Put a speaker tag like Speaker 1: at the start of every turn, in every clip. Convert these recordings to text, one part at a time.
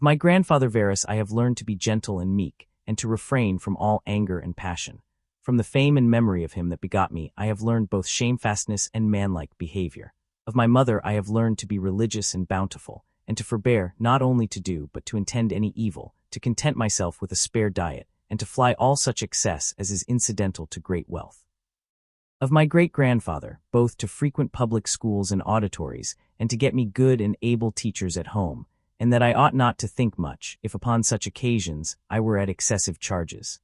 Speaker 1: my grandfather Varus I have learned to be gentle and meek, and to refrain from all anger and passion. From the fame and memory of him that begot me, I have learned both shamefastness and manlike behavior. Of my mother I have learned to be religious and bountiful, and to forbear not only to do but to intend any evil, to content myself with a spare diet, and to fly all such excess as is incidental to great wealth. Of my great-grandfather, both to frequent public schools and auditories, and to get me good and able teachers at home, and that I ought not to think much, if upon such occasions I were at excessive charges.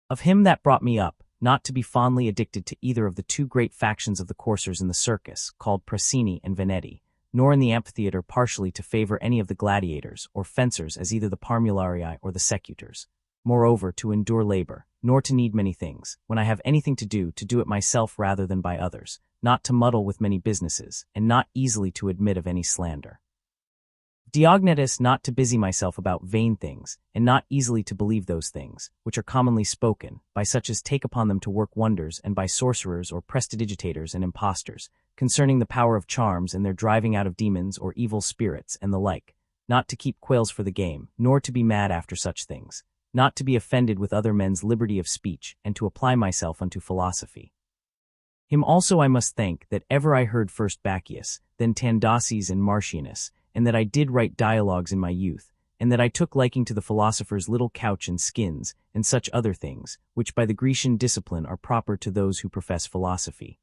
Speaker 1: Of him that brought me up, not to be fondly addicted to either of the two great factions of the coursers in the circus, called Prasini and Veneti, nor in the amphitheatre partially to favor any of the gladiators or fencers as either the parmularii or the secutors. Moreover, to endure labor, nor to need many things, when I have anything to do it myself rather than by others, not to muddle with many businesses, and not easily to admit of any slander. Diognetus, not to busy myself about vain things, and not easily to believe those things, which are commonly spoken, by such as take upon them to work wonders, and by sorcerers or prestidigitators and impostors, concerning the power of charms and their driving out of demons or evil spirits and the like, not to keep quails for the game, nor to be mad after such things, not to be offended with other men's liberty of speech, and to apply myself unto philosophy. Him also I must thank that ever I heard first Bacchius, then Tandaces and Martianus, and that I did write dialogues in my youth, and that I took liking to the philosophers' little couch and skins, and such other things, which by the Grecian discipline are proper to those who profess philosophy.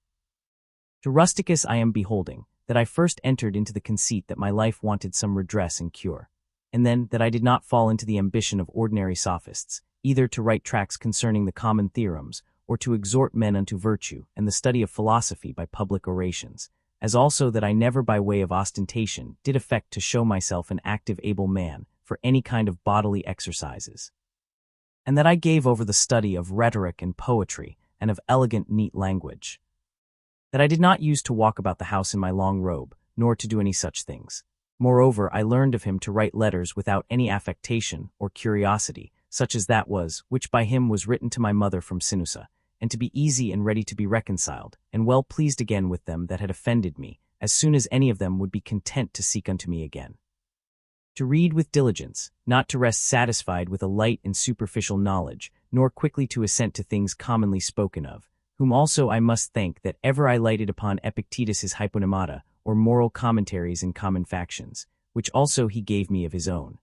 Speaker 1: To Rusticus I am beholding, that I first entered into the conceit that my life wanted some redress and cure, and then that I did not fall into the ambition of ordinary sophists, either to write tracts concerning the common theorems, or to exhort men unto virtue and the study of philosophy by public orations, as also that I never by way of ostentation did affect to show myself an active able man for any kind of bodily exercises, and that I gave over the study of rhetoric and poetry and of elegant neat language, that I did not use to walk about the house in my long robe, nor to do any such things. Moreover, I learned of him to write letters without any affectation or curiosity, such as that was, which by him was written to my mother from Sinusa, and to be easy and ready to be reconciled, and well pleased again with them that had offended me, as soon as any of them would be content to seek unto me again. To read with diligence, not to rest satisfied with a light and superficial knowledge, nor quickly to assent to things commonly spoken of, whom also I must thank that ever I lighted upon Epictetus's Hyponemata, or moral commentaries in common factions, which also he gave me of his own.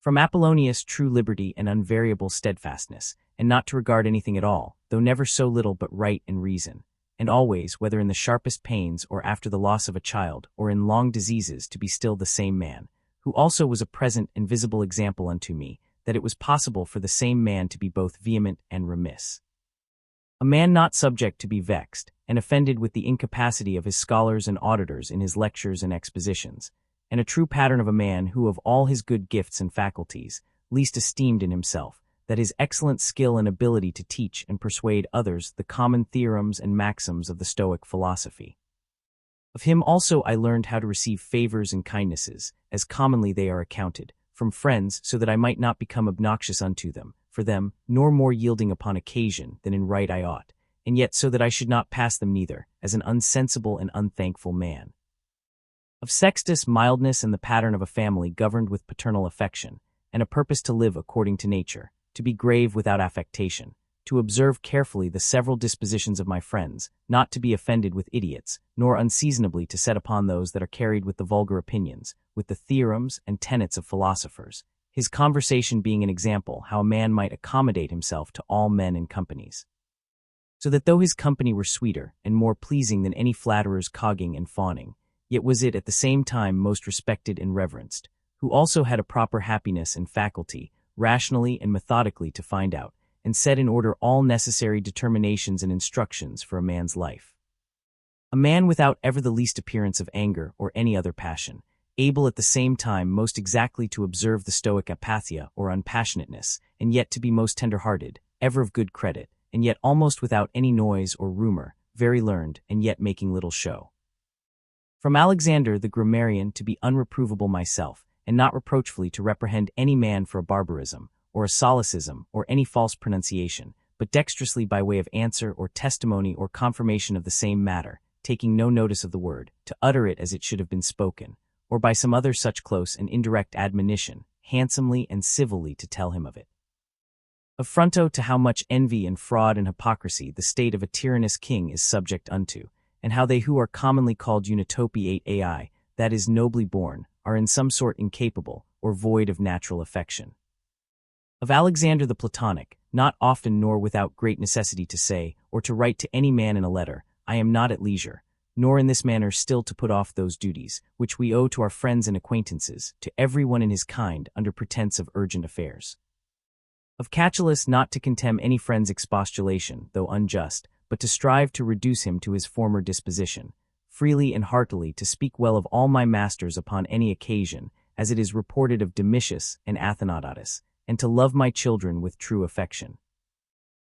Speaker 1: From Apollonius true liberty and unvariable steadfastness, and not to regard anything at all, though never so little but right and reason, and always, whether in the sharpest pains or after the loss of a child, or in long diseases, to be still the same man, who also was a present and visible example unto me, that it was possible for the same man to be both vehement and remiss. A man not subject to be vexed, and offended with the incapacity of his scholars and auditors in his lectures and expositions, and a true pattern of a man who of all his good gifts and faculties, least esteemed in himself, that his excellent skill and ability to teach and persuade others the common theorems and maxims of the Stoic philosophy. Of him also I learned how to receive favors and kindnesses, as commonly they are accounted, from friends, so that I might not become obnoxious unto them, for them, nor more yielding upon occasion than in right I ought, and yet so that I should not pass them neither, as an unsensible and unthankful man. Of Sextus mildness and the pattern of a family governed with paternal affection, and a purpose to live according to nature, to be grave without affectation, to observe carefully the several dispositions of my friends, not to be offended with idiots, nor unseasonably to set upon those that are carried with the vulgar opinions, with the theorems and tenets of philosophers, his conversation being an example how a man might accommodate himself to all men and companies. So that though his company were sweeter and more pleasing than any flatterer's cogging and fawning, yet was it at the same time most respected and reverenced, who also had a proper happiness and faculty, rationally and methodically to find out, and set in order all necessary determinations and instructions for a man's life. A man without ever the least appearance of anger or any other passion, able at the same time most exactly to observe the Stoic apatheia or unpassionateness, and yet to be most tender-hearted, ever of good credit, and yet almost without any noise or rumor, very learned, and yet making little show. From Alexander the grammarian to be unreprovable myself, and not reproachfully to reprehend any man for a barbarism, or a solecism, or any false pronunciation, but dexterously by way of answer or testimony or confirmation of the same matter, taking no notice of the word, to utter it as it should have been spoken, or by some other such close and indirect admonition, handsomely and civilly to tell him of it. Affronto to how much envy and fraud and hypocrisy the state of a tyrannous king is subject unto, and how they who are commonly called unitopiate ai, that is nobly born, are in some sort incapable, or void of natural affection. Of Alexander the Platonic, not often nor without great necessity to say, or to write to any man in a letter, I am not at leisure, nor in this manner still to put off those duties, which we owe to our friends and acquaintances, to every one in his kind, under pretence of urgent affairs. Of Catullus not to contemn any friend's expostulation, though unjust, but to strive to reduce him to his former disposition, freely and heartily to speak well of all my masters upon any occasion, as it is reported of Domitius and Athenodotus, and to love my children with true affection.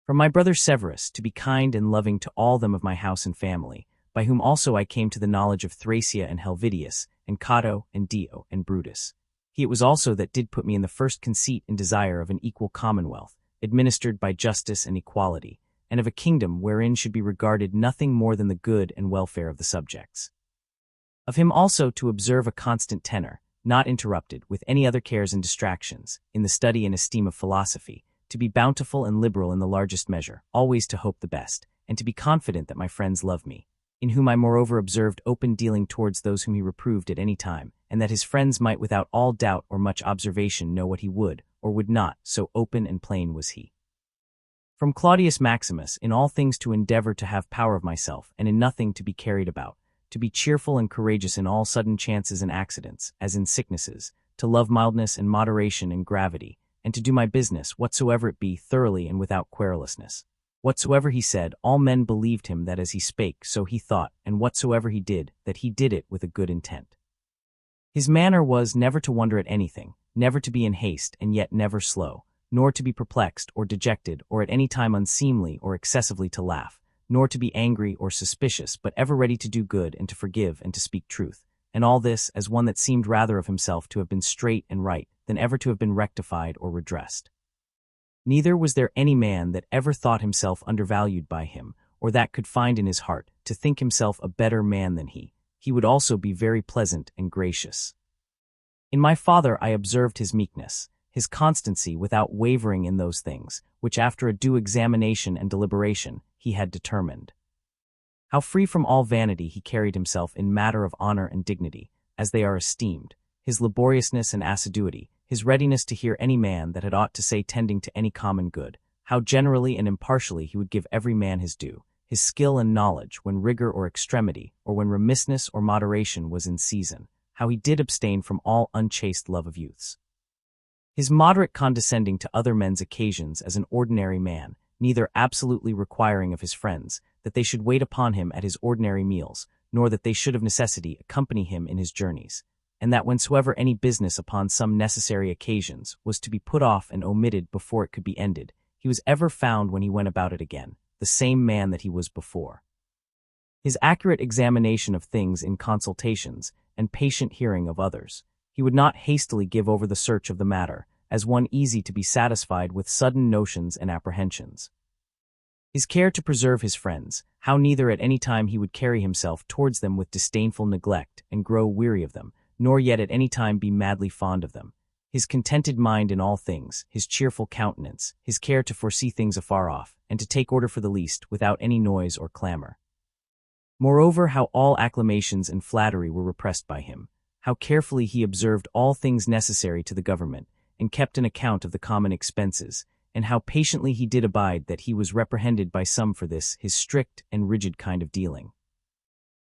Speaker 1: From my brother Severus, to be kind and loving to all them of my house and family, by whom also I came to the knowledge of Thracia and Helvidius, and Cato, and Dio, and Brutus. He it was also that did put me in the first conceit and desire of an equal commonwealth, administered by justice and equality, and of a kingdom wherein should be regarded nothing more than the good and welfare of the subjects. Of him also to observe a constant tenor, not interrupted with any other cares and distractions, in the study and esteem of philosophy, to be bountiful and liberal in the largest measure, always to hope the best, and to be confident that my friends love me, in whom I moreover observed open dealing towards those whom he reproved at any time, and that his friends might without all doubt or much observation know what he would, or would not, so open and plain was he. From Claudius Maximus, in all things to endeavor to have power of myself, and in nothing to be carried about, to be cheerful and courageous in all sudden chances and accidents, as in sicknesses, to love mildness and moderation and gravity, and to do my business, whatsoever it be, thoroughly and without querulousness. Whatsoever he said, all men believed him that as he spake, so he thought, and whatsoever he did, that he did it with a good intent. His manner was never to wonder at anything, never to be in haste, and yet never slow, nor to be perplexed or dejected, or at any time unseemly or excessively to laugh, nor to be angry or suspicious, but ever ready to do good and to forgive and to speak truth, and all this as one that seemed rather of himself to have been straight and right than ever to have been rectified or redressed. Neither was there any man that ever thought himself undervalued by him, or that could find in his heart to think himself a better man than he. He would also be very pleasant and gracious. In my father I observed his meekness, his constancy without wavering in those things, which after a due examination and deliberation he had determined. How free from all vanity he carried himself in matter of honor and dignity, as they are esteemed, his laboriousness and assiduity, his readiness to hear any man that had aught to say tending to any common good, how generally and impartially he would give every man his due, his skill and knowledge when rigor or extremity, or when remissness or moderation was in season, how he did abstain from all unchaste love of youths. His moderate condescending to other men's occasions as an ordinary man, neither absolutely requiring of his friends that they should wait upon him at his ordinary meals, nor that they should of necessity accompany him in his journeys, and that whensoever any business upon some necessary occasions was to be put off and omitted before it could be ended, he was ever found when he went about it again, the same man that he was before. His accurate examination of things in consultations, and patient hearing of others, he would not hastily give over the search of the matter, as one easy to be satisfied with sudden notions and apprehensions. His care to preserve his friends, how neither at any time he would carry himself towards them with disdainful neglect and grow weary of them, nor yet at any time be madly fond of them. His contented mind in all things, his cheerful countenance, his care to foresee things afar off, and to take order for the least, without any noise or clamor. Moreover, how all acclamations and flattery were repressed by him, how carefully he observed all things necessary to the government, and kept an account of the common expenses, and how patiently he did abide that he was reprehended by some for this his strict and rigid kind of dealing.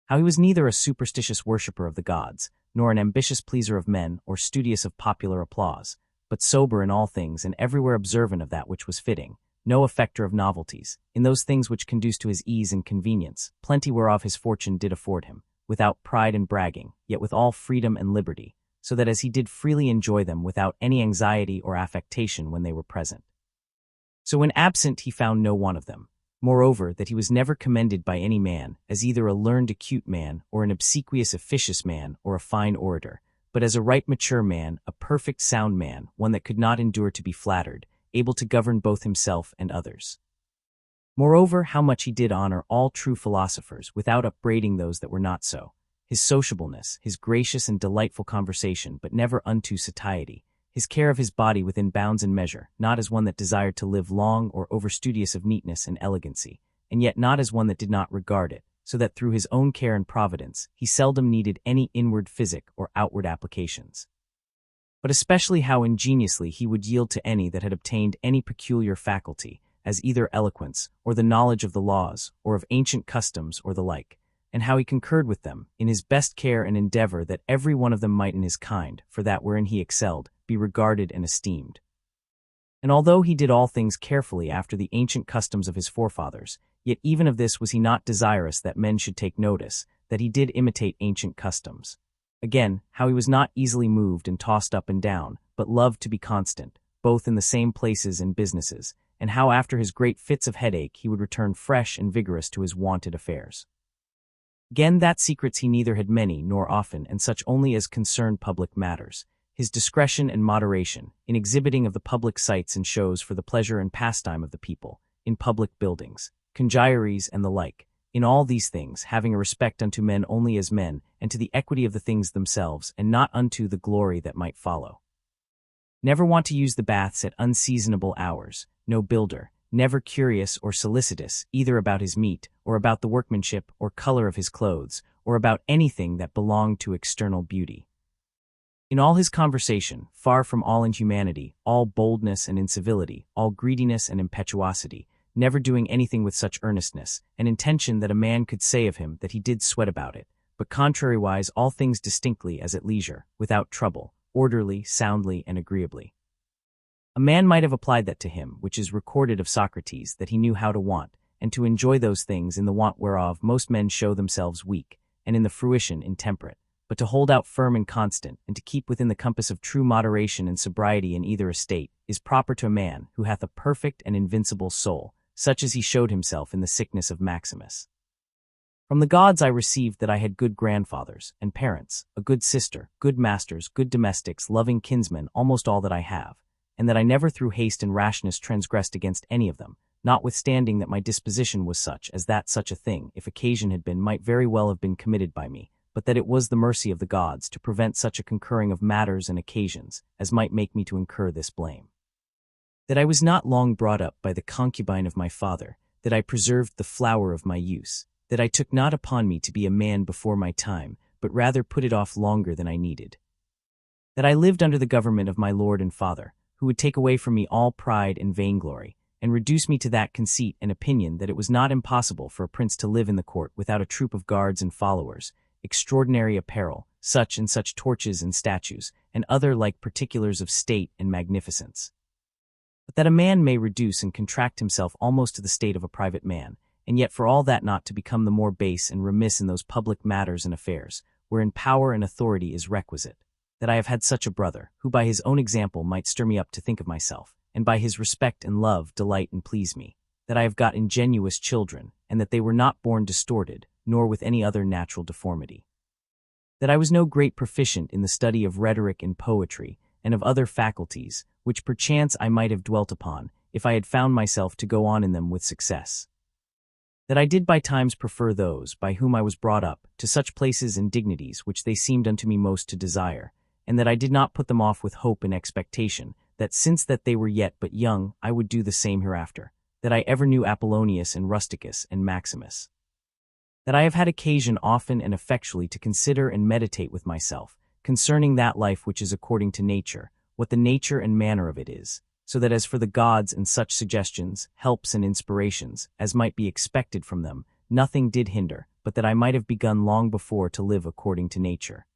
Speaker 1: How he was neither a superstitious worshipper of the gods, nor an ambitious pleaser of men or studious of popular applause, but sober in all things and everywhere observant of that which was fitting, no affecter of novelties, in those things which conduce to his ease and convenience, plenty whereof his fortune did afford him, without pride and bragging, yet with all freedom and liberty, so that as he did freely enjoy them without any anxiety or affectation when they were present. So when absent he found no want of them. Moreover, that he was never commended by any man, as either a learned acute man, or an obsequious officious man, or a fine orator, but as a right mature man, a perfect sound man, one that could not endure to be flattered, able to govern both himself and others. Moreover, how much he did honor all true philosophers, without upbraiding those that were not so. his sociableness, his gracious and delightful conversation, but never unto satiety, his care of his body within bounds and measure, not as one that desired to live long or overstudious of neatness and elegancy, and yet not as one that did not regard it, so that through his own care and providence he seldom needed any inward physic or outward applications. But especially how ingeniously he would yield to any that had obtained any peculiar faculty, as either eloquence, or the knowledge of the laws, or of ancient customs, or the like, and how he concurred with them, in his best care and endeavor that every one of them might in his kind, for that wherein he excelled, be regarded and esteemed. And although he did all things carefully after the ancient customs of his forefathers, yet even of this was he not desirous that men should take notice, that he did imitate ancient customs. Again, how he was not easily moved and tossed up and down, but loved to be constant, both in the same places and businesses, and how after his great fits of headache he would return fresh and vigorous to his wonted affairs. Again, that secrets he neither had many nor often, and such only as concerned public matters, his discretion and moderation, in exhibiting of the public sights and shows for the pleasure and pastime of the people, in public buildings, congiaries and the like, in all these things having a respect unto men only as men, and to the equity of the things themselves, and not unto the glory that might follow. Never want to use the baths at unseasonable hours, no builder, never curious or solicitous either about his meat, or about the workmanship or color of his clothes, or about anything that belonged to external beauty. In all his conversation, far from all inhumanity, all boldness and incivility, all greediness and impetuosity, never doing anything with such earnestness, and intention that a man could say of him that he did sweat about it, but contrariwise all things distinctly as at leisure, without trouble, orderly, soundly, and agreeably. A man might have applied that to him, which is recorded of Socrates, that he knew how to want, and to enjoy those things in the want whereof most men show themselves weak, and in the fruition intemperate, but to hold out firm and constant, and to keep within the compass of true moderation and sobriety in either estate, is proper to a man who hath a perfect and invincible soul, such as he showed himself in the sickness of Maximus. From the gods I received that I had good grandfathers and parents, a good sister, good masters, good domestics, loving kinsmen, almost all that I have, and that I never through haste and rashness transgressed against any of them, notwithstanding that my disposition was such as that such a thing, if occasion had been, might very well have been committed by me, but that it was the mercy of the gods to prevent such a concurring of matters and occasions as might make me to incur this blame. That I was not long brought up by the concubine of my father, that I preserved the flower of my use, that I took not upon me to be a man before my time, but rather put it off longer than I needed. That I lived under the government of my lord and father, who would take away from me all pride and vainglory, and reduce me to that conceit and opinion that it was not impossible for a prince to live in the court without a troop of guards and followers, extraordinary apparel, such and such torches and statues, and other like particulars of state and magnificence. But that a man may reduce and contract himself almost to the state of a private man, and yet for all that not to become the more base and remiss in those public matters and affairs, wherein power and authority is requisite. That I have had such a brother, who by his own example might stir me up to think of myself, and by his respect and love delight and please me. That I have got ingenuous children, and that they were not born distorted, nor with any other natural deformity. That I was no great proficient in the study of rhetoric and poetry, and of other faculties, which perchance I might have dwelt upon, if I had found myself to go on in them with success. That I did by times prefer those, by whom I was brought up, to such places and dignities which they seemed unto me most to desire, and that I did not put them off with hope and expectation, that since that they were yet but young, I would do the same hereafter, that I ever knew Apollonius and Rusticus and Maximus. That I have had occasion often and effectually to consider and meditate with myself, concerning that life which is according to nature, what the nature and manner of it is, so that as for the gods and such suggestions, helps and inspirations, as might be expected from them, nothing did hinder, but that I might have begun long before to live according to nature.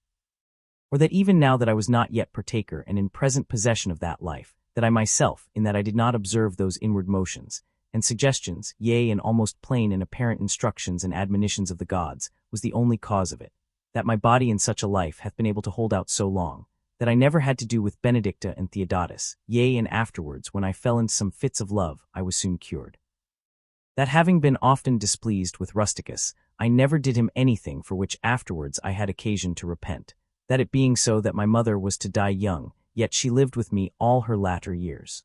Speaker 1: Or that even now that I was not yet partaker and in present possession of that life, that I myself, in that I did not observe those inward motions, and suggestions, yea, and almost plain and apparent instructions and admonitions of the gods, was the only cause of it, that my body in such a life hath been able to hold out so long, that I never had to do with Benedicta and Theodotus, yea, and afterwards, when I fell into some fits of love, I was soon cured. That having been often displeased with Rusticus, I never did him anything for which afterwards I had occasion to repent, that it being so that my mother was to die young, yet she lived with me all her latter years.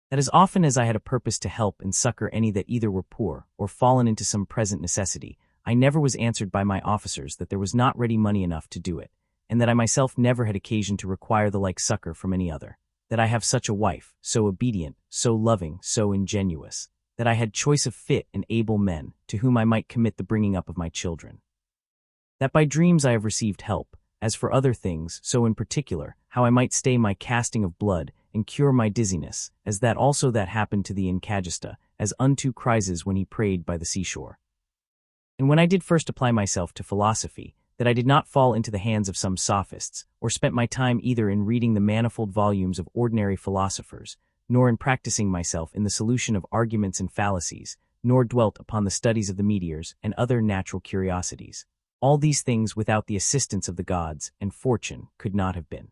Speaker 1: That as often as I had a purpose to help and succor any that either were poor or fallen into some present necessity, I never was answered by my officers that there was not ready money enough to do it, and that I myself never had occasion to require the like succor from any other, that I have such a wife, so obedient, so loving, so ingenuous, that I had choice of fit and able men, to whom I might commit the bringing up of my children. That by dreams I have received help, as for other things, so in particular, how I might stay my casting of blood, and cure my dizziness, as that also that happened to the Incagista, as unto Chryses when he prayed by the seashore. And when I did first apply myself to philosophy, that I did not fall into the hands of some sophists, or spent my time either in reading the manifold volumes of ordinary philosophers, nor in practicing myself in the solution of arguments and fallacies, nor dwelt upon the studies of the meteors and other natural curiosities. All these things without the assistance of the gods and fortune could not have been.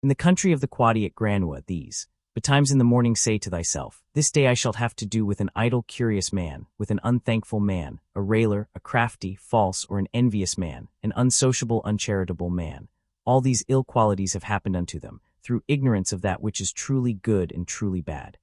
Speaker 1: In the country of the Quadi at Granua these, betimes in the morning say to thyself, this day I shall have to do with an idle curious man, with an unthankful man, a railer, a crafty, false, or an envious man, an unsociable, uncharitable man. All these ill qualities have happened unto them, through ignorance of that which is truly good and truly bad.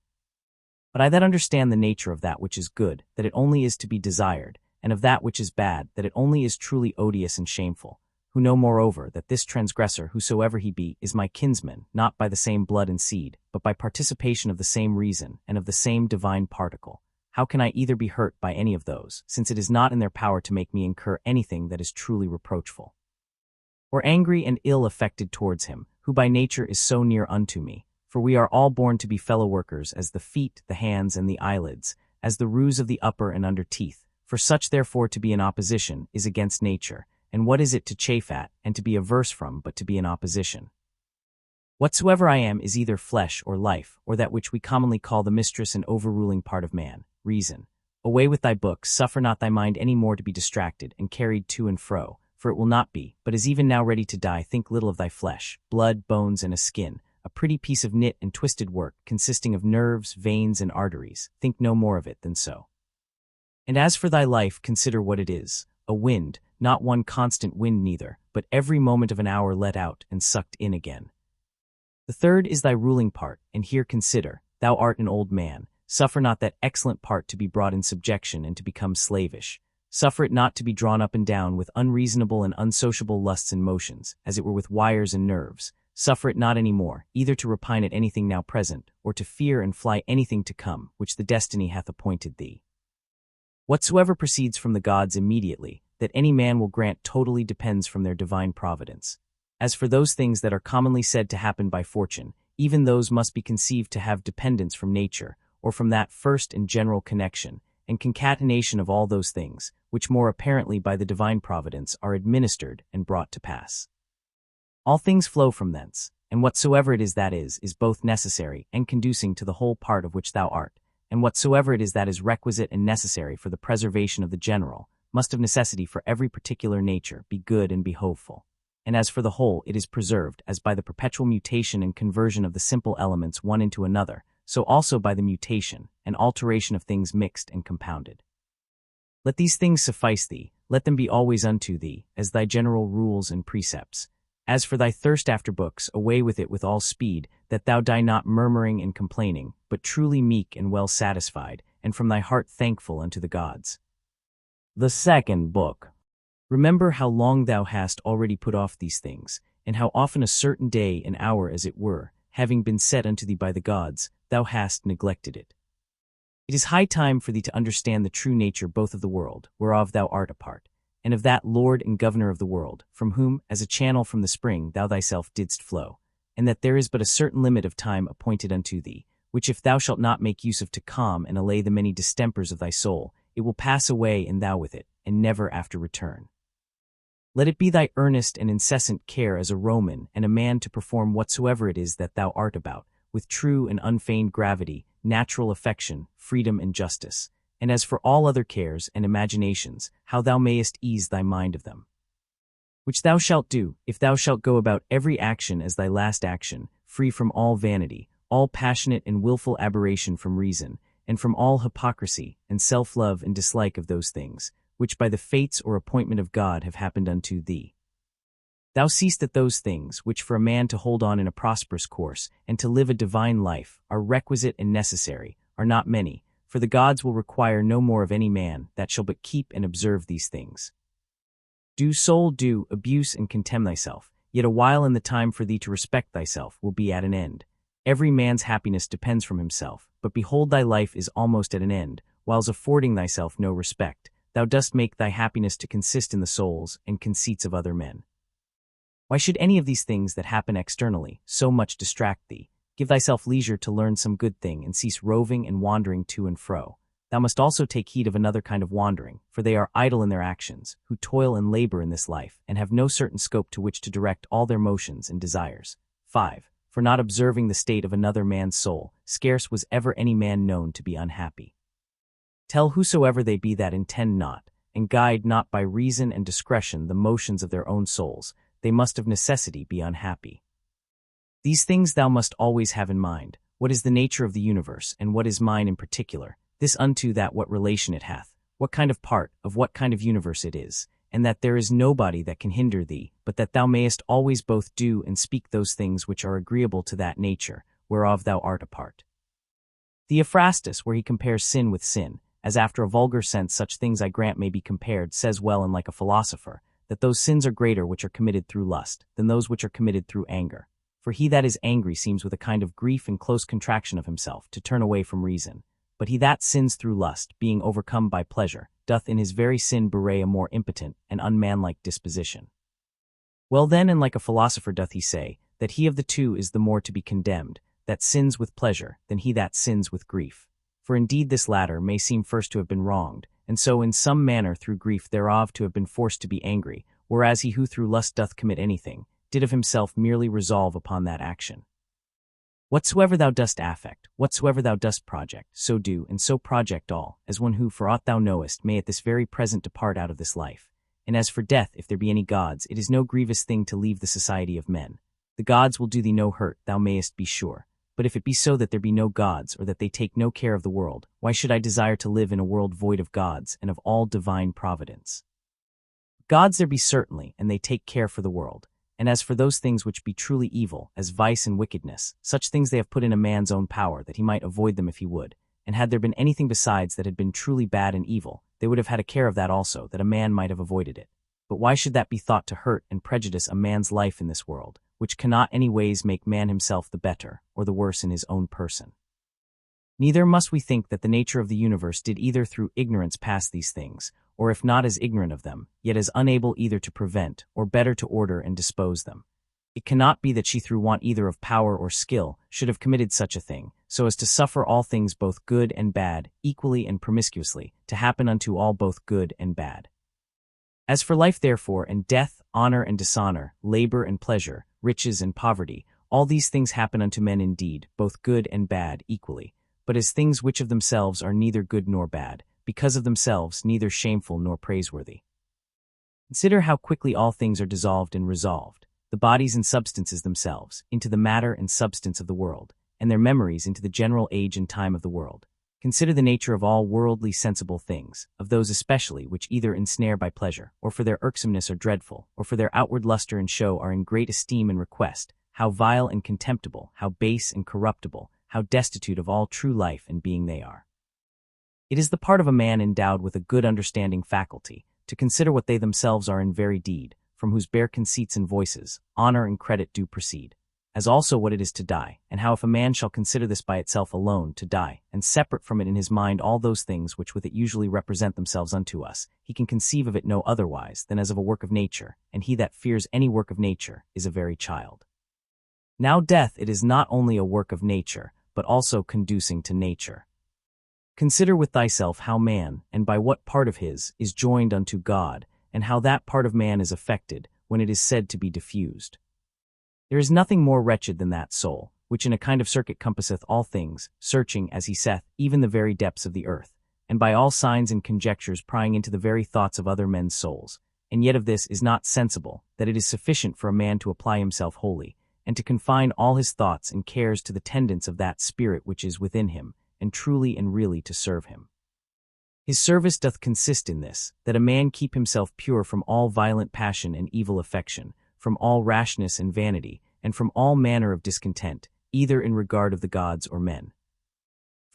Speaker 1: But I that understand the nature of that which is good, that it only is to be desired, and of that which is bad, that it only is truly odious and shameful, who know moreover that this transgressor, whosoever he be, is my kinsman, not by the same blood and seed, but by participation of the same reason and of the same divine particle. How can I either be hurt by any of those, since it is not in their power to make me incur anything that is truly reproachful? Or angry and ill affected towards him, who by nature is so near unto me, for we are all born to be fellow workers as the feet, the hands, and the eyelids, as the rows of the upper and under teeth, for such therefore to be in opposition is against nature, and what is it to chafe at, and to be averse from, but to be in opposition? Whatsoever I am is either flesh or life, or that which we commonly call the mistress and overruling part of man, reason. Away with thy books, suffer not thy mind any more to be distracted and carried to and fro, for it will not be, but is even now ready to die. Think little of thy flesh, blood, bones, and a skin, a pretty piece of knit and twisted work, consisting of nerves, veins, and arteries. Think no more of it than so. And as for thy life, consider what it is, a wind, not one constant wind neither, but every moment of an hour let out and sucked in again. The third is thy ruling part, and here consider, thou art an old man, suffer not that excellent part to be brought in subjection and to become slavish. Suffer it not to be drawn up and down with unreasonable and unsociable lusts and motions, as it were with wires and nerves. Suffer it not any more, either to repine at anything now present, or to fear and fly anything to come, which the destiny hath appointed thee. Whatsoever proceeds from the gods immediately, that any man will grant totally depends from their divine providence. As for those things that are commonly said to happen by fortune, even those must be conceived to have dependence from nature, or from that first and general connection, and concatenation of all those things, which more apparently by the divine providence are administered and brought to pass. All things flow from thence, and whatsoever it is that is both necessary and conducing to the whole part of which thou art, and whatsoever it is that is requisite and necessary for the preservation of the general, must of necessity for every particular nature be good and be hopeful. And as for the whole, it is preserved, as by the perpetual mutation and conversion of the simple elements one into another, so also by the mutation and alteration of things mixed and compounded. Let these things suffice thee, let them be always unto thee, as thy general rules and precepts. As for thy thirst after books, away with it with all speed, that thou die not murmuring and complaining, but truly meek and well satisfied, and from thy heart thankful unto the gods. The second book. Remember how long thou hast already put off these things, and how often a certain day and hour as it were, having been set unto thee by the gods, thou hast neglected it. It is high time for thee to understand the true nature both of the world, whereof thou art a part, and of that Lord and Governor of the world, from whom, as a channel from the spring, thou thyself didst flow, and that there is but a certain limit of time appointed unto thee, which if thou shalt not make use of to calm and allay the many distempers of thy soul, it will pass away and thou with it, and never after return. Let it be thy earnest and incessant care as a Roman and a man to perform whatsoever it is that thou art about, with true and unfeigned gravity, natural affection, freedom and justice, and as for all other cares and imaginations, how thou mayest ease thy mind of them. Which thou shalt do, if thou shalt go about every action as thy last action, free from all vanity, all passionate and willful aberration from reason, and from all hypocrisy, and self-love and dislike of those things, which by the fates or appointment of God have happened unto thee. Thou seest that those things, which for a man to hold on in a prosperous course, and to live a divine life, are requisite and necessary, are not many, for the gods will require no more of any man that shall but keep and observe these things. Do, soul, do, abuse and contemn thyself, yet a while in the time for thee to respect thyself will be at an end. Every man's happiness depends from himself, but behold thy life is almost at an end, whiles affording thyself no respect. Thou dost make thy happiness to consist in the souls and conceits of other men. Why should any of these things that happen externally so much distract thee? Give thyself leisure to learn some good thing and cease roving and wandering to and fro. Thou must also take heed of another kind of wandering, for they are idle in their actions, who toil and labor in this life, and have no certain scope to which to direct all their motions and desires. 5. For not observing the state of another man's soul, scarce was ever any man known to be unhappy. Tell whosoever they be that intend not, and guide not by reason and discretion the motions of their own souls, they must of necessity be unhappy. These things thou must always have in mind. What is the nature of the universe, and what is mine in particular? This unto that what relation it hath, what kind of part of what kind of universe it is, and that there is nobody that can hinder thee, but that thou mayest always both do and speak those things which are agreeable to that nature, whereof thou art a part. Theophrastus, where he compares sin with sin, as after a vulgar sense such things I grant may be compared, says well and like a philosopher, that those sins are greater which are committed through lust, than those which are committed through anger. For he that is angry seems with a kind of grief and close contraction of himself to turn away from reason. But he that sins through lust, being overcome by pleasure, doth in his very sin bewray a more impotent and unmanlike disposition. Well then, and like a philosopher doth he say, that he of the two is the more to be condemned, that sins with pleasure, than he that sins with grief. For indeed this latter may seem first to have been wronged, and so in some manner through grief thereof to have been forced to be angry, whereas he who through lust doth commit anything, did of himself merely resolve upon that action. Whatsoever thou dost affect, whatsoever thou dost project, so do and so project all, as one who, for aught thou knowest, may at this very present depart out of this life. And as for death, if there be any gods, it is no grievous thing to leave the society of men. The gods will do thee no hurt, thou mayest be sure. But if it be so that there be no gods, or that they take no care of the world, why should I desire to live in a world void of gods and of all divine providence? Gods there be certainly, and they take care for the world. And as for those things which be truly evil, as vice and wickedness, such things they have put in a man's own power, that he might avoid them if he would. And had there been anything besides that had been truly bad and evil, they would have had a care of that also, that a man might have avoided it. But why should that be thought to hurt and prejudice a man's life in this world, which cannot any ways make man himself the better, or the worse in his own person? Neither must we think that the nature of the universe did either through ignorance pass these things, or if not as ignorant of them, yet as unable either to prevent, or better to order and dispose them. It cannot be that she through want either of power or skill should have committed such a thing, so as to suffer all things both good and bad, equally and promiscuously, to happen unto all both good and bad. As for life therefore, and death, honor and dishonor, labor and pleasure, riches and poverty, all these things happen unto men indeed, both good and bad equally, but as things which of themselves are neither good nor bad, because of themselves neither shameful nor praiseworthy. Consider how quickly all things are dissolved and resolved, the bodies and substances themselves, into the matter and substance of the world, and their memories into the general age and time of the world. Consider the nature of all worldly sensible things, of those especially which either ensnare by pleasure, or for their irksomeness are dreadful, or for their outward luster and show are in great esteem and request, how vile and contemptible, how base and corruptible, how destitute of all true life and being they are. It is the part of a man endowed with a good understanding faculty, to consider what they themselves are in very deed, from whose bare conceits and voices, honor and credit do proceed, as also what it is to die, and how if a man shall consider this by itself alone to die, and separate from it in his mind all those things which with it usually represent themselves unto us, he can conceive of it no otherwise than as of a work of nature, and he that fears any work of nature is a very child. Now death, it is not only a work of nature, but also conducing to nature. Consider with thyself how man, and by what part of his, is joined unto God, and how that part of man is affected, when it is said to be diffused. There is nothing more wretched than that soul, which in a kind of circuit compasseth all things, searching, as he saith, even the very depths of the earth, and by all signs and conjectures prying into the very thoughts of other men's souls, and yet of this is not sensible, that it is sufficient for a man to apply himself wholly, and to confine all his thoughts and cares to the tendance of that spirit which is within him, and truly and really to serve him. His service doth consist in this, that a man keep himself pure from all violent passion and evil affection, from all rashness and vanity, and from all manner of discontent, either in regard of the gods or men.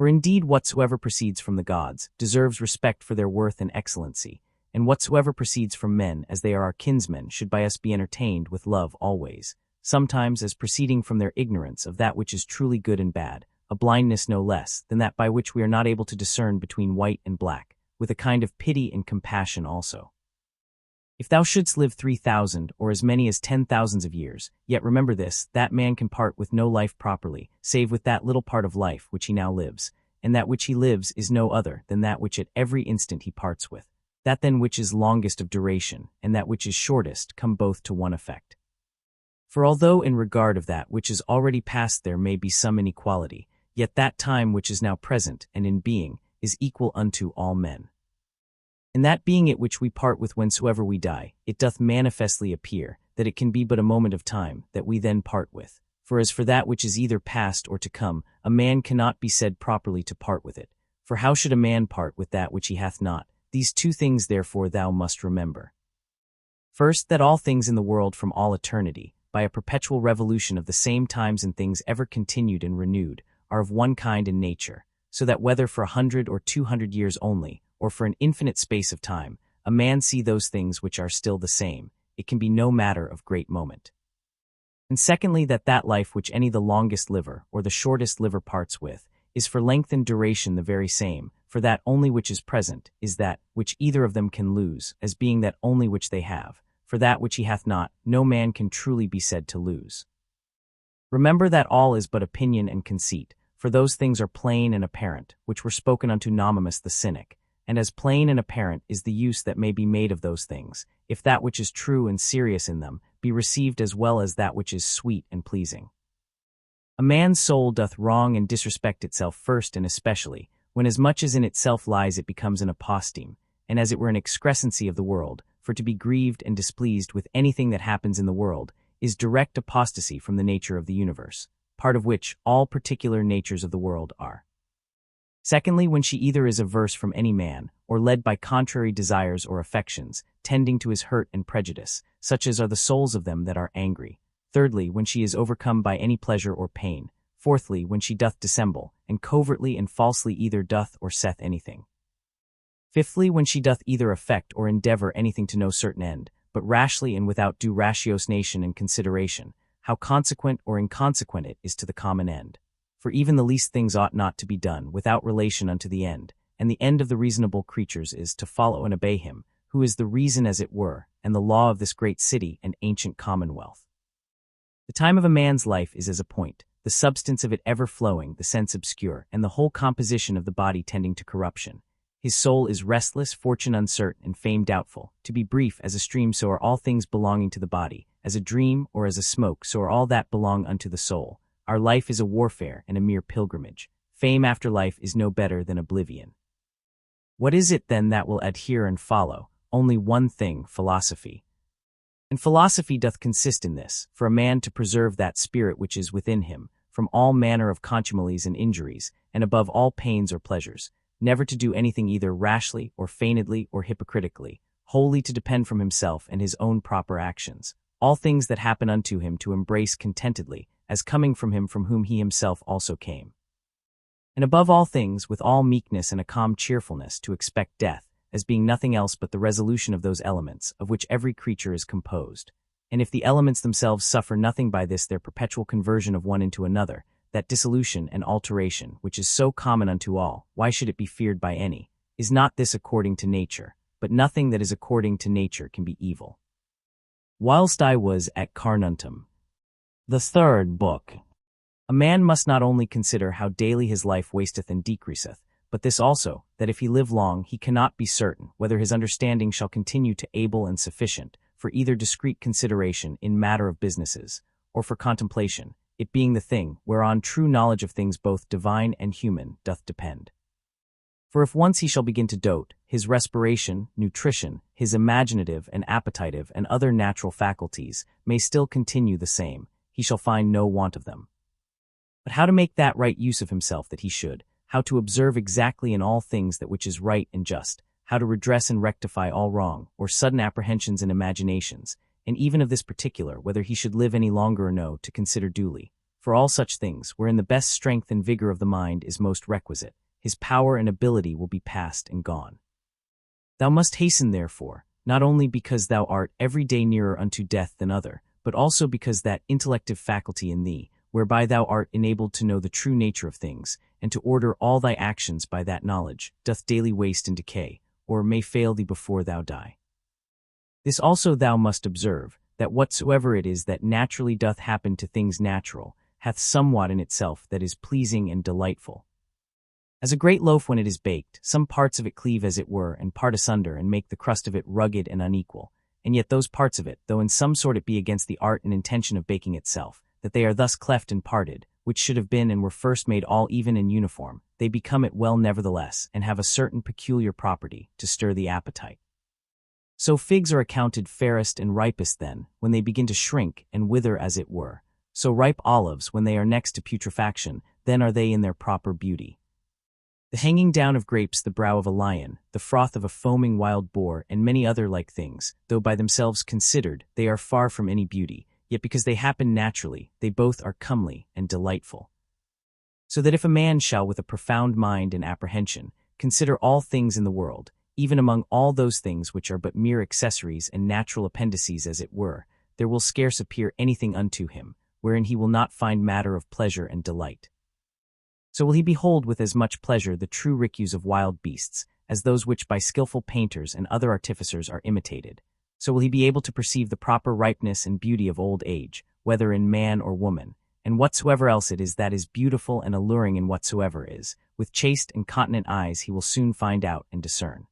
Speaker 1: For indeed whatsoever proceeds from the gods deserves respect for their worth and excellency, and whatsoever proceeds from men, as they are our kinsmen, should by us be entertained with love always, sometimes as proceeding from their ignorance of that which is truly good and bad, a blindness no less than that by which we are not able to discern between white and black, with a kind of pity and compassion also. If thou shouldst live 3,000 or as many as 10,000 of years, yet remember this, that man can part with no life properly, save with that little part of life which he now lives, and that which he lives is no other than that which at every instant he parts with. That then which is longest of duration, and that which is shortest, come both to one effect. For although in regard of that which is already past there may be some inequality, yet that time which is now present and in being is equal unto all men. And that being it which we part with whensoever we die, it doth manifestly appear that it can be but a moment of time that we then part with. For as for that which is either past or to come, a man cannot be said properly to part with it. For how should a man part with that which he hath not? These two things therefore thou must remember. First, that all things in the world from all eternity, by a perpetual revolution of the same times and things ever continued and renewed, are of one kind in nature, so that whether for 100 or 200 years only, or for an infinite space of time, a man see those things which are still the same, it can be no matter of great moment. And secondly, that life which any the longest liver or the shortest liver parts with, is for length and duration the very same, for that only which is present is that which either of them can lose, as being that only which they have, for that which he hath not, no man can truly be said to lose. Remember that all is but opinion and conceit, for those things are plain and apparent, which were spoken unto Nomimus the Cynic, and as plain and apparent is the use that may be made of those things, if that which is true and serious in them be received as well as that which is sweet and pleasing. A man's soul doth wrong and disrespect itself first and especially, when as much as in itself lies it becomes an aposteme, and as it were an excrescency of the world, for to be grieved and displeased with anything that happens in the world is direct apostasy from the nature of the universe, part of which all particular natures of the world are. Secondly, when she either is averse from any man, or led by contrary desires or affections, tending to his hurt and prejudice, such as are the souls of them that are angry. Thirdly, when she is overcome by any pleasure or pain. Fourthly, when she doth dissemble, and covertly and falsely either doth or saith anything. Fifthly, when she doth either affect or endeavor anything to no certain end, but rashly and without due ratiocination and consideration, how consequent or inconsequent it is to the common end. For even the least things ought not to be done without relation unto the end, and the end of the reasonable creatures is to follow and obey him, who is the reason as it were, and the law of this great city and ancient commonwealth. The time of a man's life is as a point, the substance of it ever flowing, the sense obscure, and the whole composition of the body tending to corruption. His soul is restless, fortune uncertain, and fame doubtful. To be brief, as a stream so are all things belonging to the body, as a dream or as a smoke so are all that belong unto the soul. Our life is a warfare and a mere pilgrimage. Fame after life is no better than oblivion. What is it then that will adhere and follow? Only one thing, philosophy. And philosophy doth consist in this, for a man to preserve that spirit which is within him, from all manner of contumelies and injuries, and above all pains or pleasures, never to do anything either rashly or feignedly or hypocritically, wholly to depend from himself and his own proper actions, all things that happen unto him to embrace contentedly, as coming from him from whom he himself also came. And above all things, with all meekness and a calm cheerfulness, to expect death, as being nothing else but the resolution of those elements, of which every creature is composed. And if the elements themselves suffer nothing by this their perpetual conversion of one into another, that dissolution and alteration, which is so common unto all, why should it be feared by any? Is not this according to nature? But nothing that is according to nature can be evil. Whilst I was at Carnuntum, the third book, a man must not only consider how daily his life wasteth and decreaseth, but this also, that if he live long, he cannot be certain whether his understanding shall continue to able and sufficient for either discreet consideration in matter of businesses, or for contemplation, it being the thing whereon true knowledge of things both divine and human doth depend. For if once he shall begin to dote, his respiration, nutrition, his imaginative and appetitive and other natural faculties may still continue the same, he shall find no want of them. But how to make that right use of himself that he should, how to observe exactly in all things that which is right and just, how to redress and rectify all wrong, or sudden apprehensions and imaginations, and even of this particular, whether he should live any longer or no, to consider duly. for all such things, wherein the best strength and vigor of the mind is most requisite, his power and ability will be past and gone. Thou must hasten therefore, not only because thou art every day nearer unto death than other, but also because that intellective faculty in thee, whereby thou art enabled to know the true nature of things, and to order all thy actions by that knowledge, doth daily waste and decay, or may fail thee before thou die. This also thou must observe, that whatsoever it is that naturally doth happen to things natural, hath somewhat in itself that is pleasing and delightful. As a great loaf when it is baked, some parts of it cleave as it were, and part asunder, and make the crust of it rugged and unequal. And yet those parts of it, though in some sort it be against the art and intention of baking itself, that they are thus cleft and parted, which should have been and were first made all even and uniform, they become it well nevertheless, and have a certain peculiar property, to stir the appetite. So figs are accounted fairest and ripest then, when they begin to shrink and wither as it were. So ripe olives, when they are next to putrefaction, then are they in their proper beauty. The hanging down of grapes, the brow of a lion, the froth of a foaming wild boar, and many other like things, though by themselves considered, they are far from any beauty, yet because they happen naturally, they both are comely and delightful. So that if a man shall with a profound mind and apprehension consider all things in the world, even among all those things which are but mere accessories and natural appendices as it were, there will scarce appear anything unto him, wherein he will not find matter of pleasure and delight. So will he behold with as much pleasure the true ricus of wild beasts, as those which by skillful painters and other artificers are imitated. So will he be able to perceive the proper ripeness and beauty of old age, whether in man or woman, and whatsoever else it is that is beautiful and alluring in whatsoever is, with chaste and continent eyes he will soon find out and discern.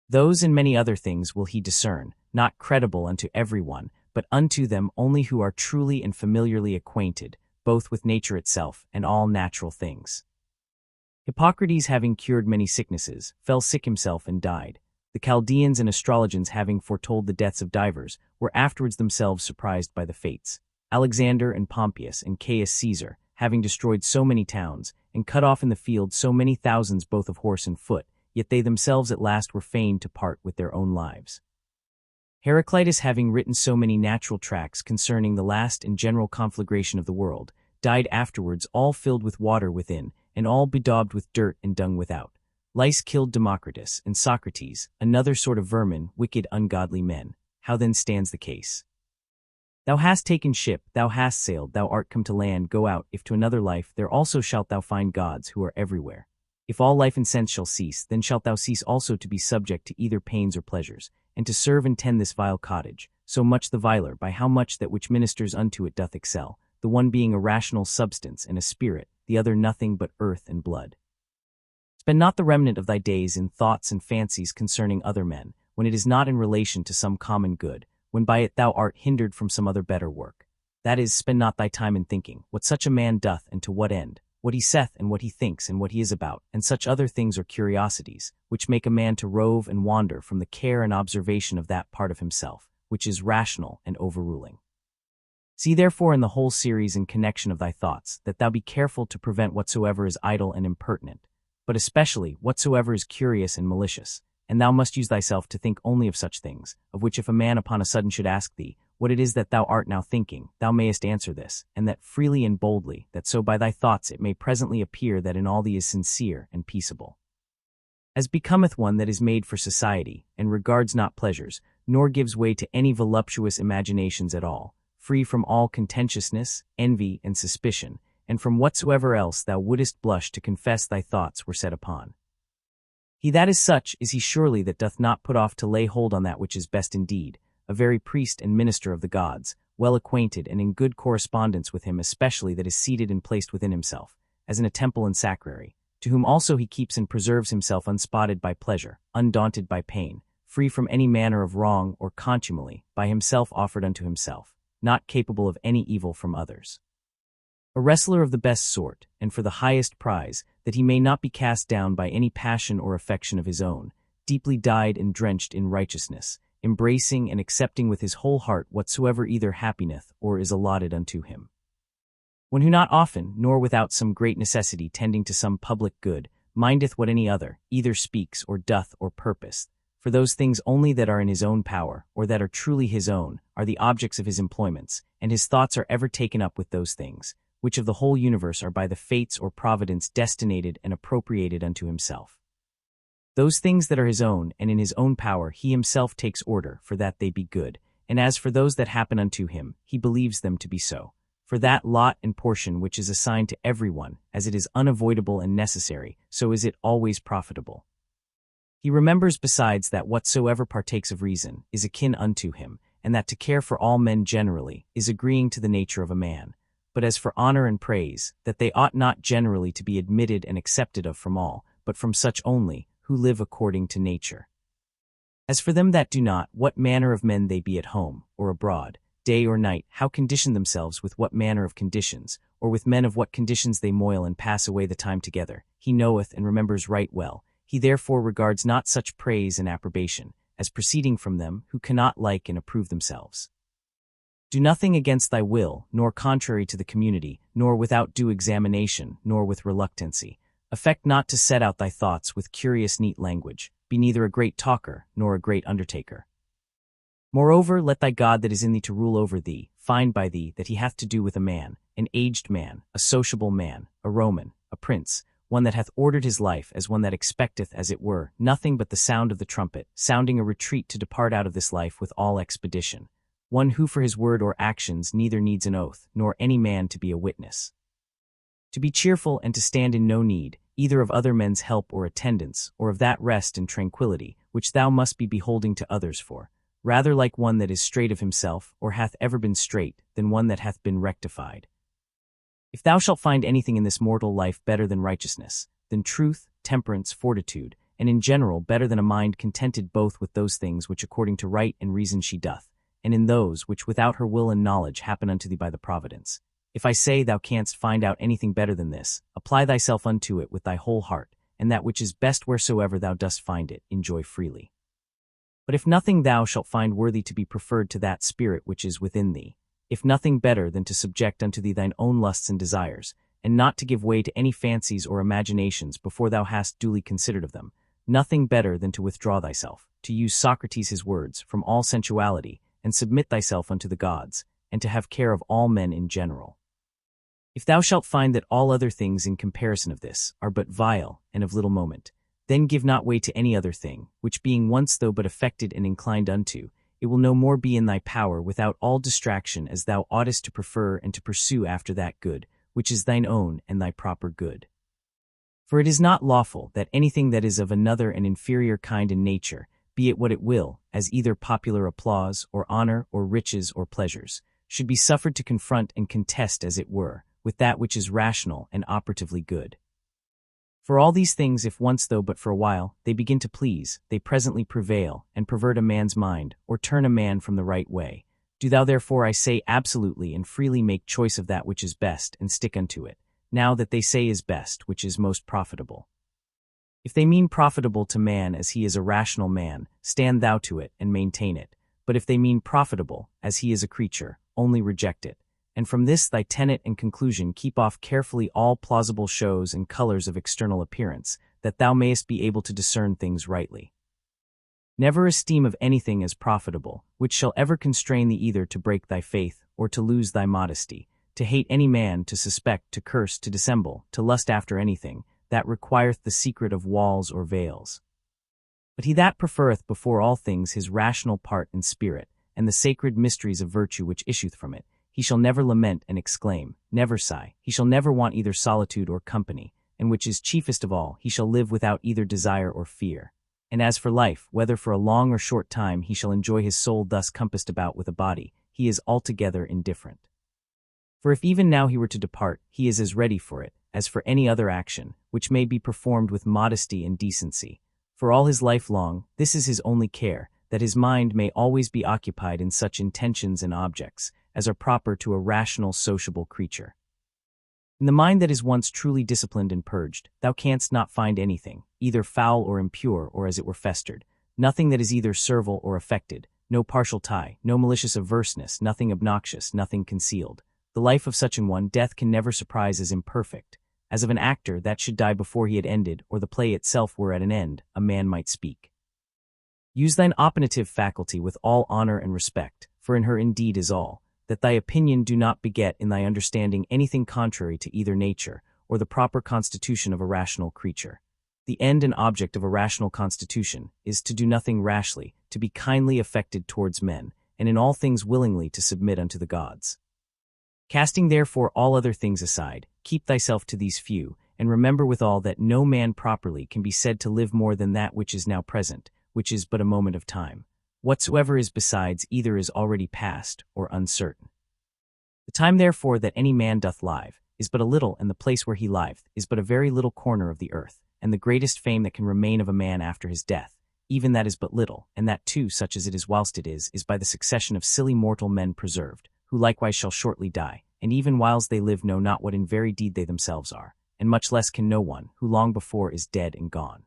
Speaker 1: Those and many other things will he discern, not credible unto every one, but unto them only who are truly and familiarly acquainted, both with nature itself and all natural things. Hippocrates, having cured many sicknesses, fell sick himself and died. The Chaldeans and astrologers, having foretold the deaths of divers, were afterwards themselves surprised by the fates. Alexander and Pompeius and Caius Caesar, having destroyed so many towns, and cut off in the field so many thousands both of horse and foot, yet they themselves at last were fain to part with their own lives. Heraclitus, having written so many natural tracts concerning the last and general conflagration of the world, died afterwards all filled with water within, and all bedaubed with dirt and dung without. Lice killed Democritus, and Socrates, another sort of vermin, wicked ungodly men. How then stands the case? Thou hast taken ship, thou hast sailed, thou art come to land, go out, if to another life, there also shalt thou find gods who are everywhere. If all life and sense shall cease, then shalt thou cease also to be subject to either pains or pleasures, and to serve and tend this vile cottage, so much the viler by how much that which ministers unto it doth excel, the one being a rational substance and a spirit, the other nothing but earth and blood. Spend not the remnant of thy days in thoughts and fancies concerning other men, when it is not in relation to some common good, when by it thou art hindered from some other better work. That is, spend not thy time in thinking, what such a man doth and to what end, what he saith and what he thinks and what he is about, and such other things or curiosities, which make a man to rove and wander from the care and observation of that part of himself, which is rational and overruling. See therefore in the whole series and connection of thy thoughts, that thou be careful to prevent whatsoever is idle and impertinent, but especially whatsoever is curious and malicious, and thou must use thyself to think only of such things, of which if a man upon a sudden should ask thee, what it is that thou art now thinking, thou mayest answer this, and that freely and boldly, that so by thy thoughts it may presently appear that in all thee is sincere and peaceable. As becometh one that is made for society, and regards not pleasures, nor gives way to any voluptuous imaginations at all, free from all contentiousness, envy, and suspicion, and from whatsoever else thou wouldest blush to confess thy thoughts were set upon. He that is such is he surely that doth not put off to lay hold on that which is best indeed, a very priest and minister of the gods, well acquainted and in good correspondence with him, especially that is seated and placed within himself, as in a temple and sacrary, to whom also he keeps and preserves himself unspotted by pleasure, undaunted by pain, free from any manner of wrong or contumely, by himself offered unto himself, not capable of any evil from others. A wrestler of the best sort, and for the highest prize, that he may not be cast down by any passion or affection of his own, deeply dyed and drenched in righteousness, embracing and accepting with his whole heart whatsoever either happeneth or is allotted unto him. One who not often, nor without some great necessity tending to some public good, mindeth what any other, either speaks or doth or purpose, for those things only that are in his own power, or that are truly his own, are the objects of his employments, and his thoughts are ever taken up with those things, which of the whole universe are by the fates or providence destinated and appropriated unto himself. Those things that are his own, and in his own power he himself takes order, for that they be good, and as for those that happen unto him, he believes them to be so. For that lot and portion which is assigned to everyone, as it is unavoidable and necessary, so is it always profitable. He remembers besides that whatsoever partakes of reason is akin unto him, and that to care for all men generally is agreeing to the nature of a man. But as for honor and praise, that they ought not generally to be admitted and accepted of from all, but from such only, who live according to nature. As for them that do not, what manner of men they be at home, or abroad, day or night, how condition themselves with what manner of conditions, or with men of what conditions they moil and pass away the time together, he knoweth and remembers right well. He therefore regards not such praise and approbation, as proceeding from them who cannot like and approve themselves. Do nothing against thy will, nor contrary to the community, nor without due examination, nor with reluctancy. Affect not to set out thy thoughts with curious neat language. Be neither a great talker, nor a great undertaker. Moreover, let thy God that is in thee to rule over thee, find by thee that he hath to do with a man, an aged man, a sociable man, a Roman, a prince, one that hath ordered his life as one that expecteth, as it were, nothing but the sound of the trumpet, sounding a retreat to depart out of this life with all expedition. One who for his word or actions neither needs an oath, nor any man to be a witness. To be cheerful and to stand in no need, either of other men's help or attendance, or of that rest and tranquillity, which thou must be beholding to others for, rather like one that is straight of himself, or hath ever been straight, than one that hath been rectified. If thou shalt find anything in this mortal life better than righteousness, than truth, temperance, fortitude, and in general better than a mind contented both with those things which according to right and reason she doth, and in those which without her will and knowledge happen unto thee by the providence. If I say thou canst find out anything better than this, apply thyself unto it with thy whole heart, and that which is best wheresoever thou dost find it, enjoy freely. But if nothing thou shalt find worthy to be preferred to that spirit which is within thee, if nothing better than to subject unto thee thine own lusts and desires, and not to give way to any fancies or imaginations before thou hast duly considered of them, nothing better than to withdraw thyself, to use Socrates his words, from all sensuality, and submit thyself unto the gods, and to have care of all men in general. If thou shalt find that all other things in comparison of this are but vile and of little moment, then give not way to any other thing, which being once though but affected and inclined unto, it will no more be in thy power without all distraction as thou oughtest to prefer and to pursue after that good, which is thine own and thy proper good. For it is not lawful that anything that is of another and inferior kind in nature, be it what it will, as either popular applause, or honor, or riches, or pleasures, should be suffered to confront and contest as it were, with that which is rational and operatively good. For all these things, if once though but for a while, they begin to please, they presently prevail, and pervert a man's mind, or turn a man from the right way. Do thou therefore, I say, absolutely and freely make choice of that which is best, and stick unto it, now that they say is best, which is most profitable. If they mean profitable to man as he is a rational man, stand thou to it, and maintain it. But if they mean profitable, as he is a creature, only reject it. And from this thy tenet and conclusion keep off carefully all plausible shows and colors of external appearance, that thou mayest be able to discern things rightly. Never esteem of anything as profitable, which shall ever constrain thee either to break thy faith, or to lose thy modesty, to hate any man, to suspect, to curse, to dissemble, to lust after anything, that requireth the secret of walls or veils. But he that preferreth before all things his rational part and spirit, and the sacred mysteries of virtue which issueth from it, he shall never lament and exclaim, never sigh, he shall never want either solitude or company, and which is chiefest of all, he shall live without either desire or fear. And as for life, whether for a long or short time he shall enjoy his soul thus compassed about with a body, he is altogether indifferent. For if even now he were to depart, he is as ready for it, as for any other action, which may be performed with modesty and decency. For all his life long, this is his only care, that his mind may always be occupied in such intentions and objects, as are proper to a rational sociable creature. In the mind that is once truly disciplined and purged, thou canst not find anything, either foul or impure or as it were festered, nothing that is either servile or affected, no partial tie, no malicious averseness, nothing obnoxious, nothing concealed. The life of such an one death can never surprise as imperfect, as of an actor that should die before he had ended, or the play itself were at an end, a man might speak. Use thine opinative faculty with all honor and respect, for in her indeed is all, that thy opinion do not beget in thy understanding anything contrary to either nature, or the proper constitution of a rational creature. The end and object of a rational constitution is to do nothing rashly, to be kindly affected towards men, and in all things willingly to submit unto the gods. Casting therefore all other things aside, keep thyself to these few, and remember withal that no man properly can be said to live more than that which is now present, which is but a moment of time. Whatsoever is besides either is already past or uncertain. The time therefore that any man doth live is but a little, and the place where he liveth is but a very little corner of the earth, and the greatest fame that can remain of a man after his death, even that is but little, and that too such as it is whilst it is by the succession of silly mortal men preserved, who likewise shall shortly die, and even whiles they live know not what in very deed they themselves are, and much less can no one, who long before is dead and gone.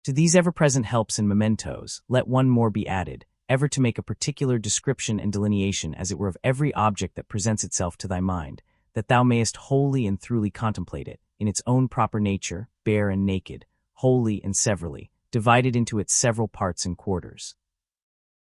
Speaker 1: To these ever-present helps and mementos, let one more be added, ever to make a particular description and delineation as it were of every object that presents itself to thy mind, that thou mayest wholly and throughly contemplate it, in its own proper nature, bare and naked, wholly and severally, divided into its several parts and quarters.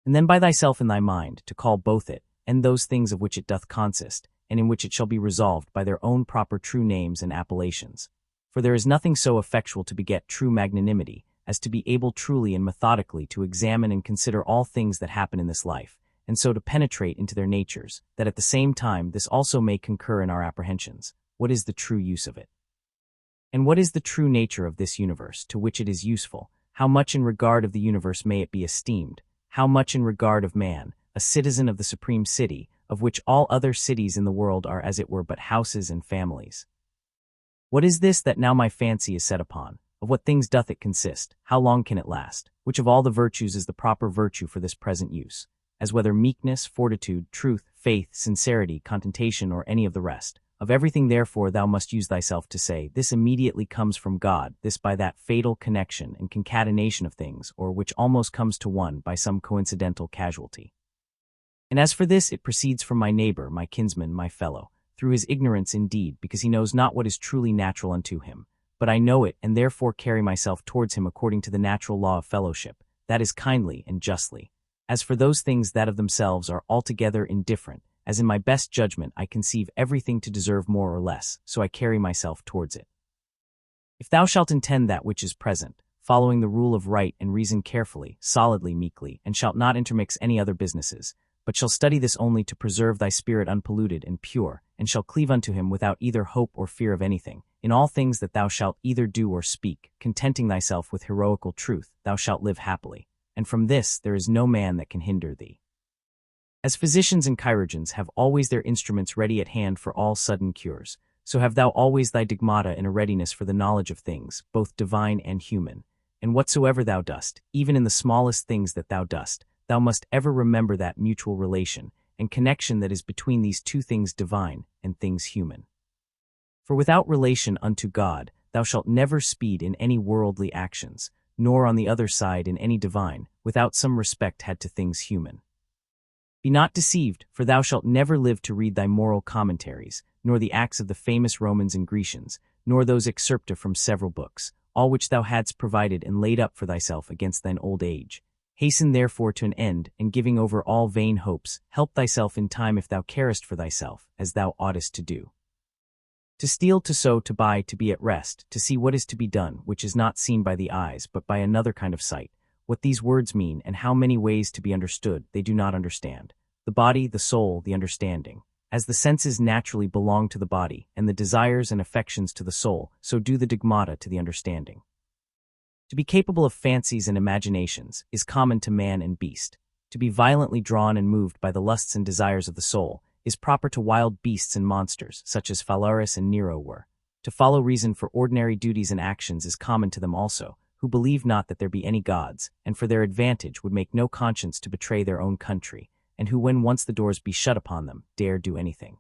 Speaker 1: And then by thyself in thy mind, to call both it, and those things of which it doth consist, and in which it shall be resolved by their own proper true names and appellations. For there is nothing so effectual to beget true magnanimity, as to be able truly and methodically to examine and consider all things that happen in this life, and so to penetrate into their natures, that at the same time this also may concur in our apprehensions. What is the true use of it? And what is the true nature of this universe, to which it is useful? How much in regard of the universe may it be esteemed? How much in regard of man, a citizen of the supreme city, of which all other cities in the world are as it were but houses and families? What is this that now my fancy is set upon? Of what things doth it consist? How long can it last? Which of all the virtues is the proper virtue for this present use? As whether meekness, fortitude, truth, faith, sincerity, contentation, or any of the rest. Of everything therefore thou must use thyself to say, this immediately comes from God, this by that fatal connection and concatenation of things, or which almost comes to one by some coincidental casualty. And as for this, it proceeds from my neighbor, my kinsman, my fellow, through his ignorance indeed, because he knows not what is truly natural unto him. But I know it, and therefore carry myself towards him according to the natural law of fellowship, that is kindly and justly. As for those things that of themselves are altogether indifferent, as in my best judgment I conceive everything to deserve more or less, so I carry myself towards it. If thou shalt intend that which is present, following the rule of right and reason carefully, solidly, meekly, and shalt not intermix any other businesses, but shall study this only to preserve thy spirit unpolluted and pure, and shall cleave unto him without either hope or fear of anything, in all things that thou shalt either do or speak, contenting thyself with heroical truth, thou shalt live happily, and from this there is no man that can hinder thee. As physicians and chirurgeons have always their instruments ready at hand for all sudden cures, so have thou always thy digmata in a readiness for the knowledge of things, both divine and human. And whatsoever thou dost, even in the smallest things that thou dost, thou must ever remember that mutual relation and connection that is between these two things divine and things human. For without relation unto God, thou shalt never speed in any worldly actions, nor on the other side in any divine, without some respect had to things human. Be not deceived, for thou shalt never live to read thy moral commentaries, nor the acts of the famous Romans and Grecians, nor those excerpta from several books, all which thou hadst provided and laid up for thyself against thine old age. Hasten therefore to an end, and giving over all vain hopes, help thyself in time if thou carest for thyself, as thou oughtest to do. To steal, to sow, to buy, to be at rest, to see what is to be done, which is not seen by the eyes, but by another kind of sight. What these words mean, and how many ways to be understood, they do not understand. The body, the soul, the understanding. As the senses naturally belong to the body, and the desires and affections to the soul, so do the digmata to the understanding. To be capable of fancies and imaginations is common to man and beast. To be violently drawn and moved by the lusts and desires of the soul is proper to wild beasts and monsters, such as Phalaris and Nero were. To follow reason for ordinary duties and actions is common to them also, who believe not that there be any gods, and for their advantage would make no conscience to betray their own country, and who when once the doors be shut upon them, dare do anything.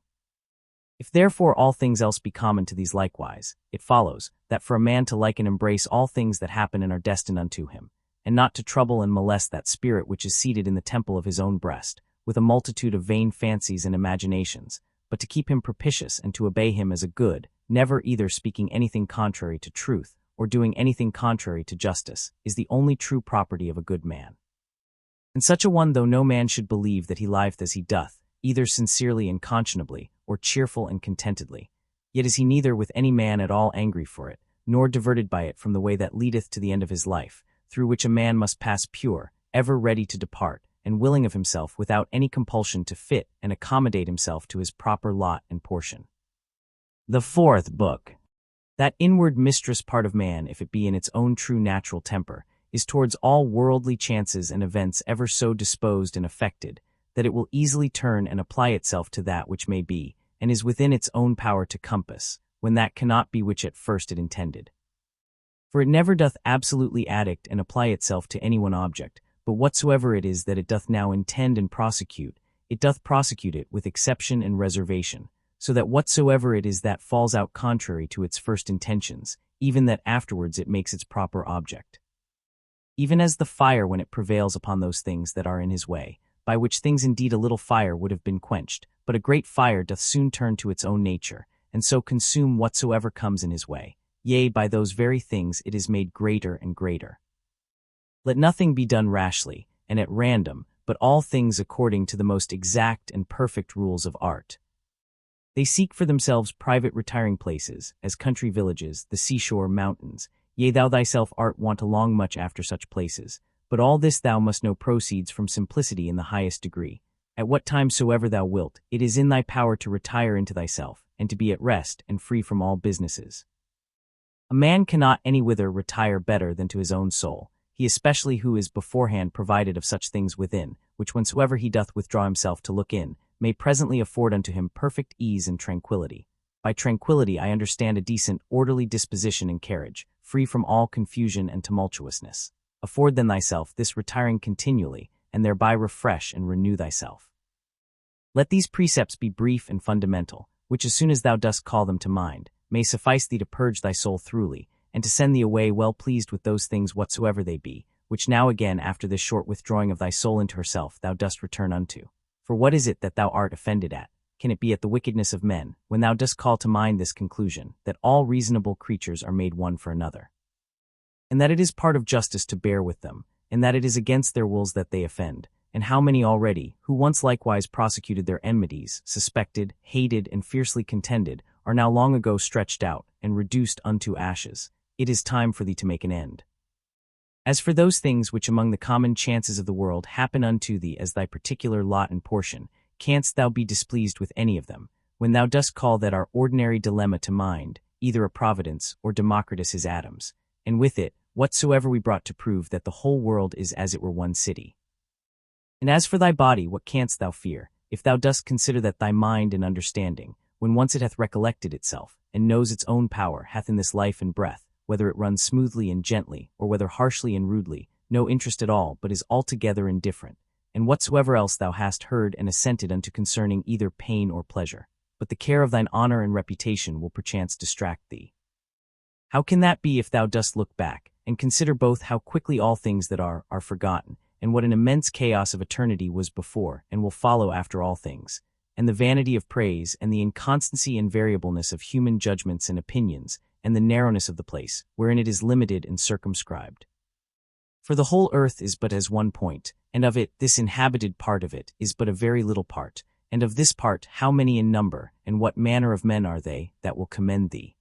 Speaker 1: If therefore all things else be common to these likewise, it follows, that for a man to like and embrace all things that happen and are destined unto him, and not to trouble and molest that spirit which is seated in the temple of his own breast, with a multitude of vain fancies and imaginations, but to keep him propitious and to obey him as a good, never either speaking anything contrary to truth, or doing anything contrary to justice, is the only true property of a good man. And such a one though no man should believe that he liveth as he doth, either sincerely and conscionably, or cheerful and contentedly. Yet is he neither with any man at all angry for it, nor diverted by it from the way that leadeth to the end of his life, through which a man must pass pure, ever ready to depart, and willing of himself without any compulsion to fit and accommodate himself to his proper lot and portion. The fourth book. That inward mistress part of man, if it be in its own true natural temper, is towards all worldly chances and events ever so disposed and affected, that it will easily turn and apply itself to that which may be, and is within its own power to compass, when that cannot be which at first it intended. For it never doth absolutely addict and apply itself to any one object, but whatsoever it is that it doth now intend and prosecute, it doth prosecute it with exception and reservation, so that whatsoever it is that falls out contrary to its first intentions, even that afterwards it makes its proper object. Even as the fire when it prevails upon those things that are in his way, by which things indeed a little fire would have been quenched, but a great fire doth soon turn to its own nature, and so consume whatsoever comes in his way, yea, by those very things it is made greater and greater. Let nothing be done rashly, and at random, but all things according to the most exact and perfect rules of art. They seek for themselves private retiring places, as country villages, the seashore, mountains. Yea, thou thyself art wont along much after such places, but all this thou must know proceeds from simplicity in the highest degree. At what time soever thou wilt, it is in thy power to retire into thyself, and to be at rest and free from all businesses. A man cannot anywhither retire better than to his own soul, he especially who is beforehand provided of such things within, which whensoever he doth withdraw himself to look in, may presently afford unto him perfect ease and tranquillity. By tranquillity I understand a decent, orderly disposition and carriage, free from all confusion and tumultuousness. Afford then thyself this retiring continually, and thereby refresh and renew thyself. Let these precepts be brief and fundamental, which as soon as thou dost call them to mind, may suffice thee to purge thy soul throughly, and to send thee away well pleased with those things whatsoever they be, which now again after this short withdrawing of thy soul into herself thou dost return unto. For what is it that thou art offended at? Can it be at the wickedness of men, when thou dost call to mind this conclusion, that all reasonable creatures are made one for another? And that it is part of justice to bear with them, and that it is against their wills that they offend, and how many already, who once likewise prosecuted their enmities, suspected, hated, and fiercely contended, are now long ago stretched out, and reduced unto ashes. It is time for thee to make an end. As for those things which among the common chances of the world happen unto thee as thy particular lot and portion, canst thou be displeased with any of them, when thou dost call that our ordinary dilemma to mind, either a Providence or Democritus his atoms, and with it, whatsoever we brought to prove that the whole world is as it were one city? And as for thy body, what canst thou fear, if thou dost consider that thy mind and understanding, when once it hath recollected itself, and knows its own power, hath in this life and breath, whether it runs smoothly and gently, or whether harshly and rudely, no interest at all, but is altogether indifferent, and whatsoever else thou hast heard and assented unto concerning either pain or pleasure, but the care of thine honor and reputation will perchance distract thee. How can that be if thou dost look back, and consider both how quickly all things that are forgotten, and what an immense chaos of eternity was before and will follow after all things, and the vanity of praise and the inconstancy and variableness of human judgments and opinions, and the narrowness of the place, wherein it is limited and circumscribed. For the whole earth is but as one point, and of it this inhabited part of it is but a very little part, and of this part how many in number, and what manner of men are they that will commend thee?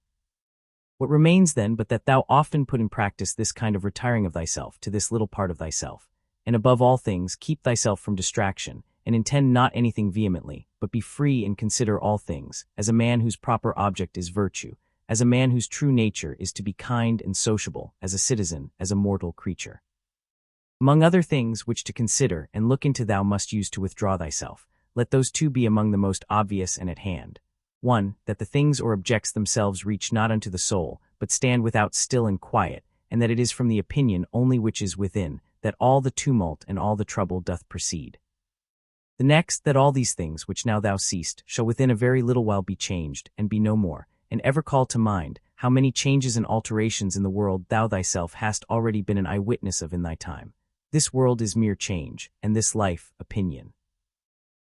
Speaker 1: What remains then but that thou often put in practice this kind of retiring of thyself to this little part of thyself, and above all things keep thyself from distraction, and intend not anything vehemently, but be free and consider all things, as a man whose proper object is virtue, as a man whose true nature is to be kind and sociable, as a citizen, as a mortal creature. Among other things which to consider and look into thou must use to withdraw thyself, let those two be among the most obvious and at hand. 1. That the things or objects themselves reach not unto the soul, but stand without still and quiet, and that it is from the opinion only which is within, that all the tumult and all the trouble doth proceed. The next, that all these things which now thou seest shall within a very little while be changed, and be no more, and ever call to mind how many changes and alterations in the world thou thyself hast already been an eyewitness of in thy time. This world is mere change, and this life, opinion.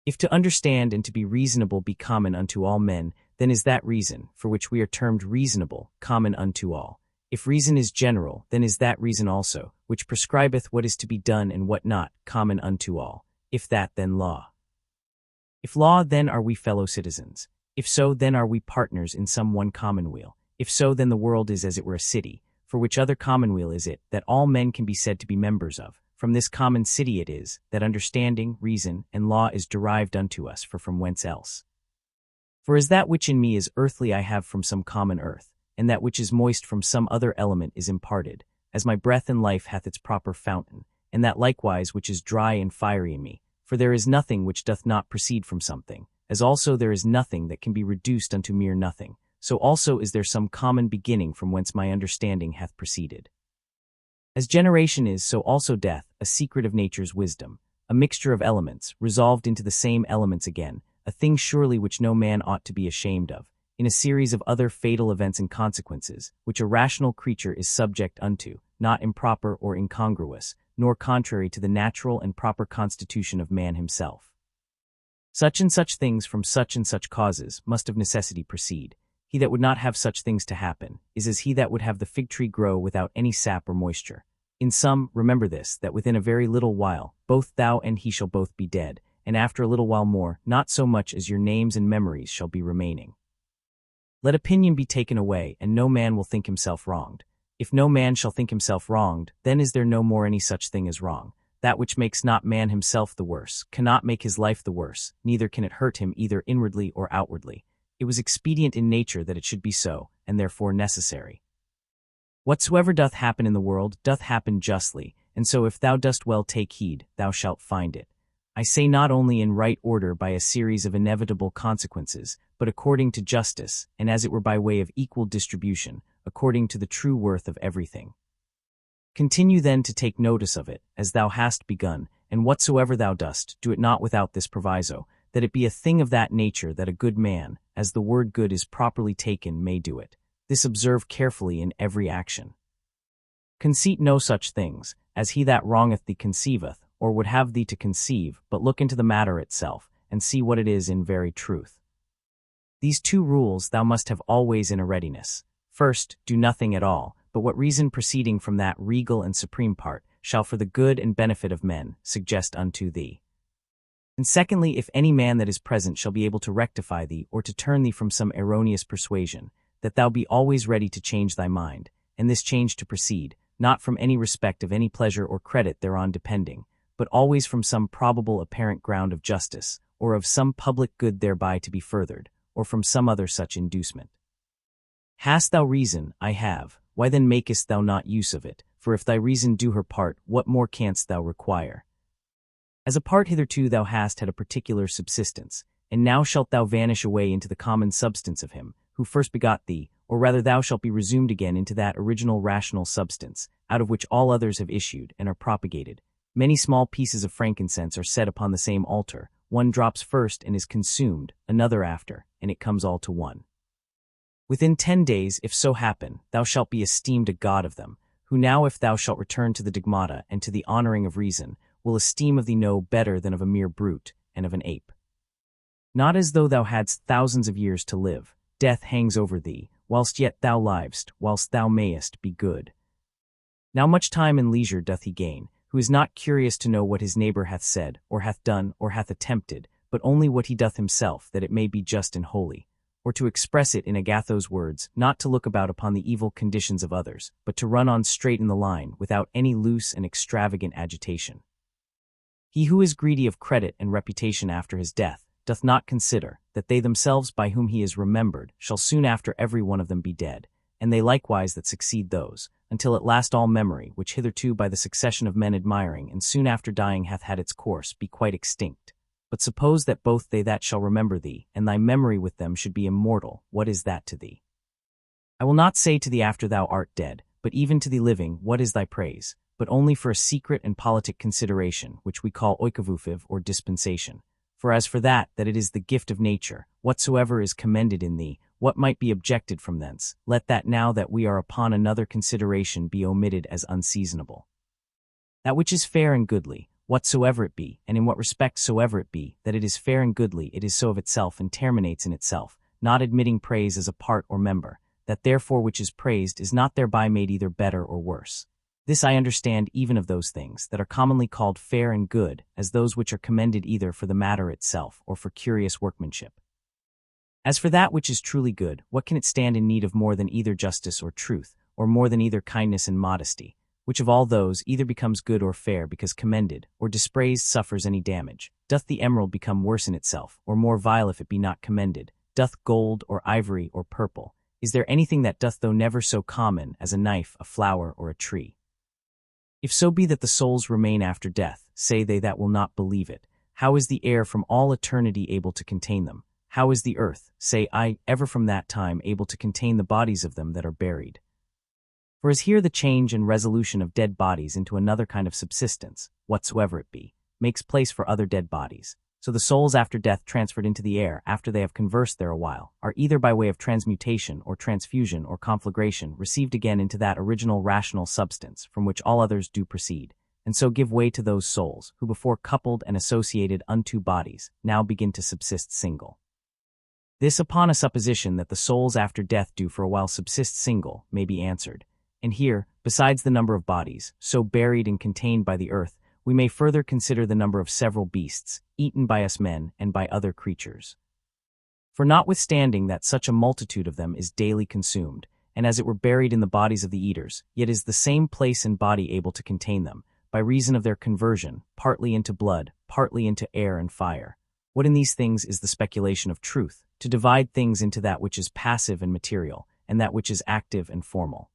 Speaker 1: If to understand and to be reasonable be common unto all men, then is that reason, for which we are termed reasonable, common unto all. If reason is general, then is that reason also, which prescribeth what is to be done and what not, common unto all. If that, then law. If law, then are we fellow citizens. If so, then are we partners in some one commonweal. If so, then the world is as it were a city, for which other commonweal is it that all men can be said to be members of. From this common city it is, that understanding, reason, and law is derived unto us, for from whence else? For as that which in me is earthly I have from some common earth, and that which is moist from some other element is imparted, as my breath and life hath its proper fountain, and that likewise which is dry and fiery in me, for there is nothing which doth not proceed from something, as also there is nothing that can be reduced unto mere nothing, so also is there some common beginning from whence my understanding hath proceeded. As generation is, so also death, a secret of nature's wisdom, a mixture of elements, resolved into the same elements again, a thing surely which no man ought to be ashamed of, in a series of other fatal events and consequences, which a rational creature is subject unto, not improper or incongruous, nor contrary to the natural and proper constitution of man himself. Such and such things from such and such causes must of necessity proceed. He that would not have such things to happen is as he that would have the fig tree grow without any sap or moisture. In sum, remember this, that within a very little while, both thou and he shall both be dead, and after a little while more, not so much as your names and memories shall be remaining. Let opinion be taken away, and no man will think himself wronged. If no man shall think himself wronged, then is there no more any such thing as wrong. That which makes not man himself the worse cannot make his life the worse, neither can it hurt him either inwardly or outwardly. It was expedient in nature that it should be so, and therefore necessary. Whatsoever doth happen in the world doth happen justly, and so if thou dost well take heed, thou shalt find it. I say not only in right order by a series of inevitable consequences, but according to justice, and as it were by way of equal distribution, according to the true worth of everything. Continue then to take notice of it, as thou hast begun, and whatsoever thou dost, do it not without this proviso, that it be a thing of that nature that a good man, as the word good is properly taken, may do it. This observe carefully in every action. Conceit no such things, as he that wrongeth thee conceiveth, or would have thee to conceive, but look into the matter itself, and see what it is in very truth. These two rules thou must have always in a readiness. First, do nothing at all, but what reason proceeding from that regal and supreme part shall for the good and benefit of men suggest unto thee. And secondly, if any man that is present shall be able to rectify thee or to turn thee from some erroneous persuasion, that thou be always ready to change thy mind, and this change to proceed, not from any respect of any pleasure or credit thereon depending, but always from some probable apparent ground of justice, or of some public good thereby to be furthered, or from some other such inducement. Hast thou reason? I have. Why then makest thou not use of it? For if thy reason do her part, what more canst thou require? As a part hitherto thou hast had a particular subsistence, and now shalt thou vanish away into the common substance of him, who first begot thee, or rather thou shalt be resumed again into that original rational substance, out of which all others have issued and are propagated. Many small pieces of frankincense are set upon the same altar, one drops first and is consumed, another after, and it comes all to one. Within 10 days, if so happen, thou shalt be esteemed a god of them, who now if thou shalt return to the digmata and to the honoring of reason, will esteem of thee no better than of a mere brute and of an ape. Not as though thou hadst thousands of years to live, death hangs over thee, whilst yet thou livest, whilst thou mayest be good. Now much time and leisure doth he gain, who is not curious to know what his neighbor hath said, or hath done, or hath attempted, but only what he doth himself, that it may be just and holy. Or to express it in Agatho's words, not to look about upon the evil conditions of others, but to run on straight in the line, without any loose and extravagant agitation. He who is greedy of credit and reputation after his death, doth not consider, that they themselves by whom he is remembered, shall soon after every one of them be dead, and they likewise that succeed those, until at last all memory, which hitherto by the succession of men admiring, and soon after dying hath had its course, be quite extinct. But suppose that both they that shall remember thee, and thy memory with them should be immortal, what is that to thee? I will not say to thee after thou art dead, but even to thee living, what is thy praise, but only for a secret and politic consideration, which we call oikavufiv or dispensation. For as for that it is the gift of nature, whatsoever is commended in thee, what might be objected from thence, let that now that we are upon another consideration be omitted as unseasonable. That which is fair and goodly, whatsoever it be, and in what respect soever it be, that it is fair and goodly, it is so of itself and terminates in itself, not admitting praise as a part or member, that therefore which is praised is not thereby made either better or worse. This I understand even of those things that are commonly called fair and good, as those which are commended either for the matter itself or for curious workmanship. As for that which is truly good, what can it stand in need of more than either justice or truth, or more than either kindness and modesty? Which of all those either becomes good or fair because commended, or dispraised suffers any damage? Doth the emerald become worse in itself, or more vile if it be not commended? Doth gold or ivory or purple? Is there anything that doth though never so common as a knife, a flower, or a tree? If so be that the souls remain after death, say they that will not believe it, how is the air from all eternity able to contain them? How is the earth, say I, ever from that time able to contain the bodies of them that are buried? For as here the change and resolution of dead bodies into another kind of subsistence, whatsoever it be, makes place for other dead bodies, so the souls after death transferred into the air after they have conversed there a while, are either by way of transmutation or transfusion or conflagration received again into that original rational substance from which all others do proceed, and so give way to those souls, who before coupled and associated unto bodies, now begin to subsist single. This upon a supposition that the souls after death do for a while subsist single, may be answered. And here, besides the number of bodies, so buried and contained by the earth, we may further consider the number of several beasts, eaten by us men and by other creatures. For notwithstanding that such a multitude of them is daily consumed, and as it were buried in the bodies of the eaters, yet is the same place and body able to contain them, by reason of their conversion, partly into blood, partly into air and fire. What in these things is the speculation of truth, to divide things into that which is passive and material, and that which is active and formal.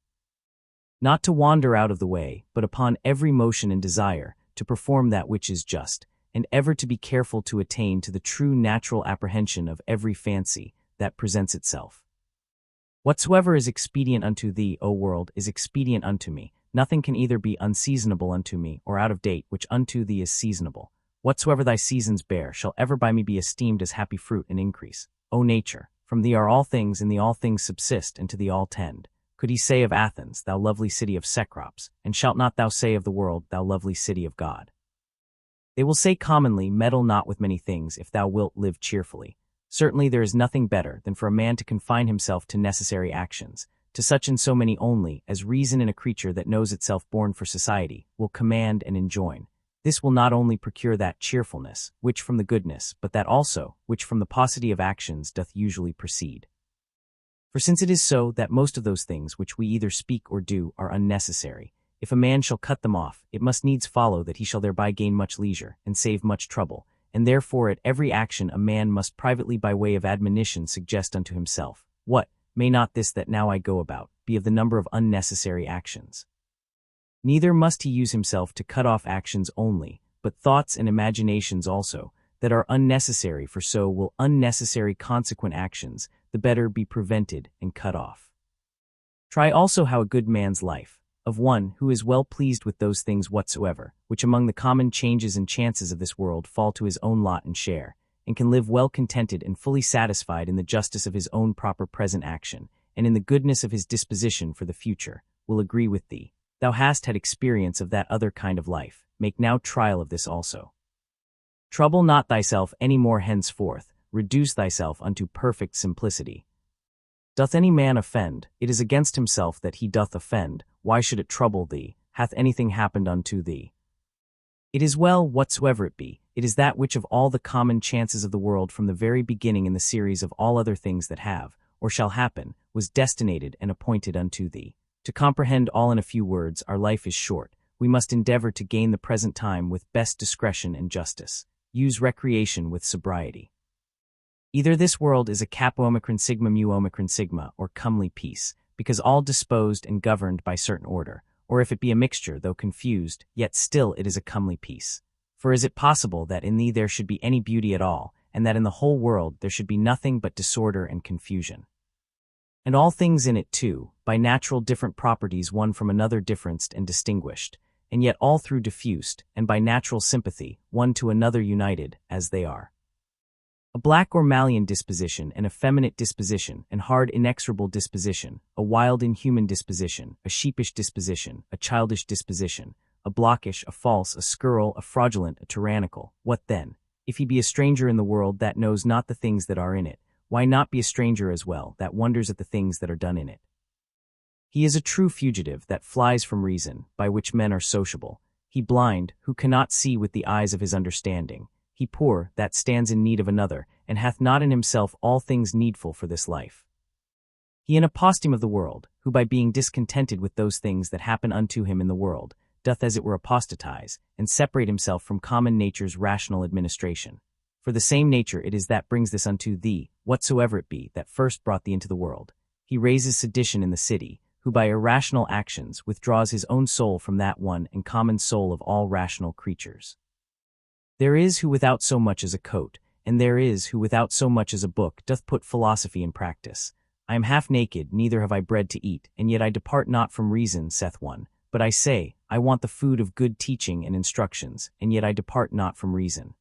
Speaker 1: Not to wander out of the way, but upon every motion and desire, to perform that which is just, and ever to be careful to attain to the true natural apprehension of every fancy that presents itself. Whatsoever is expedient unto thee, O world, is expedient unto me. Nothing can either be unseasonable unto me, or out of date, which unto thee is seasonable. Whatsoever thy seasons bear shall ever by me be esteemed as happy fruit and increase. O nature, from thee are all things, and thee all things subsist, and to thee all tend. Could he say of Athens, thou lovely city of Cecrops, and shalt not thou say of the world, thou lovely city of God? They will say commonly, meddle not with many things if thou wilt live cheerfully. Certainly there is nothing better than for a man to confine himself to necessary actions, to such and so many only, as reason in a creature that knows itself born for society, will command and enjoin. This will not only procure that cheerfulness, which from the goodness, but that also, which from the paucity of actions doth usually proceed. For since it is so that most of those things which we either speak or do are unnecessary, if a man shall cut them off, it must needs follow that he shall thereby gain much leisure, and save much trouble, and therefore at every action a man must privately by way of admonition suggest unto himself, what, may not this that now I go about, be of the number of unnecessary actions? Neither must he use himself to cut off actions only, but thoughts and imaginations also, that are unnecessary, for so will unnecessary consequent actions the better be prevented and cut off. Try also how a good man's life, of one who is well pleased with those things whatsoever, which among the common changes and chances of this world fall to his own lot and share, and can live well contented and fully satisfied in the justice of his own proper present action, and in the goodness of his disposition for the future, will agree with thee. Thou hast had experience of that other kind of life, make now trial of this also. Trouble not thyself any more henceforth, reduce thyself unto perfect simplicity. Doth any man offend, it is against himself that he doth offend. Why should it trouble thee? Hath anything happened unto thee? It is well, whatsoever it be, it is that which of all the common chances of the world from the very beginning in the series of all other things that have, or shall happen, was destinated and appointed unto thee. To comprehend all in a few words, our life is short. We must endeavor to gain the present time with best discretion and justice. Use recreation with sobriety. Either this world is a kappa omicron sigma mu omicron sigma, or comely peace, because all disposed and governed by certain order, or if it be a mixture, though confused, yet still it is a comely peace. For is it possible that in thee there should be any beauty at all, and that in the whole world there should be nothing but disorder and confusion? And all things in it too, by natural different properties one from another differenced and distinguished, and yet all through diffused, and by natural sympathy, one to another united, as they are. A black or Malian disposition, an effeminate disposition, an hard inexorable disposition, a wild inhuman disposition, a sheepish disposition, a childish disposition, a blockish, a false, a scurril, a fraudulent, a tyrannical. What then? If he be a stranger in the world that knows not the things that are in it, why not be a stranger as well, that wonders at the things that are done in it? He is a true fugitive that flies from reason, by which men are sociable. He blind, who cannot see with the eyes of his understanding. He poor, that stands in need of another, and hath not in himself all things needful for this life. He an aposteme of the world, who by being discontented with those things that happen unto him in the world, doth as it were apostatize, and separate himself from common nature's rational administration. For the same nature it is that brings this unto thee, whatsoever it be, that first brought thee into the world. He raises sedition in the city, who by irrational actions withdraws his own soul from that one and common soul of all rational creatures. There is who without so much as a coat, and there is who without so much as a book doth put philosophy in practice. I am half naked, neither have I bread to eat, and yet I depart not from reason, saith one. But I say, I want the food of good teaching and instructions, and yet I depart not from reason.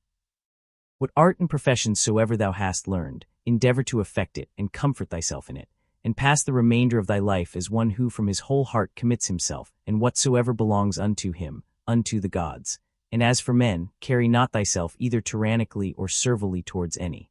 Speaker 1: What art and profession soever thou hast learned, endeavor to effect it, and comfort thyself in it, and pass the remainder of thy life as one who from his whole heart commits himself, and whatsoever belongs unto him, unto the gods. And as for men, carry not thyself either tyrannically or servilely towards any.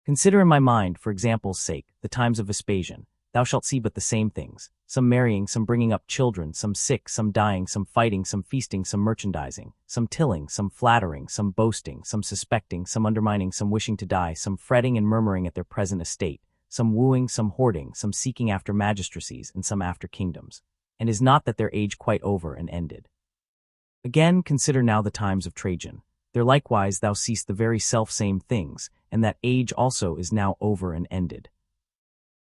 Speaker 1: Consider in my mind, for example's sake, the times of Vespasian. Thou shalt see but the same things, some marrying, some bringing up children, some sick, some dying, some fighting, some feasting, some merchandising, some tilling, some flattering, some boasting, some suspecting, some undermining, some wishing to die, some fretting and murmuring at their present estate, some wooing, some hoarding, some seeking after magistracies, and some after kingdoms. And is not that their age quite over and ended? Again, consider now the times of Trajan. There likewise thou seest the very self-same things, and that age also is now over and ended.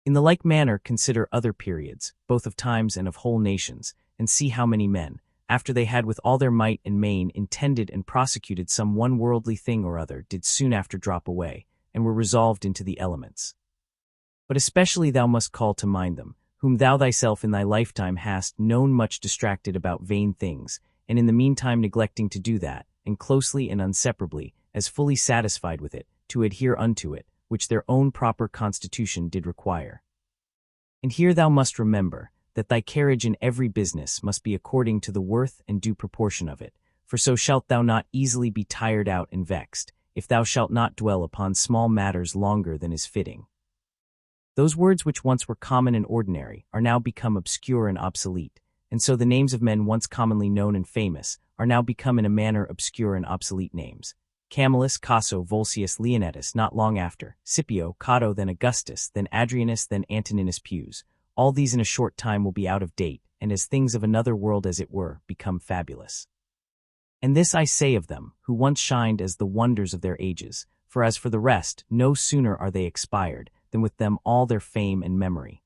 Speaker 1: In the like manner consider other periods, both of times and of whole nations, and see how many men, after they had with all their might and main intended and prosecuted some one worldly thing or other, did soon after drop away, and were resolved into the elements. But especially thou must call to mind them, whom thou thyself in thy lifetime hast known much distracted about vain things, and in the meantime neglecting to do that, and closely and inseparably, as fully satisfied with it, to adhere unto it, which their own proper constitution did require. And here thou must remember, that thy carriage in every business must be according to the worth and due proportion of it, for so shalt thou not easily be tired out and vexed, if thou shalt not dwell upon small matters longer than is fitting. Those words which once were common and ordinary are now become obscure and obsolete, and so the names of men once commonly known and famous are now become in a manner obscure and obsolete names. Camillus, Casso, Volsius, Leonatus, not long after, Scipio, Cato, then Augustus, then Adrianus, then Antoninus Pius. All these in a short time will be out of date, and as things of another world as it were, become fabulous. And this I say of them, who once shined as the wonders of their ages, for as for the rest, no sooner are they expired, than with them all their fame and memory.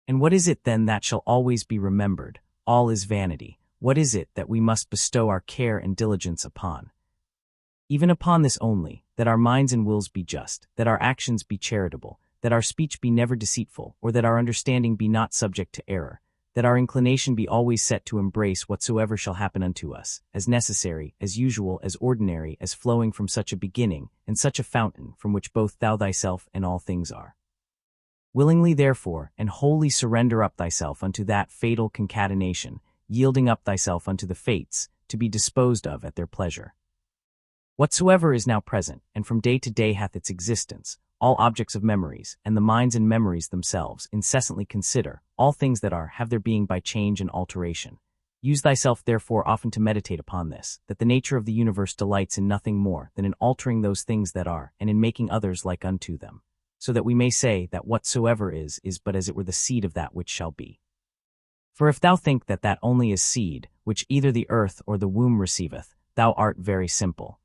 Speaker 1: And what is it then that shall always be remembered? All is vanity. What is it that we must bestow our care and diligence upon? Even upon this only, that our minds and wills be just, that our actions be charitable, that our speech be never deceitful, or that our understanding be not subject to error, that our inclination be always set to embrace whatsoever shall happen unto us, as necessary, as usual, as ordinary, as flowing from such a beginning, and such a fountain, from which both thou thyself and all things are. Willingly therefore, and wholly surrender up thyself unto that fatal concatenation, yielding up thyself unto the fates, to be disposed of at their pleasure. Whatsoever is now present, and from day to day hath its existence, all objects of memories, and the minds and memories themselves, incessantly consider, all things that are, have their being by change and alteration. Use thyself therefore often to meditate upon this, that the nature of the universe delights in nothing more than in altering those things that are, and in making others like unto them, so that we may say that whatsoever is but as it were the seed of that which shall be. For if thou think that that only is seed, which either the earth or the womb receiveth, thou art very simple.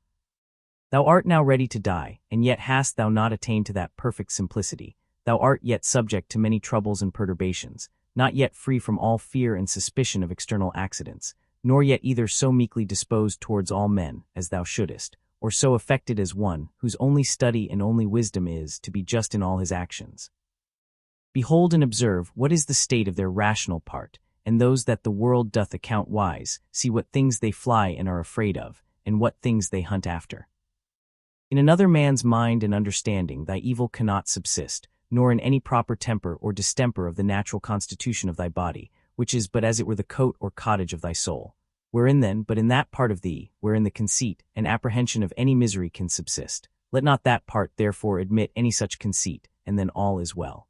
Speaker 1: Thou art now ready to die, and yet hast thou not attained to that perfect simplicity. Thou art yet subject to many troubles and perturbations, not yet free from all fear and suspicion of external accidents, nor yet either so meekly disposed towards all men as thou shouldest, or so affected as one whose only study and only wisdom is to be just in all his actions. Behold and observe what is the state of their rational part, and those that the world doth account wise, see what things they fly and are afraid of, and what things they hunt after. In another man's mind and understanding thy evil cannot subsist, nor in any proper temper or distemper of the natural constitution of thy body, which is but as it were the coat or cottage of thy soul. Wherein then, but in that part of thee, wherein the conceit and apprehension of any misery can subsist, let not that part therefore admit any such conceit, and then all is well.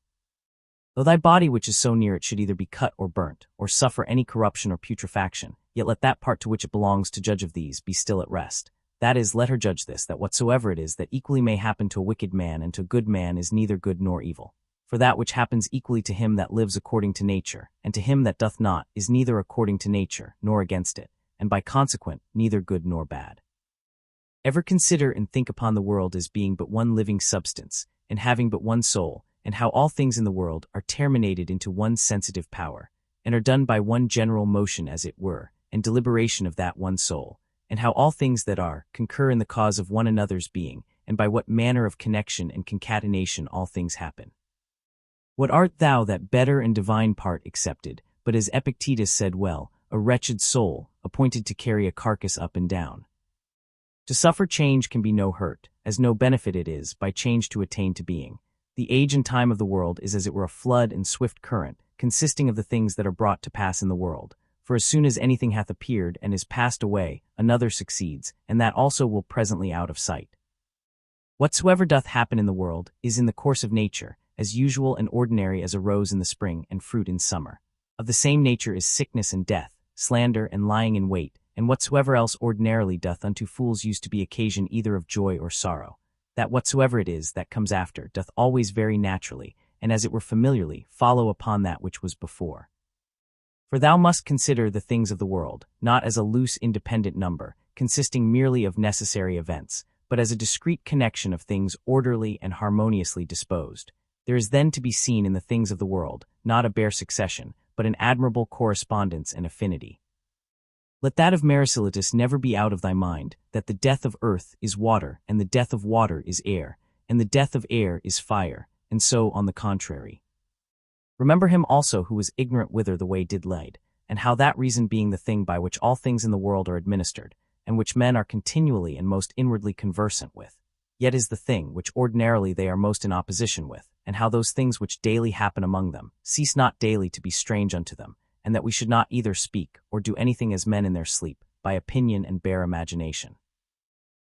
Speaker 1: Though thy body which is so near it should either be cut or burnt, or suffer any corruption or putrefaction, yet let that part to which it belongs to judge of these be still at rest. That is, let her judge this, that whatsoever it is that equally may happen to a wicked man and to a good man is neither good nor evil. For that which happens equally to him that lives according to nature, and to him that doth not, is neither according to nature, nor against it, and by consequent neither good nor bad. Ever consider and think upon the world as being but one living substance, and having but one soul, and how all things in the world are terminated into one sensitive power, and are done by one general motion as it were, and deliberation of that one soul, and how all things that are concur in the cause of one another's being, and by what manner of connection and concatenation all things happen. What art thou, that better and divine part accepted, but as Epictetus said well, a wretched soul, appointed to carry a carcass up and down? To suffer change can be no hurt, as no benefit it is, by change to attain to being. The age and time of the world is as it were a flood and swift current, consisting of the things that are brought to pass in the world. For as soon as anything hath appeared and is passed away, another succeeds, and that also will presently out of sight. Whatsoever doth happen in the world is in the course of nature, as usual and ordinary as a rose in the spring and fruit in summer. Of the same nature is sickness and death, slander and lying in wait, and whatsoever else ordinarily doth unto fools use to be occasion either of joy or sorrow. That whatsoever it is that comes after doth always very naturally, and as it were familiarly, follow upon that which was before. For thou must consider the things of the world, not as a loose independent number, consisting merely of necessary events, but as a discrete connection of things orderly and harmoniously disposed. There is then to be seen in the things of the world, not a bare succession, but an admirable correspondence and affinity. Let that of Marcus never be out of thy mind, that the death of earth is water, and the death of water is air, and the death of air is fire, and so on the contrary. Remember him also who was ignorant whither the way did lead, and how that reason being the thing by which all things in the world are administered, and which men are continually and most inwardly conversant with, yet is the thing which ordinarily they are most in opposition with, and how those things which daily happen among them cease not daily to be strange unto them, and that we should not either speak or do anything as men in their sleep, by opinion and bare imagination.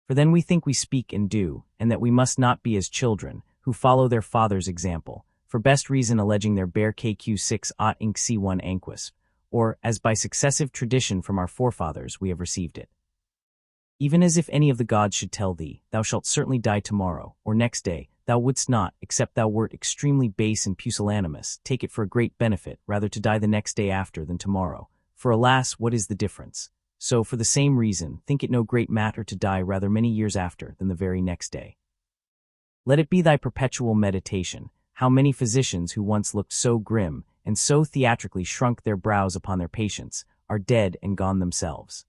Speaker 1: For then we think we speak and do, and that we must not be as children, who follow their father's example, for best reason alleging their bare KQ6 ot inc C1 anquis, or as by successive tradition from our forefathers we have received it. Even as if any of the gods should tell thee, thou shalt certainly die tomorrow, or next day, thou wouldst not, except thou wert extremely base and pusillanimous, take it for a great benefit rather to die the next day after than tomorrow. For alas, what is the difference? So, for the same reason, think it no great matter to die rather many years after than the very next day. Let it be thy perpetual meditation, how many physicians who once looked so grim, and so theatrically shrunk their brows upon their patients, are dead and gone themselves.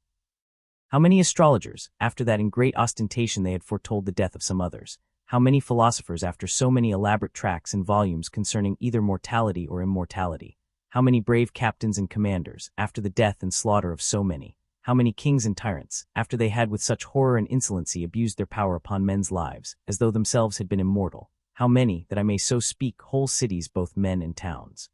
Speaker 1: How many astrologers, after that in great ostentation they had foretold the death of some others, how many philosophers after so many elaborate tracts and volumes concerning either mortality or immortality, how many brave captains and commanders, after the death and slaughter of so many, how many kings and tyrants, after they had with such horror and insolency abused their power upon men's lives, as though themselves had been immortal, how many, that I may so speak, whole cities both men and towns.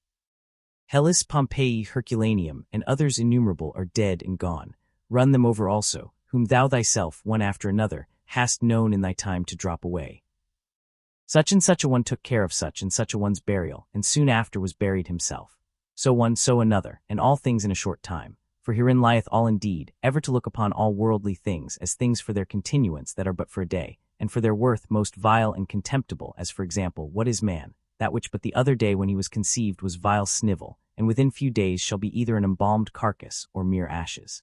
Speaker 1: Hellas, Pompeii, Herculaneum, and others innumerable are dead and gone. Run them over also, whom thou thyself, one after another, hast known in thy time to drop away. Such and such a one took care of such and such a one's burial, and soon after was buried himself. So one, so another, and all things in a short time. For herein lieth all indeed, ever to look upon all worldly things as things for their continuance that are but for a day, and for their worth most vile and contemptible, as for example, what is man? That which but the other day when he was conceived was vile snivel, and within few days shall be either an embalmed carcass or mere ashes.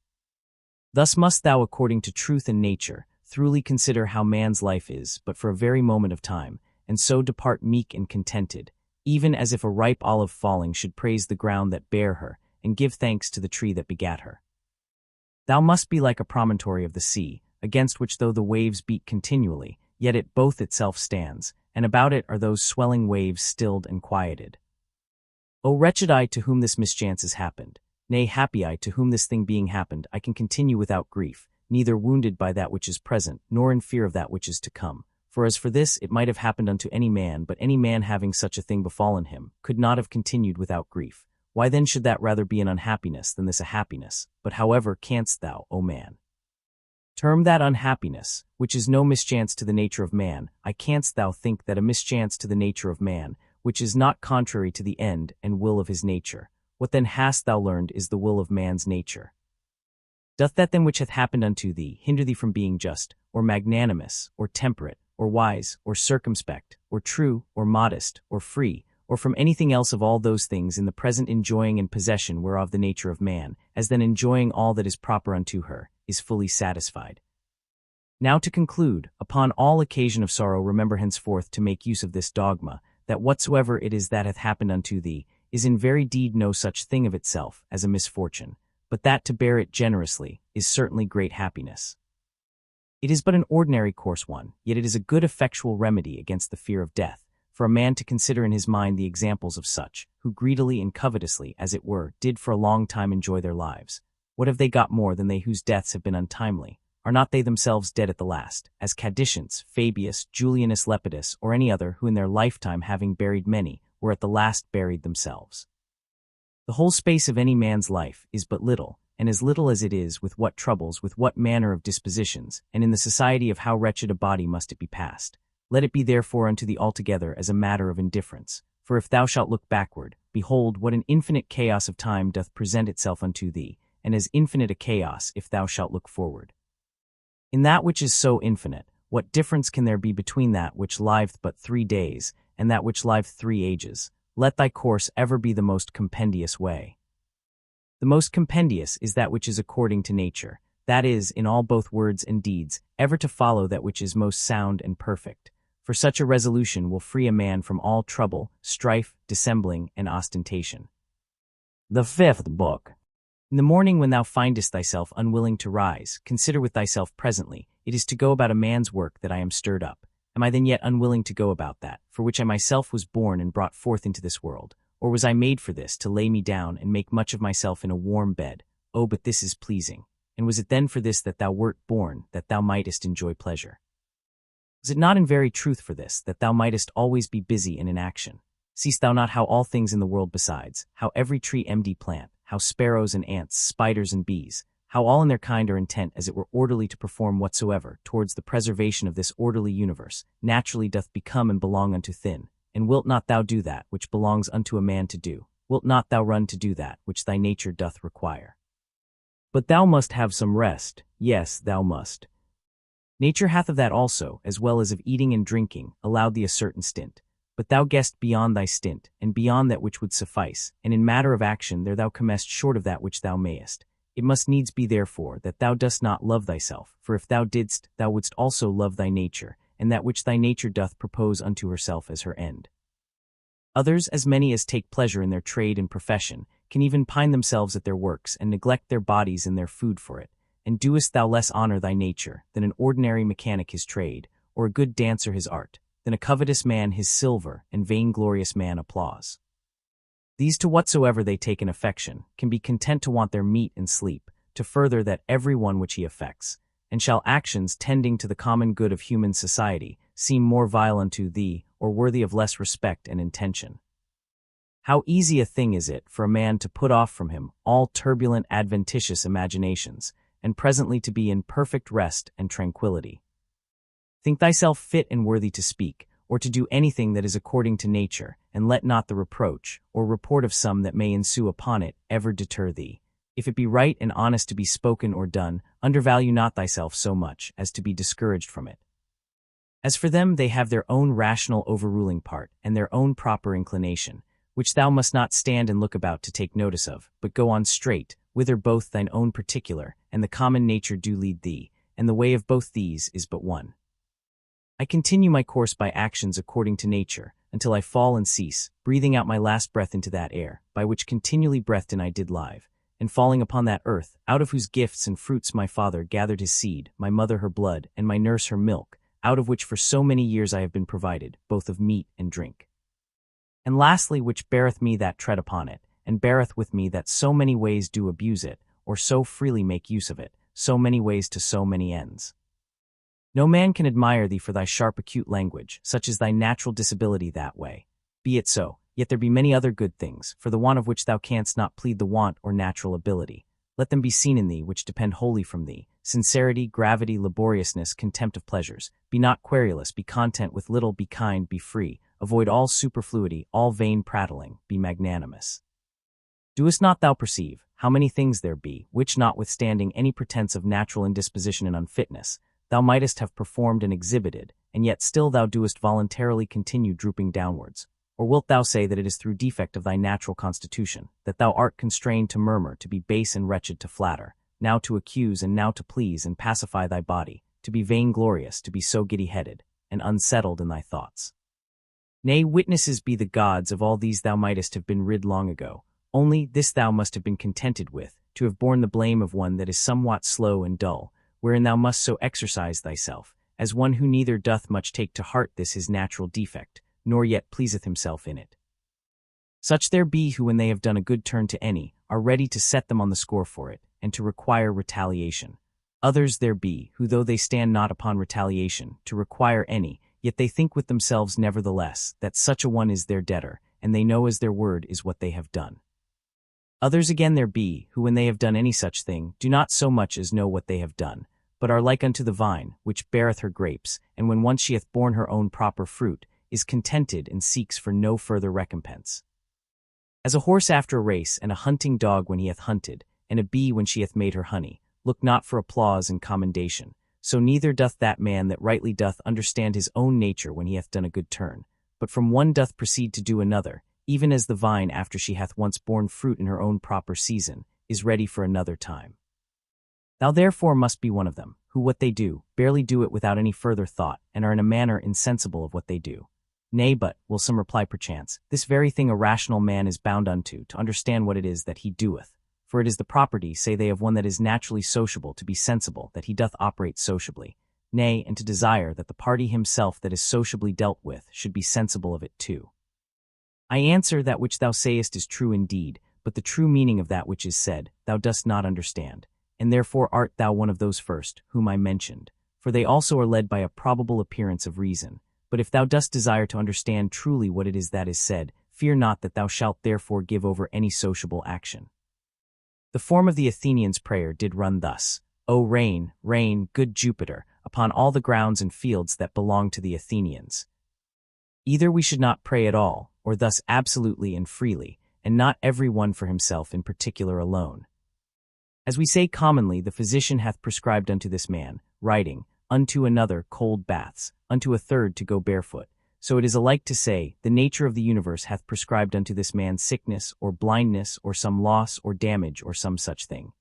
Speaker 1: Thus must thou, according to truth and nature, thoroughly consider how man's life is but for a very moment of time, and so depart meek and contented, even as if a ripe olive falling should praise the ground that bare her, and give thanks to the tree that begat her. Thou must be like a promontory of the sea, against which though the waves beat continually, yet it both itself stands, and about it are those swelling waves stilled and quieted. O wretched I to whom this mischance has happened, nay, happy I to whom this thing being happened, I can continue without grief, neither wounded by that which is present, nor in fear of that which is to come. For as for this, it might have happened unto any man, but any man having such a thing befallen him, could not have continued without grief. Why then should that rather be an unhappiness than this a happiness? But however canst thou, O man, term that unhappiness, which is no mischance to the nature of man, I canst thou think that a mischance to the nature of man, which is not contrary to the end and will of his nature. What then hast thou learned is the will of man's nature? Doth that then which hath happened unto thee hinder thee from being just, or magnanimous, or temperate, or wise, or circumspect, or true, or modest, or free, or from anything else of all those things in the present enjoying and possession whereof the nature of man, as then enjoying all that is proper unto her, is fully satisfied? Now to conclude, upon all occasion of sorrow remember henceforth to make use of this dogma, that whatsoever it is that hath happened unto thee, is in very deed no such thing of itself as a misfortune, but that to bear it generously is certainly great happiness. It is but an ordinary coarse one, yet it is a good effectual remedy against the fear of death, for a man to consider in his mind the examples of such, who greedily and covetously, as it were, did for a long time enjoy their lives. What have they got more than they whose deaths have been untimely? Are not they themselves dead at the last, as Cadicians, Fabius, Julianus Lepidus, or any other who in their lifetime having buried many, were at the last buried themselves? The whole space of any man's life is but little, and as little as it is with what troubles, with what manner of dispositions, and in the society of how wretched a body must it be passed. Let it be therefore unto thee altogether as a matter of indifference, for if thou shalt look backward, behold what an infinite chaos of time doth present itself unto thee, and as infinite a chaos if thou shalt look forward. In that which is so infinite, what difference can there be between that which liveth but 3 days, and that which liveth 3 ages? Let thy course ever be the most compendious way. The most compendious is that which is according to nature, that is, in all both words and deeds, ever to follow that which is most sound and perfect. For such a resolution will free a man from all trouble, strife, dissembling, and ostentation. The 5th book. In the morning when thou findest thyself unwilling to rise, consider with thyself presently, it is to go about a man's work that I am stirred up. Am I then yet unwilling to go about that, for which I myself was born and brought forth into this world? Or was I made for this, to lay me down and make much of myself in a warm bed? Oh, but this is pleasing. And was it then for this that thou wert born, that thou mightest enjoy pleasure? Was it not in very truth for this, that thou mightest always be busy and in action? Seest thou not how all things in the world besides, how every tree plant, how sparrows and ants, spiders and bees, how all in their kind are intent as it were orderly to perform whatsoever, towards the preservation of this orderly universe, naturally doth become and belong unto thin? And wilt not thou do that which belongs unto a man to do? Wilt not thou run to do that which thy nature doth require? But thou must have some rest, yes, thou must. Nature hath of that also, as well as of eating and drinking, allowed thee a certain stint. But thou guessed beyond thy stint, and beyond that which would suffice, and in matter of action there thou comest short of that which thou mayest. It must needs be therefore that thou dost not love thyself, for if thou didst, thou wouldst also love thy nature, and that which thy nature doth propose unto herself as her end. Others, as many as take pleasure in their trade and profession, can even pine themselves at their works and neglect their bodies and their food for it. And doest thou less honor thy nature than an ordinary mechanic his trade, or a good dancer his art, than a covetous man his silver, and vainglorious man applause? These to whatsoever they take an affection, can be content to want their meat and sleep, to further that every one which he affects, and shall actions tending to the common good of human society seem more vile unto thee, or worthy of less respect and intention? How easy a thing is it for a man to put off from him all turbulent adventitious imaginations, and presently to be in perfect rest and tranquillity. Think thyself fit and worthy to speak, or to do anything that is according to nature, and let not the reproach, or report of some that may ensue upon it, ever deter thee. If it be right and honest to be spoken or done, undervalue not thyself so much as to be discouraged from it. As for them, they have their own rational overruling part, and their own proper inclination, which thou must not stand and look about to take notice of, but go on straight, whither both thine own particular and the common nature do lead thee, and the way of both these is but one. I continue my course by actions according to nature, until I fall and cease, breathing out my last breath into that air, by which continually breathed in I did live, and falling upon that earth, out of whose gifts and fruits my father gathered his seed, my mother her blood, and my nurse her milk, out of which for so many years I have been provided, both of meat and drink. And lastly, which beareth me that tread upon it, and beareth with me that so many ways do abuse it, or so freely make use of it, so many ways to so many ends. No man can admire thee for thy sharp acute language, such is thy natural disability that way. Be it so, yet there be many other good things, for the want of which thou canst not plead the want or natural ability. Let them be seen in thee which depend wholly from thee: sincerity, gravity, laboriousness, contempt of pleasures. Be not querulous, be content with little, be kind, be free. avoid all superfluity, all vain prattling, be magnanimous. Doest not thou perceive how many things there be, which notwithstanding any pretense of natural indisposition and unfitness, thou mightest have performed and exhibited, and yet still thou doest voluntarily continue drooping downwards? Or wilt thou say that it is through defect of thy natural constitution, that thou art constrained to murmur, to be base and wretched, to flatter, now to accuse and now to please and pacify thy body, to be vainglorious, to be so giddy-headed, and unsettled in thy thoughts? Nay, witnesses be the gods, of all these thou mightest have been rid long ago. Only this thou must have been contented with, to have borne the blame of one that is somewhat slow and dull, wherein thou must so exercise thyself, as one who neither doth much take to heart this his natural defect, nor yet pleaseth himself in it. Such there be who, when they have done a good turn to any, are ready to set them on the score for it, and to require retaliation. Others there be who, though they stand not upon retaliation, to require any, yet they think with themselves nevertheless that such a one is their debtor, and they know as their word is what they have done. Others again there be who, when they have done any such thing, do not so much as know what they have done, but are like unto the vine, which beareth her grapes, and when once she hath borne her own proper fruit, is contented and seeks for no further recompense. As a horse after a race, and a hunting dog when he hath hunted, and a bee when she hath made her honey, look not for applause and commendation, so neither doth that man that rightly doth understand his own nature when he hath done a good turn, but from one doth proceed to do another, even as the vine after she hath once borne fruit in her own proper season, is ready for another time. Thou therefore must be one of them, who what they do, barely do it without any further thought, and are in a manner insensible of what they do. Nay, but, will some reply perchance, this very thing a rational man is bound unto, to understand what it is that he doeth. For it is the property, say they, of one that is naturally sociable to be sensible that he doth operate sociably, nay, and to desire that the party himself that is sociably dealt with should be sensible of it too. I answer, that which thou sayest is true indeed, but the true meaning of that which is said, thou dost not understand, and therefore art thou one of those first, whom I mentioned, for they also are led by a probable appearance of reason. But if thou dost desire to understand truly what it is that is said, fear not that thou shalt therefore give over any sociable action. The form of the Athenians' prayer did run thus: O rain, rain, good Jupiter, upon all the grounds and fields that belong to the Athenians. Either we should not pray at all, or thus absolutely and freely, and not every one for himself in particular alone. As we say commonly, the physician hath prescribed unto this man, riding, unto another cold baths, unto a third to go barefoot. So it is alike to say, the nature of the universe hath prescribed unto this man sickness, or blindness, or some loss, or damage, or some such thing.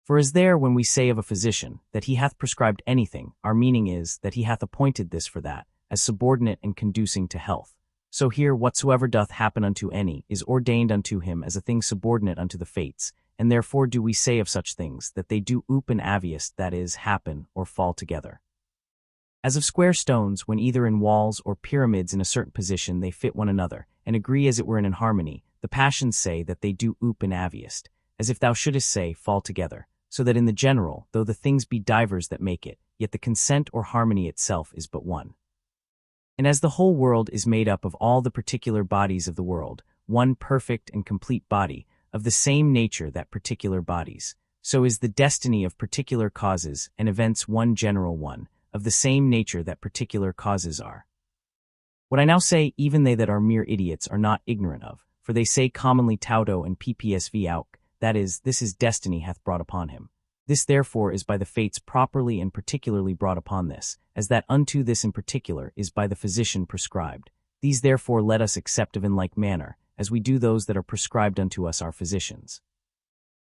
Speaker 1: For as there, when we say of a physician, that he hath prescribed anything, our meaning is, that he hath appointed this for that, as subordinate and conducing to health. So here, whatsoever doth happen unto any, is ordained unto him as a thing subordinate unto the fates, and therefore do we say of such things, that they do open aviest, that is, happen, or fall together. As of square stones, when either in walls or pyramids in a certain position they fit one another, and agree as it were in harmony, the passions say that they do open aviest, as if thou shouldest say, fall together, so that in the general, though the things be divers that make it, yet the consent or harmony itself is but one. And as the whole world is made up of all the particular bodies of the world, one perfect and complete body, of the same nature that particular bodies, so is the destiny of particular causes and events one general one, of the same nature that particular causes are. What I now say, even they that are mere idiots are not ignorant of, for they say commonly tauto and ppsv auk, that is, this his destiny hath brought upon him. This therefore is by the fates properly and particularly brought upon this, as that unto this in particular is by the physician prescribed. These therefore let us accept of in like manner, as we do those that are prescribed unto us our physicians.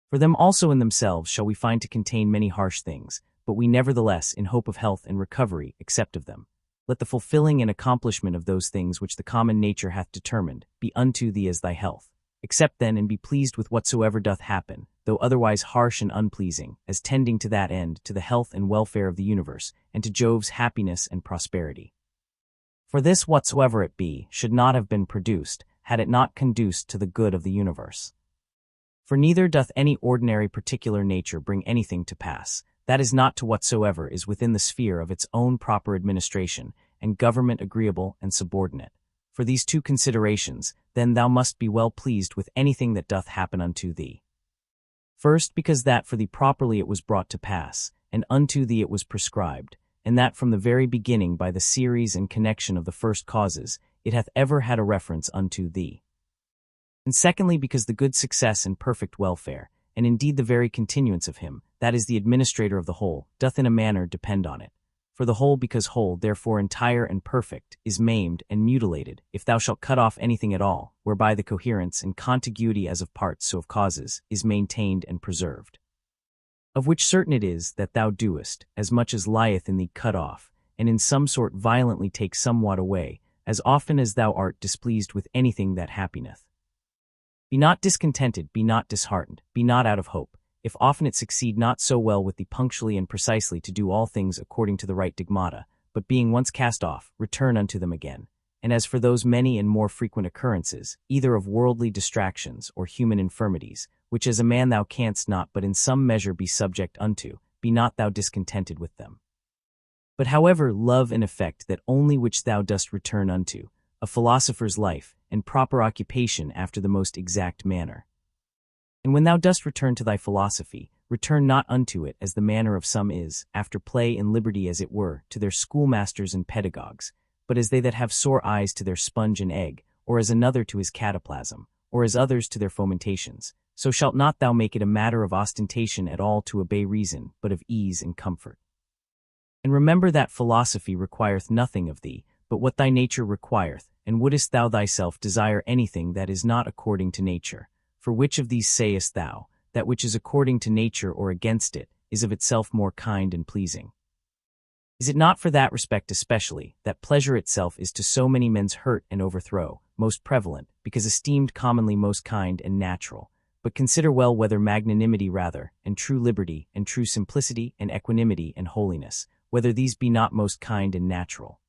Speaker 1: For them also in themselves shall we find to contain many harsh things, but we nevertheless, in hope of health and recovery, accept of them. Let the fulfilling and accomplishment of those things which the common nature hath determined be unto thee as thy health. Accept then and be pleased with whatsoever doth happen, though otherwise harsh and unpleasing, as tending to that end, to the health and welfare of the universe, and to Jove's happiness and prosperity. For this whatsoever it be should not have been produced, had it not conduced to the good of the universe. For neither doth any ordinary particular nature bring anything to pass, that is not to whatsoever is within the sphere of its own proper administration, and government agreeable and subordinate. For these two considerations, then thou must be well pleased with anything that doth happen unto thee. First, because that for thee properly it was brought to pass, and unto thee it was prescribed, and that from the very beginning by the series and connection of the first causes, it hath ever had a reference unto thee. And secondly, because the good success and perfect welfare, and indeed the very continuance of him, that is the administrator of the whole, doth in a manner depend on it. For the whole, because whole, therefore entire and perfect, is maimed and mutilated, if thou shalt cut off anything at all, whereby the coherence and contiguity as of parts so of causes, is maintained and preserved. Of which certain it is that thou doest, as much as lieth in thee cut off, and in some sort violently take somewhat away, as often as thou art displeased with anything that happeneth. Be not discontented, be not disheartened, be not out of hope, if often it succeed not so well with thee punctually and precisely to do all things according to the right digmata, but being once cast off, return unto them again. And as for those many and more frequent occurrences, either of worldly distractions or human infirmities, which as a man thou canst not but in some measure be subject unto, be not thou discontented with them. But however love and affect that only which thou dost return unto, a philosopher's life, and proper occupation after the most exact manner. And when thou dost return to thy philosophy, return not unto it as the manner of some is, after play and liberty as it were, to their schoolmasters and pedagogues, but as they that have sore eyes to their sponge and egg, or as another to his cataplasm, or as others to their fomentations, so shalt not thou make it a matter of ostentation at all to obey reason, but of ease and comfort. And remember that philosophy requireth nothing of thee, but what thy nature requireth, and wouldest thou thyself desire anything that is not according to nature? For which of these sayest thou, that which is according to nature or against it, is of itself more kind and pleasing? Is it not for that respect especially, that pleasure itself is to so many men's hurt and overthrow, most prevalent, because esteemed commonly most kind and natural? But consider well whether magnanimity rather, and true liberty, and true simplicity, and equanimity, and holiness, whether these be not most kind and natural.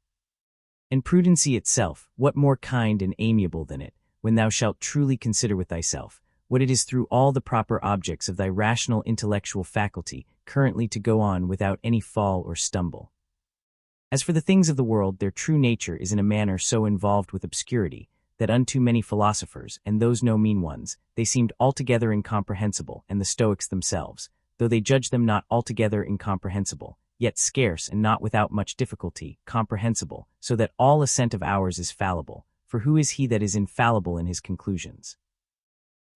Speaker 1: And prudency itself, what more kind and amiable than it, when thou shalt truly consider with thyself, what it is through all the proper objects of thy rational intellectual faculty currently to go on without any fall or stumble. As for the things of the world, their true nature is in a manner so involved with obscurity, that unto many philosophers, and those no mean ones, they seemed altogether incomprehensible, and the Stoics themselves, though they judged them not altogether incomprehensible, yet scarce and not without much difficulty, comprehensible, so that all assent of ours is fallible, for who is he that is infallible in his conclusions?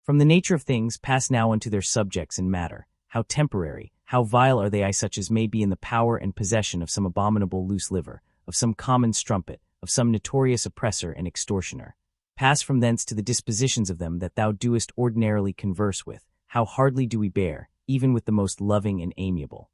Speaker 1: From the nature of things pass now unto their subjects and matter. How temporary, how vile are they, such as may be in the power and possession of some abominable loose liver, of some common strumpet, of some notorious oppressor and extortioner. Pass from thence to the dispositions of them that thou doest ordinarily converse with, how hardly do we bear, even with the most loving and amiable.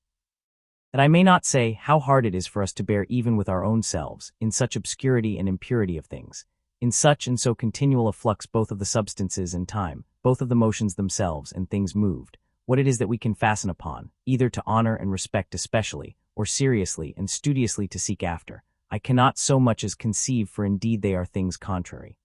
Speaker 1: That I may not say how hard it is for us to bear even with our own selves, in such obscurity and impurity of things, in such and so continual a flux both of the substances and time, both of the motions themselves and things moved, what it is that we can fasten upon, either to honor and respect especially, or seriously and studiously to seek after, I cannot so much as conceive, for indeed they are things contrary.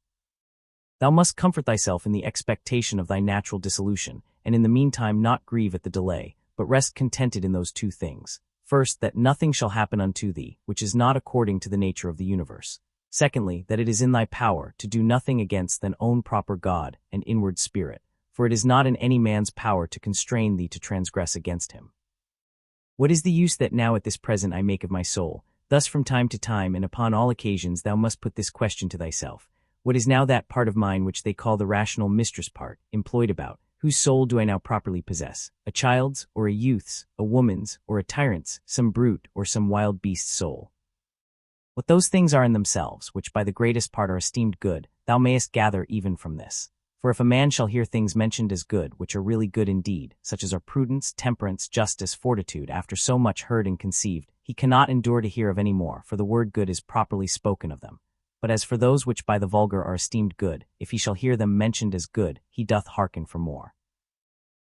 Speaker 1: Thou must comfort thyself in the expectation of thy natural dissolution, and in the meantime not grieve at the delay, but rest contented in those two things. First, that nothing shall happen unto thee, which is not according to the nature of the universe. Secondly, that it is in thy power to do nothing against thine own proper God and inward spirit, for it is not in any man's power to constrain thee to transgress against him. What is the use that now at this present I make of my soul? Thus from time to time and upon all occasions thou must put this question to thyself. What is now that part of mine which they call the rational mistress part, employed about? Whose soul do I now properly possess? A child's, or a youth's, a woman's, or a tyrant's, some brute, or some wild beast's soul? What those things are in themselves, which by the greatest part are esteemed good, thou mayest gather even from this. For if a man shall hear things mentioned as good, which are really good indeed, such as are prudence, temperance, justice, fortitude, after so much heard and conceived, he cannot endure to hear of any more, for the word good is properly spoken of them. But as for those which by the vulgar are esteemed good, if he shall hear them mentioned as good, he doth hearken for more.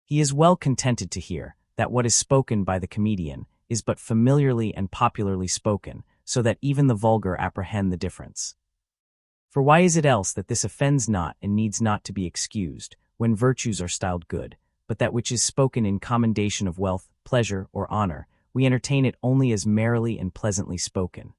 Speaker 1: He is well contented to hear that what is spoken by the comedian is but familiarly and popularly spoken, so that even the vulgar apprehend the difference. For why is it else that this offends not and needs not to be excused, when virtues are styled good, but that which is spoken in commendation of wealth, pleasure, or honor, we entertain it only as merrily and pleasantly spoken?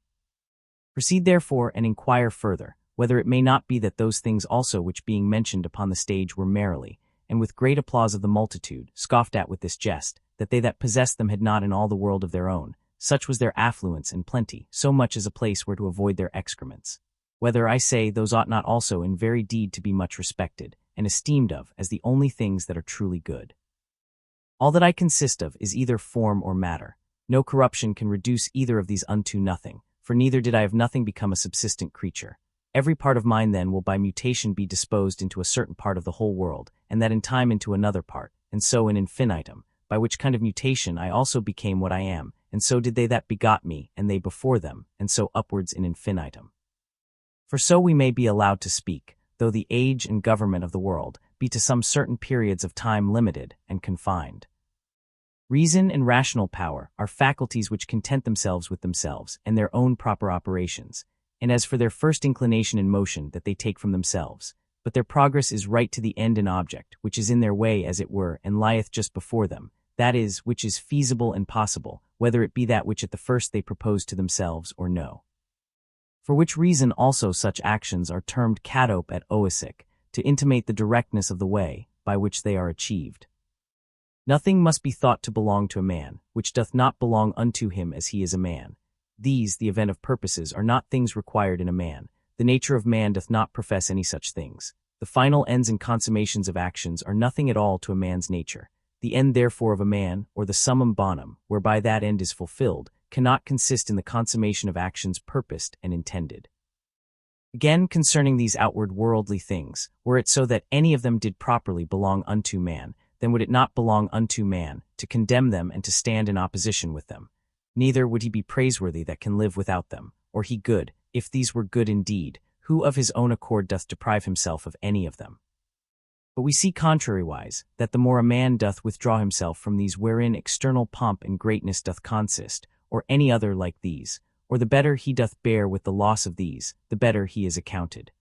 Speaker 1: Proceed therefore and inquire further, whether it may not be that those things also which being mentioned upon the stage were merrily, and with great applause of the multitude, scoffed at with this jest, that they that possessed them had not in all the world of their own, such was their affluence and plenty, so much as a place where to avoid their excrements. whether I say those ought not also in very deed to be much respected, and esteemed of as the only things that are truly good. All that I consist of is either form or matter. No corruption can reduce either of these unto nothing, for neither did I of nothing become a subsistent creature. Every part of mine then will by mutation be disposed into a certain part of the whole world, and that in time into another part, and so in infinitum, by which kind of mutation I also became what I am, and so did they that begot me, and they before them, and so upwards in infinitum. For so we may be allowed to speak, though the age and government of the world be to some certain periods of time limited and confined. Reason and rational power are faculties which content themselves with themselves and their own proper operations, and as for their first inclination and motion that they take from themselves, but their progress is right to the end and object, which is in their way as it were, and lieth just before them, that is, which is feasible and possible, whether it be that which at the first they propose to themselves or no. For which reason also such actions are termed katope at oisic, to intimate the directness of the way by which they are achieved. Nothing must be thought to belong to a man, which doth not belong unto him as he is a man. These, the event of purposes, are not things required in a man. The nature of man doth not profess any such things. The final ends and consummations of actions are nothing at all to a man's nature. The end therefore of a man, or the summum bonum, whereby that end is fulfilled, cannot consist in the consummation of actions purposed and intended. Again, concerning these outward worldly things, were it so that any of them did properly belong unto man, then would it not belong unto man to condemn them and to stand in opposition with them. Neither would he be praiseworthy that can live without them, or he good, if these were good indeed, who of his own accord doth deprive himself of any of them. But we see contrariwise, that the more a man doth withdraw himself from these wherein external pomp and greatness doth consist, or any other like these, or the better he doth bear with the loss of these, the better he is accounted.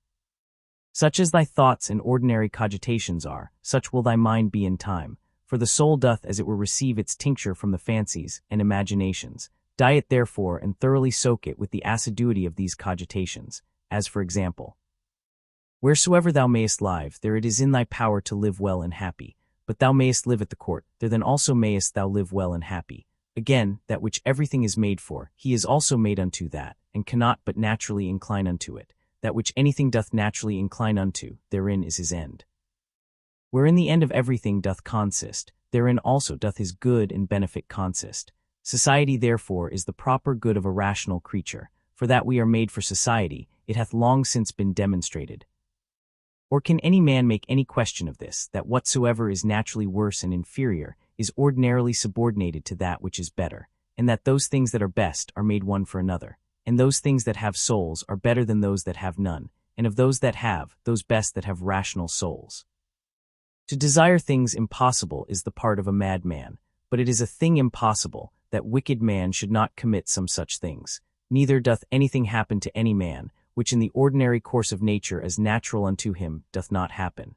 Speaker 1: Such as thy thoughts and ordinary cogitations are, such will thy mind be in time, for the soul doth as it were receive its tincture from the fancies and imaginations. Diet therefore and thoroughly soak it with the assiduity of these cogitations, as for example, wheresoever thou mayest live, there it is in thy power to live well and happy, but thou mayest live at the court, there then also mayest thou live well and happy. Again, that which everything is made for, he is also made unto that, and cannot but naturally incline unto it. That which anything doth naturally incline unto, therein is his end. Wherein the end of everything doth consist, therein also doth his good and benefit consist. Society therefore is the proper good of a rational creature, for that we are made for society, it hath long since been demonstrated. Or can any man make any question of this, that whatsoever is naturally worse and inferior is ordinarily subordinated to that which is better, and that those things that are best are made one for another, and those things that have souls are better than those that have none, and of those that have, those best that have rational souls. To desire things impossible is the part of a madman, but it is a thing impossible that wicked man should not commit some such things. Neither doth anything happen to any man, which in the ordinary course of nature as natural unto him doth not happen.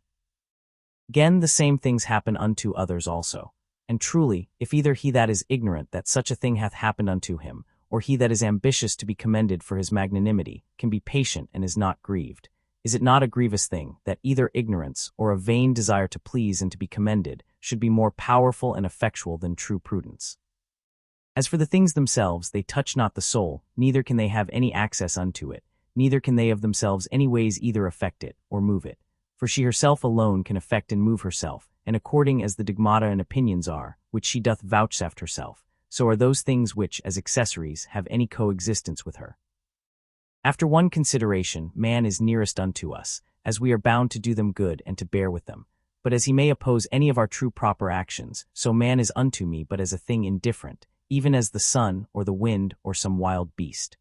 Speaker 1: Again, the same things happen unto others also. And truly, if either he that is ignorant that such a thing hath happened unto him, or he that is ambitious to be commended for his magnanimity, can be patient and is not grieved, is it not a grievous thing that either ignorance or a vain desire to please and to be commended should be more powerful and effectual than true prudence? As for the things themselves, they touch not the soul, neither can they have any access unto it, neither can they of themselves any ways either affect it or move it. For she herself alone can affect and move herself, and according as the dogmata and opinions are, which she doth vouchsafe herself, so are those things which, as accessories, have any coexistence with her. After one consideration, man is nearest unto us, as we are bound to do them good and to bear with them. But as he may oppose any of our true proper actions, so man is unto me but as a thing indifferent, even as the sun or the wind or some wild beast.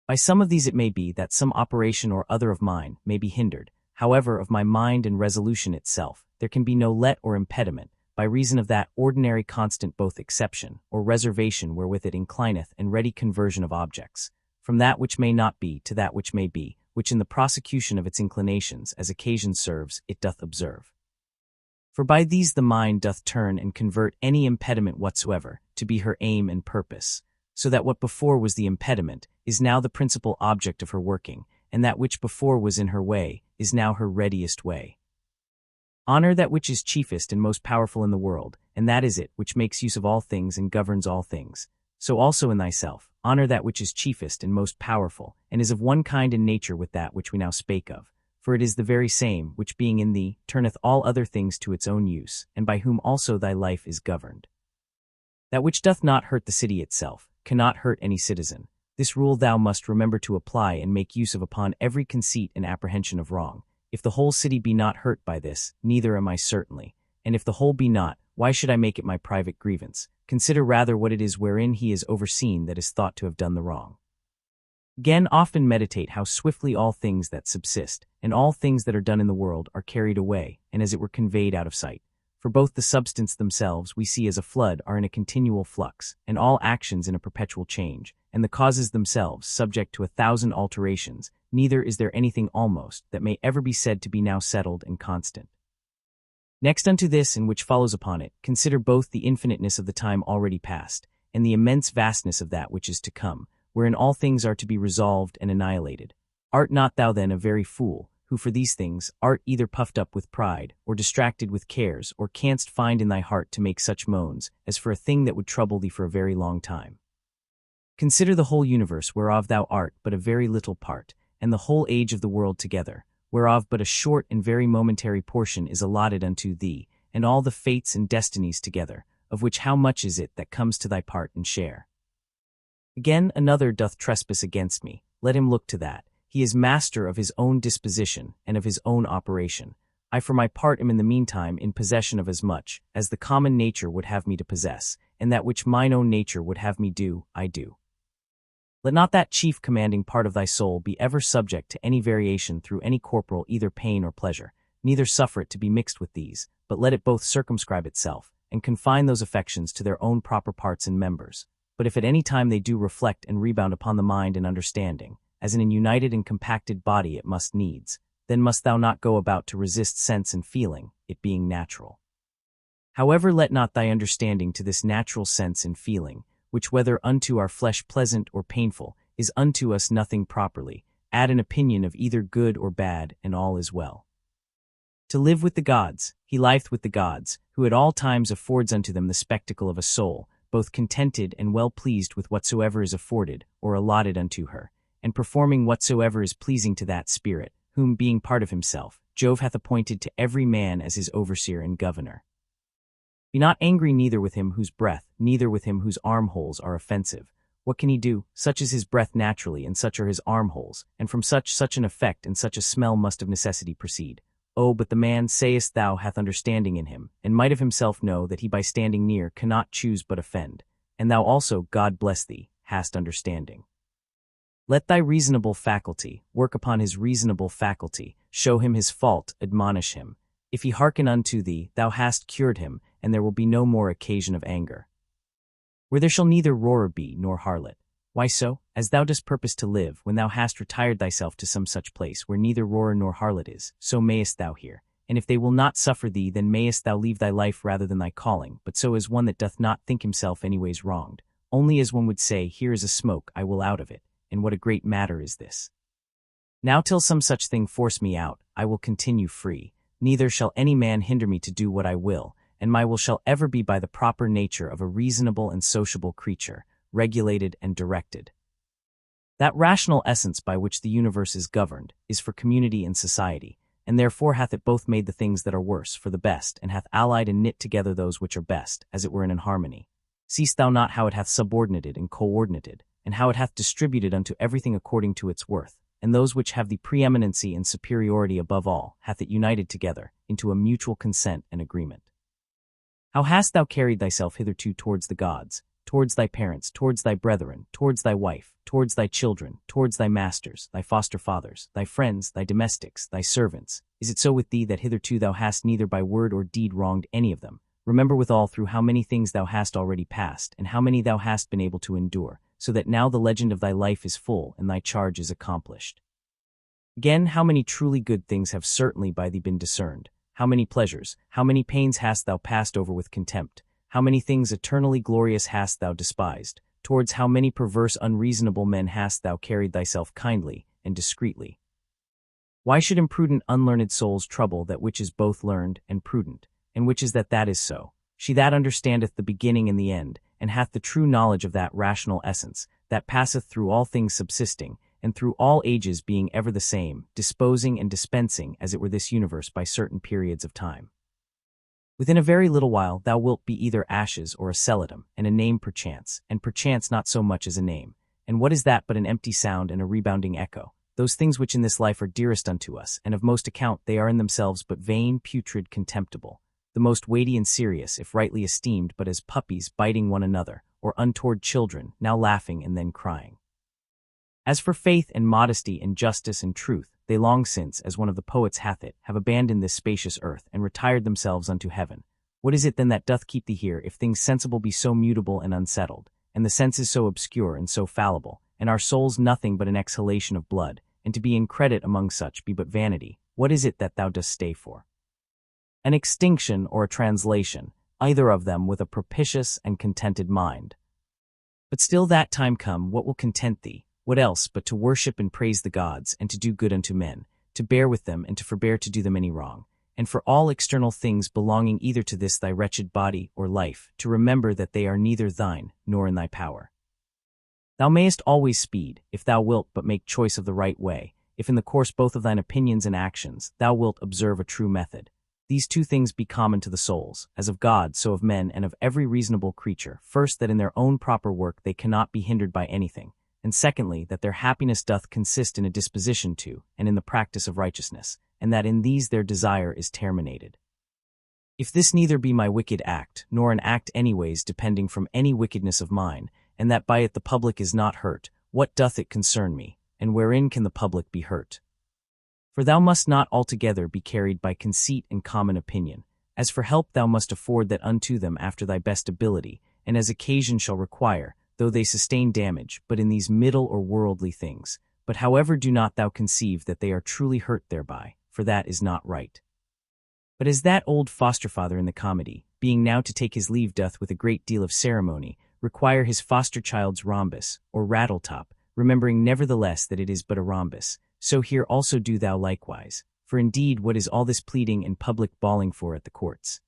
Speaker 1: By some of these it may be that some operation or other of mine may be hindered. However, of my mind and resolution itself, there can be no let or impediment, by reason of that ordinary constant both exception or reservation wherewith it inclineth and ready conversion of objects, from that which may not be to that which may be, which in the prosecution of its inclinations as occasion serves, it doth observe. For by these the mind doth turn and convert any impediment whatsoever to be her aim and purpose, so that what before was the impediment is now the principal object of her working, and that which before was in her way is now her readiest way. Honor that which is chiefest and most powerful in the world, and that is it which makes use of all things and governs all things. So also in thyself, honor that which is chiefest and most powerful, and is of one kind in nature with that which we now spake of. For it is the very same, which being in thee, turneth all other things to its own use, and by whom also thy life is governed. That which doth not hurt the city itself, cannot hurt any citizen. This rule thou must remember to apply and make use of upon every conceit and apprehension of wrong. If the whole city be not hurt by this, neither am I certainly. And if the whole be not, why should I make it my private grievance? Consider rather what it is wherein he is overseen that is thought to have done the wrong. Again, often meditate how swiftly all things that subsist, and all things that are done in the world, are carried away, and as it were conveyed out of sight. For both the substance themselves we see as a flood are in a continual flux, and all actions in a perpetual change, and the causes themselves subject to 1,000 alterations, neither is there anything almost that may ever be said to be now settled and constant. Next unto this, and which follows upon it, consider both the infiniteness of the time already past, and the immense vastness of that which is to come, wherein all things are to be resolved and annihilated. Art not thou then a very fool, who for these things art either puffed up with pride, or distracted with cares, or canst find in thy heart to make such moans, as for a thing that would trouble thee for a very long time? Consider the whole universe whereof thou art but a very little part, and the whole age of the world together, whereof but a short and very momentary portion is allotted unto thee, and all the fates and destinies together, of which how much is it that comes to thy part and share? Again, another doth trespass against me, let him look to that. He is master of his own disposition and of his own operation. I for my part am in the meantime in possession of as much as the common nature would have me to possess, and that which mine own nature would have me do, I do. Let not that chief commanding part of thy soul be ever subject to any variation through any corporal either pain or pleasure, neither suffer it to be mixed with these, but let it both circumscribe itself, and confine those affections to their own proper parts and members. But if at any time they do reflect and rebound upon the mind and understanding, as in an united and compacted body it must needs, then must thou not go about to resist sense and feeling, it being natural. However, let not thy understanding to this natural sense and feeling, which whether unto our flesh pleasant or painful, is unto us nothing properly, add an opinion of either good or bad, and all is well. To live with the gods, he lieth with the gods, who at all times affords unto them the spectacle of a soul, both contented and well pleased with whatsoever is afforded or allotted unto her, and performing whatsoever is pleasing to that spirit, whom, being part of himself, Jove hath appointed to every man as his overseer and governor. Be not angry neither with him whose breath, neither with him whose armholes are offensive. What can he do? Such is his breath naturally, and such are his armholes, and from such an effect and such a smell must of necessity proceed. Oh, but the man, sayest thou, hath understanding in him, and might of himself know that he by standing near cannot choose but offend. And thou also, God bless thee, hast understanding. Let thy reasonable faculty work upon his reasonable faculty, show him his fault, admonish him. If he hearken unto thee, thou hast cured him, and there will be no more occasion of anger. Where there shall neither roarer be nor harlot. Why so? As thou dost purpose to live, when thou hast retired thyself to some such place where neither roarer nor harlot is, so mayest thou hear. And if they will not suffer thee, then mayest thou leave thy life rather than thy calling, but so as one that doth not think himself anyways wronged, only as one would say, here is a smoke, I will out of it. And what a great matter is this. Now till some such thing force me out, I will continue free, neither shall any man hinder me to do what I will, and my will shall ever be by the proper nature of a reasonable and sociable creature, regulated and directed. That rational essence by which the universe is governed is for community and society, and therefore hath it both made the things that are worse for the best, and hath allied and knit together those which are best, as it were in an harmony. Seest thou not how it hath subordinated and coordinated, and how it hath distributed unto everything according to its worth, and those which have the preeminency and superiority above all hath it united together into a mutual consent and agreement? How hast thou carried thyself hitherto towards the gods, towards thy parents, towards thy brethren, towards thy wife, towards thy children, towards thy masters, thy foster fathers, thy friends, thy domestics, thy servants? Is it so with thee that hitherto thou hast neither by word or deed wronged any of them? Remember withal through how many things thou hast already passed, and how many thou hast been able to endure, so that now the legend of thy life is full and thy charge is accomplished. Again, how many truly good things have certainly by thee been discerned? How many pleasures, how many pains hast thou passed over with contempt? How many things eternally glorious hast thou despised? Towards how many perverse unreasonable men hast thou carried thyself kindly and discreetly? Why should imprudent unlearned souls trouble that which is both learned and prudent, and which is that is so? She that understandeth the beginning and the end, and hath the true knowledge of that rational essence, that passeth through all things subsisting, and through all ages being ever the same, disposing and dispensing as it were this universe by certain periods of time. Within a very little while thou wilt be either ashes or a skeleton, and a name perchance, and perchance not so much as a name. And what is that but an empty sound and a rebounding echo? Those things which in this life are dearest unto us, and of most account, they are in themselves but vain, putrid, contemptible, the most weighty and serious, if rightly esteemed, but as puppies biting one another, or untoward children, now laughing and then crying. As for faith and modesty and justice and truth, they long since, as one of the poets hath it, have abandoned this spacious earth, and retired themselves unto heaven. What is it then that doth keep thee here, if things sensible be so mutable and unsettled, and the senses so obscure and so fallible, and our souls nothing but an exhalation of blood, and to be in credit among such be but vanity? What is it that thou dost stay for? An extinction or a translation, either of them with a propitious and contented mind. But still that time come, what will content thee? What else but to worship and praise the gods, and to do good unto men, to bear with them and to forbear to do them any wrong, and for all external things belonging either to this thy wretched body or life, to remember that they are neither thine nor in thy power. Thou mayest always speed, if thou wilt but make choice of the right way, if in the course both of thine opinions and actions thou wilt observe a true method. These two things be common to the souls, as of God so of men and of every reasonable creature: first, that in their own proper work they cannot be hindered by anything, and secondly, that their happiness doth consist in a disposition to, and in the practice of righteousness, and that in these their desire is terminated. If this neither be my wicked act, nor an act anyways depending from any wickedness of mine, and that by it the public is not hurt, what doth it concern me, and wherein can the public be hurt? For thou must not altogether be carried by conceit and common opinion. As for help thou must afford that unto them after thy best ability, and as occasion shall require, though they sustain damage, but in these middle or worldly things. But however do not thou conceive that they are truly hurt thereby, for that is not right. But as that old foster-father in the comedy, being now to take his leave doth with a great deal of ceremony, require his foster-child's rhombus, or rattle-top, remembering nevertheless that it is but a rhombus, so here also do thou likewise, for indeed what is all this pleading and public bawling for at the courts?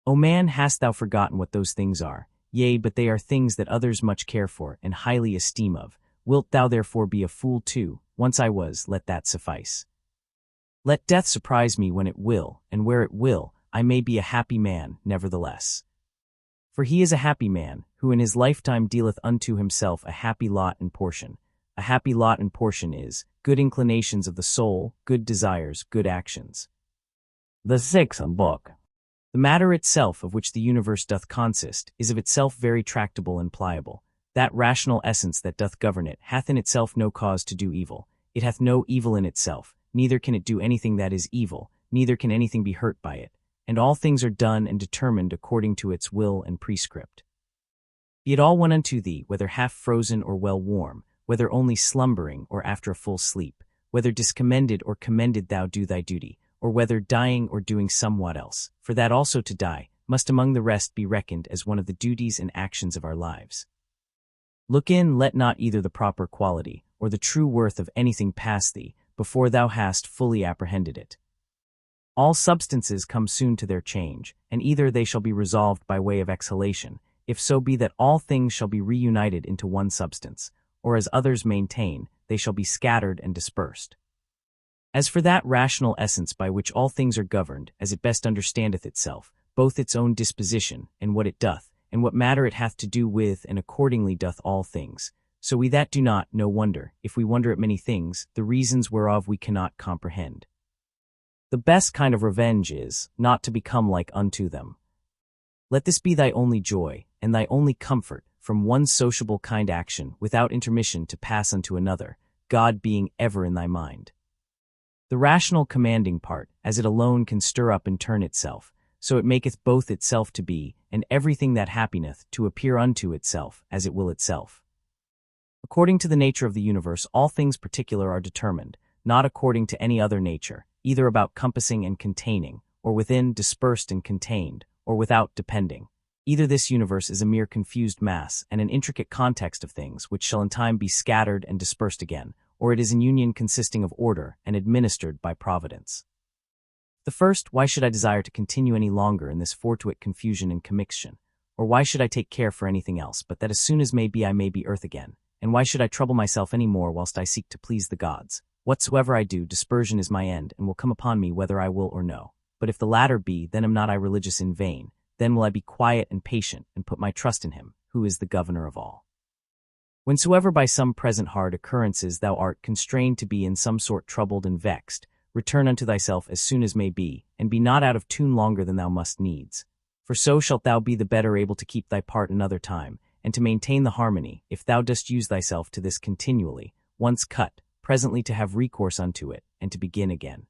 Speaker 1: O man, hast thou forgotten what those things are? Yea, but they are things that others much care for, and highly esteem of. Wilt thou therefore be a fool too? Once I was, let that suffice. Let death surprise me when it will, and where it will, I may be a happy man, nevertheless. For he is a happy man, who in his lifetime dealeth unto himself a happy lot and portion. A happy lot and portion is, good inclinations of the soul, good desires, good actions. The sixth book. The matter itself of which the universe doth consist is of itself very tractable and pliable. That rational essence that doth govern it hath in itself no cause to do evil. It hath no evil in itself, neither can it do anything that is evil, neither can anything be hurt by it, and all things are done and determined according to its will and prescript. Be it all one unto thee, whether half frozen or well warm, whether only slumbering or after a full sleep, whether discommended or commended thou do thy duty, or whether dying or doing somewhat else, for that also to die must among the rest be reckoned as one of the duties and actions of our lives. Look in, let not either the proper quality, or the true worth of anything pass thee, before thou hast fully apprehended it. All substances come soon to their change, and either they shall be resolved by way of exhalation, if so be that all things shall be reunited into one substance, or as others maintain, they shall be scattered and dispersed. As for that rational essence by which all things are governed, as it best understandeth itself, both its own disposition, and what it doth, and what matter it hath to do with, and accordingly doth all things, so we that do not, no wonder, if we wonder at many things, the reasons whereof we cannot comprehend. The best kind of revenge is, not to become like unto them. Let this be thy only joy, and thy only comfort, from one sociable kind action, without intermission to pass unto another, God being ever in thy mind. The rational commanding part, as it alone can stir up and turn itself, so it maketh both itself to be, and everything that happeneth to appear unto itself, as it will itself. According to the nature of the universe, all things particular are determined, not according to any other nature, either about compassing and containing, or within dispersed and contained, or without depending. Either this universe is a mere confused mass and an intricate context of things which shall in time be scattered and dispersed again, or it is an union consisting of order and administered by providence. The first, why should I desire to continue any longer in this fortuite confusion and commixtion, or why should I take care for anything else but that as soon as may be I may be earth again, and why should I trouble myself any more whilst I seek to please the gods? Whatsoever I do, dispersion is my end, and will come upon me whether I will or no. But if the latter be, then am not I religious in vain, then will I be quiet and patient, and put my trust in him, who is the governor of all. Whensoever by some present hard occurrences thou art constrained to be in some sort troubled and vexed, return unto thyself as soon as may be, and be not out of tune longer than thou must needs. For so shalt thou be the better able to keep thy part another time, and to maintain the harmony, if thou dost use thyself to this continually, once cut, presently to have recourse unto it, and to begin again.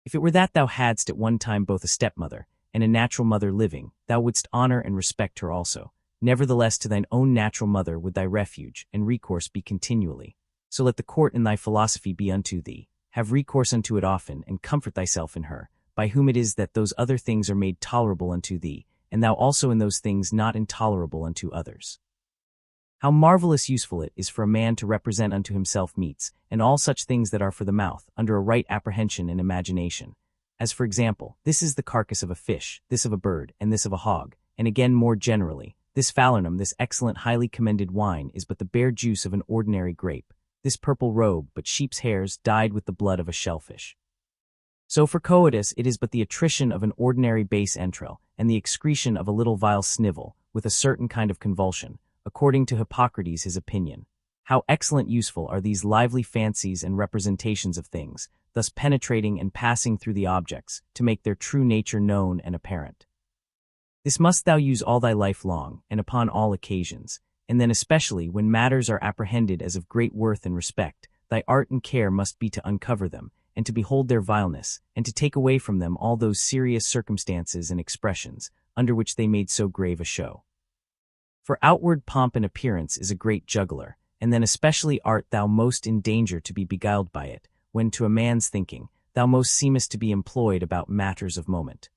Speaker 1: If it were that thou hadst at one time both a stepmother and a natural mother living, thou wouldst honor and respect her also. Nevertheless to thine own natural mother would thy refuge and recourse be continually. So let the court in thy philosophy be unto thee. Have recourse unto it often, and comfort thyself in her, by whom it is that those other things are made tolerable unto thee, and thou also in those things not intolerable unto others. How marvelous useful it is for a man to represent unto himself meats, and all such things that are for the mouth, under a right apprehension and imagination. As for example, this is the carcass of a fish, this of a bird, and this of a hog, and again more generally, this falernum, this excellent highly commended wine, is but the bare juice of an ordinary grape, this purple robe but sheep's hairs dyed with the blood of a shellfish. So for coitus it is but the attrition of an ordinary base entrail, and the excretion of a little vile snivel, with a certain kind of convulsion, according to Hippocrates his opinion. How excellent useful are these lively fancies and representations of things, thus penetrating and passing through the objects, to make their true nature known and apparent. This must thou use all thy life long, and upon all occasions, and then especially when matters are apprehended as of great worth and respect, thy art and care must be to uncover them, and to behold their vileness, and to take away from them all those serious circumstances and expressions, under which they made so grave a show. For outward pomp and appearance is a great juggler, and then especially art thou most in danger to be beguiled by it, when to a man's thinking, thou most seemest to be employed about matters of moment.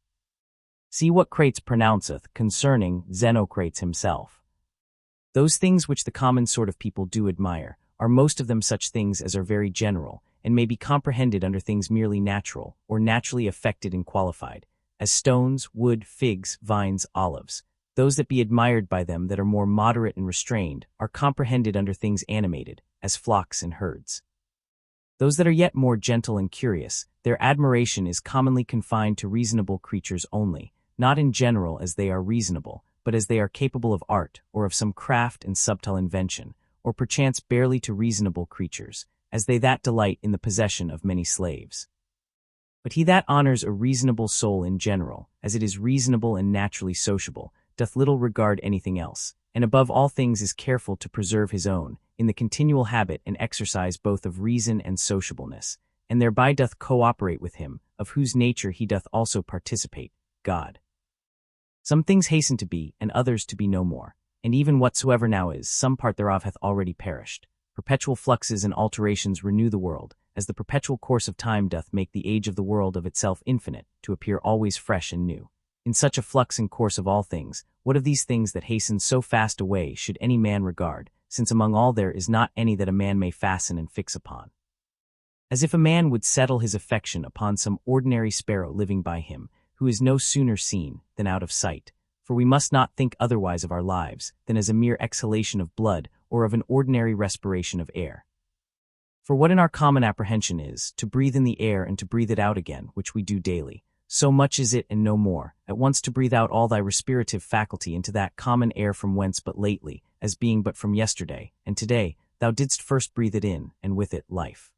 Speaker 1: See what Crates pronounceth concerning Xenocrates himself. Those things which the common sort of people do admire, are most of them such things as are very general, and may be comprehended under things merely natural, or naturally affected and qualified, as stones, wood, figs, vines, olives. Those that be admired by them that are more moderate and restrained, are comprehended under things animated, as flocks and herds. Those that are yet more gentle and curious, their admiration is commonly confined to reasonable creatures only, not in general as they are reasonable, but as they are capable of art, or of some craft and subtle invention, or perchance barely to reasonable creatures, as they that delight in the possession of many slaves. But he that honors a reasonable soul in general, as it is reasonable and naturally sociable, doth little regard anything else, and above all things is careful to preserve his own, in the continual habit and exercise both of reason and sociableness, and thereby doth cooperate with him, of whose nature he doth also participate, God. Some things hasten to be, and others to be no more, and even whatsoever now is, some part thereof hath already perished. Perpetual fluxes and alterations renew the world, as the perpetual course of time doth make the age of the world of itself infinite, to appear always fresh and new. In such a flux and course of all things, what of these things that hasten so fast away should any man regard, since among all there is not any that a man may fasten and fix upon? As if a man would settle his affection upon some ordinary sparrow living by him, who is no sooner seen than out of sight, for we must not think otherwise of our lives than as a mere exhalation of blood or of an ordinary respiration of air. For what in our common apprehension is, to breathe in the air and to breathe it out again, which we do daily, so much is it and no more, at once to breathe out all thy respirative faculty into that common air from whence but lately, as being but from yesterday, and today, thou didst first breathe it in, and with it life.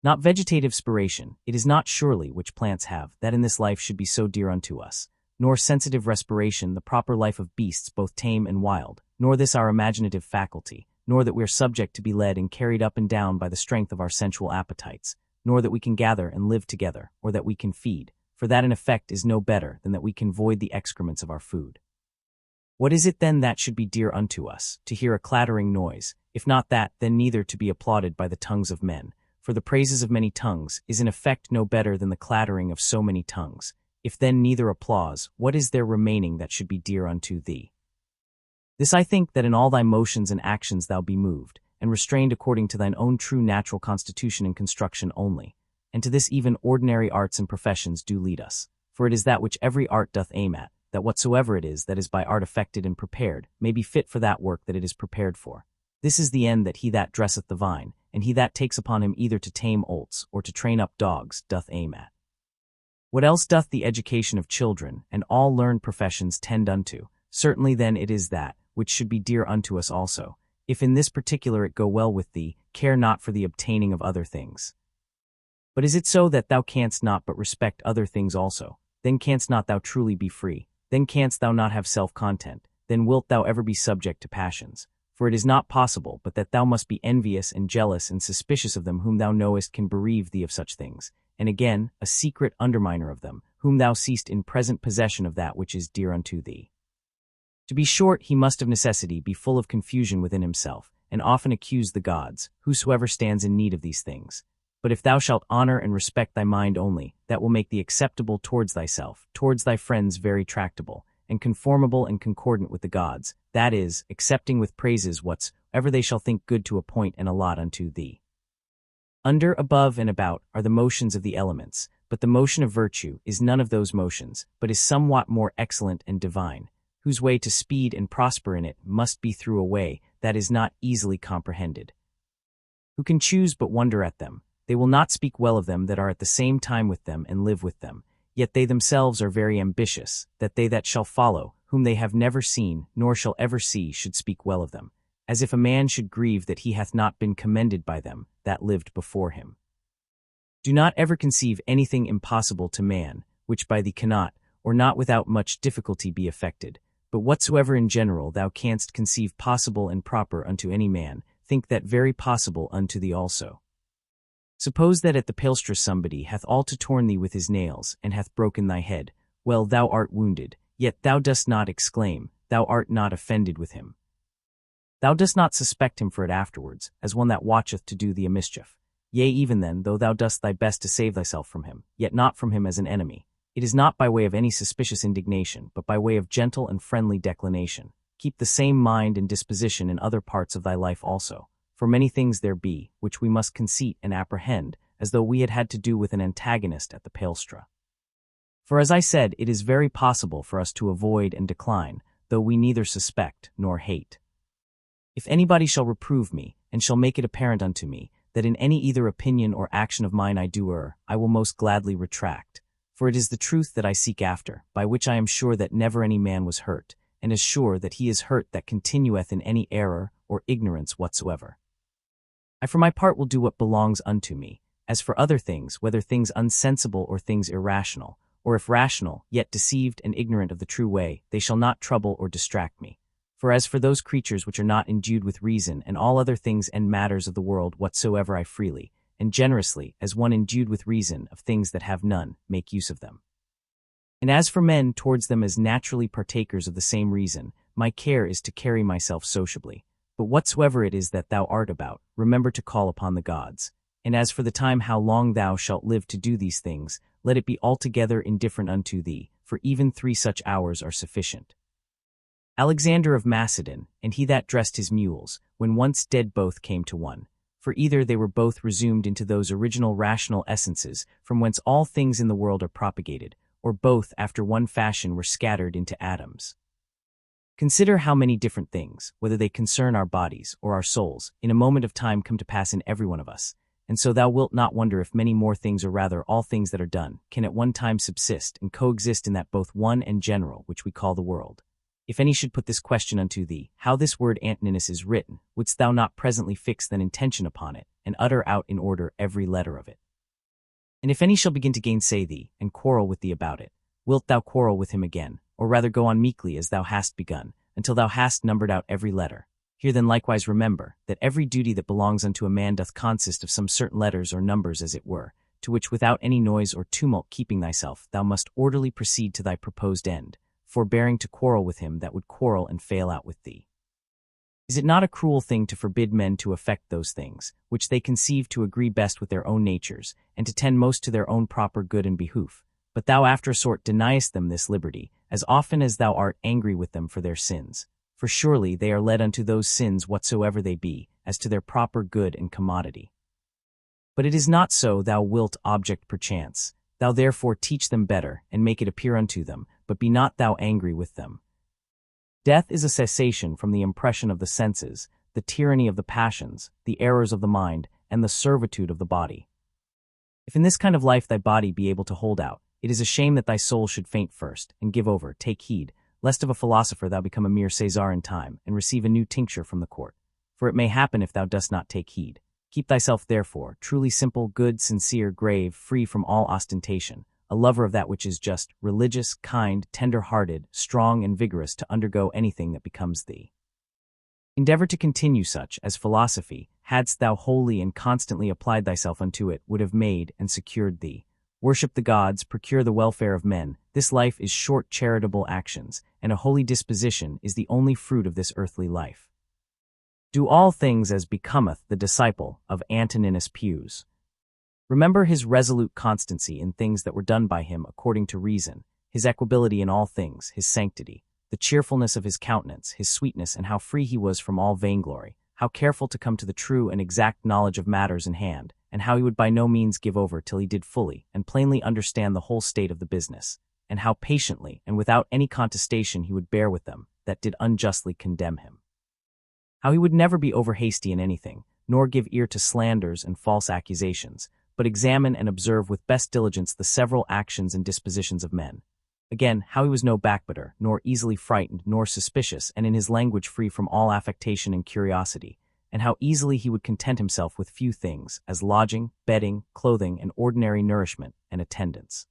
Speaker 1: Not vegetative spiration, it is not surely which plants have, that in this life should be so dear unto us, nor sensitive respiration the proper life of beasts both tame and wild, nor this our imaginative faculty, nor that we are subject to be led and carried up and down by the strength of our sensual appetites, nor that we can gather and live together, or that we can feed, for that in effect is no better than that we can void the excrements of our food. What is it then that should be dear unto us, to hear a clattering noise? If not that, then neither to be applauded by the tongues of men, for the praises of many tongues is in effect no better than the clattering of so many tongues. If then neither applause, what is there remaining that should be dear unto thee? This I think, that in all thy motions and actions thou be moved, and restrained according to thine own true natural constitution and construction only, and to this even ordinary arts and professions do lead us, for it is that which every art doth aim at, that whatsoever it is that is by art affected and prepared, may be fit for that work that it is prepared for. This is the end that he that dresseth the vine, and he that takes upon him either to tame olts or to train up dogs, doth aim at. What else doth the education of children and all learned professions tend unto? Certainly then it is that, which should be dear unto us also. If in this particular it go well with thee, care not for the obtaining of other things. But is it so that thou canst not but respect other things also? Then canst not thou truly be free, then canst thou not have self-content, then wilt thou ever be subject to passions. For it is not possible but that thou must be envious and jealous and suspicious of them whom thou knowest can bereave thee of such things, and again, a secret underminer of them, whom thou seest in present possession of that which is dear unto thee. To be short, he must of necessity be full of confusion within himself, and often accuse the gods, whosoever stands in need of these things. But if thou shalt honor and respect thy mind only, that will make thee acceptable towards thyself, towards thy friends very tractable, and conformable and concordant with the gods, that is, accepting with praises whatsoever they shall think good to appoint and allot unto thee. Under, above, and about are the motions of the elements, but the motion of virtue is none of those motions, but is somewhat more excellent and divine, whose way to speed and prosper in it must be through a way that is not easily comprehended. Who can choose but wonder at them? They will not speak well of them that are at the same time with them and live with them, yet they themselves are very ambitious, that they that shall follow, whom they have never seen, nor shall ever see, should speak well of them, as if a man should grieve that he hath not been commended by them that lived before him. Do not ever conceive anything impossible to man, which by thee cannot, or not without much difficulty be effected, but whatsoever in general thou canst conceive possible and proper unto any man, think that very possible unto thee also. Suppose that at the palestra somebody hath all to torn thee with his nails, and hath broken thy head. Well, thou art wounded, yet thou dost not exclaim, thou art not offended with him. Thou dost not suspect him for it afterwards, as one that watcheth to do thee a mischief. Yea, even then, though thou dost thy best to save thyself from him, yet not from him as an enemy. It is not by way of any suspicious indignation, but by way of gentle and friendly declination. Keep the same mind and disposition in other parts of thy life also. For many things there be, which we must conceit and apprehend, as though we had had to do with an antagonist at the palestra. For as I said, it is very possible for us to avoid and decline, though we neither suspect nor hate. If anybody shall reprove me, and shall make it apparent unto me, that in any either opinion or action of mine I do err, I will most gladly retract. For it is the truth that I seek after, by which I am sure that never any man was hurt, and is sure that he is hurt that continueth in any error or ignorance whatsoever. I for my part will do what belongs unto me. As for other things, whether things unsensible or things irrational, or if rational, yet deceived and ignorant of the true way, they shall not trouble or distract me. For as for those creatures which are not endued with reason, and all other things and matters of the world whatsoever I freely, and generously, as one endued with reason of things that have none, make use of them. And as for men towards them as naturally partakers of the same reason, my care is to carry myself sociably. But whatsoever it is that thou art about, remember to call upon the gods. And as for the time how long thou shalt live to do these things, let it be altogether indifferent unto thee, for even 3 such hours are sufficient. Alexander of Macedon, and he that dressed his mules, when once dead both came to one. For either they were both resumed into those original rational essences, from whence all things in the world are propagated, or both after one fashion were scattered into atoms. Consider how many different things, whether they concern our bodies or our souls, in a moment of time come to pass in every one of us, and so thou wilt not wonder if many more things, or rather all things that are done, can at one time subsist and coexist in that both one and general which we call the world. If any should put this question unto thee, how this word Antoninus is written, wouldst thou not presently fix thine intention upon it, and utter out in order every letter of it? And if any shall begin to gainsay thee, and quarrel with thee about it, wilt thou quarrel with him again, or rather go on meekly as thou hast begun, until thou hast numbered out every letter? Here then likewise remember, that every duty that belongs unto a man doth consist of some certain letters or numbers as it were, to which without any noise or tumult keeping thyself, thou must orderly proceed to thy proposed end, forbearing to quarrel with him that would quarrel and fail out with thee. Is it not a cruel thing to forbid men to affect those things, which they conceive to agree best with their own natures, and to tend most to their own proper good and behoof? But thou after a sort deniest them this liberty, as often as thou art angry with them for their sins. For surely they are led unto those sins whatsoever they be, as to their proper good and commodity. But it is not so thou wilt object perchance. Thou therefore teach them better, and make it appear unto them, but be not thou angry with them. Death is a cessation from the impression of the senses, the tyranny of the passions, the errors of the mind, and the servitude of the body. If in this kind of life thy body be able to hold out, it is a shame that thy soul should faint first, and give over, take heed, lest of a philosopher thou become a mere Caesar in time, and receive a new tincture from the court. For it may happen if thou dost not take heed. Keep thyself therefore, truly simple, good, sincere, grave, free from all ostentation, a lover of that which is just, religious, kind, tender-hearted, strong and vigorous to undergo anything that becomes thee. Endeavor to continue such, as philosophy, hadst thou wholly and constantly applied thyself unto it, would have made and secured thee. Worship the gods, procure the welfare of men. This life is short charitable actions, and a holy disposition is the only fruit of this earthly life. Do all things as becometh the disciple of Antoninus Pius. Remember his resolute constancy in things that were done by him according to reason, his equability in all things, his sanctity, the cheerfulness of his countenance, his sweetness, and how free he was from all vainglory, how careful to come to the true and exact knowledge of matters in hand, and how he would by no means give over till he did fully and plainly understand the whole state of the business, and how patiently and without any contestation he would bear with them that did unjustly condemn him. How he would never be over-hasty in anything, nor give ear to slanders and false accusations, but examine and observe with best diligence the several actions and dispositions of men. Again, how he was no backbiter, nor easily frightened, nor suspicious, and in his language free from all affectation and curiosity, and how easily he would content himself with few things, as lodging, bedding, clothing, and ordinary nourishment and attendance.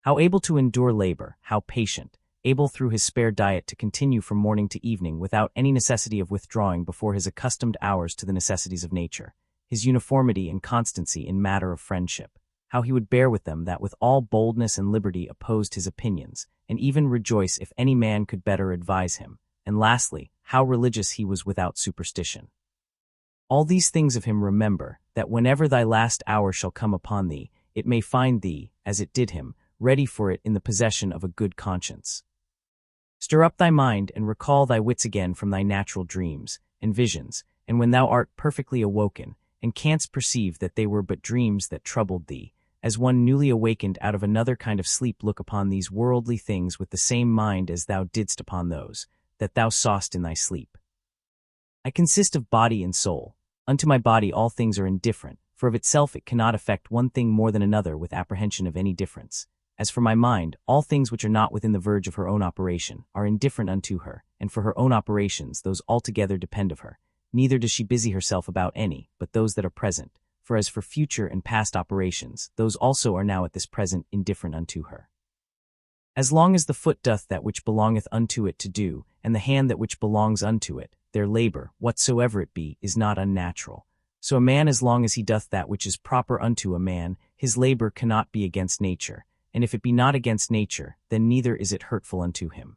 Speaker 1: How able to endure labor, how patient, able through his spare diet to continue from morning to evening without any necessity of withdrawing before his accustomed hours to the necessities of nature, his uniformity and constancy in matter of friendship, how he would bear with them that with all boldness and liberty opposed his opinions, and even rejoice if any man could better advise him, and lastly, how religious he was without superstition. All these things of him remember, that whenever thy last hour shall come upon thee, it may find thee, as it did him, ready for it in the possession of a good conscience. Stir up thy mind and recall thy wits again from thy natural dreams and visions, and when thou art perfectly awoken, and canst perceive that they were but dreams that troubled thee, as one newly awakened out of another kind of sleep, look upon these worldly things with the same mind as thou didst upon those that thou sawest in thy sleep. I consist of body and soul. Unto my body all things are indifferent, for of itself it cannot affect one thing more than another with apprehension of any difference. As for my mind, all things which are not within the verge of her own operation are indifferent unto her, and for her own operations those altogether depend of her. Neither does she busy herself about any, but those that are present. For as for future and past operations, those also are now at this present indifferent unto her. As long as the foot doth that which belongeth unto it to do, and the hand that which belongs unto it, their labor, whatsoever it be, is not unnatural. So a man, as long as he doth that which is proper unto a man, his labor cannot be against nature, and if it be not against nature, then neither is it hurtful unto him.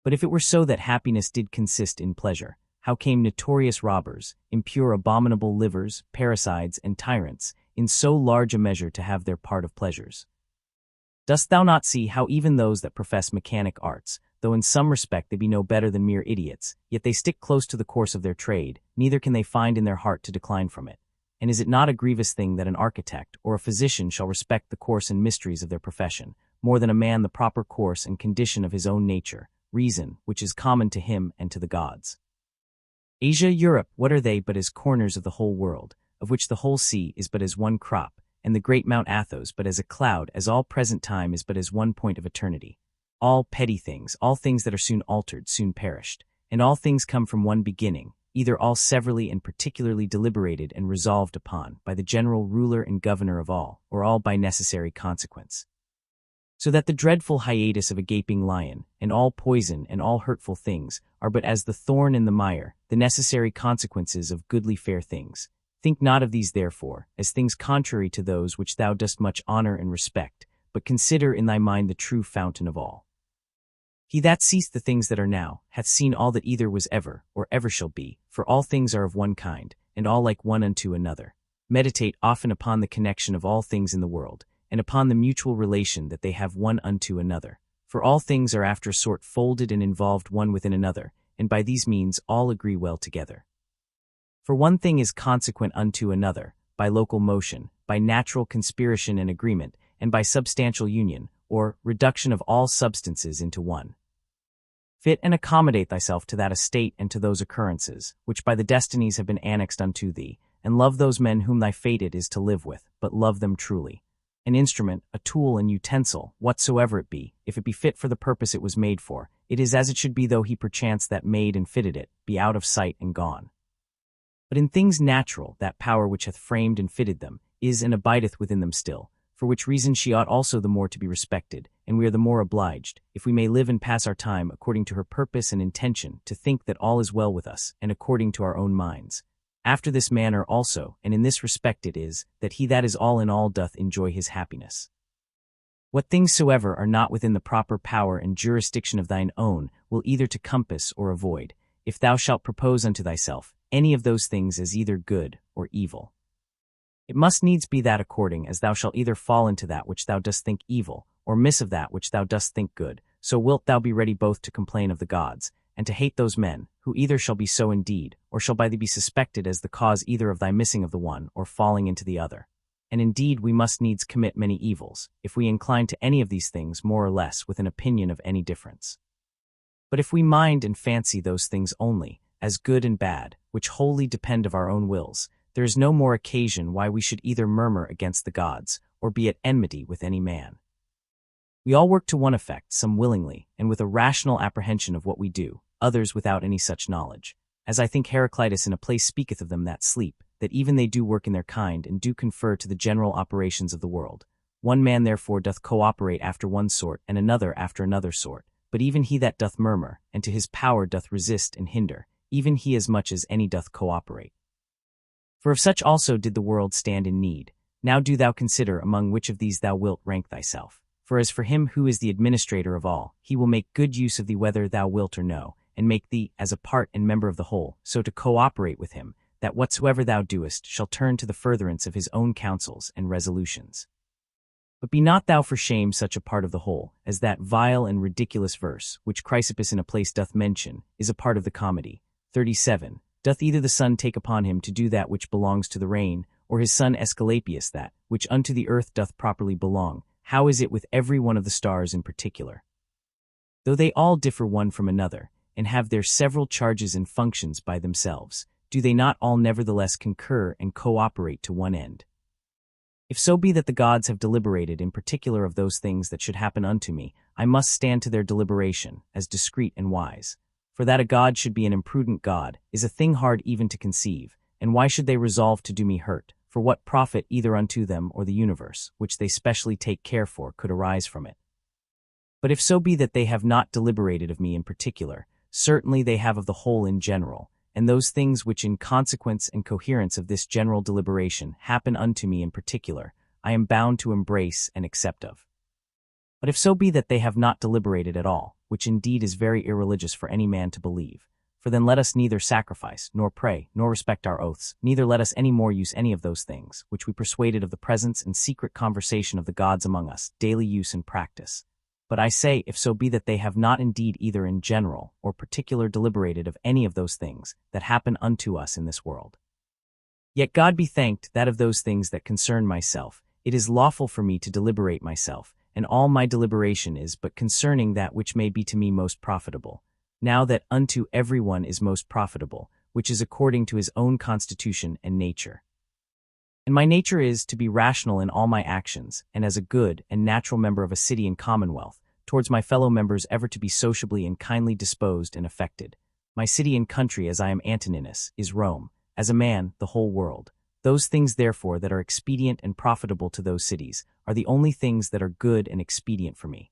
Speaker 1: But if it were so that happiness did consist in pleasure, how came notorious robbers, impure abominable livers, parricides, and tyrants, in so large a measure to have their part of pleasures? Dost thou not see how even those that profess mechanic arts, though in some respect they be no better than mere idiots, yet they stick close to the course of their trade, neither can they find in their heart to decline from it? And is it not a grievous thing that an architect or a physician shall respect the course and mysteries of their profession, more than a man the proper course and condition of his own nature, reason, which is common to him and to the gods? Asia, Europe, what are they but as corners of the whole world, of which the whole sea is but as one crop, and the great Mount Athos but as a cloud, as all present time is but as one point of eternity? All petty things, all things that are soon altered, soon perished, and all things come from one beginning, either all severally and particularly deliberated and resolved upon by the general ruler and governor of all, or all by necessary consequence. So that the dreadful hiatus of a gaping lion, and all poison and all hurtful things, are but as the thorn in the mire, the necessary consequences of goodly fair things. Think not of these therefore, as things contrary to those which thou dost much honor and respect, but consider in thy mind the true fountain of all. He that sees the things that are now, hath seen all that either was ever, or ever shall be, for all things are of one kind, and all like one unto another. Meditate often upon the connection of all things in the world, and upon the mutual relation that they have one unto another. For all things are after a sort folded and involved one within another, and by these means all agree well together. For one thing is consequent unto another, by local motion, by natural conspiration and agreement, and by substantial union, or reduction of all substances into one. Fit and accommodate thyself to that estate and to those occurrences, which by the destinies have been annexed unto thee, and love those men whom thy fate it is to live with, but love them truly. An instrument, a tool, an utensil, whatsoever it be, if it be fit for the purpose it was made for, it is as it should be, though he perchance that made and fitted it be out of sight and gone. But in things natural, that power which hath framed and fitted them is and abideth within them still, for which reason she ought also the more to be respected, and we are the more obliged, if we may live and pass our time according to her purpose and intention, to think that all is well with us, and according to our own minds. After this manner also, and in this respect it is, that he that is all in all doth enjoy his happiness. What things soever are not within the proper power and jurisdiction of thine own will either to compass or avoid, if thou shalt propose unto thyself any of those things as either good or evil. It must needs be that according as thou shalt either fall into that which thou dost think evil, or miss of that which thou dost think good, so wilt thou be ready both to complain of the gods, and to hate those men, who either shall be so indeed, or shall by thee be suspected as the cause either of thy missing of the one, or falling into the other. And indeed we must needs commit many evils, if we incline to any of these things more or less with an opinion of any difference. But if we mind and fancy those things only, as good and bad, which wholly depend of our own wills, there is no more occasion why we should either murmur against the gods, or be at enmity with any man. We all work to one effect, some willingly, and with a rational apprehension of what we do, others without any such knowledge. As I think Heraclitus in a place speaketh of them that sleep, that even they do work in their kind, and do confer to the general operations of the world. One man therefore doth cooperate after one sort, and another after another sort, but even he that doth murmur, and to his power doth resist and hinder, even he as much as any doth cooperate. For of such also did the world stand in need. Now do thou consider among which of these thou wilt rank thyself. For as for him who is the administrator of all, he will make good use of thee whether thou wilt or no, and make thee, as a part and member of the whole, so to cooperate with him, that whatsoever thou doest shall turn to the furtherance of his own counsels and resolutions. But be not thou for shame such a part of the whole, as that vile and ridiculous verse, which Chrysippus in a place doth mention, is a part of the comedy. 37. Doth either the sun take upon him to do that which belongs to the rain, or his son Aesculapius that, which unto the earth doth properly belong? How is it with every one of the stars in particular? Though they all differ one from another, and have their several charges and functions by themselves, do they not all nevertheless concur and cooperate to one end? If so be that the gods have deliberated in particular of those things that should happen unto me, I must stand to their deliberation, as discreet and wise. For that a god should be an imprudent god is a thing hard even to conceive, and why should they resolve to do me hurt? For what profit either unto them or the universe, which they specially take care for, could arise from it? But if so be that they have not deliberated of me in particular, certainly they have of the whole in general, and those things which in consequence and coherence of this general deliberation happen unto me in particular, I am bound to embrace and accept of. But if so be that they have not deliberated at all, which indeed is very irreligious for any man to believe, for then let us neither sacrifice, nor pray, nor respect our oaths, neither let us any more use any of those things, which we persuaded of the presence and secret conversation of the gods among us, daily use and practice. But I say, if so be that they have not indeed either in general or particular deliberated of any of those things that happen unto us in this world. Yet God be thanked that of those things that concern myself, it is lawful for me to deliberate myself, and all my deliberation is but concerning that which may be to me most profitable. Now that unto every one is most profitable, which is according to his own constitution and nature. And my nature is to be rational in all my actions, and as a good and natural member of a city and commonwealth, towards my fellow members ever to be sociably and kindly disposed and affected. My city and country, as I am Antoninus, is Rome, as a man, the whole world. Those things therefore that are expedient and profitable to those cities are the only things that are good and expedient for me.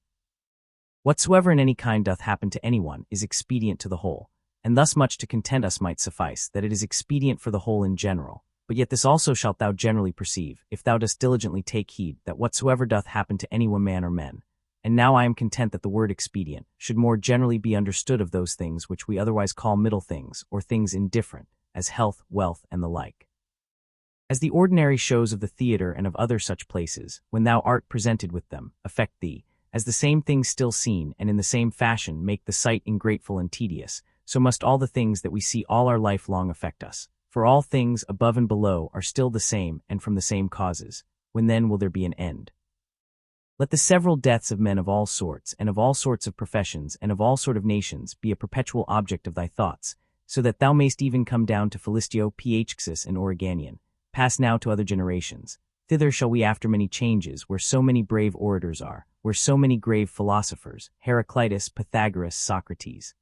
Speaker 1: Whatsoever in any kind doth happen to anyone is expedient to the whole, and thus much to content us might suffice, that it is expedient for the whole in general. But yet this also shalt thou generally perceive, if thou dost diligently take heed, that whatsoever doth happen to any one man or men. And now I am content that the word expedient should more generally be understood of those things which we otherwise call middle things, or things indifferent, as health, wealth, and the like. As the ordinary shows of the theatre and of other such places, when thou art presented with them, affect thee, as the same things still seen and in the same fashion make the sight ingrateful and tedious, so must all the things that we see all our life long affect us. For all things above and below are still the same and from the same causes. When then will there be an end? Let the several deaths of men of all sorts, and of all sorts of professions, and of all sort of nations, be a perpetual object of thy thoughts, so that thou mayst even come down to Philistio, Phxis, and Origanian. Pass now to other generations. Thither shall we after many changes, where so many brave orators are, where so many grave philosophers, Heraclitus, Pythagoras, Socrates.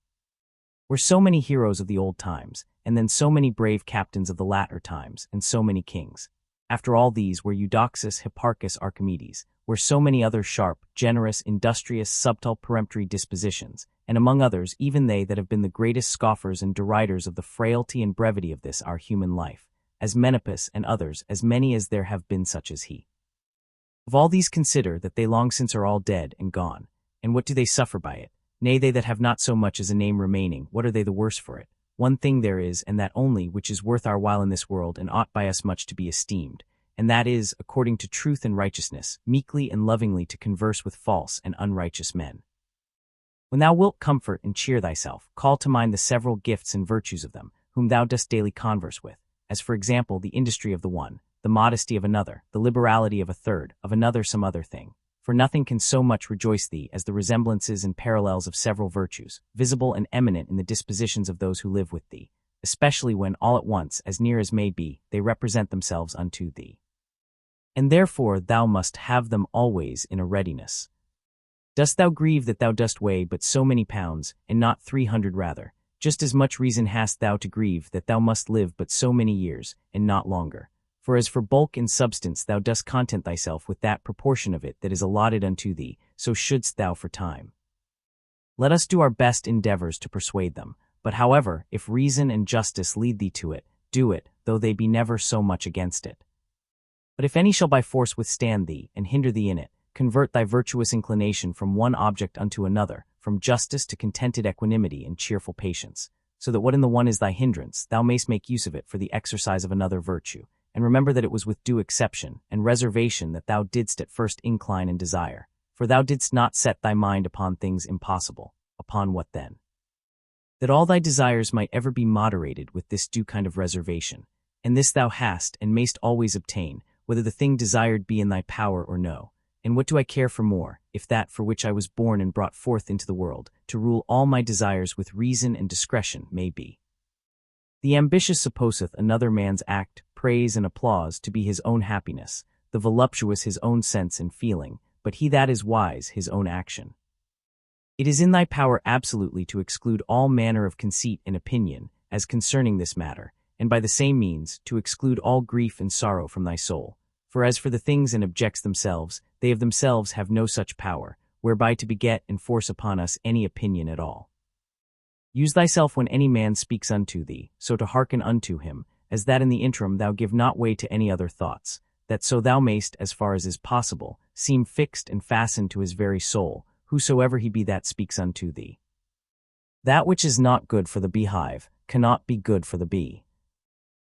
Speaker 1: Where so many heroes of the old times, and then so many brave captains of the latter times, and so many kings. After all these were Eudoxus, Hipparchus, Archimedes, were so many other sharp, generous, industrious, subtle, peremptory dispositions, and among others even they that have been the greatest scoffers and deriders of the frailty and brevity of this our human life, as Menipus and others, as many as there have been such as he. Of all these consider that they long since are all dead and gone, and what do they suffer by it? Nay, they that have not so much as a name remaining, what are they the worse for it? One thing there is, and that only, which is worth our while in this world, and ought by us much to be esteemed, and that is, according to truth and righteousness, meekly and lovingly to converse with false and unrighteous men. When thou wilt comfort and cheer thyself, call to mind the several gifts and virtues of them, whom thou dost daily converse with, as for example the industry of the one, the modesty of another, the liberality of a third, of another some other thing. For nothing can so much rejoice thee as the resemblances and parallels of several virtues, visible and eminent in the dispositions of those who live with thee, especially when all at once, as near as may be, they represent themselves unto thee. And therefore thou must have them always in a readiness. Dost thou grieve that thou dost weigh but so many pounds, and not 300 rather? Just as much reason hast thou to grieve that thou must live but so many years, and not longer. For as for bulk and substance thou dost content thyself with that proportion of it that is allotted unto thee, so shouldst thou for time. Let us do our best endeavors to persuade them, but however, if reason and justice lead thee to it, do it, though they be never so much against it. But if any shall by force withstand thee, and hinder thee in it, convert thy virtuous inclination from one object unto another, from justice to contented equanimity and cheerful patience, so that what in the one is thy hindrance, thou mayst make use of it for the exercise of another virtue. And remember that it was with due exception and reservation that thou didst at first incline and desire, for thou didst not set thy mind upon things impossible. Upon what then? That all thy desires might ever be moderated with this due kind of reservation, and this thou hast and mayst always obtain, whether the thing desired be in thy power or no. And what do I care for more, if that for which I was born and brought forth into the world, to rule all my desires with reason and discretion, may be? The ambitious supposeth another man's act, praise and applause to be his own happiness, the voluptuous his own sense and feeling, but he that is wise his own action. It is in thy power absolutely to exclude all manner of conceit and opinion, as concerning this matter, and by the same means to exclude all grief and sorrow from thy soul. For as for the things and objects themselves, they of themselves have no such power, whereby to beget and force upon us any opinion at all. Use thyself when any man speaks unto thee, so to hearken unto him, as that in the interim thou give not way to any other thoughts, that so thou mayst, as far as is possible, seem fixed and fastened to his very soul, whosoever he be that speaks unto thee. That which is not good for the beehive cannot be good for the bee.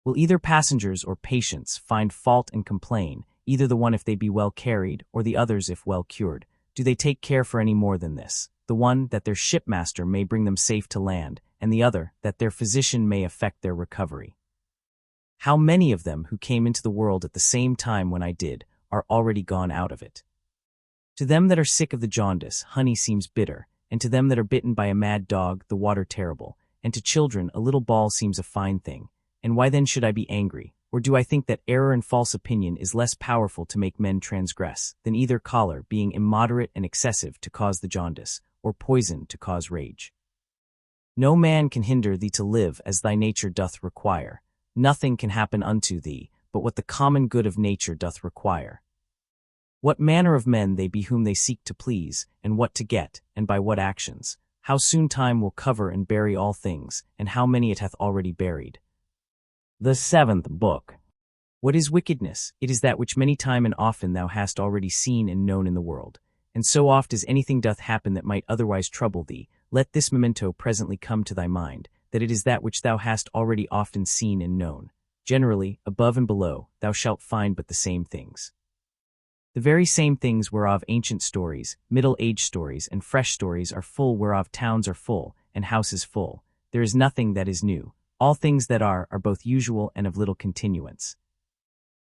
Speaker 1: Will either passengers or patients find fault and complain, either the one if they be well carried, or the others if well cured? Do they take care for any more than this? The one, that their shipmaster may bring them safe to land, and the other, that their physician may effect their recovery. How many of them who came into the world at the same time when I did, are already gone out of it? To them that are sick of the jaundice, honey seems bitter, and to them that are bitten by a mad dog, the water terrible, and to children a little ball seems a fine thing. And why then should I be angry? Or do I think that error and false opinion is less powerful to make men transgress, than either choler being immoderate and excessive to cause the jaundice, or poison to cause rage? No man can hinder thee to live as thy nature doth require. Nothing can happen unto thee, but what the common good of nature doth require. What manner of men they be whom they seek to please, and what to get, and by what actions, how soon time will cover and bury all things, and how many it hath already buried. The seventh book. What is wickedness? It is that which many time and often thou hast already seen and known in the world. And so oft as anything doth happen that might otherwise trouble thee, let this memento presently come to thy mind, that it is that which thou hast already often seen and known. Generally, above and below, thou shalt find but the same things. The very same things whereof ancient stories, middle-age stories, and fresh stories are full, whereof towns are full, and houses full. There is nothing that is new. All things that are both usual and of little continuance.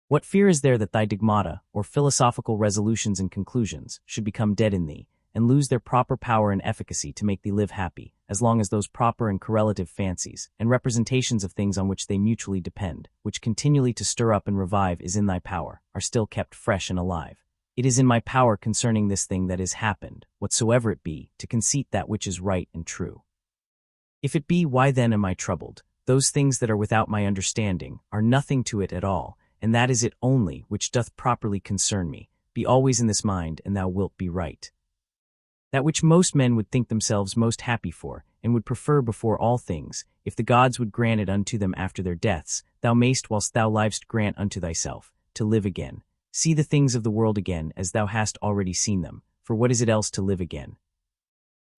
Speaker 1: What fear is there that thy dogmata, or philosophical resolutions and conclusions, should become dead in thee, and lose their proper power and efficacy to make thee live happy, as long as those proper and correlative fancies, and representations of things on which they mutually depend, which continually to stir up and revive is in thy power, are still kept fresh and alive? It is in my power concerning this thing that is happened, whatsoever it be, to conceit that which is right and true. If it be, why then am I troubled? Those things that are without my understanding are nothing to it at all, and that is it only which doth properly concern me. Be always in this mind, and thou wilt be right. That which most men would think themselves most happy for, and would prefer before all things, if the gods would grant it unto them after their deaths, thou mayst whilst thou livest grant unto thyself, to live again. See the things of the world again as thou hast already seen them, for what is it else to live again?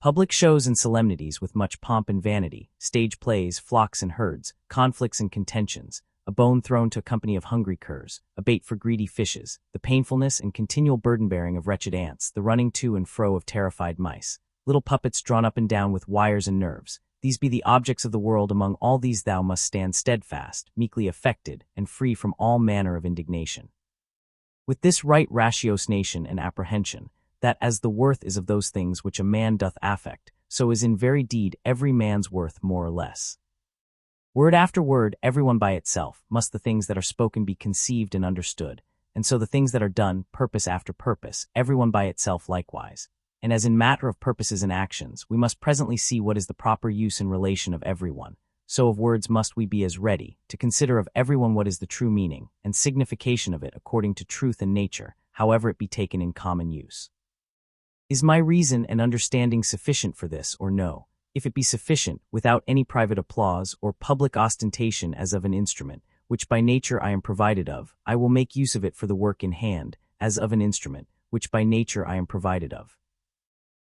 Speaker 1: Public shows and solemnities with much pomp and vanity, stage plays, flocks and herds, conflicts and contentions, a bone thrown to a company of hungry curs, a bait for greedy fishes, the painfulness and continual burden-bearing of wretched ants, the running to and fro of terrified mice, little puppets drawn up and down with wires and nerves. These be the objects of the world. Among all these thou must stand steadfast, meekly affected, and free from all manner of indignation. With this right ratiocination and apprehension, that as the worth is of those things which a man doth affect, so is in very deed every man's worth more or less. Word after word, everyone by itself, must the things that are spoken be conceived and understood, and so the things that are done, purpose after purpose, everyone by itself likewise. And as in matter of purposes and actions, we must presently see what is the proper use and relation of everyone, so of words must we be as ready, to consider of everyone what is the true meaning, and signification of it according to truth and nature, however it be taken in common use. Is my reason and understanding sufficient for this, or no? If it be sufficient, without any private applause or public ostentation as of an instrument, which by nature I am provided of, I will make use of it for the work in hand, as of an instrument, which by nature I am provided of.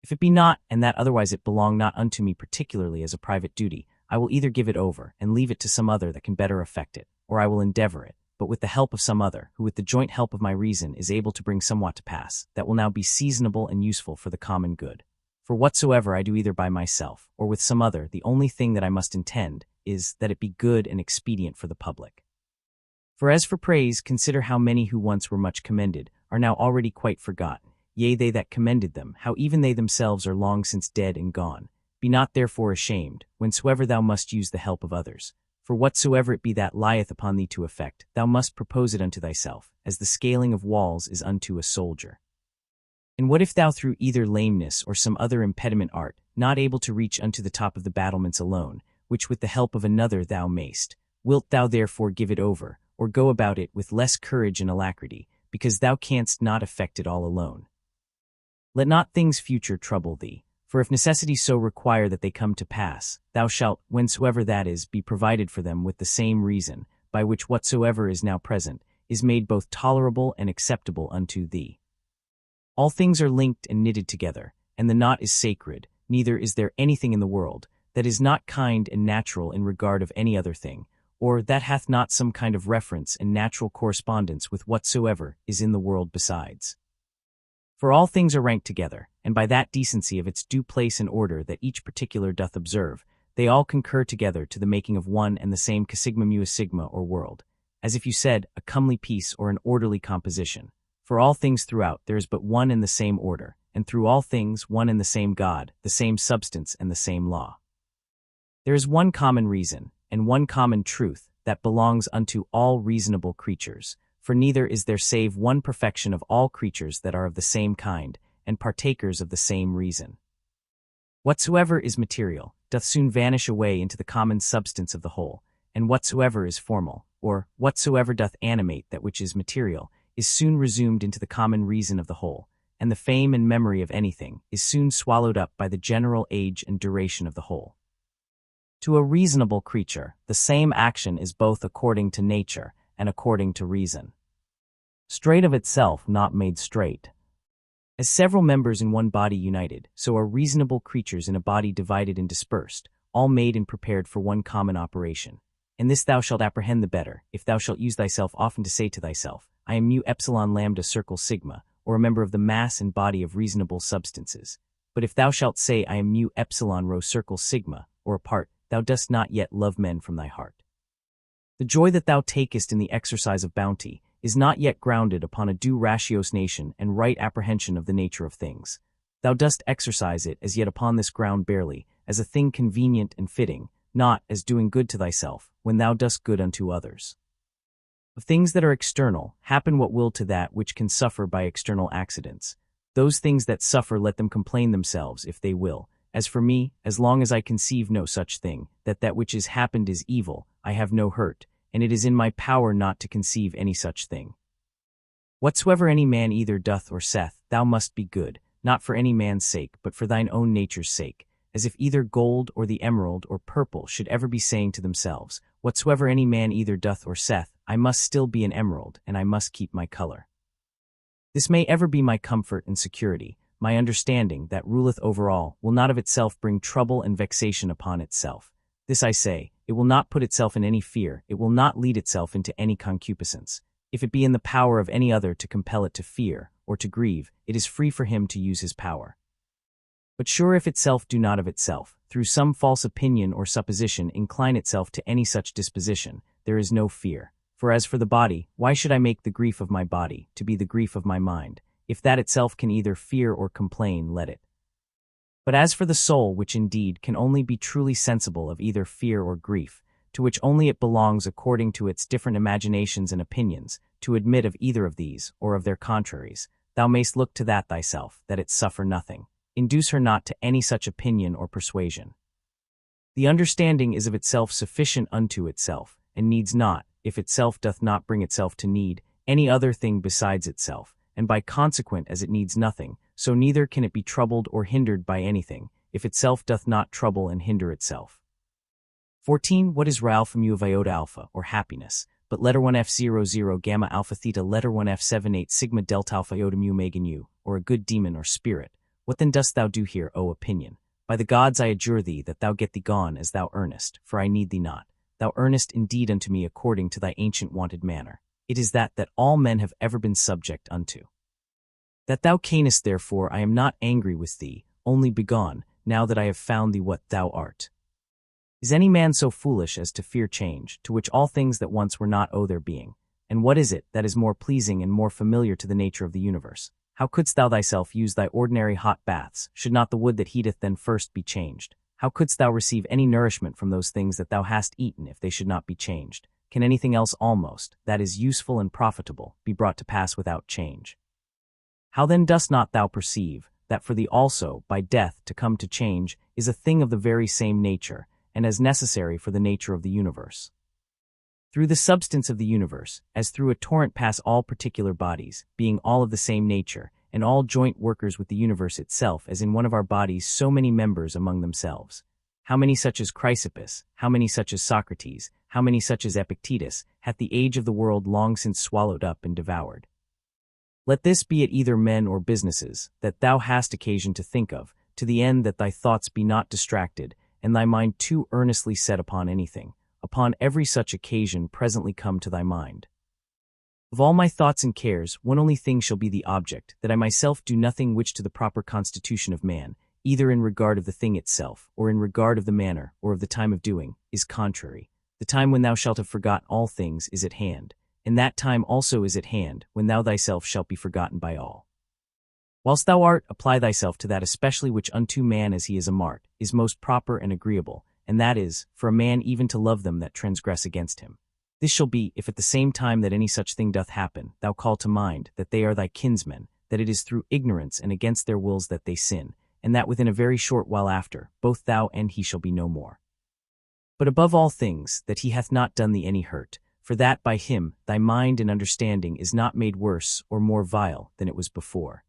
Speaker 1: If it be not, and that otherwise it belong not unto me particularly as a private duty, I will either give it over, and leave it to some other that can better effect it, or I will endeavor it, but with the help of some other, who with the joint help of my reason is able to bring somewhat to pass, that will now be seasonable and useful for the common good. For whatsoever I do either by myself, or with some other, the only thing that I must intend is, that it be good and expedient for the public. For as for praise, consider how many who once were much commended, are now already quite forgotten, yea, they that commended them, how even they themselves are long since dead and gone. Be not therefore ashamed, whensoever thou must use the help of others. For whatsoever it be that lieth upon thee to effect, thou must propose it unto thyself, as the scaling of walls is unto a soldier. And what if thou through either lameness or some other impediment art, not able to reach unto the top of the battlements alone, which with the help of another thou mayst? Wilt thou therefore give it over, or go about it with less courage and alacrity, because thou canst not effect it all alone? Let not things future trouble thee, for if necessity so require that they come to pass, thou shalt, whensoever that is, be provided for them with the same reason, by which whatsoever is now present, is made both tolerable and acceptable unto thee. All things are linked and knitted together, and the knot is sacred, neither is there anything in the world that is not kind and natural in regard of any other thing, or that hath not some kind of reference and natural correspondence with whatsoever is in the world besides. For all things are ranked together, and by that decency of its due place and order that each particular doth observe, they all concur together to the making of one and the same sigma mu sigma or world, as if you said, a comely piece or an orderly composition. For all things throughout there is but one and the same order, and through all things one and the same God, the same substance and the same law. There is one common reason, and one common truth, that belongs unto all reasonable creatures, for neither is there save one perfection of all creatures that are of the same kind, and partakers of the same reason. Whatsoever is material, doth soon vanish away into the common substance of the whole, and whatsoever is formal, or whatsoever doth animate that which is material, is soon resumed into the common reason of the whole, and the fame and memory of anything is soon swallowed up by the general age and duration of the whole. To a reasonable creature, the same action is both according to nature and according to reason. Straight of itself not made straight. As several members in one body united, so are reasonable creatures in a body divided and dispersed, all made and prepared for one common operation. And this thou shalt apprehend the better, if thou shalt use thyself often to say to thyself, I am mu epsilon lambda circle sigma, or a member of the mass and body of reasonable substances. But if thou shalt say I am mu epsilon rho circle sigma, or a part, thou dost not yet love men from thy heart. The joy that thou takest in the exercise of bounty is not yet grounded upon a due ratiocination and right apprehension of the nature of things. Thou dost exercise it as yet upon this ground barely, as a thing convenient and fitting, not as doing good to thyself, when thou dost good unto others. Of things that are external, happen what will to that which can suffer by external accidents. Those things that suffer let them complain themselves if they will. As for me, as long as I conceive no such thing, that which is happened is evil, I have no hurt, and it is in my power not to conceive any such thing. Whatsoever any man either doth or saith, thou must be good, not for any man's sake, but for thine own nature's sake, as if either gold or the emerald or purple should ever be saying to themselves, whatsoever any man either doth or saith, I must still be an emerald, and I must keep my color. This may ever be my comfort and security. My understanding, that ruleth over all, will not of itself bring trouble and vexation upon itself. This I say, it will not put itself in any fear, it will not lead itself into any concupiscence. If it be in the power of any other to compel it to fear, or to grieve, it is free for him to use his power. But sure if itself do not of itself, through some false opinion or supposition incline itself to any such disposition, there is no fear. For as for the body, why should I make the grief of my body to be the grief of my mind? If that itself can either fear or complain, let it. But as for the soul, which indeed can only be truly sensible of either fear or grief, to which only it belongs according to its different imaginations and opinions, to admit of either of these, or of their contraries, thou mayst look to that thyself, that it suffer nothing. Induce her not to any such opinion or persuasion. The understanding is of itself sufficient unto itself, and needs not, if itself doth not bring itself to need, any other thing besides itself, and by consequent as it needs nothing, so neither can it be troubled or hindered by anything, if itself doth not trouble and hinder itself. 14. What is Ralph mu of iota alpha, or happiness, but letter 1 F00 gamma alpha theta letter 1 F78 sigma delta alpha iota mu omega nu, or a good demon or spirit? What then dost thou do here, O opinion? By the gods I adjure thee that thou get thee gone as thou earnest, for I need thee not. Thou earnest indeed unto me according to thy ancient wonted manner. It is that all men have ever been subject unto. That thou canest therefore I am not angry with thee, only begone, now that I have found thee what thou art. Is any man so foolish as to fear change, to which all things that once were not owe their being? And what is it that is more pleasing and more familiar to the nature of the universe? How couldst thou thyself use thy ordinary hot baths, should not the wood that heateth then first be changed? How couldst thou receive any nourishment from those things that thou hast eaten if they should not be changed? Can anything else almost, that is useful and profitable, be brought to pass without change? How then dost not thou perceive, that for thee also, by death to come to change, is a thing of the very same nature, and as necessary for the nature of the universe? Through the substance of the universe, as through a torrent pass all particular bodies, being all of the same nature, and all joint workers with the universe itself, as in one of our bodies so many members among themselves. How many such as Chrysippus, how many such as Socrates, how many such as Epictetus, hath the age of the world long since swallowed up and devoured? Let this be at either men or businesses, that thou hast occasion to think of, to the end that thy thoughts be not distracted, and thy mind too earnestly set upon anything. Upon every such occasion presently come to thy mind. Of all my thoughts and cares, one only thing shall be the object, that I myself do nothing which to the proper constitution of man, either in regard of the thing itself, or in regard of the manner, or of the time of doing, is contrary. The time when thou shalt have forgot all things is at hand, and that time also is at hand, when thou thyself shalt be forgotten by all. Whilst thou art, apply thyself to that especially which unto man as he is a mart, is most proper and agreeable, and that is, for a man even to love them that transgress against him. This shall be, if at the same time that any such thing doth happen, thou call to mind that they are thy kinsmen, that it is through ignorance and against their wills that they sin, and that within a very short while after, both thou and he shall be no more. But above all things, that he hath not done thee any hurt, for that by him thy mind and understanding is not made worse or more vile than it was before.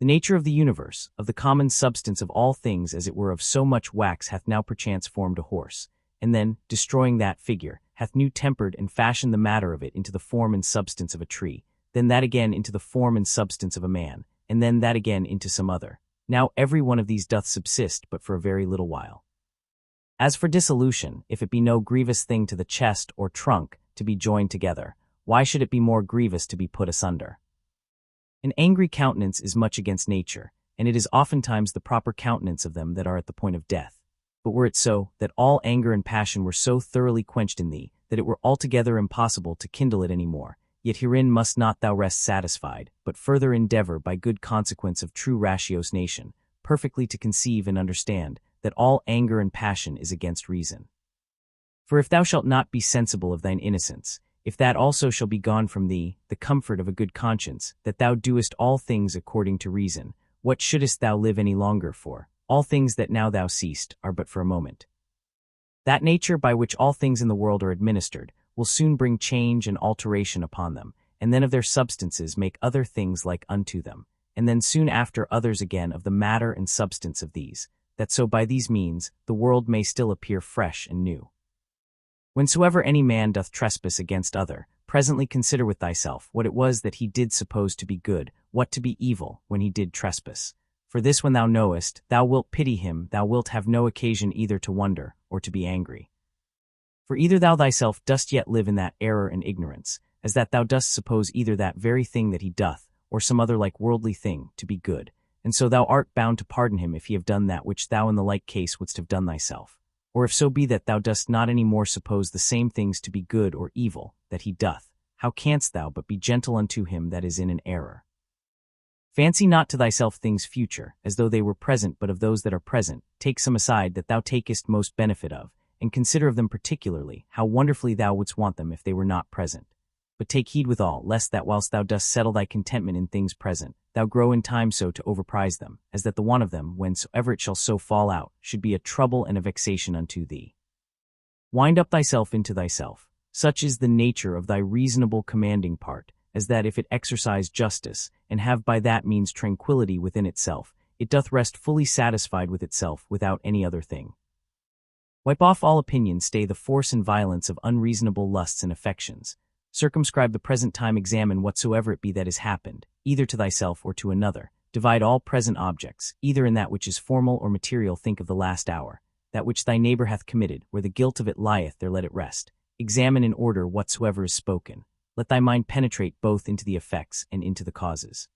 Speaker 1: The nature of the universe, of the common substance of all things as it were of so much wax hath now perchance formed a horse, and then, destroying that figure, hath new tempered and fashioned the matter of it into the form and substance of a tree, then that again into the form and substance of a man, and then that again into some other. Now every one of these doth subsist but for a very little while. As for dissolution, if it be no grievous thing to the chest or trunk to be joined together, why should it be more grievous to be put asunder? An angry countenance is much against nature, and it is oftentimes the proper countenance of them that are at the point of death. But were it so, that all anger and passion were so thoroughly quenched in thee, that it were altogether impossible to kindle it any more, Yet herein must not thou rest satisfied, but further endeavor by good consequence of true ratiocination, perfectly to conceive and understand, that all anger and passion is against reason. For if thou shalt not be sensible of thine innocence, if that also shall be gone from thee, the comfort of a good conscience, that thou doest all things according to reason, what shouldest thou live any longer for? All things that now thou seest are but for a moment. That nature by which all things in the world are administered will soon bring change and alteration upon them, and then of their substances make other things like unto them, and then soon after others again of the matter and substance of these, that so by these means the world may still appear fresh and new. Whensoever any man doth trespass against other, presently consider with thyself what it was that he did suppose to be good, what to be evil, when he did trespass. For this when thou knowest, thou wilt pity him, thou wilt have no occasion either to wonder, or to be angry. For either thou thyself dost yet live in that error and ignorance, as that thou dost suppose either that very thing that he doth, or some other like worldly thing, to be good, and so thou art bound to pardon him if he have done that which thou in the like case wouldst have done thyself. Or if so be that thou dost not any more suppose the same things to be good or evil that he doth, how canst thou but be gentle unto him that is in an error? Fancy not to thyself things future, as though they were present, but of those that are present, take some aside that thou takest most benefit of, and consider of them particularly, how wonderfully thou wouldst want them if they were not present. But take heed withal, lest that whilst thou dost settle thy contentment in things present, thou grow in time so to overprize them, as that the want of them, whensoever it shall so fall out, should be a trouble and a vexation unto thee. Wind up thyself into thyself. Such is the nature of thy reasonable commanding part, as that if it exercise justice, and have by that means tranquillity within itself, it doth rest fully satisfied with itself without any other thing. Wipe off all opinions, stay the force and violence of unreasonable lusts and affections. Circumscribe the present time, examine whatsoever it be that is happened, either to thyself or to another. Divide all present objects, either in that which is formal or material think of the last hour. That which thy neighbor hath committed, where the guilt of it lieth, there let it rest. Examine in order whatsoever is spoken. Let thy mind penetrate both into the effects and into the causes.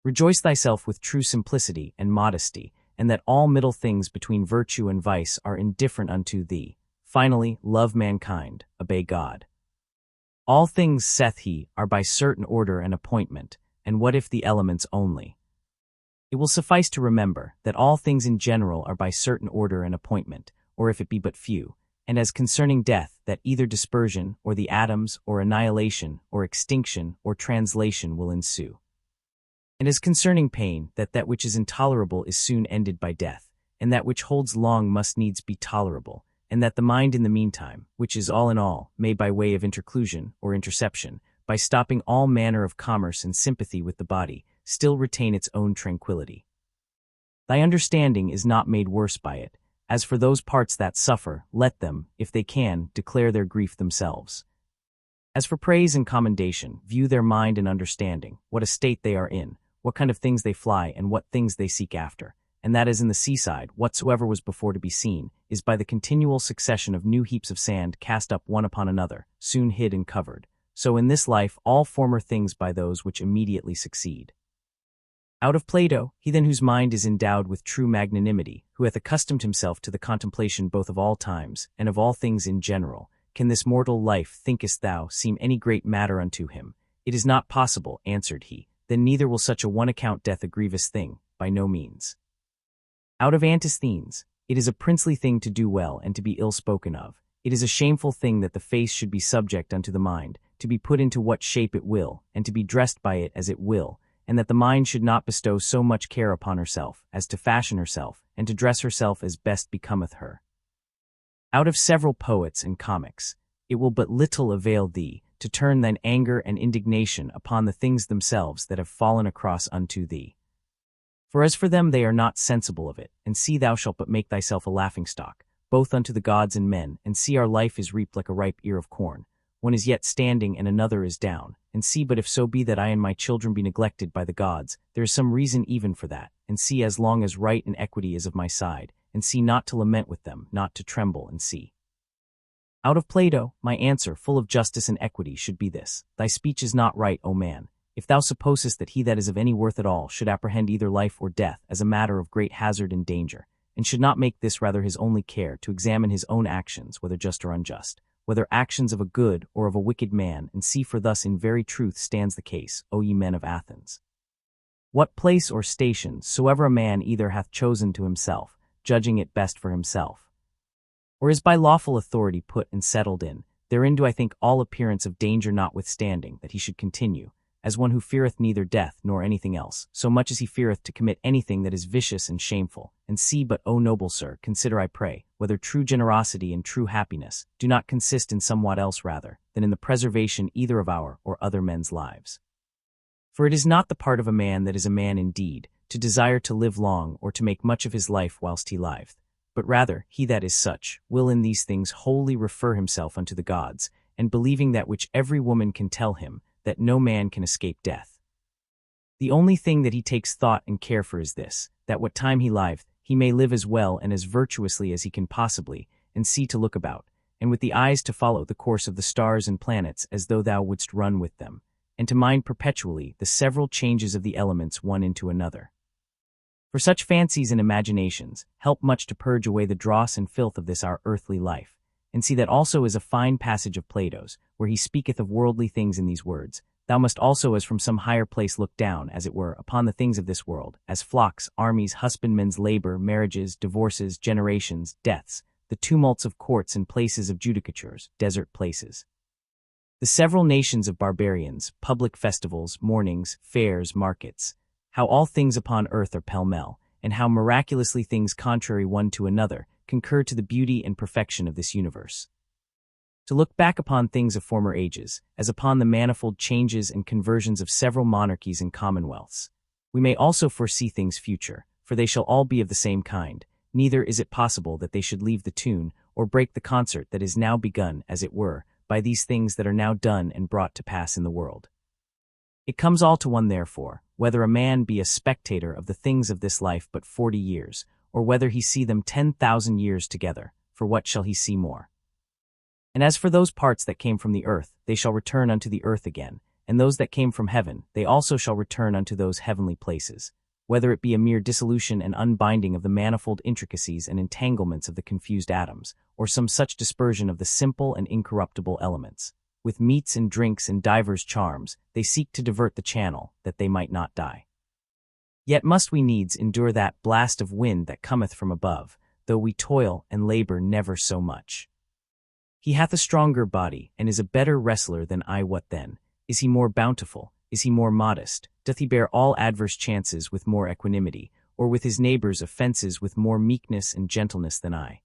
Speaker 1: Rejoice thyself with true simplicity and modesty, and that all middle things between virtue and vice are indifferent unto thee. Finally, love mankind, obey God. All things, saith he, are by certain order and appointment, and what if the elements only? It will suffice to remember that all things in general are by certain order and appointment, or if it be but few, and as concerning death, that either dispersion, or the atoms, or annihilation, or extinction, or translation will ensue. And as concerning pain, that which is intolerable is soon ended by death, and that which holds long must needs be tolerable, and that the mind in the meantime, which is all in all, may by way of interclusion, or interception, by stopping all manner of commerce and sympathy with the body, still retain its own tranquillity. Thy understanding is not made worse by it. As for those parts that suffer, let them, if they can, declare their grief themselves. As for praise and commendation, view their mind and understanding, what a state they are in, what kind of things they fly, and what things they seek after. And that is in the seaside, whatsoever was before to be seen, is by the continual succession of new heaps of sand cast up one upon another, soon hid and covered. So in this life all former things by those which immediately succeed. Out of Plato, he then whose mind is endowed with true magnanimity, who hath accustomed himself to the contemplation both of all times, and of all things in general, can this mortal life, thinkest thou, seem any great matter unto him? It is not possible, answered he. Then neither will such a one account death a grievous thing, by no means. Out of Antisthenes, it is a princely thing to do well and to be ill spoken of. It is a shameful thing that the face should be subject unto the mind, to be put into what shape it will, and to be dressed by it as it will, and that the mind should not bestow so much care upon herself, as to fashion herself, and to dress herself as best becometh her. Out of several poets and comics, it will but little avail thee, to turn thine anger and indignation upon the things themselves that have fallen across unto thee. For as for them they are not sensible of it, and see thou shalt but make thyself a laughingstock, both unto the gods and men, and see our life is reaped like a ripe ear of corn. One is yet standing and another is down, and see but if so be that I and my children be neglected by the gods, there is some reason even for that, and see as long as right and equity is of my side, and see not to lament with them, not to tremble and see. Out of Plato, my answer, full of justice and equity, should be this: thy speech is not right, O man, if thou supposest that he that is of any worth at all should apprehend either life or death as a matter of great hazard and danger, and should not make this rather his only care, to examine his own actions, whether just or unjust, whether actions of a good or of a wicked man, and see for thus in very truth stands the case, O ye men of Athens. What place or station soever a man either hath chosen to himself, judging it best for himself, or is by lawful authority put and settled in, therein do I think all appearance of danger notwithstanding that he should continue, as one who feareth neither death nor anything else, so much as he feareth to commit anything that is vicious and shameful. And see but, O noble sir, consider I pray, whether true generosity and true happiness do not consist in somewhat else rather than in the preservation either of our or other men's lives. For it is not the part of a man that is a man indeed, to desire to live long or to make much of his life whilst he liveth, but rather he that is such will in these things wholly refer himself unto the gods, and believing that which every woman can tell him, that no man can escape death. The only thing that he takes thought and care for is this, that what time he liveth, he may live as well and as virtuously as he can possibly, and see to look about, and with the eyes to follow the course of the stars and planets as though thou wouldst run with them, and to mind perpetually the several changes of the elements one into another. For such fancies and imaginations help much to purge away the dross and filth of this our earthly life, and see that also is a fine passage of Plato's, where he speaketh of worldly things in these words, Thou must also as from some higher place look down, as it were, upon the things of this world, as flocks, armies, husbandmen's labor, marriages, divorces, generations, deaths, the tumults of courts and places of judicatures, desert places. The several nations of barbarians, public festivals, mournings, fairs, markets, how all things upon earth are pell-mell, and how miraculously things contrary one to another concur to the beauty and perfection of this universe. To look back upon things of former ages, as upon the manifold changes and conversions of several monarchies and commonwealths, we may also foresee things future, for they shall all be of the same kind, neither is it possible that they should leave the tune, or break the concert that is now begun, as it were, by these things that are now done and brought to pass in the world. It comes all to one therefore, whether a man be a spectator of the things of this life but 40 years, or whether he see them 10,000 years together, for what shall he see more? And as for those parts that came from the earth, they shall return unto the earth again, and those that came from heaven, they also shall return unto those heavenly places, whether it be a mere dissolution and unbinding of the manifold intricacies and entanglements of the confused atoms, or some such dispersion of the simple and incorruptible elements. With meats and drinks and divers charms, they seek to divert the channel, that they might not die. Yet must we needs endure that blast of wind that cometh from above, though we toil and labor never so much. He hath a stronger body, and is a better wrestler than I. What then? Is he more bountiful? Is he more modest? Doth he bear all adverse chances with more equanimity, or with his neighbors' offences with more meekness and gentleness than I?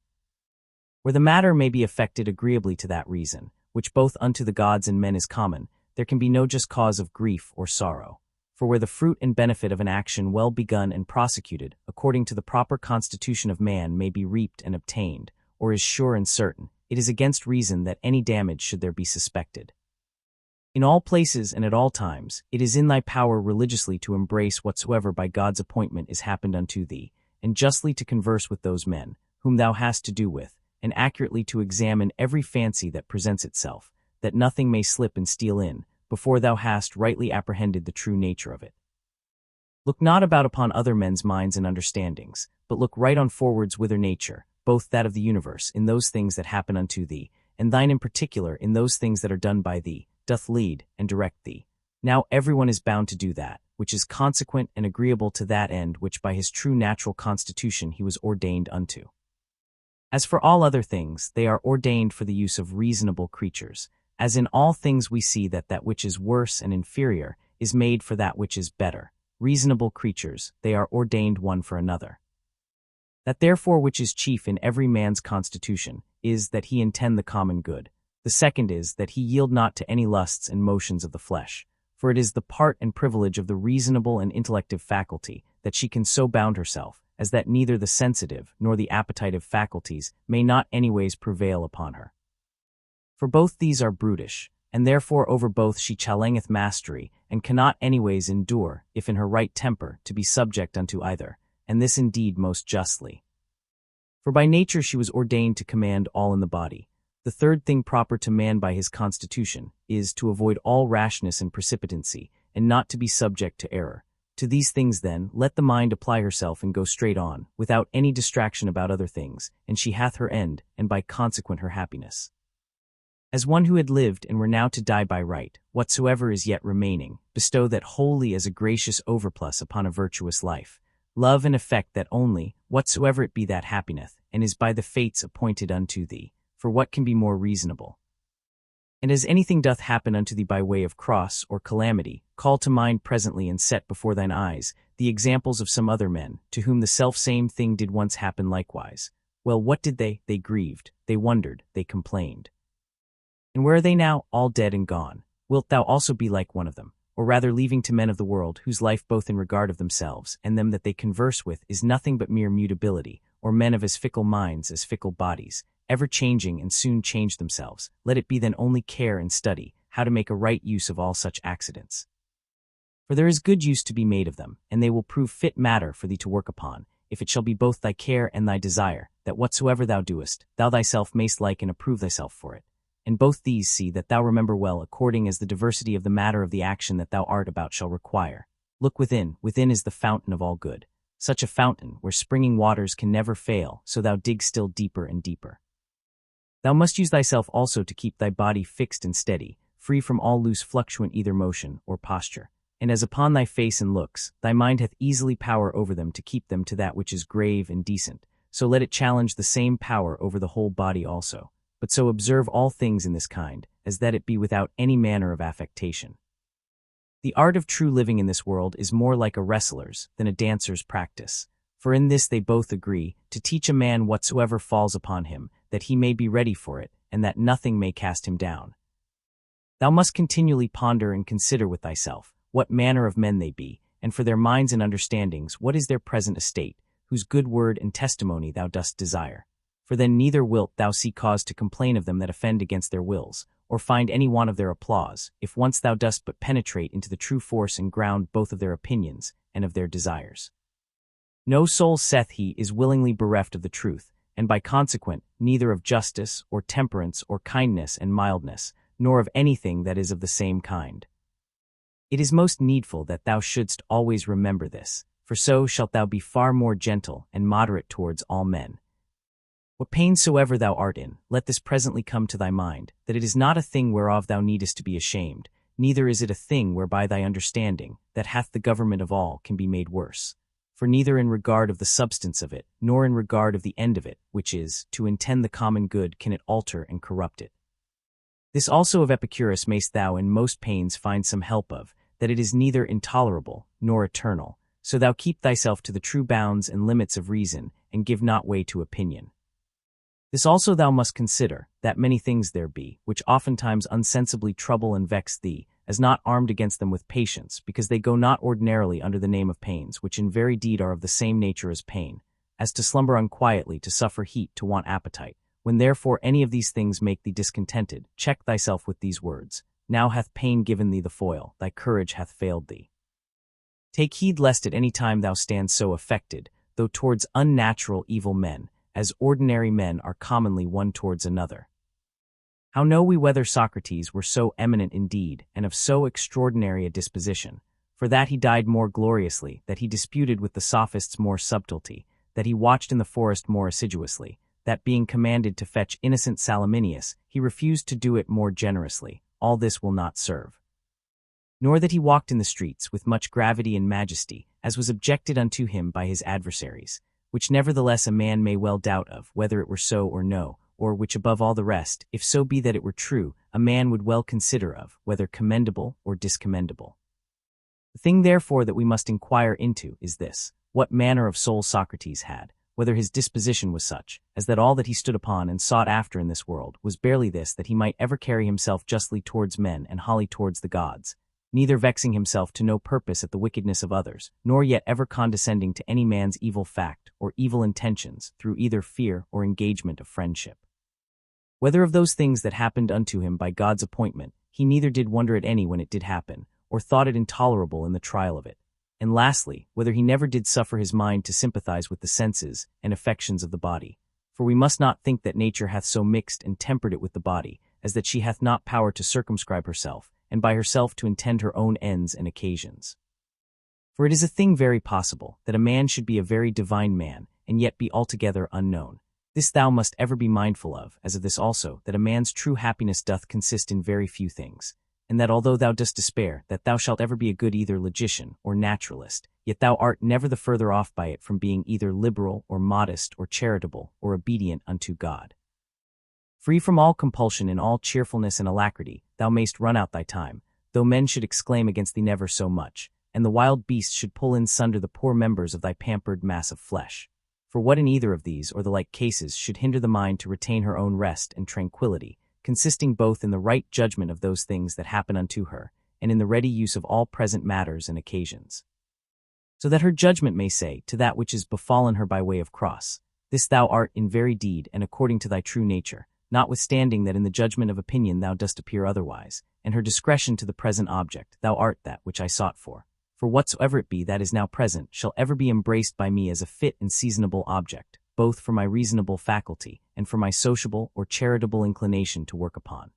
Speaker 1: Where the matter may be effected agreeably to that reason, which both unto the gods and men is common, there can be no just cause of grief or sorrow. For where the fruit and benefit of an action well begun and prosecuted, according to the proper constitution of man, may be reaped and obtained, or is sure and certain, it is against reason that any damage should there be suspected. In all places and at all times, it is in thy power religiously to embrace whatsoever by God's appointment is happened unto thee, and justly to converse with those men, whom thou hast to do with, and accurately to examine every fancy that presents itself, that nothing may slip and steal in, before thou hast rightly apprehended the true nature of it. Look not about upon other men's minds and understandings, but look right on forwards whither nature, both that of the universe, in those things that happen unto thee, and thine in particular in those things that are done by thee, doth lead and direct thee. Now everyone is bound to do that, which is consequent and agreeable to that end which by his true natural constitution he was ordained unto. As for all other things, they are ordained for the use of reasonable creatures, as in all things we see that that which is worse and inferior is made for that which is better. Reasonable creatures, they are ordained one for another. That therefore which is chief in every man's constitution is that he intend the common good. The second is that he yield not to any lusts and motions of the flesh, for it is the part and privilege of the reasonable and intellective faculty that she can so bound herself, as that neither the sensitive nor the appetitive faculties may not anyways prevail upon her. For both these are brutish, and therefore over both she challengeth mastery, and cannot anyways endure, if in her right temper, to be subject unto either, and this indeed most justly. For by nature she was ordained to command all in the body. The third thing proper to man by his constitution is to avoid all rashness and precipitancy, and not to be subject to error. To these things then let the mind apply herself and go straight on, without any distraction about other things, and she hath her end, and by consequent her happiness. As one who had lived and were now to die by right, whatsoever is yet remaining, bestow that wholly as a gracious overplus upon a virtuous life. Love and affect that only, whatsoever it be that happineth, and is by the fates appointed unto thee, for what can be more reasonable? And as anything doth happen unto thee by way of cross or calamity, call to mind presently and set before thine eyes the examples of some other men, to whom the self-same thing did once happen likewise. Well, what did they? They grieved, they wondered, they complained. And where are they now? All dead and gone. Wilt thou also be like one of them? Or rather leaving to men of the world, whose life both in regard of themselves and them that they converse with is nothing but mere mutability, or men of as fickle minds as fickle bodies, ever changing and soon change themselves, let it be then only care and study how to make a right use of all such accidents. For there is good use to be made of them, and they will prove fit matter for thee to work upon, if it shall be both thy care and thy desire, that whatsoever thou doest, thou thyself mayst like and approve thyself for it. And both these see that thou remember well according as the diversity of the matter of the action that thou art about shall require. Look within is the fountain of all good. Such a fountain, where springing waters can never fail, so thou dig still deeper and deeper. Thou must use thyself also to keep thy body fixed and steady, free from all loose fluctuant either motion or posture. And as upon thy face and looks, thy mind hath easily power over them to keep them to that which is grave and decent, so let it challenge the same power over the whole body also. But so observe all things in this kind, as that it be without any manner of affectation. The art of true living in this world is more like a wrestler's than a dancer's practice. For in this they both agree, to teach a man whatsoever falls upon him, that he may be ready for it, and that nothing may cast him down. Thou must continually ponder and consider with thyself, what manner of men they be, and for their minds and understandings what is their present estate, whose good word and testimony thou dost desire. For then neither wilt thou see cause to complain of them that offend against their wills, or find any want of their applause, if once thou dost but penetrate into the true force and ground both of their opinions and of their desires. No soul, saith he, is willingly bereft of the truth, and by consequent, neither of justice, or temperance, or kindness and mildness, nor of anything that is of the same kind. It is most needful that thou shouldst always remember this, for so shalt thou be far more gentle and moderate towards all men. What pain soever thou art in, let this presently come to thy mind, that it is not a thing whereof thou needest to be ashamed, neither is it a thing whereby thy understanding, that hath the government of all, can be made worse. For neither in regard of the substance of it, nor in regard of the end of it, which is, to intend the common good, can it alter and corrupt it. This also of Epicurus mayst thou in most pains find some help of, that it is neither intolerable, nor eternal, so thou keep thyself to the true bounds and limits of reason, and give not way to opinion. This also thou must consider, that many things there be, which oftentimes unsensibly trouble and vex thee, as not armed against them with patience, because they go not ordinarily under the name of pains, which in very deed are of the same nature as pain, as to slumber unquietly, to suffer heat, to want appetite. When therefore any of these things make thee discontented, check thyself with these words: Now hath pain given thee the foil, thy courage hath failed thee. Take heed lest at any time thou stand so affected, though towards unnatural evil men, as ordinary men are commonly one towards another. How know we whether Socrates were so eminent indeed, and of so extraordinary a disposition? For that he died more gloriously, that he disputed with the sophists more subtlety, that he watched in the forest more assiduously, that being commanded to fetch innocent Salaminius, he refused to do it more generously, all this will not serve. Nor that he walked in the streets with much gravity and majesty, as was objected unto him by his adversaries, which nevertheless a man may well doubt of, whether it were so or no, or which above all the rest, if so be that it were true, a man would well consider of, whether commendable or discommendable. The thing therefore that we must inquire into is this: what manner of soul Socrates had, whether his disposition was such, as that all that he stood upon and sought after in this world was barely this, that he might ever carry himself justly towards men and wholly towards the gods, neither vexing himself to no purpose at the wickedness of others, nor yet ever condescending to any man's evil fact or evil intentions through either fear or engagement of friendship. Whether of those things that happened unto him by God's appointment, he neither did wonder at any when it did happen, or thought it intolerable in the trial of it. And lastly, whether he never did suffer his mind to sympathize with the senses and affections of the body. For we must not think that nature hath so mixed and tempered it with the body, as that she hath not power to circumscribe herself, and by herself to intend her own ends and occasions. For it is a thing very possible, that a man should be a very divine man, and yet be altogether unknown. This thou must ever be mindful of, as of this also, that a man's true happiness doth consist in very few things, and that although thou dost despair that thou shalt ever be a good either logician or naturalist, yet thou art never the further off by it from being either liberal or modest or charitable or obedient unto God. Free from all compulsion in all cheerfulness and alacrity, thou mayst run out thy time, though men should exclaim against thee never so much, and the wild beasts should pull in sunder the poor members of thy pampered mass of flesh. For what in either of these or the like cases should hinder the mind to retain her own rest and tranquillity, consisting both in the right judgment of those things that happen unto her, and in the ready use of all present matters and occasions? So that her judgment may say to that which is befallen her by way of cross, this thou art in very deed and according to thy true nature, notwithstanding that in the judgment of opinion thou dost appear otherwise, and her discretion to the present object, thou art that which I sought for. For whatsoever it be that is now present shall ever be embraced by me as a fit and seasonable object, both for my reasonable faculty and for my sociable or charitable inclination to work upon.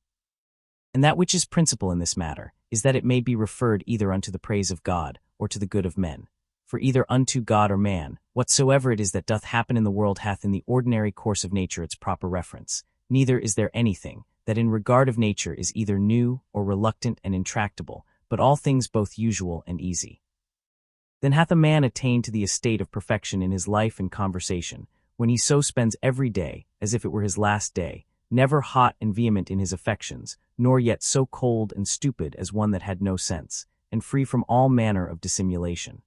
Speaker 1: And that which is principal in this matter is that it may be referred either unto the praise of God or to the good of men. For either unto God or man, whatsoever it is that doth happen in the world hath in the ordinary course of nature its proper reference, neither is there anything that in regard of nature is either new or reluctant and intractable, but all things both usual and easy. Then hath a man attained to the estate of perfection in his life and conversation, when he so spends every day, as if it were his last day, never hot and vehement in his affections, nor yet so cold and stupid as one that had no sense, and free from all manner of dissimulation.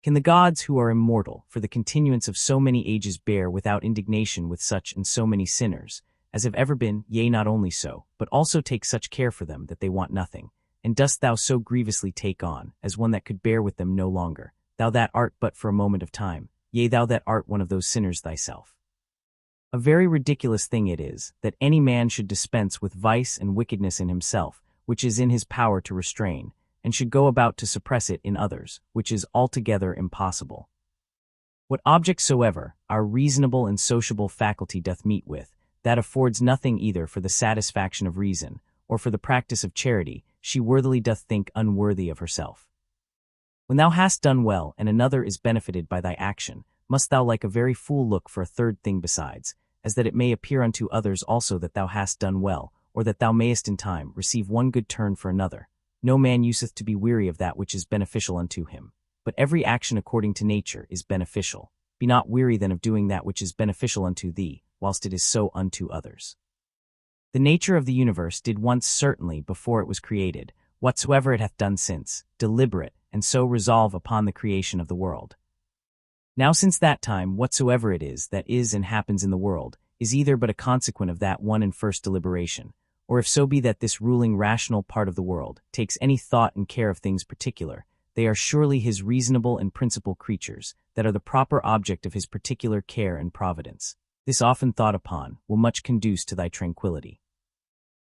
Speaker 1: Can the gods who are immortal for the continuance of so many ages bear without indignation with such and so many sinners, as have ever been, yea, not only so, but also take such care for them that they want nothing? And dost thou so grievously take on, as one that could bear with them no longer, thou that art but for a moment of time, yea, thou that art one of those sinners thyself? A very ridiculous thing it is, that any man should dispense with vice and wickedness in himself, which is in his power to restrain, and should go about to suppress it in others, which is altogether impossible. What object soever our reasonable and sociable faculty doth meet with, that affords nothing either for the satisfaction of reason, or for the practice of charity, she worthily doth think unworthy of herself. When thou hast done well, and another is benefited by thy action, must thou like a very fool look for a third thing besides, as that it may appear unto others also that thou hast done well, or that thou mayest in time receive one good turn for another. No man useth to be weary of that which is beneficial unto him, but every action according to nature is beneficial. Be not weary then of doing that which is beneficial unto thee, whilst it is so unto others. The nature of the universe did once certainly before it was created, whatsoever it hath done since, deliberate, and so resolve upon the creation of the world. Now since that time whatsoever it is that is and happens in the world, is either but a consequent of that one and first deliberation, or if so be that this ruling rational part of the world takes any thought and care of things particular, they are surely his reasonable and principal creatures, that are the proper object of his particular care and providence. This often thought upon will much conduce to thy tranquillity.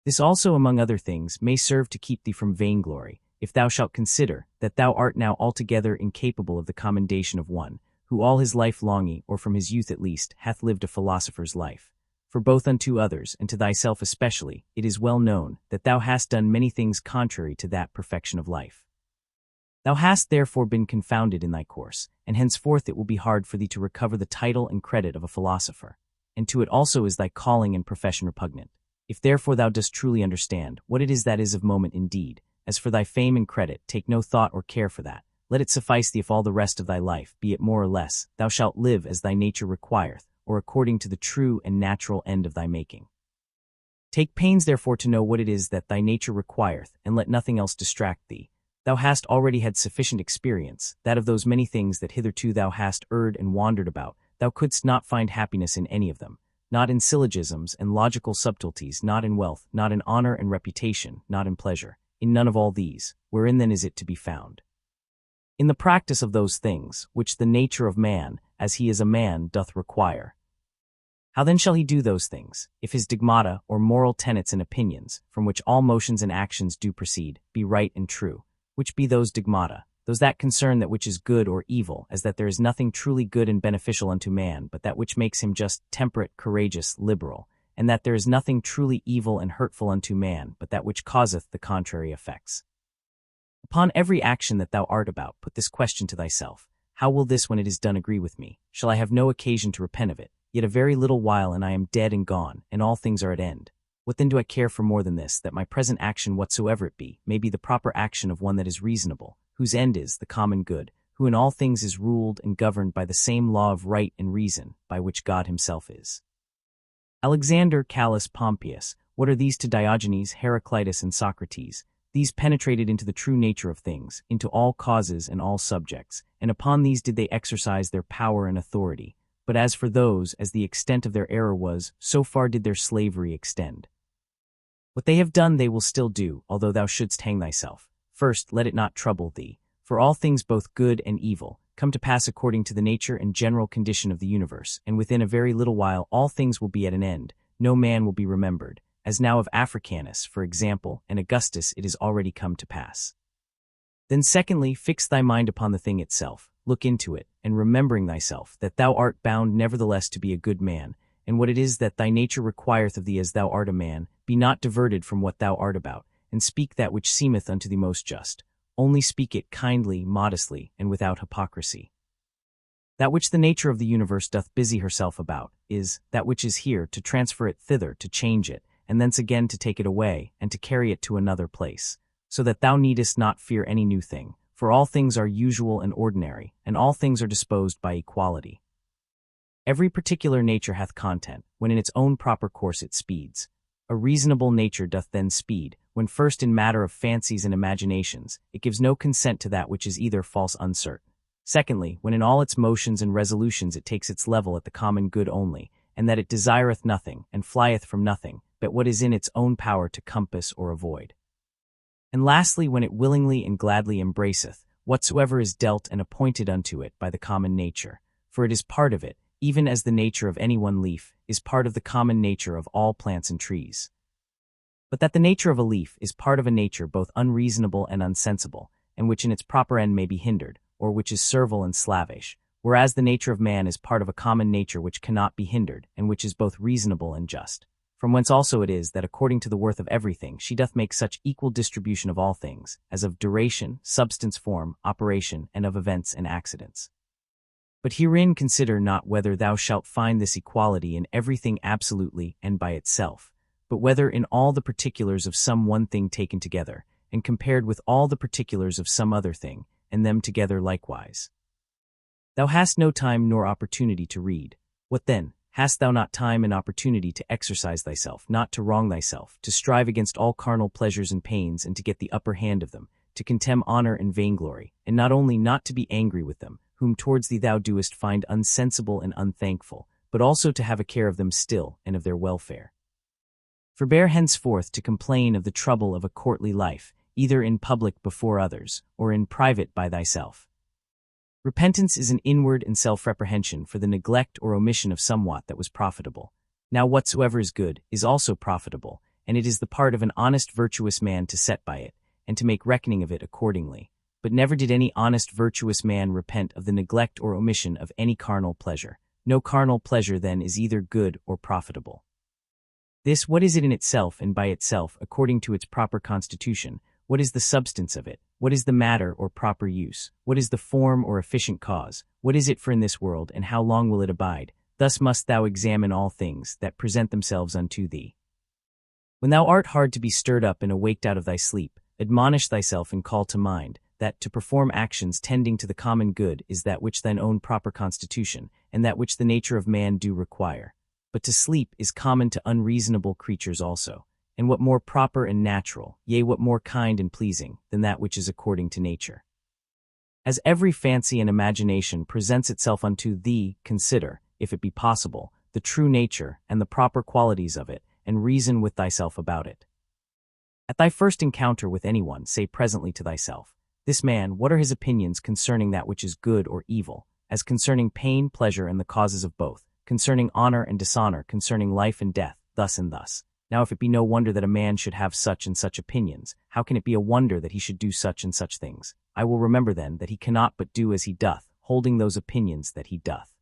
Speaker 1: This also, among other things, may serve to keep thee from vainglory, if thou shalt consider that thou art now altogether incapable of the commendation of one, who all his life longing, or from his youth at least, hath lived a philosopher's life. For both unto others, and to thyself especially, it is well known that thou hast done many things contrary to that perfection of life. Thou hast therefore been confounded in thy course, and henceforth it will be hard for thee to recover the title and credit of a philosopher, and to it also is thy calling and profession repugnant. If therefore thou dost truly understand what it is that is of moment indeed, as for thy fame and credit, take no thought or care for that. Let it suffice thee if all the rest of thy life, be it more or less, thou shalt live as thy nature requireth, or according to the true and natural end of thy making. Take pains therefore to know what it is that thy nature requireth, and let nothing else distract thee. Thou hast already had sufficient experience, that of those many things that hitherto thou hast erred and wandered about, thou couldst not find happiness in any of them, not in syllogisms and logical subtleties, not in wealth, not in honor and reputation, not in pleasure, in none of all these. Wherein then is it to be found? In the practice of those things, which the nature of man, as he is a man, doth require. How then shall he do those things, if his dogmata, or moral tenets and opinions, from which all motions and actions do proceed, be right and true? Which be those dogmata, those that concern that which is good or evil, as that there is nothing truly good and beneficial unto man, but that which makes him just, temperate, courageous, liberal, and that there is nothing truly evil and hurtful unto man, but that which causeth the contrary effects. Upon every action that thou art about, put this question to thyself: how will this when it is done agree with me? Shall I have no occasion to repent of it? yet a very little while and I am dead and gone, and all things are at end. What then do I care for more than this, that my present action whatsoever it be, may be the proper action of one that is reasonable, whose end is the common good, who in all things is ruled and governed by the same law of right and reason, by which God himself is. Alexander Callus Pompeius, what are these to Diogenes, Heraclitus, and Socrates? These penetrated into the true nature of things, into all causes and all subjects, and upon these did they exercise their power and authority. But as for those, as the extent of their error was, so far did their slavery extend. What they have done they will still do, although thou shouldst hang thyself. First, let it not trouble thee, for all things both good and evil come to pass according to the nature and general condition of the universe, and within a very little while all things will be at an end, no man will be remembered, as now of Africanus, for example, and Augustus it is already come to pass. Then secondly, fix thy mind upon the thing itself, look into it, and remembering thyself, that thou art bound nevertheless to be a good man, and what it is that thy nature requireth of thee as thou art a man, be not diverted from what thou art about, and speak that which seemeth unto thee most just. Only speak it kindly, modestly, and without hypocrisy. That which the nature of the universe doth busy herself about, is, that which is here, to transfer it thither, to change it, and thence again to take it away, and to carry it to another place, so that thou needest not fear any new thing, for all things are usual and ordinary, and all things are disposed by equality. Every particular nature hath content, when in its own proper course it speeds. A reasonable nature doth then speed, when first in matter of fancies and imaginations, it gives no consent to that which is either false uncertain. Secondly, when in all its motions and resolutions it takes its level at the common good only, and that it desireth nothing, and flieth from nothing, but what is in its own power to compass or avoid. And lastly, when it willingly and gladly embraceth whatsoever is dealt and appointed unto it by the common nature, for it is part of it, even as the nature of any one leaf is part of the common nature of all plants and trees. But that the nature of a leaf is part of a nature both unreasonable and unsensible, and which in its proper end may be hindered, or which is servile and slavish, whereas the nature of man is part of a common nature which cannot be hindered, and which is both reasonable and just. From whence also it is that according to the worth of everything she doth make such equal distribution of all things, as of duration, substance, form, operation, and of events and accidents. But herein consider not whether thou shalt find this equality in everything absolutely and by itself, but whether in all the particulars of some one thing taken together, and compared with all the particulars of some other thing, and them together likewise. Thou hast no time nor opportunity to read. What then? Hast thou not time and opportunity to exercise thyself, not to wrong thyself, to strive against all carnal pleasures and pains, and to get the upper hand of them, to contemn honor and vainglory, and not only not to be angry with them, whom towards thee thou doest find unsensible and unthankful, but also to have a care of them still, and of their welfare. Forbear henceforth to complain of the trouble of a courtly life, either in public before others, or in private by thyself. Repentance is an inward and self-reprehension for the neglect or omission of somewhat that was profitable. Now whatsoever is good is also profitable, and it is the part of an honest virtuous man to set by it, and to make reckoning of it accordingly. But never did any honest virtuous man repent of the neglect or omission of any carnal pleasure. No carnal pleasure then is either good or profitable. This, what is it in itself and by itself, according to its proper constitution? What is the substance of it? What is the matter or proper use? What is the form or efficient cause? What is it for in this world, and how long will it abide? Thus must thou examine all things that present themselves unto thee. When thou art hard to be stirred up and awaked out of thy sleep, admonish thyself and call to mind, that to perform actions tending to the common good is that which thine own proper constitution, and that which the nature of man do require. But to sleep is common to unreasonable creatures also, and what more proper and natural, yea, what more kind and pleasing, than that which is according to nature? As every fancy and imagination presents itself unto thee, consider, if it be possible, the true nature and the proper qualities of it, and reason with thyself about it. At thy first encounter with anyone, say presently to thyself, this man, what are his opinions concerning that which is good or evil, as concerning pain, pleasure, and the causes of both, concerning honor and dishonor, concerning life and death, thus and thus. Now if it be no wonder that a man should have such and such opinions, how can it be a wonder that he should do such and such things? I will remember then that he cannot but do as he doth, holding those opinions that he doth.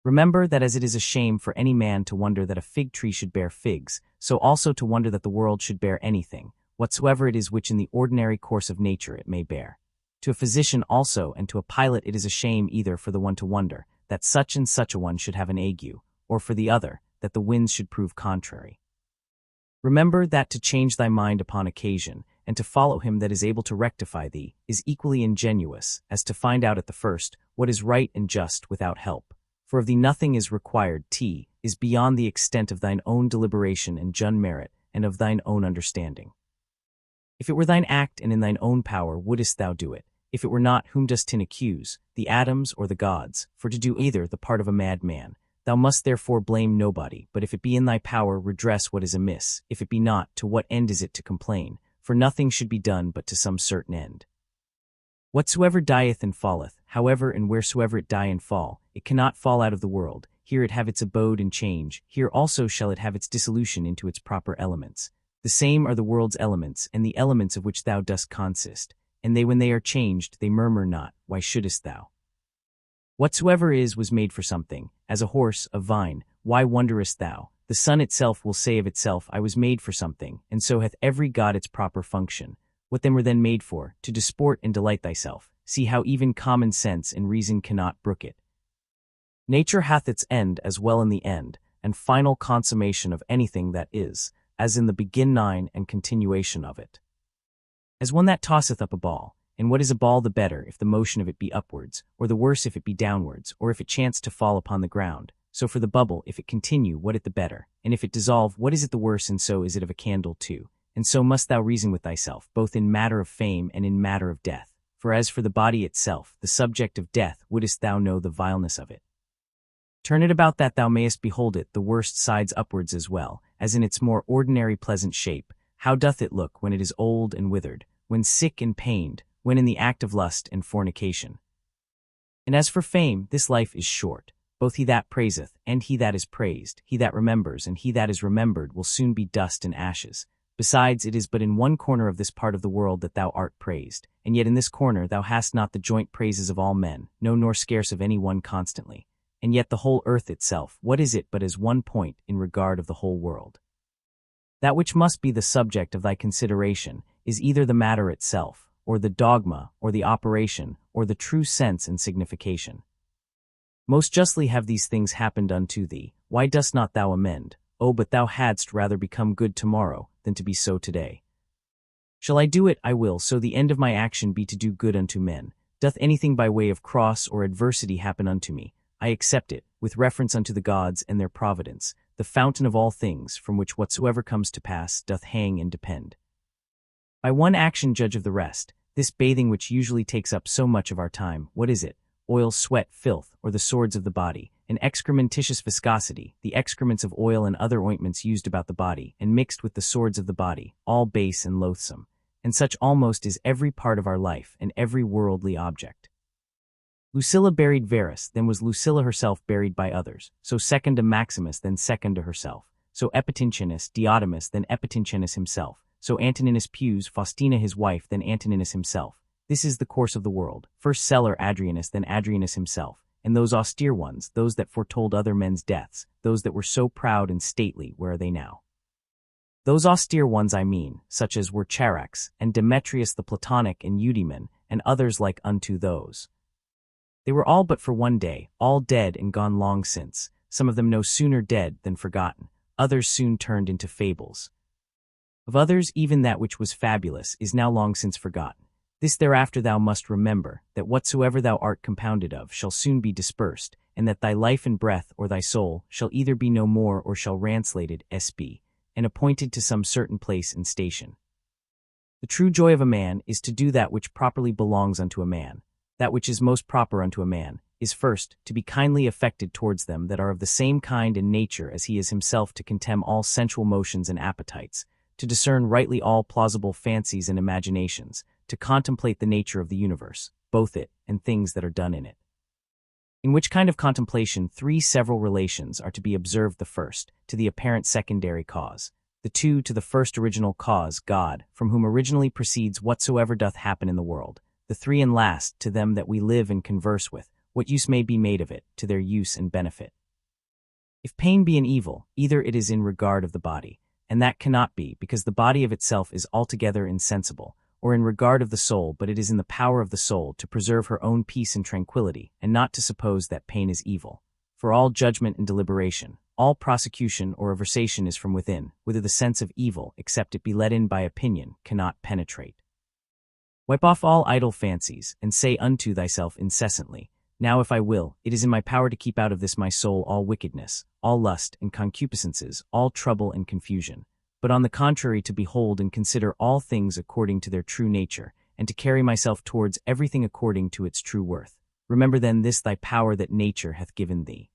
Speaker 1: Remember that as it is a shame for any man to wonder that a fig tree should bear figs, so also to wonder that the world should bear anything, whatsoever it is which in the ordinary course of nature it may bear. To a physician also and to a pilot it is a shame either for the one to wonder that such and such a one should have an ague, or for the other, that the winds should prove contrary. Remember that to change thy mind upon occasion, and to follow him that is able to rectify thee, is equally ingenuous, as to find out at the first what is right and just without help. For of thee nothing is required, is beyond the extent of thine own deliberation and just merit, and of thine own understanding. If it were thine act and in thine own power, wouldest thou do it? If it were not, whom dost tin accuse, the atoms or the gods? For to do either the part of a madman. Thou must therefore blame nobody, but if it be in thy power, redress what is amiss. If it be not, to what end is it to complain? For nothing should be done but to some certain end. Whatsoever dieth and falleth, however and wheresoever it die and fall, it cannot fall out of the world. Here it have its abode and change, here also shall it have its dissolution into its proper elements. The same are the world's elements, and the elements of which thou dost consist, and they when they are changed, they murmur not, why shouldest thou? Whatsoever is was made for something, as a horse, a vine, why wonderest thou? The sun itself will say of itself, I was made for something, and so hath every god its proper function. What then were then made for? To disport and delight thyself. See how even common sense and reason cannot brook it. Nature hath its end as well in the end, and final consummation of anything that is, as in the beginning and continuation of it. As one that tosseth up a ball, and what is a ball the better if the motion of it be upwards, or the worse if it be downwards, or if it chance to fall upon the ground? So for the bubble, if it continue, what it the better, and if it dissolve, what is it the worse, and so is it of a candle too. And so must thou reason with thyself, both in matter of fame and in matter of death. For as for the body itself, the subject of death, wouldest thou know the vileness of it? Turn it about that thou mayest behold it the worst sides upwards as well, as in its more ordinary pleasant shape. How doth it look when it is old and withered, when sick and pained, when in the act of lust and fornication? And as for fame, this life is short. Both he that praiseth, and he that is praised, he that remembers, and he that is remembered will soon be dust and ashes. Besides, it is but in one corner of this part of the world that thou art praised, and yet in this corner thou hast not the joint praises of all men, no nor scarce of any one constantly. And yet the whole earth itself, what is it but as one point in regard of the whole world? That which must be the subject of thy consideration is either the matter itself, or the dogma, or the operation, or the true sense and signification. Most justly have these things happened unto thee. Why dost not thou amend? Oh, but thou hadst rather become good tomorrow than to be so today. Shall I do it? I will, so the end of my action be to do good unto men. Doth anything by way of cross or adversity happen unto me, I accept it, with reference unto the gods and their providence, the fountain of all things, from which whatsoever comes to pass doth hang and depend. By one action judge of the rest. This bathing which usually takes up so much of our time, what is it? Oil, sweat, filth, or the swords of the body, an excrementitious viscosity, the excrements of oil and other ointments used about the body, and mixed with the swords of the body, all base and loathsome. And such almost is every part of our life and every worldly object. Lucilla buried Verus, then was Lucilla herself buried by others, so second to Maximus, then second to herself, so Epitintianus Diotimus, then Epitintianus himself, so Antoninus Pius Faustina his wife, then Antoninus himself. This is the course of the world, first Celer Adrianus, then Adrianus himself, and those austere ones, those that foretold other men's deaths, those that were so proud and stately, where are they now? Those austere ones I mean, such as were Charax, and Demetrius the Platonic, and Eudaemon, and others like unto those. They were all but for one day, all dead and gone long since, some of them no sooner dead than forgotten, others soon turned into fables. Of others even that which was fabulous is now long since forgotten. This thereafter thou must remember, that whatsoever thou art compounded of shall soon be dispersed, and that thy life and breath or thy soul shall either be no more or shall ranslated sb, and appointed to some certain place and station. The true joy of a man is to do that which properly belongs unto a man. That which is most proper unto a man is first to be kindly affected towards them that are of the same kind and nature as he is himself, to contemn all sensual motions and appetites, to discern rightly all plausible fancies and imaginations, to contemplate the nature of the universe, both it and things that are done in it. In which kind of contemplation 3 several relations are to be observed: the first, to the apparent secondary cause; the 2, to the first original cause, God, from whom originally proceeds whatsoever doth happen in the world; the 3 and last, to them that we live and converse with, what use may be made of it, to their use and benefit. If pain be an evil, either it is in regard of the body, and that cannot be, because the body of itself is altogether insensible, or in regard of the soul, but it is in the power of the soul to preserve her own peace and tranquility, and not to suppose that pain is evil. For all judgment and deliberation, all prosecution or aversation is from within, whither the sense of evil, except it be let in by opinion, cannot penetrate. Wipe off all idle fancies, and say unto thyself incessantly, Now if I will, it is in my power to keep out of this my soul all wickedness, all lust and concupiscences, all trouble and confusion, but on the contrary to behold and consider all things according to their true nature, and to carry myself towards everything according to its true worth. Remember then this thy power that nature hath given thee.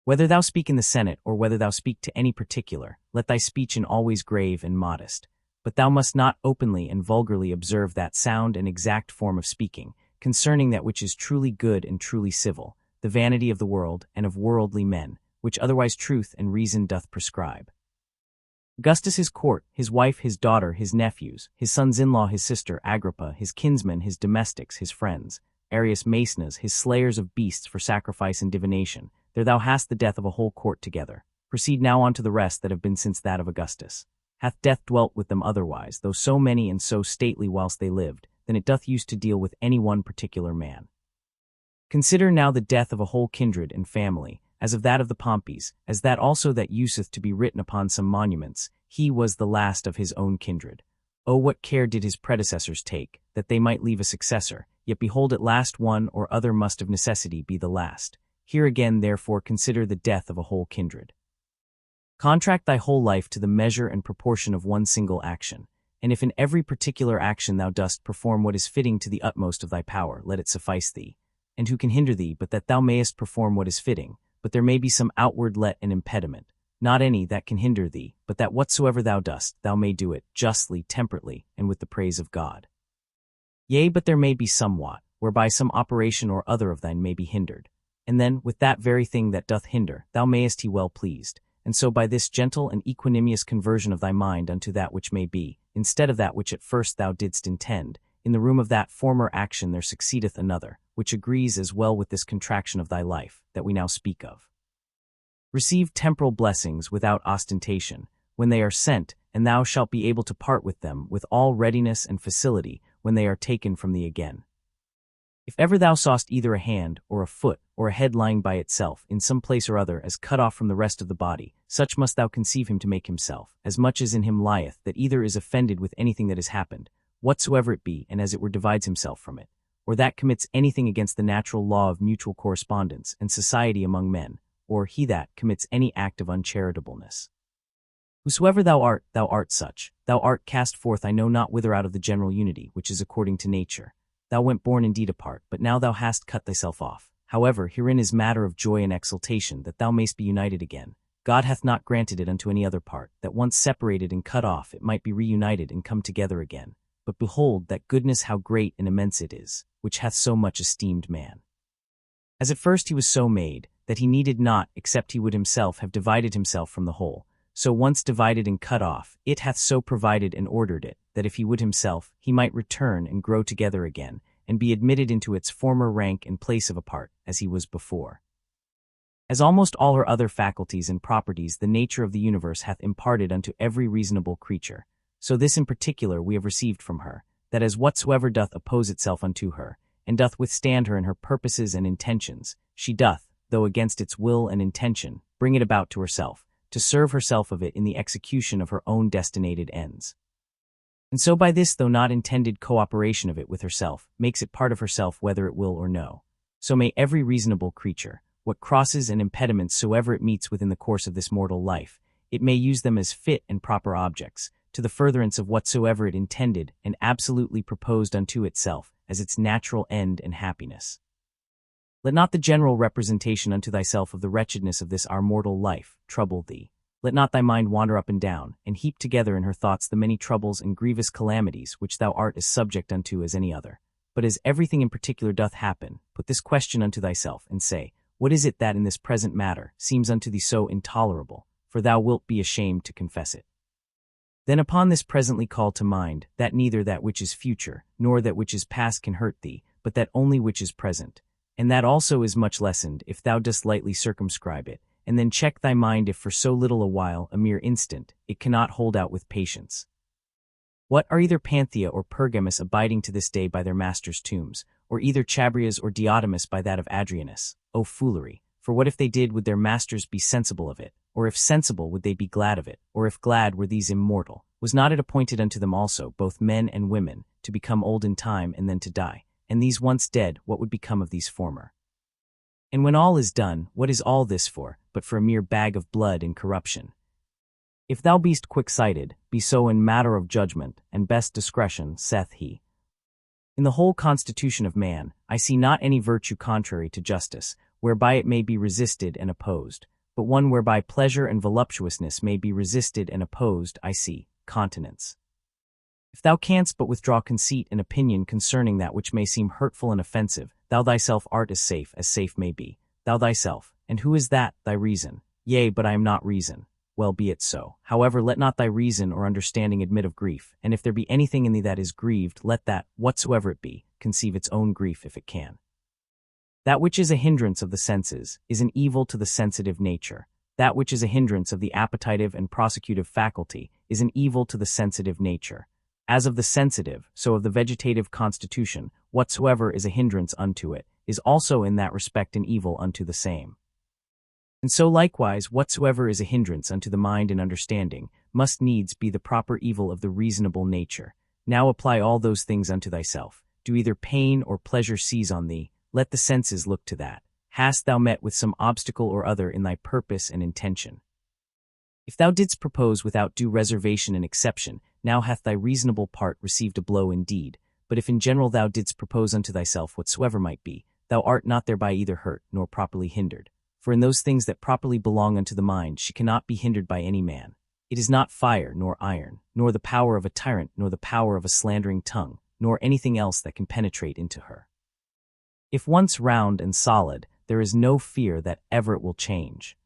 Speaker 1: Whether thou speak in the Senate, or whether thou speak to any particular, let thy speech in always grave and modest. But thou must not openly and vulgarly observe that sound and exact form of speaking, concerning that which is truly good and truly civil, the vanity of the world and of worldly men, which otherwise truth and reason doth prescribe. Augustus his court, his wife, his daughter, his nephews, his sons-in-law, his sister, Agrippa, his kinsmen, his domestics, his friends, Arius Maecenas, his slayers of beasts for sacrifice and divination, there thou hast the death of a whole court together. Proceed now on to the rest that have been since that of Augustus. Hath death dwelt with them otherwise, though so many and so stately whilst they lived, than it doth use to deal with any one particular man. Consider now the death of a whole kindred and family, as of that of the Pompeys, as that also that useth to be written upon some monuments, he was the last of his own kindred. Oh, what care did his predecessors take, that they might leave a successor, yet behold at last one or other must of necessity be the last. Here again therefore consider the death of a whole kindred. Contract thy whole life to the measure and proportion of one single action, and if in every particular action thou dost perform what is fitting to the utmost of thy power, let it suffice thee. And who can hinder thee but that thou mayest perform what is fitting? But there may be some outward let and impediment, not any that can hinder thee, but that whatsoever thou dost, thou may do it justly, temperately, and with the praise of God. Yea, but there may be somewhat, whereby some operation or other of thine may be hindered. And then, with that very thing that doth hinder, thou mayest be well pleased. And so by this gentle and equanimous conversion of thy mind unto that which may be, instead of that which at first thou didst intend, in the room of that former action there succeedeth another, which agrees as well with this contraction of thy life, that we now speak of. Receive temporal blessings without ostentation, when they are sent, and thou shalt be able to part with them with all readiness and facility when they are taken from thee again. If ever thou sawest either a hand, or a foot, or a head lying by itself, in some place or other as cut off from the rest of the body, such must thou conceive him to make himself, as much as in him lieth, that either is offended with anything that has happened, whatsoever it be, and as it were divides himself from it, or that commits anything against the natural law of mutual correspondence and society among men, or he that commits any act of uncharitableness. Whosoever thou art such, thou art cast forth I know not whither out of the general unity, which is according to nature. Thou went born indeed apart, but now thou hast cut thyself off. However, herein is matter of joy and exultation, that thou mayst be united again. God hath not granted it unto any other part, that once separated and cut off it might be reunited and come together again. But behold, that goodness how great and immense it is, which hath so much esteemed man. As at first he was so made, that he needed not, except he would himself have divided himself from the whole, so once divided and cut off, it hath so provided and ordered it, that if he would himself, he might return and grow together again, and be admitted into its former rank and place of a part, as he was before. As almost all her other faculties and properties the nature of the universe hath imparted unto every reasonable creature, so this in particular we have received from her, that as whatsoever doth oppose itself unto her, and doth withstand her in her purposes and intentions, she doth, though against its will and intention, bring it about to herself, to serve herself of it in the execution of her own destinated ends. And so by this though not intended cooperation of it with herself, makes it part of herself whether it will or no. So may every reasonable creature, what crosses and impediments soever it meets within the course of this mortal life, it may use them as fit and proper objects, to the furtherance of whatsoever it intended and absolutely proposed unto itself, as its natural end and happiness. Let not the general representation unto thyself of the wretchedness of this our mortal life trouble thee. Let not thy mind wander up and down, and heap together in her thoughts the many troubles and grievous calamities which thou art as subject unto as any other. But as everything in particular doth happen, put this question unto thyself, and say, What is it that in this present matter seems unto thee so intolerable? For thou wilt be ashamed to confess it. Then upon this presently call to mind, that neither that which is future, nor that which is past can hurt thee, but that only which is present. And that also is much lessened if thou dost lightly circumscribe it, and then check thy mind if for so little a while, a mere instant, it cannot hold out with patience. What are either Panthea or Pergamus abiding to this day by their masters' tombs, or either Chabrias or Diotimus by that of Adrianus? O foolery! For what if they did, would their masters be sensible of it? Or if sensible, would they be glad of it? Or if glad, were these immortal? Was not it appointed unto them also, both men and women, to become old in time and then to die? And these once dead, what would become of these former? And when all is done, what is all this for, but for a mere bag of blood and corruption? If thou beest quick-sighted, be so in matter of judgment, and best discretion, saith he. In the whole constitution of man, I see not any virtue contrary to justice, whereby it may be resisted and opposed, but one whereby pleasure and voluptuousness may be resisted and opposed, I see, continence. If thou canst but withdraw conceit and opinion concerning that which may seem hurtful and offensive, thou thyself art as safe may be, thou thyself, and who is that, thy reason? Yea, but I am not reason. Well, be it so. However, let not thy reason or understanding admit of grief, and if there be anything in thee that is grieved, let that, whatsoever it be, conceive its own grief if it can. That which is a hindrance of the senses is an evil to the sensitive nature. That which is a hindrance of the appetitive and prosecutive faculty is an evil to the sensitive nature. As of the sensitive, so of the vegetative constitution, whatsoever is a hindrance unto it, is also in that respect an evil unto the same. And so likewise, whatsoever is a hindrance unto the mind and understanding, must needs be the proper evil of the reasonable nature. Now apply all those things unto thyself. Do either pain or pleasure seize on thee, let the senses look to that. Hast thou met with some obstacle or other in thy purpose and intention? If thou didst propose without due reservation and exception, now hath thy reasonable part received a blow indeed. But if in general thou didst propose unto thyself whatsoever might be, thou art not thereby either hurt nor properly hindered. For in those things that properly belong unto the mind she cannot be hindered by any man. It is not fire nor iron, nor the power of a tyrant, nor the power of a slandering tongue, nor anything else that can penetrate into her. If once round and solid, there is no fear that ever it will change.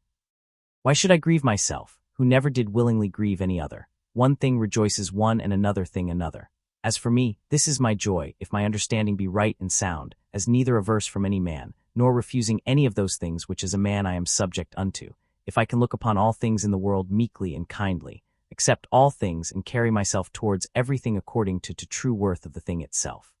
Speaker 1: Why should I grieve myself, who never did willingly grieve any other? One thing rejoices one and another thing another. As for me, this is my joy, if my understanding be right and sound, as neither averse from any man, nor refusing any of those things which as a man I am subject unto, if I can look upon all things in the world meekly and kindly, accept all things and carry myself towards everything according to true worth of the thing itself.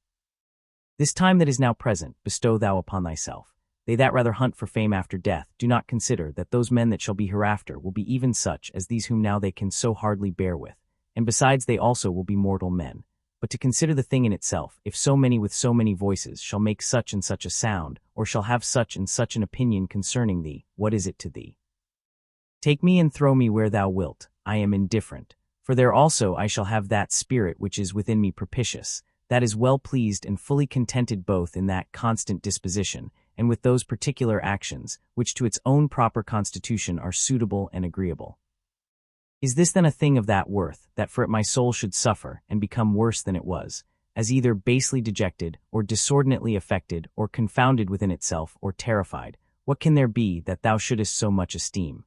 Speaker 1: This time that is now present, bestow thou upon thyself. They that rather hunt for fame after death do not consider that those men that shall be hereafter will be even such as these whom now they can so hardly bear with, and besides they also will be mortal men. But to consider the thing in itself, if so many with so many voices shall make such and such a sound, or shall have such and such an opinion concerning thee, what is it to thee? Take me and throw me where thou wilt, I am indifferent, for there also I shall have that spirit which is within me propitious, that is well pleased and fully contented both in that constant disposition, and with those particular actions, which to its own proper constitution are suitable and agreeable. Is this then a thing of that worth, that for it my soul should suffer, and become worse than it was, as either basely dejected, or disordinately affected, or confounded within itself, or terrified? What can there be that thou shouldest so much esteem?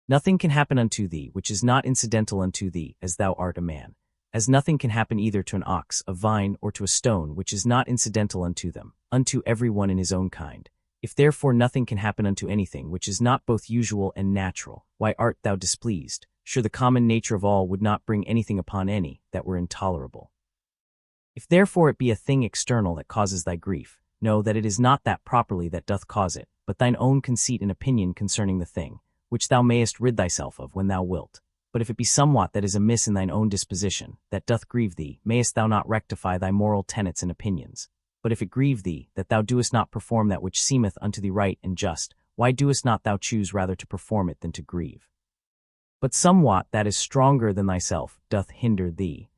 Speaker 1: Nothing can happen unto thee, which is not incidental unto thee, as thou art a man. As nothing can happen either to an ox, a vine, or to a stone, which is not incidental unto them, unto every one in his own kind. If therefore nothing can happen unto anything which is not both usual and natural, why art thou displeased? Sure the common nature of all would not bring anything upon any that were intolerable. If therefore it be a thing external that causes thy grief, know that it is not that properly that doth cause it, but thine own conceit and opinion concerning the thing, which thou mayest rid thyself of when thou wilt. But if it be somewhat that is amiss in thine own disposition, that doth grieve thee, mayest thou not rectify thy moral tenets and opinions? But if it grieve thee, that thou doest not perform that which seemeth unto thee right and just, why doest not thou choose rather to perform it than to grieve? But somewhat that is stronger than thyself doth hinder thee.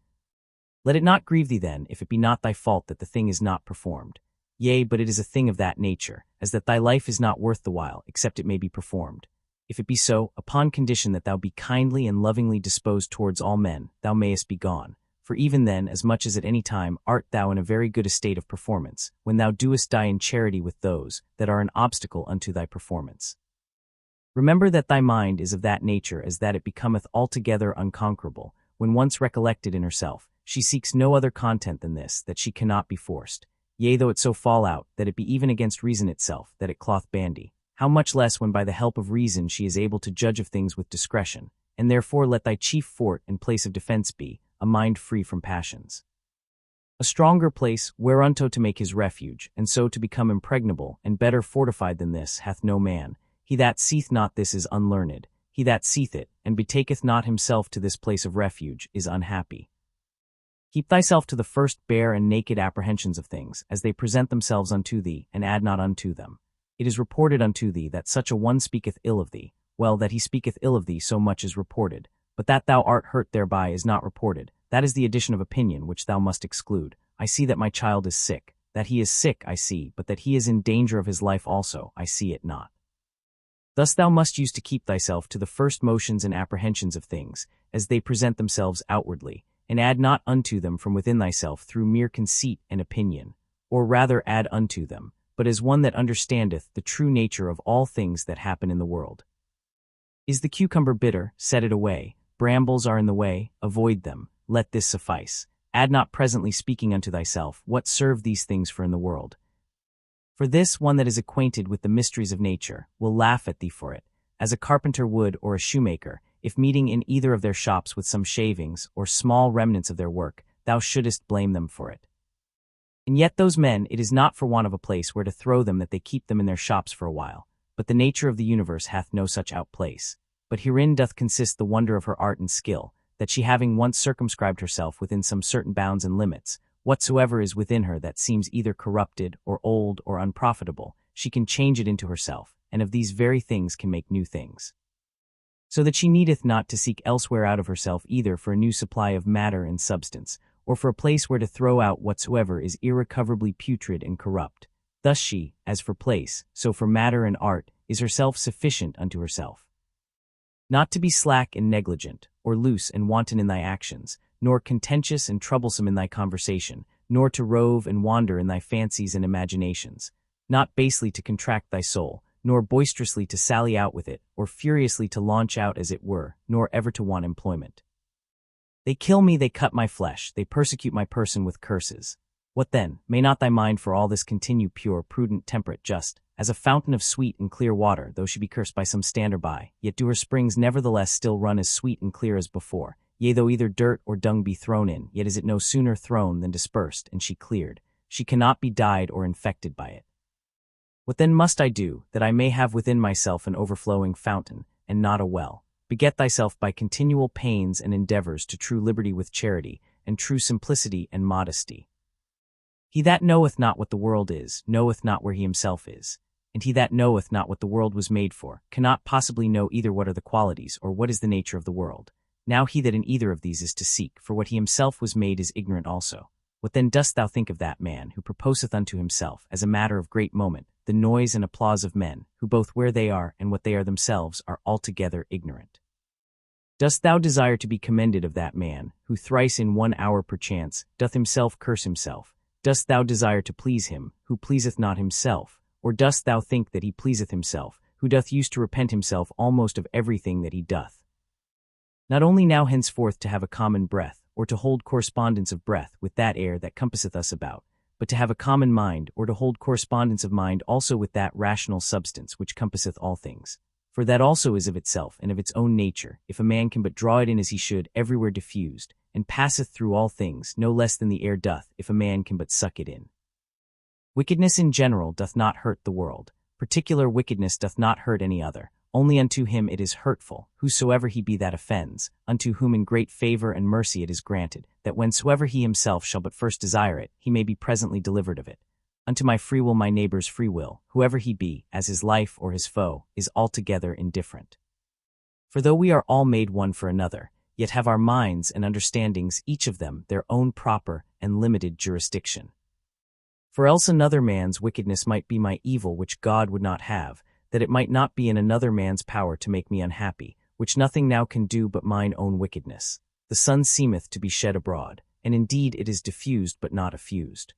Speaker 1: Let it not grieve thee then, if it be not thy fault that the thing is not performed. Yea, but it is a thing of that nature, as that thy life is not worth the while, except it may be performed. If it be so, upon condition that thou be kindly and lovingly disposed towards all men, thou mayest be gone. For even then, as much as at any time, art thou in a very good estate of performance, when thou doest die in charity with those that are an obstacle unto thy performance. Remember that thy mind is of that nature as that it becometh altogether unconquerable. When once recollected in herself, she seeks no other content than this, that she cannot be forced. Yea, though it so fall out, that it be even against reason itself, that it cloth bandy. How much less when by the help of reason she is able to judge of things with discretion, and therefore let thy chief fort and place of defense be, a mind free from passions. A stronger place whereunto to make his refuge, and so to become impregnable, and better fortified than this, hath no man. He that seeth not this is unlearned. He that seeth it, and betaketh not himself to this place of refuge, is unhappy. Keep thyself to the first bare and naked apprehensions of things, as they present themselves unto thee, and add not unto them. It is reported unto thee that such a one speaketh ill of thee. Well, that he speaketh ill of thee so much is reported, but that thou art hurt thereby is not reported. That is the addition of opinion which thou must exclude. I see that my child is sick. That he is sick I see, but that he is in danger of his life also, I see it not. Thus thou must use to keep thyself to the first motions and apprehensions of things, as they present themselves outwardly, and add not unto them from within thyself through mere conceit and opinion, or rather add unto them, but as one that understandeth the true nature of all things that happen in the world. Is the cucumber bitter? Set it away. Brambles are in the way, avoid them. Let this suffice. Add not presently speaking unto thyself, what serve these things for in the world? For this one that is acquainted with the mysteries of nature will laugh at thee for it, as a carpenter would or a shoemaker, if meeting in either of their shops with some shavings or small remnants of their work, thou shouldest blame them for it. And yet those men, it is not for want of a place where to throw them that they keep them in their shops for a while, but the nature of the universe hath no such outplace. But herein doth consist the wonder of her art and skill, that she having once circumscribed herself within some certain bounds and limits, whatsoever is within her that seems either corrupted or old or unprofitable, she can change it into herself, and of these very things can make new things. So that she needeth not to seek elsewhere out of herself either for a new supply of matter and substance, or for a place where to throw out whatsoever is irrecoverably putrid and corrupt. Thus she, as for place, so for matter and art, is herself sufficient unto herself. Not to be slack and negligent, or loose and wanton in thy actions, nor contentious and troublesome in thy conversation, nor to rove and wander in thy fancies and imaginations, not basely to contract thy soul, nor boisterously to sally out with it, or furiously to launch out as it were, nor ever to want employment. They kill me, they cut my flesh, they persecute my person with curses. What then? May not thy mind for all this continue pure, prudent, temperate, just, as a fountain of sweet and clear water, though she be cursed by some stander by, yet do her springs nevertheless still run as sweet and clear as before. Yea, though either dirt or dung be thrown in, yet is it no sooner thrown than dispersed, and she cleared. She cannot be dyed or infected by it. What then must I do, that I may have within myself an overflowing fountain, and not a well? Beget thyself by continual pains and endeavors to true liberty with charity, and true simplicity and modesty. He that knoweth not what the world is, knoweth not where he himself is. And he that knoweth not what the world was made for, cannot possibly know either what are the qualities, or what is the nature of the world. Now he that in either of these is to seek, for what he himself was made is ignorant also. What then dost thou think of that man, who proposeth unto himself, as a matter of great moment, the noise and applause of men, who both where they are and what they are themselves are altogether ignorant? Dost thou desire to be commended of that man, who thrice in 1 hour perchance doth himself curse himself? Dost thou desire to please him, who pleaseth not himself? Or dost thou think that he pleaseth himself, who doth use to repent himself almost of everything that he doth? Not only now henceforth to have a common breath, or to hold correspondence of breath with that air that compasseth us about, but to have a common mind, or to hold correspondence of mind also with that rational substance which compasseth all things. For that also is of itself and of its own nature, if a man can but draw it in as he should, everywhere diffused, and passeth through all things, no less than the air doth, if a man can but suck it in. Wickedness in general doth not hurt the world. Particular wickedness doth not hurt any other. Only unto him it is hurtful, whosoever he be that offends, unto whom in great favor and mercy it is granted, that whensoever he himself shall but first desire it, he may be presently delivered of it. Unto my free will my neighbor's free will, whoever he be, as his life or his foe, is altogether indifferent. For though we are all made one for another, yet have our minds and understandings each of them their own proper and limited jurisdiction. For else another man's wickedness might be my evil which God would not have, that it might not be in another man's power to make me unhappy, which nothing now can do but mine own wickedness. The sun seemeth to be shed abroad, and indeed it is diffused but not effused.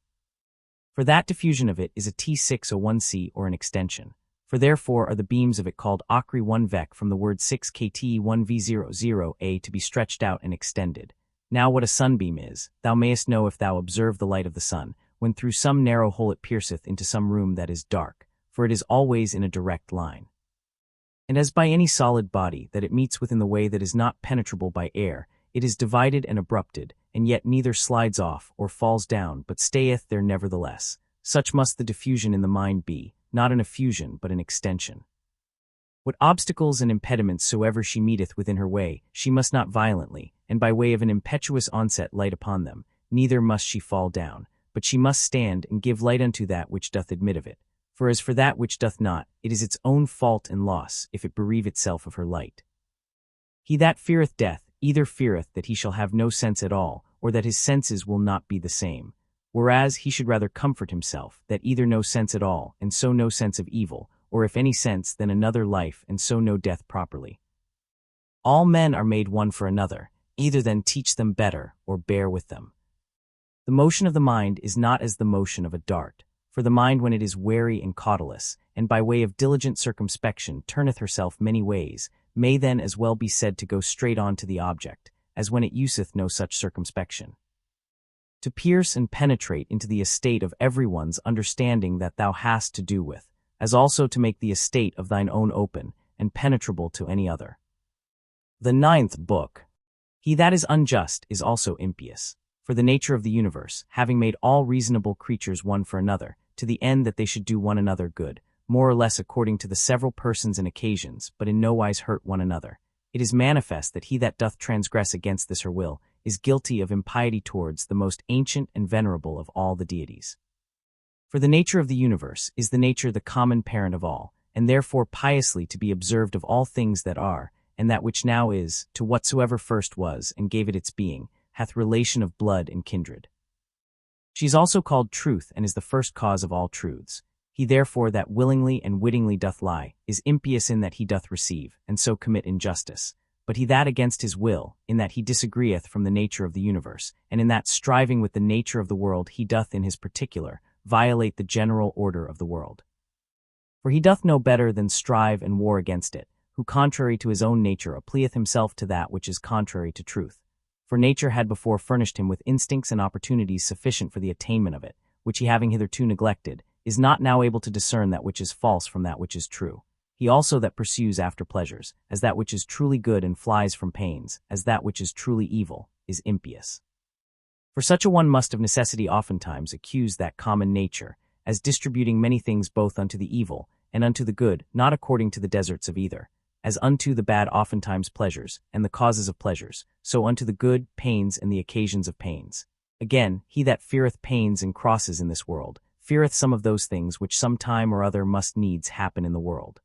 Speaker 1: For that diffusion of it is a T601C or an extension. For therefore are the beams of it called Acri 1 Vec from the word 6 KT 1V00A to be stretched out and extended. Now what a sunbeam is, thou mayest know if thou observe the light of the sun, when through some narrow hole it pierceth into some room that is dark, for it is always in a direct line. And as by any solid body that it meets within the way that is not penetrable by air, it is divided and abrupted, and yet neither slides off or falls down, but stayeth there nevertheless. Such must the diffusion in the mind be, not an effusion, but an extension. What obstacles and impediments soever she meeteth within her way, she must not violently, and by way of an impetuous onset light upon them, neither must she fall down, but she must stand and give light unto that which doth admit of it. For as for that which doth not, it is its own fault and loss, if it bereave itself of her light. He that feareth death, either feareth that he shall have no sense at all, or that his senses will not be the same. Whereas he should rather comfort himself, that either no sense at all, and so no sense of evil, or if any sense, then another life, and so no death properly. All men are made one for another, either then teach them better, or bear with them. The motion of the mind is not as the motion of a dart, for the mind when it is wary and cautelous, and by way of diligent circumspection turneth herself many ways, may then as well be said to go straight on to the object, as when it useth no such circumspection. To pierce and penetrate into the estate of every one's understanding that thou hast to do with, as also to make the estate of thine own open, and penetrable to any other. The 9th book. He that is unjust is also impious. For the nature of the universe, having made all reasonable creatures one for another, to the end that they should do one another good, more or less according to the several persons and occasions, but in no wise hurt one another, it is manifest that he that doth transgress against this her will is guilty of impiety towards the most ancient and venerable of all the deities. For the nature of the universe is the nature the common parent of all, and therefore piously to be observed of all things that are, and that which now is, to whatsoever first was and gave it its being, hath relation of blood and kindred. She is also called truth, and is the first cause of all truths. He therefore that willingly and wittingly doth lie, is impious in that he doth receive, and so commit injustice. But he that against his will, in that he disagreeth from the nature of the universe, and in that striving with the nature of the world he doth in his particular, violate the general order of the world. For he doth no better than strive and war against it, who contrary to his own nature applieth himself to that which is contrary to truth. For nature had before furnished him with instincts and opportunities sufficient for the attainment of it, which he having hitherto neglected, is not now able to discern that which is false from that which is true. He also that pursues after pleasures, as that which is truly good and flies from pains, as that which is truly evil, is impious. For such a one must of necessity oftentimes accuse that common nature, as distributing many things both unto the evil, and unto the good, not according to the deserts of either, as unto the bad oftentimes pleasures, and the causes of pleasures, so unto the good pains and the occasions of pains. Again, he that feareth pains and crosses in this world, feareth some of those things which some time or other must needs happen in the world.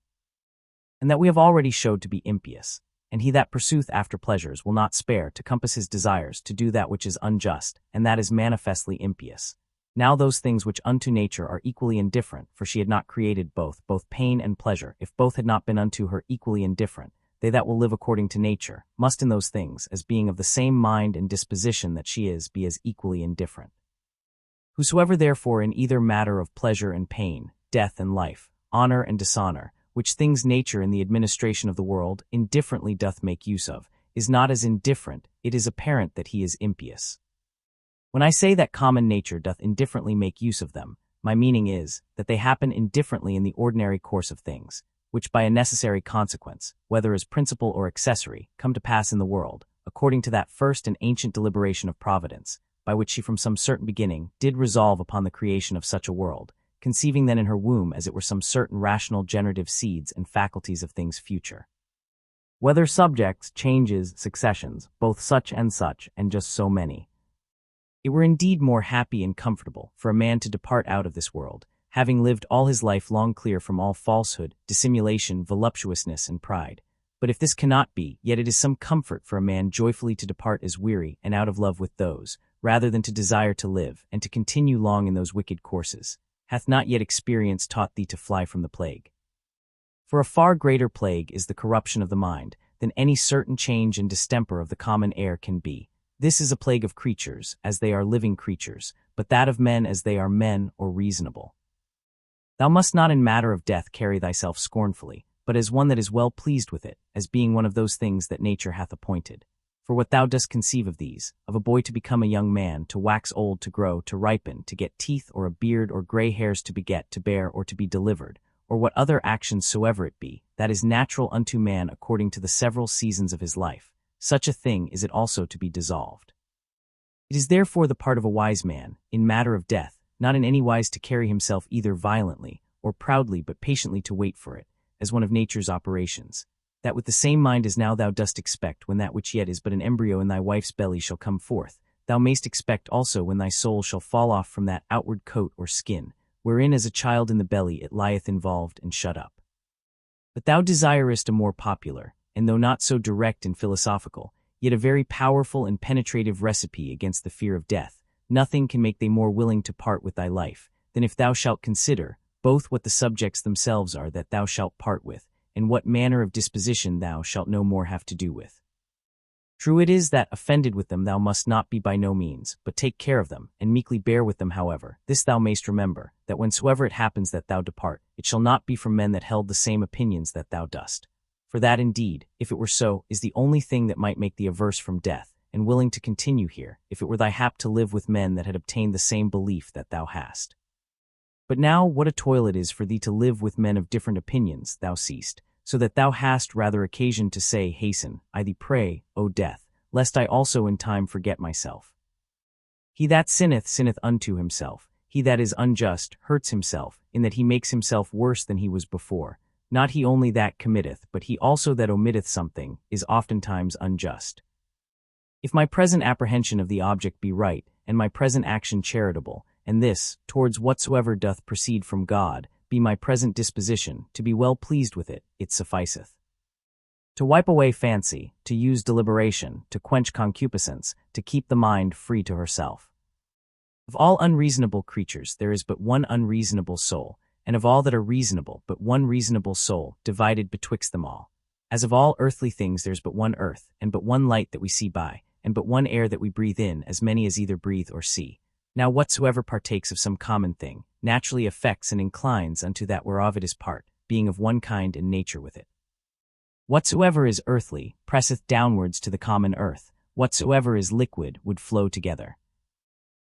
Speaker 1: And that we have already showed to be impious. And he that pursueth after pleasures will not spare to compass his desires to do that which is unjust, and that is manifestly impious. Now those things which unto nature are equally indifferent, for she had not created both pain and pleasure, if both had not been unto her equally indifferent, they that will live according to nature, must in those things, as being of the same mind and disposition that she is, be as equally indifferent. Whosoever therefore in either matter of pleasure and pain, death and life, honor and dishonor, which things nature in the administration of the world indifferently doth make use of, is not as indifferent, it is apparent that he is impious. When I say that common nature doth indifferently make use of them, my meaning is, that they happen indifferently in the ordinary course of things, which by a necessary consequence, whether as principal or accessory, come to pass in the world, according to that first and ancient deliberation of Providence, by which she from some certain beginning did resolve upon the creation of such a world, conceiving then in her womb as it were some certain rational generative seeds and faculties of things future. Whether subjects, changes, successions, both such, and just so many. It were indeed more happy and comfortable for a man to depart out of this world, having lived all his life long clear from all falsehood, dissimulation, voluptuousness, and pride. But if this cannot be, yet it is some comfort for a man joyfully to depart as weary and out of love with those, rather than to desire to live, and to continue long in those wicked courses. Hath not yet experience taught thee to fly from the plague? For a far greater plague is the corruption of the mind, than any certain change and distemper of the common air can be. This is a plague of creatures, as they are living creatures, but that of men as they are men or reasonable. Thou must not in matter of death carry thyself scornfully, but as one that is well pleased with it, as being one of those things that nature hath appointed. For what thou dost conceive of these, of a boy to become a young man, to wax old, to grow, to ripen, to get teeth or a beard or gray hairs, to beget, to bear, or to be delivered, or what other actions soever it be, that is natural unto man according to the several seasons of his life, such a thing is it also to be dissolved. It is therefore the part of a wise man, in matter of death, not in any wise to carry himself either violently or proudly but patiently to wait for it, as one of nature's operations, that with the same mind as now thou dost expect when that which yet is but an embryo in thy wife's belly shall come forth, thou mayst expect also when thy soul shall fall off from that outward coat or skin, wherein as a child in the belly it lieth involved and shut up. But thou desirest a more popular, and though not so direct and philosophical, yet a very powerful and penetrative recipe against the fear of death. Nothing can make thee more willing to part with thy life, than if thou shalt consider, both what the subjects themselves are that thou shalt part with, and what manner of disposition thou shalt no more have to do with. True it is that, offended with them thou must not be by no means, but take care of them, and meekly bear with them however. This thou mayst remember, that whensoever it happens that thou depart, it shall not be from men that held the same opinions that thou dost. For that indeed, if it were so, is the only thing that might make thee averse from death, and willing to continue here, if it were thy hap to live with men that had obtained the same belief that thou hast. But now what a toil it is for thee to live with men of different opinions, thou seest, so that thou hast rather occasion to say, Hasten, I thee pray, O death, lest I also in time forget myself. He that sinneth, sinneth unto himself. He that is unjust, hurts himself, in that he makes himself worse than he was before. Not he only that committeth, but he also that omitteth something, is oftentimes unjust. If my present apprehension of the object be right, and my present action charitable, and this, towards whatsoever doth proceed from God, be my present disposition, to be well pleased with it, it sufficeth. To wipe away fancy, to use deliberation, to quench concupiscence, to keep the mind free to herself. Of all unreasonable creatures there is but one unreasonable soul, and of all that are reasonable but one reasonable soul, divided betwixt them all. As of all earthly things there is but one earth, and but one light that we see by, and but one air that we breathe in, as many as either breathe or see. Now whatsoever partakes of some common thing, naturally affects and inclines unto that whereof it is part, being of one kind and nature with it. Whatsoever is earthly, presseth downwards to the common earth, whatsoever is liquid would flow together.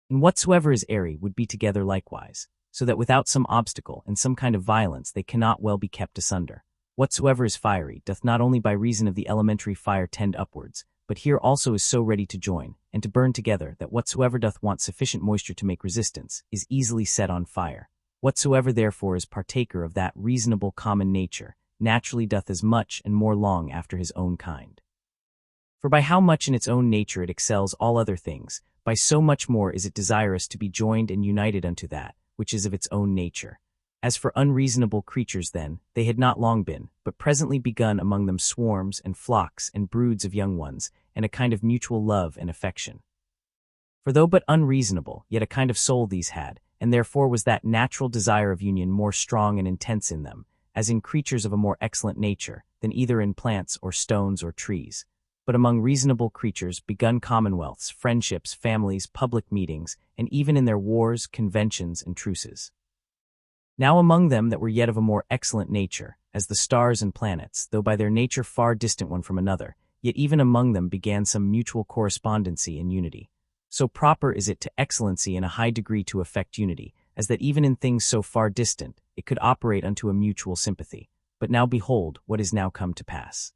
Speaker 1: And whatsoever is airy would be together likewise, so that without some obstacle and some kind of violence they cannot well be kept asunder. Whatsoever is fiery doth not only by reason of the elementary fire tend upwards, but here also is so ready to join, and to burn together, that whatsoever doth want sufficient moisture to make resistance, is easily set on fire. Whatsoever therefore is partaker of that reasonable common nature, naturally doth as much and more long after his own kind. For by how much in its own nature it excels all other things, by so much more is it desirous to be joined and united unto that, which is of its own nature. As for unreasonable creatures then, they had not long been, but presently begun among them swarms and flocks and broods of young ones, and a kind of mutual love and affection. For though but unreasonable, yet a kind of soul these had, and therefore was that natural desire of union more strong and intense in them, as in creatures of a more excellent nature, than either in plants or stones or trees. But among reasonable creatures begun commonwealths, friendships, families, public meetings, and even in their wars, conventions, and truces. Now among them that were yet of a more excellent nature, as the stars and planets, though by their nature far distant one from another, yet even among them began some mutual correspondency and unity. So proper is it to excellency in a high degree to effect unity, as that even in things so far distant, it could operate unto a mutual sympathy. But now behold what is now come to pass.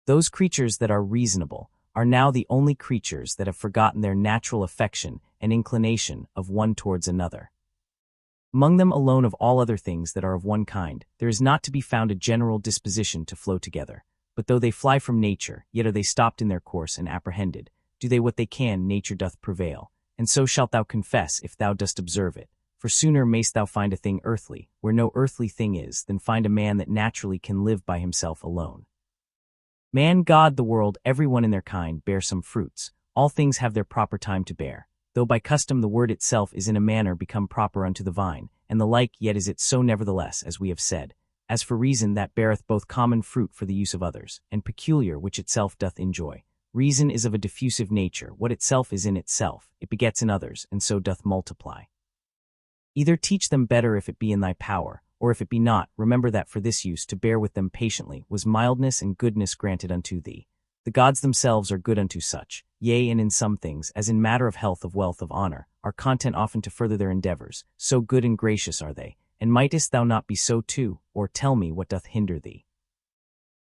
Speaker 1: Those creatures that are reasonable are now the only creatures that have forgotten their natural affection and inclination of one towards another. Among them alone of all other things that are of one kind, there is not to be found a general disposition to flow together. But though they fly from nature, yet are they stopped in their course and apprehended. Do they what they can, nature doth prevail. And so shalt thou confess if thou dost observe it. For sooner mayst thou find a thing earthly, where no earthly thing is, than find a man that naturally can live by himself alone. Man, God, the world, every one in their kind, bear some fruits. All things have their proper time to bear. Though by custom the word itself is in a manner become proper unto the vine, and the like, yet is it so nevertheless, as we have said. As for reason that beareth both common fruit for the use of others, and peculiar which itself doth enjoy. Reason is of a diffusive nature, what itself is in itself, it begets in others, and so doth multiply. Either teach them better if it be in thy power, or if it be not, remember that for this use to bear with them patiently was mildness and goodness granted unto thee. The gods themselves are good unto such, yea, and in some things, as in matter of health, of wealth, of honor, are content often to further their endeavors, so good and gracious are they. And mightest thou not be so too, or tell me what doth hinder thee?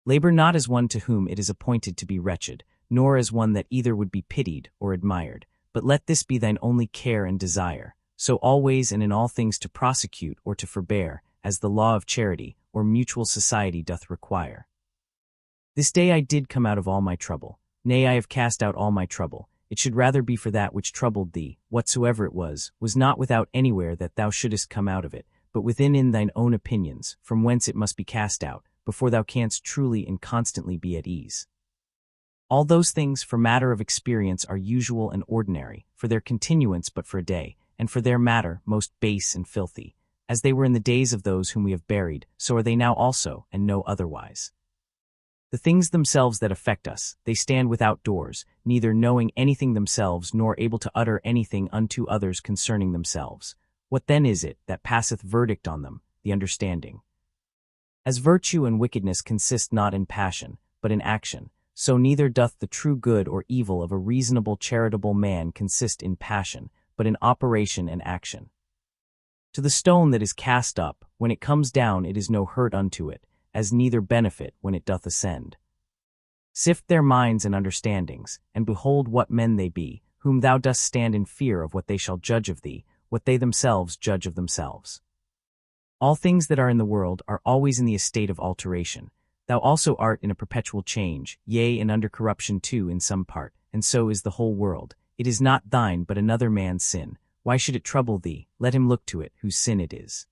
Speaker 1: Labor not as one to whom it is appointed to be wretched, nor as one that either would be pitied or admired, but let this be thine only care and desire, so always and in all things to prosecute or to forbear, as the law of charity or mutual society doth require. This day I did come out of all my trouble, nay, I have cast out all my trouble. It should rather be for that which troubled thee, whatsoever it was not without anywhere that thou shouldest come out of it, but within in thine own opinions, from whence it must be cast out, before thou canst truly and constantly be at ease. All those things, for matter of experience, are usual and ordinary, for their continuance but for a day, and for their matter most base and filthy. As they were in the days of those whom we have buried, so are they now also, and no otherwise. The things themselves that affect us, they stand without doors, neither knowing anything themselves nor able to utter anything unto others concerning themselves. What then is it that passeth verdict on them? The understanding. As virtue and wickedness consist not in passion, but in action, so neither doth the true good or evil of a reasonable charitable man consist in passion, but in operation and action. To the stone that is cast up, when it comes down it is no hurt unto it, as neither benefit when it doth ascend. Sift their minds and understandings, and behold what men they be, whom thou dost stand in fear of what they shall judge of thee, what they themselves judge of themselves. All things that are in the world are always in the estate of alteration. Thou also art in a perpetual change, yea, and under corruption too in some part, and so is the whole world. It is not thine but another man's sin. Why should it trouble thee? Let him look to it, whose sin it is.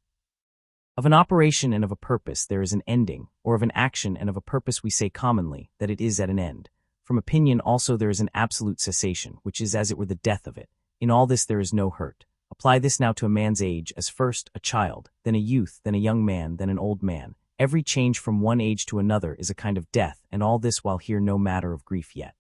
Speaker 1: Of an operation and of a purpose there is an ending, or of an action and of a purpose we say commonly, that it is at an end. From opinion also there is an absolute cessation, which is as it were the death of it. In all this there is no hurt. Apply this now to a man's age, as first a child, then a youth, then a young man, then an old man. Every change from one age to another is a kind of death, and all this while here no matter of grief yet.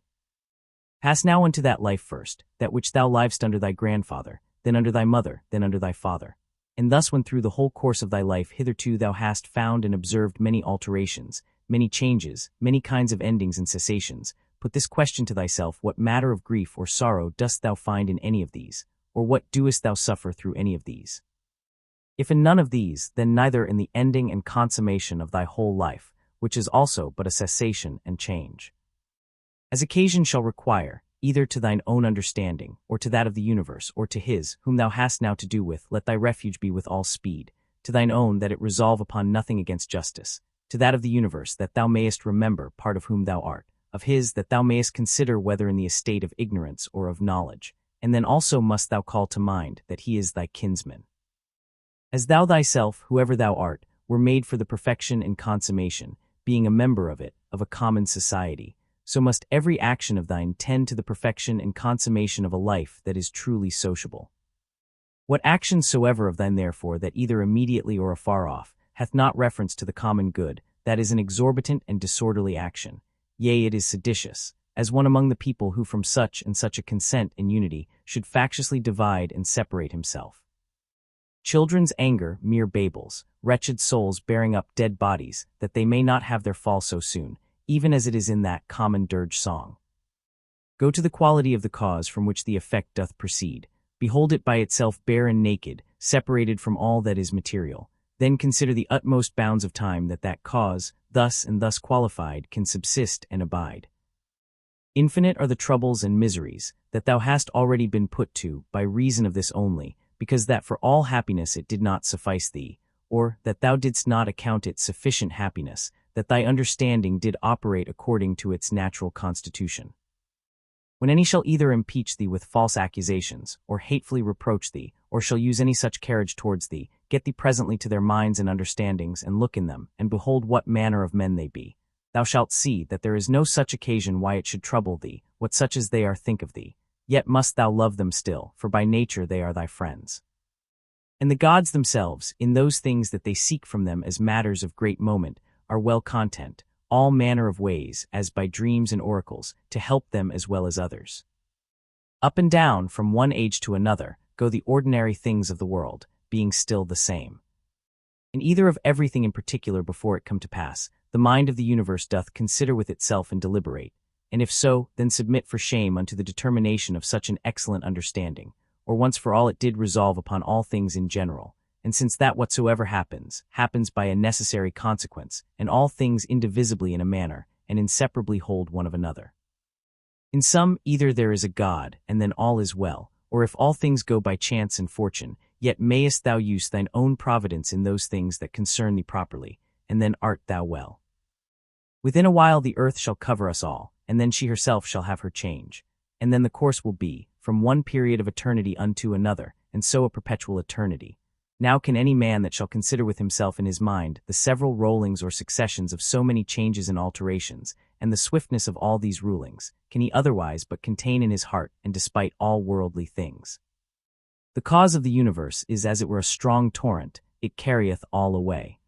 Speaker 1: Pass now unto that life first, that which thou livest under thy grandfather, then under thy mother, then under thy father. And thus when through the whole course of thy life hitherto thou hast found and observed many alterations, many changes, many kinds of endings and cessations, put this question to thyself: what matter of grief or sorrow dost thou find in any of these, or what doest thou suffer through any of these? If in none of these, then neither in the ending and consummation of thy whole life, which is also but a cessation and change. As occasion shall require, either to thine own understanding, or to that of the universe, or to his, whom thou hast now to do with, let thy refuge be with all speed. To thine own, that it resolve upon nothing against justice. To that of the universe, that thou mayest remember part of whom thou art. Of his, that thou mayest consider whether in the estate of ignorance or of knowledge. And then also must thou call to mind that he is thy kinsman. As thou thyself, whoever thou art, were made for the perfection and consummation, being a member of it, of a common society, so must every action of thine tend to the perfection and consummation of a life that is truly sociable. What action soever of thine therefore that either immediately or afar off hath not reference to the common good, that is an exorbitant and disorderly action, yea, it is seditious, as one among the people who from such and such a consent in unity should factiously divide and separate himself. Children's anger, mere babels, wretched souls bearing up dead bodies, that they may not have their fall so soon, even as it is in that common dirge song. Go to the quality of the cause from which the effect doth proceed. Behold it by itself bare and naked, separated from all that is material. Then consider the utmost bounds of time that cause, thus and thus qualified, can subsist and abide. Infinite are the troubles and miseries that thou hast already been put to by reason of this only, because that for all happiness it did not suffice thee, or that thou didst not account it sufficient happiness, that thy understanding did operate according to its natural constitution. When any shall either impeach thee with false accusations, or hatefully reproach thee, or shall use any such carriage towards thee, get thee presently to their minds and understandings, and look in them, and behold what manner of men they be. Thou shalt see that there is no such occasion why it should trouble thee, what such as they are think of thee. Yet must thou love them still, for by nature they are thy friends. And the gods themselves, in those things that they seek from them as matters of great moment, are well content, all manner of ways, as by dreams and oracles, to help them as well as others. Up and down, from one age to another, go the ordinary things of the world, being still the same. In either of everything in particular before it come to pass, the mind of the universe doth consider with itself and deliberate, and if so, then submit for shame unto the determination of such an excellent understanding, or once for all it did resolve upon all things in general. And since that whatsoever happens, happens by a necessary consequence, and all things indivisibly in a manner, and inseparably hold one of another. In some, either there is a God, and then all is well, or if all things go by chance and fortune, yet mayest thou use thine own providence in those things that concern thee properly, and then art thou well. Within a while the earth shall cover us all, and then she herself shall have her change. And then the course will be, from one period of eternity unto another, and so a perpetual eternity. Now can any man that shall consider with himself in his mind the several rollings or successions of so many changes and alterations, and the swiftness of all these rulings, can he otherwise but contain in his heart and despite all worldly things? The cause of the universe is as it were a strong torrent, it carrieth all away.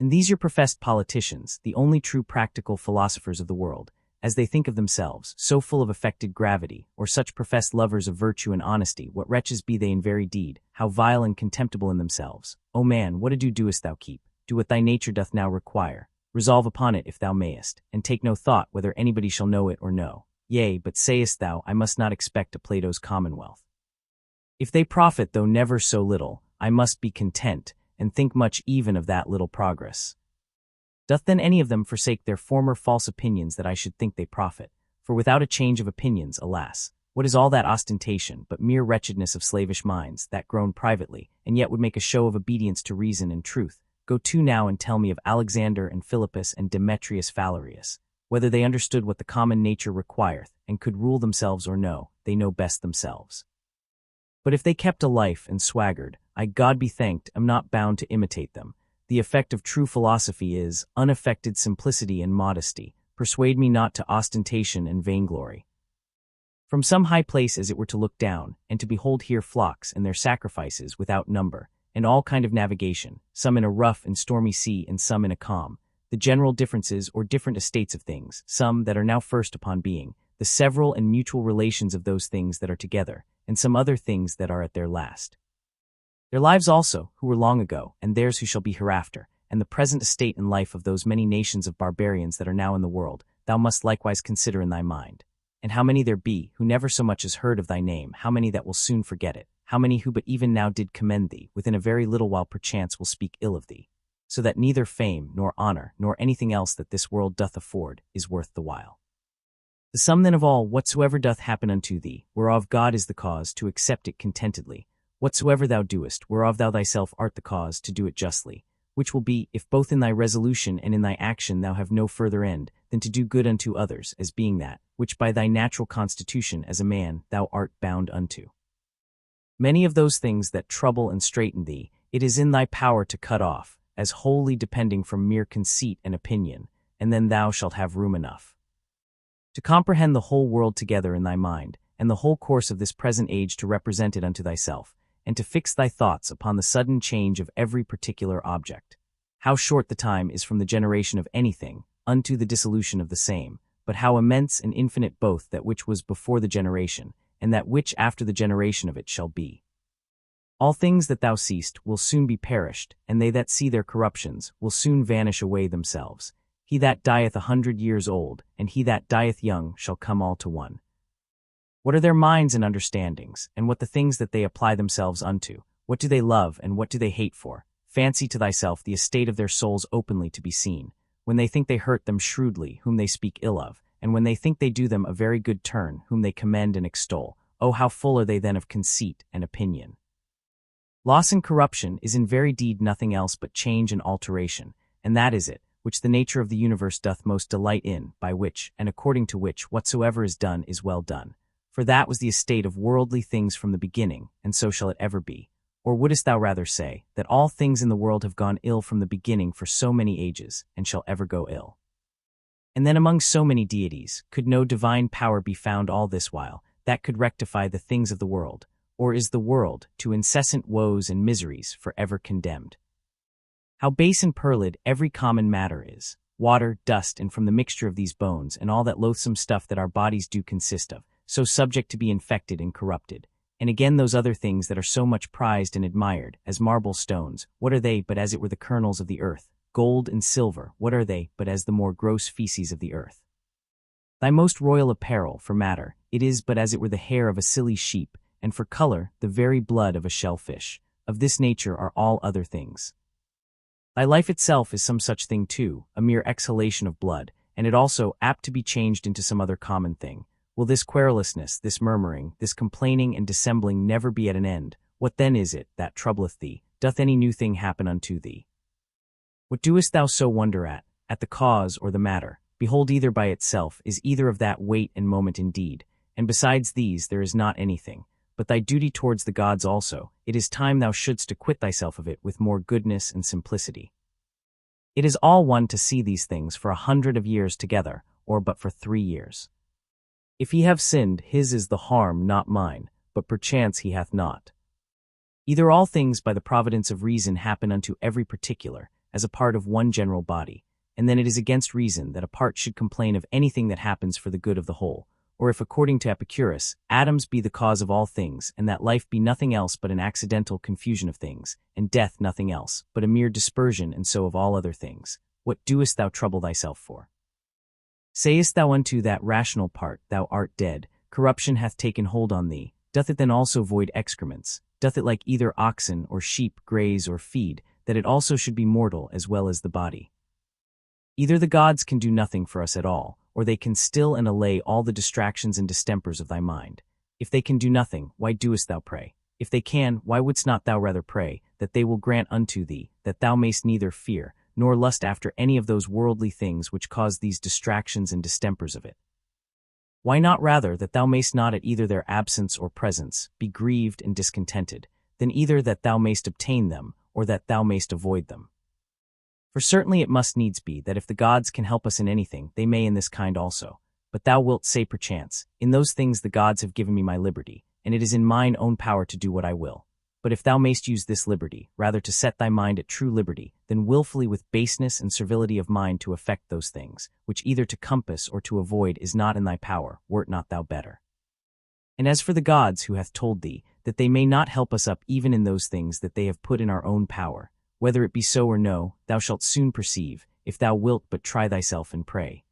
Speaker 1: And these your professed politicians, the only true practical philosophers of the world, as they think of themselves, so full of affected gravity, or such professed lovers of virtue and honesty, what wretches be they in very deed, how vile and contemptible in themselves. O man, what ado doest thou keep? Do what thy nature doth now require. Resolve upon it if thou mayest, and take no thought whether anybody shall know it or no. Yea, but sayest thou, I must not expect a Plato's commonwealth. If they profit though never so little, I must be content, and think much even of that little progress. Doth then any of them forsake their former false opinions that I should think they profit? For without a change of opinions, alas, what is all that ostentation but mere wretchedness of slavish minds, that groan privately, and yet would make a show of obedience to reason and truth? Go to now and tell me of Alexander and Philippus and Demetrius Phalereus, whether they understood what the common nature requireth, and could rule themselves or no, they know best themselves. But if they kept a life and swaggered, I, God be thanked, am not bound to imitate them. The effect of true philosophy is unaffected simplicity and modesty. Persuade me not to ostentation and vainglory. From some high place as it were to look down, and to behold here flocks and their sacrifices without number, and all kind of navigation, some in a rough and stormy sea and some in a calm, the general differences or different estates of things, some that are now first upon being, the several and mutual relations of those things that are together, and some other things that are at their last. Their lives also, who were long ago, and theirs who shall be hereafter, and the present estate and life of those many nations of barbarians that are now in the world, thou must likewise consider in thy mind. And how many there be, who never so much as heard of thy name, how many that will soon forget it, how many who but even now did commend thee, within a very little while perchance will speak ill of thee, so that neither fame, nor honor, nor anything else that this world doth afford, is worth the while. The sum then of all whatsoever doth happen unto thee, whereof God is the cause, to accept it contentedly, whatsoever thou doest, whereof thou thyself art the cause, to do it justly, which will be, if both in thy resolution and in thy action thou have no further end, than to do good unto others, as being that, which by thy natural constitution as a man thou art bound unto. Many of those things that trouble and straiten thee, it is in thy power to cut off, as wholly depending from mere conceit and opinion, and then thou shalt have room enough to comprehend the whole world together in thy mind, and the whole course of this present age to represent it unto thyself, and to fix thy thoughts upon the sudden change of every particular object. How short the time is from the generation of anything, unto the dissolution of the same, but how immense and infinite both that which was before the generation, and that which after the generation of it shall be. All things that thou seest will soon be perished, and they that see their corruptions will soon vanish away themselves. He that dieth 100 years old, and he that dieth young shall come all to one. What are their minds and understandings, and what the things that they apply themselves unto? What do they love, and what do they hate for? Fancy to thyself the estate of their souls openly to be seen, when they think they hurt them shrewdly, whom they speak ill of, and when they think they do them a very good turn, whom they commend and extol. Oh, how full are they then of conceit and opinion! Loss and corruption is in very deed nothing else but change and alteration, and that is it, which the nature of the universe doth most delight in, by which, and according to which, whatsoever is done is well done. For that was the estate of worldly things from the beginning, and so shall it ever be. Or wouldest thou rather say, that all things in the world have gone ill from the beginning for so many ages, and shall ever go ill? And then among so many deities, could no divine power be found all this while, that could rectify the things of the world? Or is the world, to incessant woes and miseries, for ever condemned? How base and purlid every common matter is, water, dust, and from the mixture of these bones, and all that loathsome stuff that our bodies do consist of, so subject to be infected and corrupted. And again those other things that are so much prized and admired, as marble stones, what are they but as it were the kernels of the earth? Gold and silver, what are they but as the more gross feces of the earth? Thy most royal apparel, for matter, it is but as it were the hair of a silly sheep, and for color, the very blood of a shellfish. Of this nature are all other things. Thy life itself is some such thing too, a mere exhalation of blood, and it also apt to be changed into some other common thing. Will this querulousness, this murmuring, this complaining and dissembling never be at an end? What then is it that troubleth thee? Doth any new thing happen unto thee? What doest thou so wonder at? At the cause or the matter? Behold, either by itself is either of that weight and moment indeed, and besides these there is not anything. But thy duty towards the gods also, it is time thou shouldst acquit thyself of it with more goodness and simplicity. It is all one to see these things for 100 of years together, or but for 3 years. If he have sinned, his is the harm, not mine, but perchance he hath not. Either all things by the providence of reason happen unto every particular, as a part of one general body, and then it is against reason that a part should complain of anything that happens for the good of the whole, or if according to Epicurus, atoms be the cause of all things, and that life be nothing else but an accidental confusion of things, and death nothing else, but a mere dispersion and so of all other things, what doest thou trouble thyself for? Sayest thou unto that rational part, thou art dead, corruption hath taken hold on thee, doth it then also void excrements? Doth it like either oxen or sheep graze or feed, that it also should be mortal as well as the body? Either the gods can do nothing for us at all, or they can still and allay all the distractions and distempers of thy mind. If they can do nothing, why doest thou pray? If they can, why wouldst not thou rather pray, that they will grant unto thee, that thou mayst neither fear, nor lust after any of those worldly things which cause these distractions and distempers of it? Why not rather that thou mayst not at either their absence or presence be grieved and discontented, than either that thou mayst obtain them, or that thou mayst avoid them? For certainly it must needs be that if the gods can help us in anything, they may in this kind also. But thou wilt say perchance, in those things the gods have given me my liberty, and it is in mine own power to do what I will. But if thou mayst use this liberty, rather to set thy mind at true liberty, than willfully with baseness and servility of mind to effect those things, which either to compass or to avoid is not in thy power, wert not thou better? And as for the gods who hath told thee, that they may not help us up even in those things that they have put in our own power, whether it be so or no, thou shalt soon perceive, if thou wilt but try thyself and pray.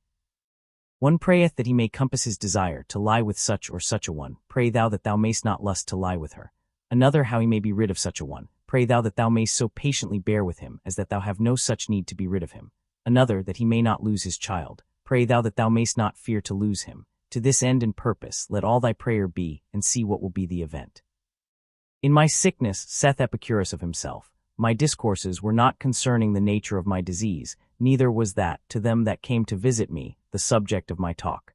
Speaker 1: One prayeth that he may compass his desire to lie with such or such a one, pray thou that thou mayst not lust to lie with her. Another how he may be rid of such a one, pray thou that thou mayst so patiently bear with him as that thou have no such need to be rid of him. Another that he may not lose his child, pray thou that thou mayst not fear to lose him. To this end and purpose let all thy prayer be, and see what will be the event. In my sickness, saith Epicurus of himself, my discourses were not concerning the nature of my disease, neither was that, to them that came to visit me, the subject of my talk.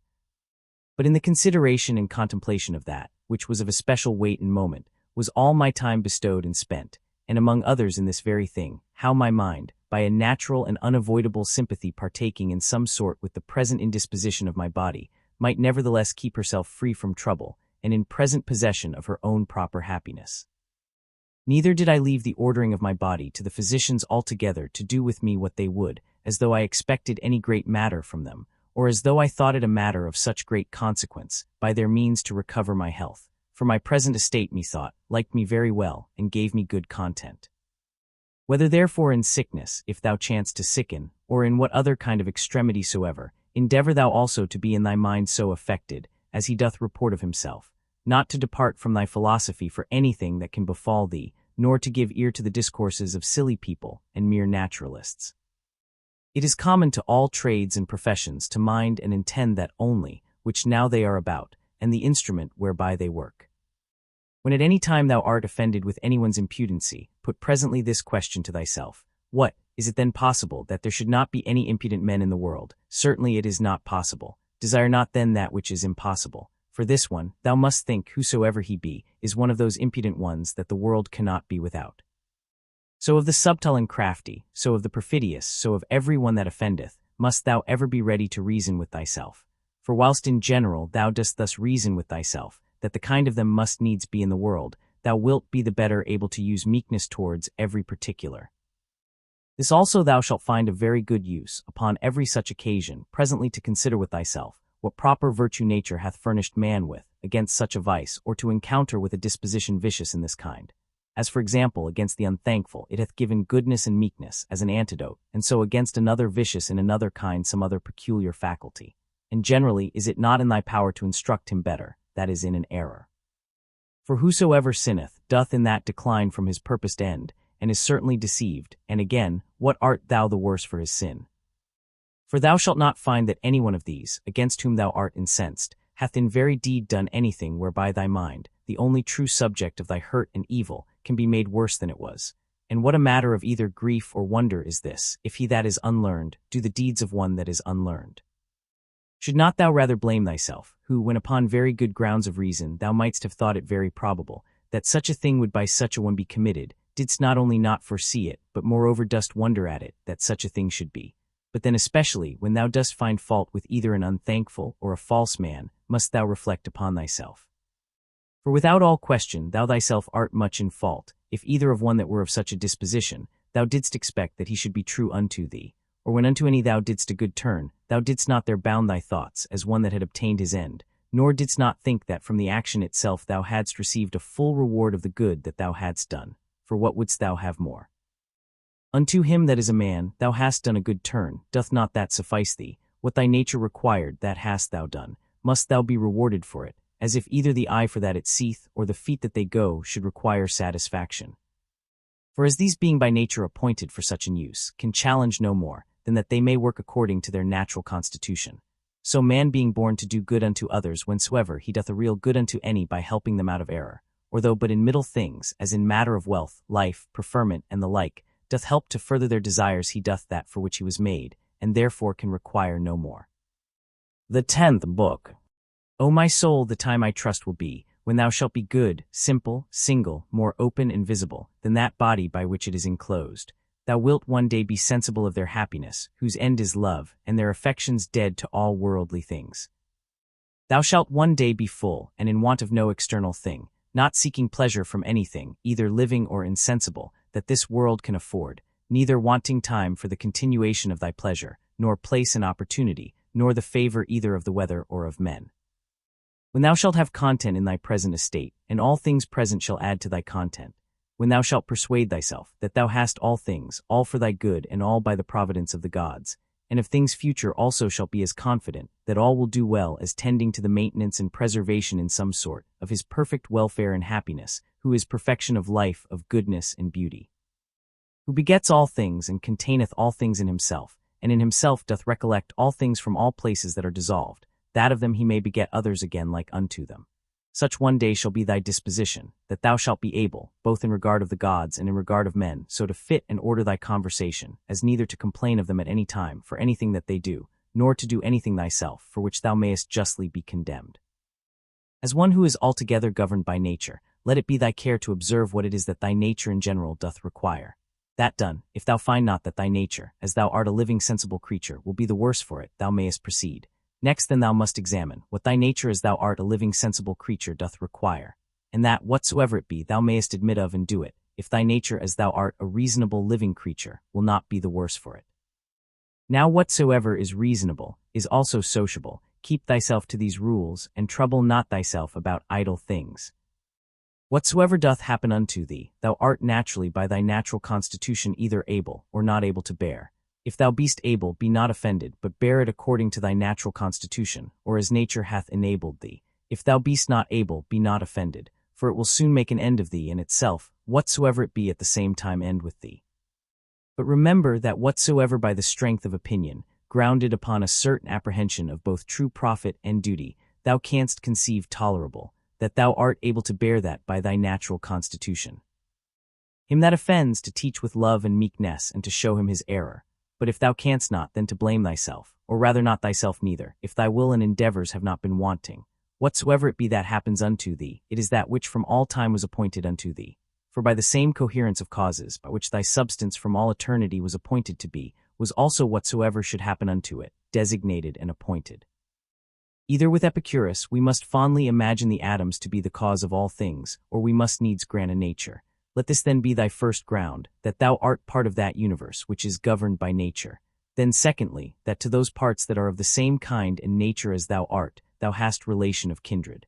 Speaker 1: But in the consideration and contemplation of that, which was of especial weight and moment, was all my time bestowed and spent, and among others in this very thing, how my mind, by a natural and unavoidable sympathy partaking in some sort with the present indisposition of my body, might nevertheless keep herself free from trouble, and in present possession of her own proper happiness. Neither did I leave the ordering of my body to the physicians altogether to do with me what they would, as though I expected any great matter from them, or as though I thought it a matter of such great consequence, by their means to recover my health. For my present estate, methought, liked me very well, and gave me good content. Whether therefore in sickness, if thou chance to sicken, or in what other kind of extremity soever, endeavor thou also to be in thy mind so affected, as he doth report of himself, not to depart from thy philosophy for anything that can befall thee, nor to give ear to the discourses of silly people and mere naturalists. It is common to all trades and professions to mind and intend that only, which now they are about, and the instrument whereby they work. When at any time thou art offended with anyone's impudency, put presently this question to thyself, what, is it then possible that there should not be any impudent men in the world? Certainly it is not possible. Desire not then that which is impossible. For this one, thou must think whosoever he be, is one of those impudent ones that the world cannot be without. So of the subtle and crafty, so of the perfidious, so of every one that offendeth, must thou ever be ready to reason with thyself. For whilst in general thou dost thus reason with thyself, that the kind of them must needs be in the world, thou wilt be the better able to use meekness towards every particular. This also thou shalt find of very good use, upon every such occasion, presently to consider with thyself, what proper virtue nature hath furnished man with, against such a vice, or to encounter with a disposition vicious in this kind. As for example, against the unthankful it hath given goodness and meekness, as an antidote, and so against another vicious in another kind some other peculiar faculty. And generally is it not in thy power to instruct him better, that is in an error. For whosoever sinneth, doth in that decline from his purposed end, and is certainly deceived, and again, what art thou the worse for his sin? For thou shalt not find that any one of these, against whom thou art incensed, hath in very deed done anything whereby thy mind, the only true subject of thy hurt and evil, can be made worse than it was. And what a matter of either grief or wonder is this, if he that is unlearned do the deeds of one that is unlearned? Should not thou rather blame thyself, who, when upon very good grounds of reason thou mightst have thought it very probable, that such a thing would by such a one be committed, didst not only not foresee it, but moreover dost wonder at it, that such a thing should be? But then especially, when thou dost find fault with either an unthankful or a false man, must thou reflect upon thyself. For without all question thou thyself art much in fault, if either of one that were of such a disposition, thou didst expect that he should be true unto thee, or when unto any thou didst a good turn, thou didst not there bound thy thoughts, as one that had obtained his end, nor didst not think that from the action itself thou hadst received a full reward of the good that thou hadst done, for what wouldst thou have more? Unto him that is a man, thou hast done a good turn, doth not that suffice thee? What thy nature required, that hast thou done, must thou be rewarded for it, as if either the eye for that it seeth, or the feet that they go, should require satisfaction. For as these being by nature appointed for such an use, can challenge no more, than that they may work according to their natural constitution, so man being born to do good unto others whensoever he doth a real good unto any by helping them out of error, or though but in middle things, as in matter of wealth, life, preferment, and the like, doth help to further their desires, he doth that for which he was made, and therefore can require no more. The 10th Book. O my soul, the time I trust will be, when thou shalt be good, simple, single, more open and visible, than that body by which it is enclosed. Thou wilt one day be sensible of their happiness, whose end is love, and their affections dead to all worldly things. Thou shalt one day be full, and in want of no external thing, not seeking pleasure from anything, either living or insensible, that this world can afford, neither wanting time for the continuation of thy pleasure, nor place and opportunity, nor the favor either of the weather or of men. When thou shalt have content in thy present estate, and all things present shall add to thy content, when thou shalt persuade thyself that thou hast all things, all for thy good and all by the providence of the gods, and of things future also shalt be as confident that all will do well as tending to the maintenance and preservation in some sort of his perfect welfare and happiness, who is perfection of life, of goodness and beauty, who begets all things and containeth all things in himself, and in himself doth recollect all things from all places that are dissolved, that of them he may beget others again like unto them. Such one day shall be thy disposition, that thou shalt be able, both in regard of the gods and in regard of men, so to fit and order thy conversation, as neither to complain of them at any time for anything that they do, nor to do anything thyself for which thou mayest justly be condemned. As one who is altogether governed by nature, let it be thy care to observe what it is that thy nature in general doth require. That done, if thou find not that thy nature, as thou art a living sensible creature, will be the worse for it, thou mayest proceed. Next then thou must examine what thy nature as thou art a living sensible creature doth require, and that whatsoever it be thou mayest admit of and do it, if thy nature as thou art a reasonable living creature will not be the worse for it. Now whatsoever is reasonable is also sociable. Keep thyself to these rules, and trouble not thyself about idle things. Whatsoever doth happen unto thee, thou art naturally by thy natural constitution either able or not able to bear. If thou beest able, be not offended, but bear it according to thy natural constitution, or as nature hath enabled thee. If thou beest not able, be not offended, for it will soon make an end of thee in itself, whatsoever it be at the same time end with thee. But remember that whatsoever by the strength of opinion, grounded upon a certain apprehension of both true profit and duty, thou canst conceive tolerable, that thou art able to bear that by thy natural constitution. Him that offends to teach with love and meekness, and to show him his error. But if thou canst not, then to blame thyself, or rather not thyself neither, if thy will and endeavors have not been wanting. Whatsoever it be that happens unto thee, it is that which from all time was appointed unto thee. For by the same coherence of causes, by which thy substance from all eternity was appointed to be, was also whatsoever should happen unto it, designated and appointed. Either with Epicurus we must fondly imagine the atoms to be the cause of all things, or we must needs grant a nature. Let this then be thy first ground, that thou art part of that universe which is governed by nature. Then secondly, that to those parts that are of the same kind and nature as thou art, thou hast relation of kindred.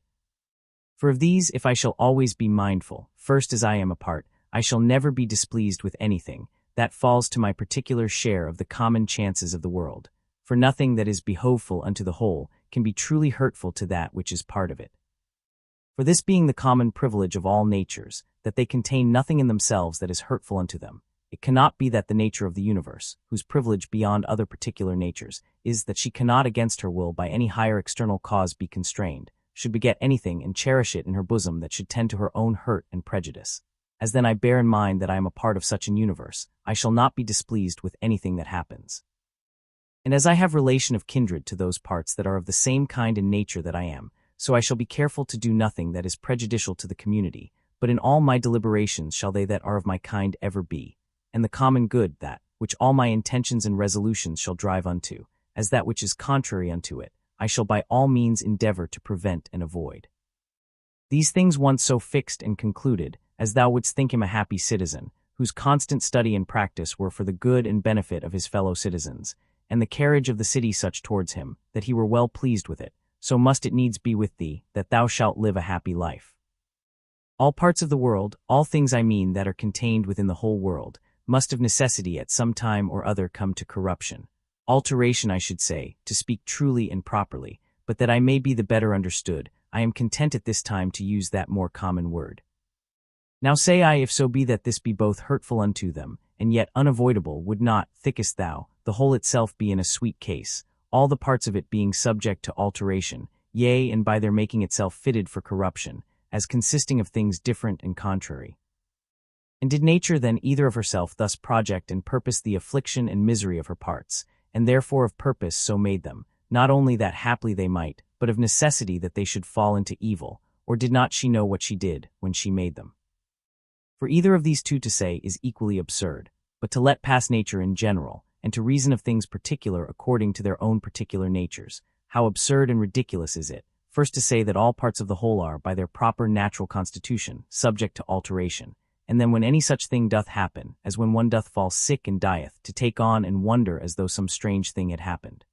Speaker 1: For of these, if I shall always be mindful, first as I am a part, I shall never be displeased with anything, that falls to my particular share of the common chances of the world. For nothing that is behoveful unto the whole can be truly hurtful to that which is part of it. For this being the common privilege of all natures, that they contain nothing in themselves that is hurtful unto them, It cannot be that the nature of the universe, whose privilege beyond other particular natures is that she cannot against her will by any higher external cause be constrained, should beget anything and cherish it in her bosom that should tend to her own hurt and prejudice. As then I bear in mind that I am a part of such an universe, I shall not be displeased with anything that happens. And as I have relation of kindred to those parts that are of the same kind and nature that I am, so I shall be careful to do nothing that is prejudicial to the community, but in all my deliberations shall they that are of my kind ever be, and the common good that, which all my intentions and resolutions shall drive unto, as that which is contrary unto it, I shall by all means endeavor to prevent and avoid. These things once so fixed and concluded, as thou wouldst think him a happy citizen, whose constant study and practice were for the good and benefit of his fellow citizens, and the carriage of the city such towards him, that he were well pleased with it, so must it needs be with thee, that thou shalt live a happy life. All parts of the world, all things I mean that are contained within the whole world, must of necessity at some time or other come to corruption. Alteration I should say, to speak truly and properly, but that I may be the better understood, I am content at this time to use that more common word. Now say I, if so be that this be both hurtful unto them, and yet unavoidable, would not, thinkest thou, the whole itself be in a sweet case, all the parts of it being subject to alteration, yea, and by their making itself fitted for corruption, as consisting of things different and contrary. And did nature then either of herself thus project and purpose the affliction and misery of her parts, and therefore of purpose so made them, not only that haply they might, but of necessity that they should fall into evil, or did not she know what she did when she made them? For either of these two to say is equally absurd, but to let pass nature in general, and to reason of things particular according to their own particular natures, how absurd and ridiculous is it, first to say that all parts of the whole are, by their proper natural constitution, subject to alteration, and then when any such thing doth happen, as when one doth fall sick and dieth, to take on and wonder as though some strange thing had happened.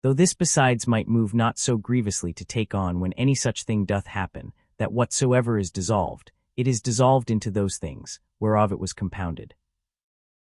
Speaker 1: Though this besides might move not so grievously to take on when any such thing doth happen, that whatsoever is dissolved, it is dissolved into those things, whereof it was compounded.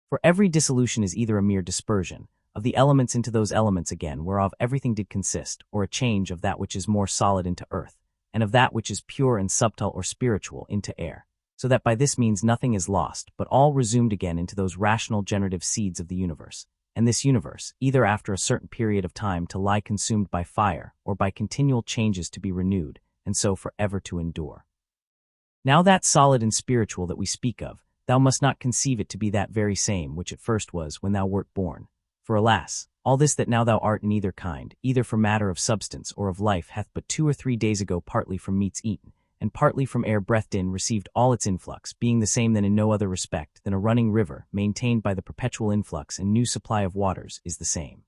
Speaker 1: For every dissolution is either a mere dispersion of the elements into those elements again whereof everything did consist, or a change of that which is more solid into earth, and of that which is pure and subtle or spiritual into air, so that by this means nothing is lost, but all resumed again into those rational generative seeds of the universe, and this universe, either after a certain period of time to lie consumed by fire, or by continual changes to be renewed, and so for ever to endure. Now that solid and spiritual that we speak of, thou must not conceive it to be that very same which at first was when thou wert born. For alas, all this that now thou art in either kind, either for matter of substance or of life, hath but 2 or 3 days ago partly from meats eaten, and partly from air breathed in received all its influx, being the same then in no other respect than a running river, maintained by the perpetual influx and new supply of waters, is the same.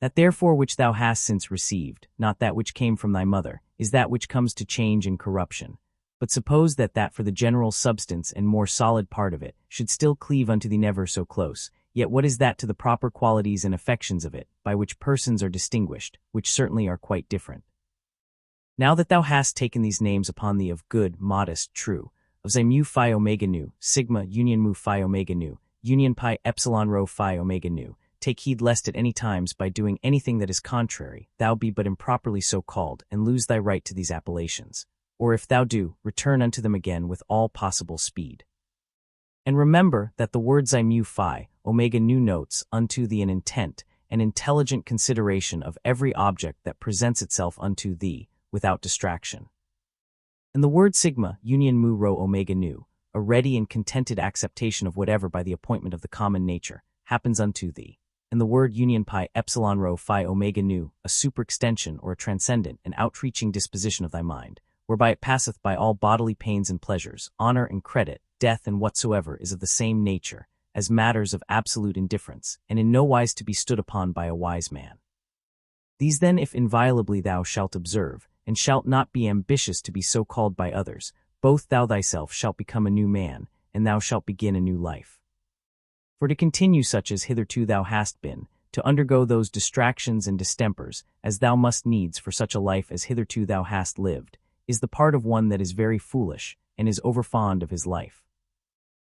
Speaker 1: That therefore which thou hast since received, not that which came from thy mother, is that which comes to change and corruption. But suppose that for the general substance and more solid part of it should still cleave unto thee never so close, yet what is that to the proper qualities and affections of it, by which persons are distinguished, which certainly are quite different? Now that thou hast taken these names upon thee of good, modest, true, of xi mu phi omega nu, sigma union mu phi omega nu, union pi epsilon rho phi omega nu, take heed lest at any times by doing anything that is contrary, thou be but improperly so called, and lose thy right to these appellations. Or if thou do, return unto them again with all possible speed. And remember that the word xi mu phi omega nu notes unto thee an intent, an intelligent consideration of every object that presents itself unto thee, without distraction. And the word sigma union mu rho omega nu, a ready and contented acceptation of whatever by the appointment of the common nature, happens unto thee. And the word union pi epsilon rho phi omega nu, a superextension or a transcendent and outreaching disposition of thy mind, whereby it passeth by all bodily pains and pleasures, honor and credit, death and whatsoever is of the same nature, as matters of absolute indifference, and in no wise to be stood upon by a wise man. These then if inviolably thou shalt observe, and shalt not be ambitious to be so called by others, both thou thyself shalt become a new man, and thou shalt begin a new life. For to continue such as hitherto thou hast been, to undergo those distractions and distempers, as thou must needs for such a life as hitherto thou hast lived, is the part of one that is very foolish, and is overfond of his life,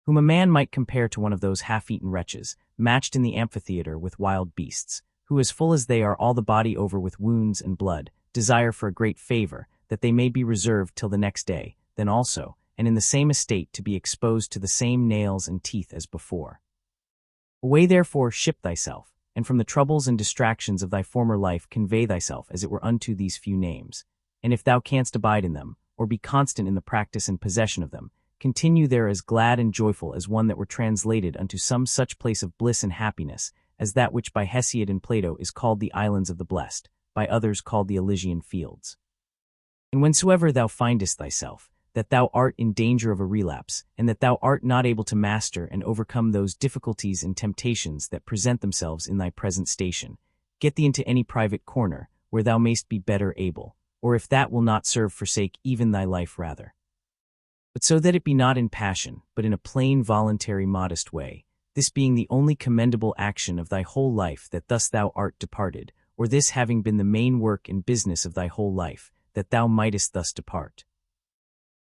Speaker 1: whom a man might compare to one of those half-eaten wretches, matched in the amphitheatre with wild beasts, who as full as they are all the body over with wounds and blood, desire for a great favor, that they may be reserved till the next day, then also, and in the same estate to be exposed to the same nails and teeth as before. Away therefore ship thyself, and from the troubles and distractions of thy former life convey thyself as it were unto these few names. And if thou canst abide in them, or be constant in the practice and possession of them, continue there as glad and joyful as one that were translated unto some such place of bliss and happiness, as that which by Hesiod and Plato is called the Islands of the Blessed, by others called the Elysian Fields. And whensoever thou findest thyself, that thou art in danger of a relapse, and that thou art not able to master and overcome those difficulties and temptations that present themselves in thy present station, get thee into any private corner, where thou mayst be better able, or if that will not serve, forsake even thy life rather. But so that it be not in passion, but in a plain, voluntary, modest way, this being the only commendable action of thy whole life, that thus thou art departed, or this having been the main work and business of thy whole life, that thou mightest thus depart.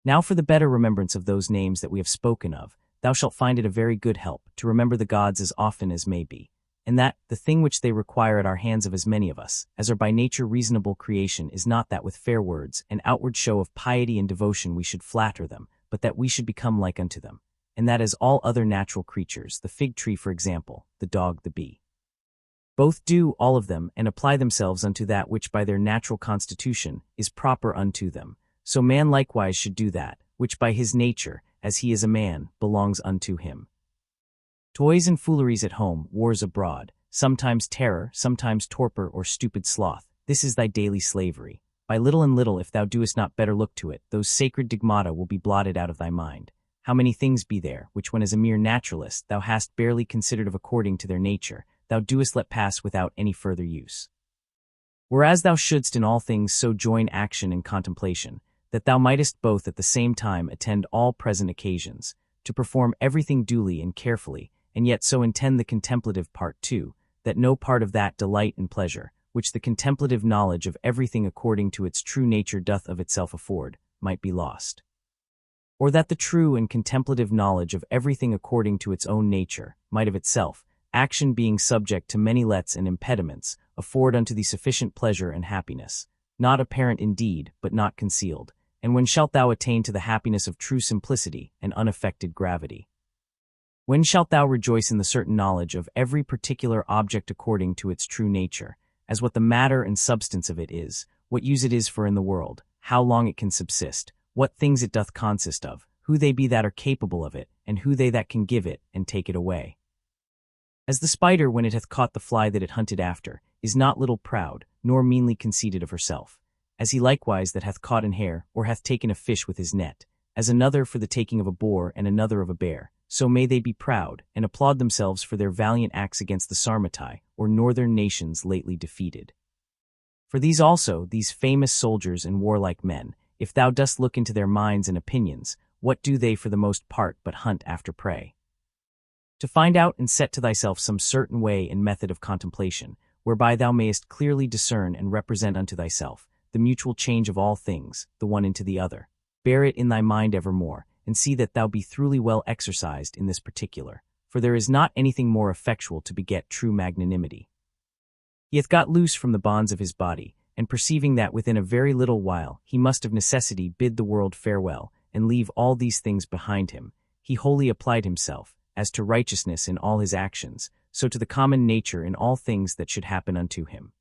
Speaker 1: Now for the better remembrance of those names that we have spoken of, thou shalt find it a very good help to remember the gods as often as may be, and that the thing which they require at our hands of as many of us, as are by nature reasonable creation, is not that with fair words and outward show of piety and devotion we should flatter them, but that we should become like unto them, and that as all other natural creatures, the fig tree for example, the dog, the bee, both do, all of them, and apply themselves unto that which by their natural constitution is proper unto them, so man likewise should do that, which by his nature, as he is a man, belongs unto him. Toys and fooleries at home, wars abroad, sometimes terror, sometimes torpor or stupid sloth, this is thy daily slavery. By little and little, if thou doest not better look to it, those sacred digmata will be blotted out of thy mind. How many things be there, which when as a mere naturalist thou hast barely considered of according to their nature, thou doest let pass without any further use. Whereas thou shouldst in all things so join action and contemplation, that thou mightest both at the same time attend all present occasions, to perform everything duly and carefully, and yet so intend the contemplative part too, that no part of that delight and pleasure, which the contemplative knowledge of everything according to its true nature doth of itself afford, might be lost. Or that the true and contemplative knowledge of everything according to its own nature, might of itself, action being subject to many lets and impediments, afford unto thee sufficient pleasure and happiness, not apparent indeed, but not concealed. And when shalt thou attain to the happiness of true simplicity and unaffected gravity? When shalt thou rejoice in the certain knowledge of every particular object according to its true nature, as what the matter and substance of it is, what use it is for in the world, how long it can subsist, what things it doth consist of, who they be that are capable of it, and who they that can give it and take it away? As the spider, when it hath caught the fly that it hunted after, is not little proud, nor meanly conceited of herself, as he likewise that hath caught an hare, or hath taken a fish with his net, as another for the taking of a boar and another of a bear, so may they be proud, and applaud themselves for their valiant acts against the Sarmatai, or northern nations lately defeated. For these also, these famous soldiers and warlike men, if thou dost look into their minds and opinions, what do they for the most part but hunt after prey? To find out and set to thyself some certain way and method of contemplation, whereby thou mayest clearly discern and represent unto thyself the mutual change of all things, the one into the other. Bear it in thy mind evermore, and see that thou be thoroughly well exercised in this particular, for there is not anything more effectual to beget true magnanimity. He hath got loose from the bonds of his body, and perceiving that within a very little while he must of necessity bid the world farewell, and leave all these things behind him, he wholly applied himself, as to righteousness in all his actions, so to the common nature in all things that should happen unto him.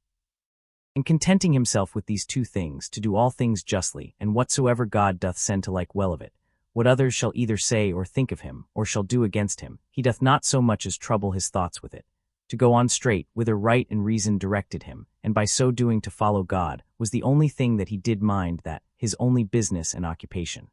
Speaker 1: And contenting himself with these two things, to do all things justly, and whatsoever God doth send to like well of it, what others shall either say or think of him, or shall do against him, he doth not so much as trouble his thoughts with it. To go on straight, whither right and reason directed him, and by so doing to follow God, was the only thing that he did mind, that, his only business and occupation.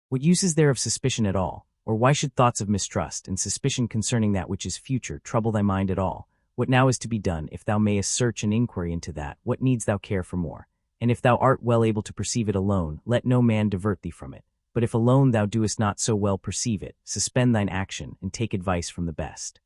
Speaker 1: What use is there of suspicion at all, or why should thoughts of mistrust and suspicion concerning that which is future trouble thy mind at all? What now is to be done, if thou mayest search and inquiry into that, what needs thou care for more? And if thou art well able to perceive it alone, let no man divert thee from it. But if alone thou doest not so well perceive it, suspend thine action, and take advice from the best.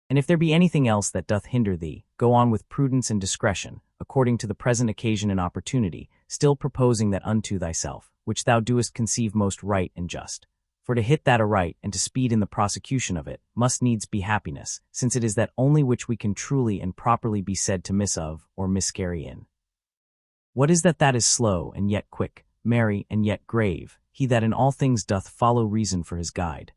Speaker 1: And if there be anything else that doth hinder thee, go on with prudence and discretion, according to the present occasion and opportunity, still proposing that unto thyself, which thou doest conceive most right and just. For to hit that aright, and to speed in the prosecution of it, must needs be happiness, since it is that only which we can truly and properly be said to miss of, or miscarry in. What is that is slow and yet quick, merry and yet grave, he that in all things doth follow reason for his guide.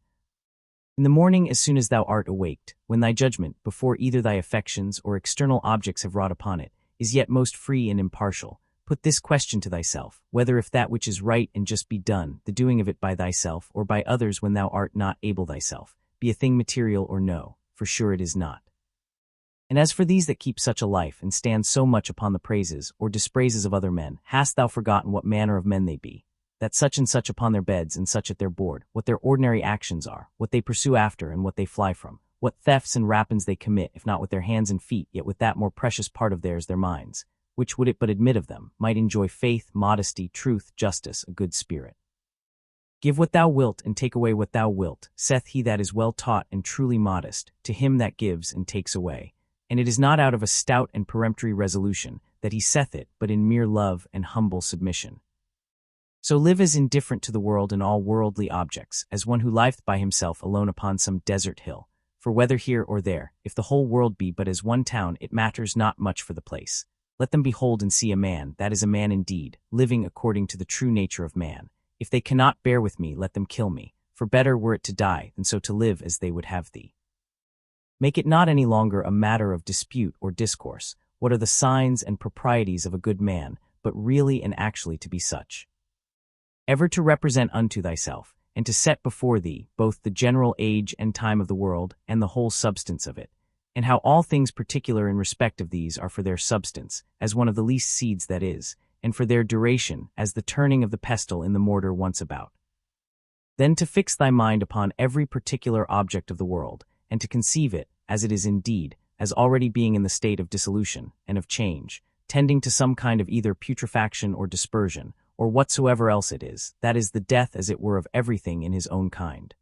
Speaker 1: In the morning as soon as thou art awaked, when thy judgment, before either thy affections or external objects have wrought upon it, is yet most free and impartial, put this question to thyself, whether if that which is right and just be done, the doing of it by thyself or by others when thou art not able thyself, be a thing material or no, for sure it is not. And as for these that keep such a life and stand so much upon the praises or dispraises of other men, hast thou forgotten what manner of men they be, that such and such upon their beds and such at their board, what their ordinary actions are, what they pursue after and what they fly from, what thefts and rapines they commit, if not with their hands and feet, yet with that more precious part of theirs, their minds, which, would it but admit of them, might enjoy faith, modesty, truth, justice, a good spirit. Give what thou wilt and take away what thou wilt, saith he that is well taught and truly modest, to him that gives and takes away. And it is not out of a stout and peremptory resolution that he saith it, but in mere love and humble submission. So live as indifferent to the world and all worldly objects, as one who lieth by himself alone upon some desert hill. For whether here or there, if the whole world be but as one town, it matters not much for the place. Let them behold and see a man, that is a man indeed, living according to the true nature of man. If they cannot bear with me, let them kill me, for better were it to die than so to live as they would have thee. Make it not any longer a matter of dispute or discourse, what are the signs and proprieties of a good man, but really and actually to be such. Ever to represent unto thyself, and to set before thee, both the general age and time of the world, and the whole substance of it, and how all things particular in respect of these are for their substance, as one of the least seeds that is, and for their duration, as the turning of the pestle in the mortar once about. Then to fix thy mind upon every particular object of the world, and to conceive it, as it is indeed, as already being in the state of dissolution, and of change, tending to some kind of either putrefaction or dispersion, or whatsoever else it is, that is the death as it were of everything in his own kind.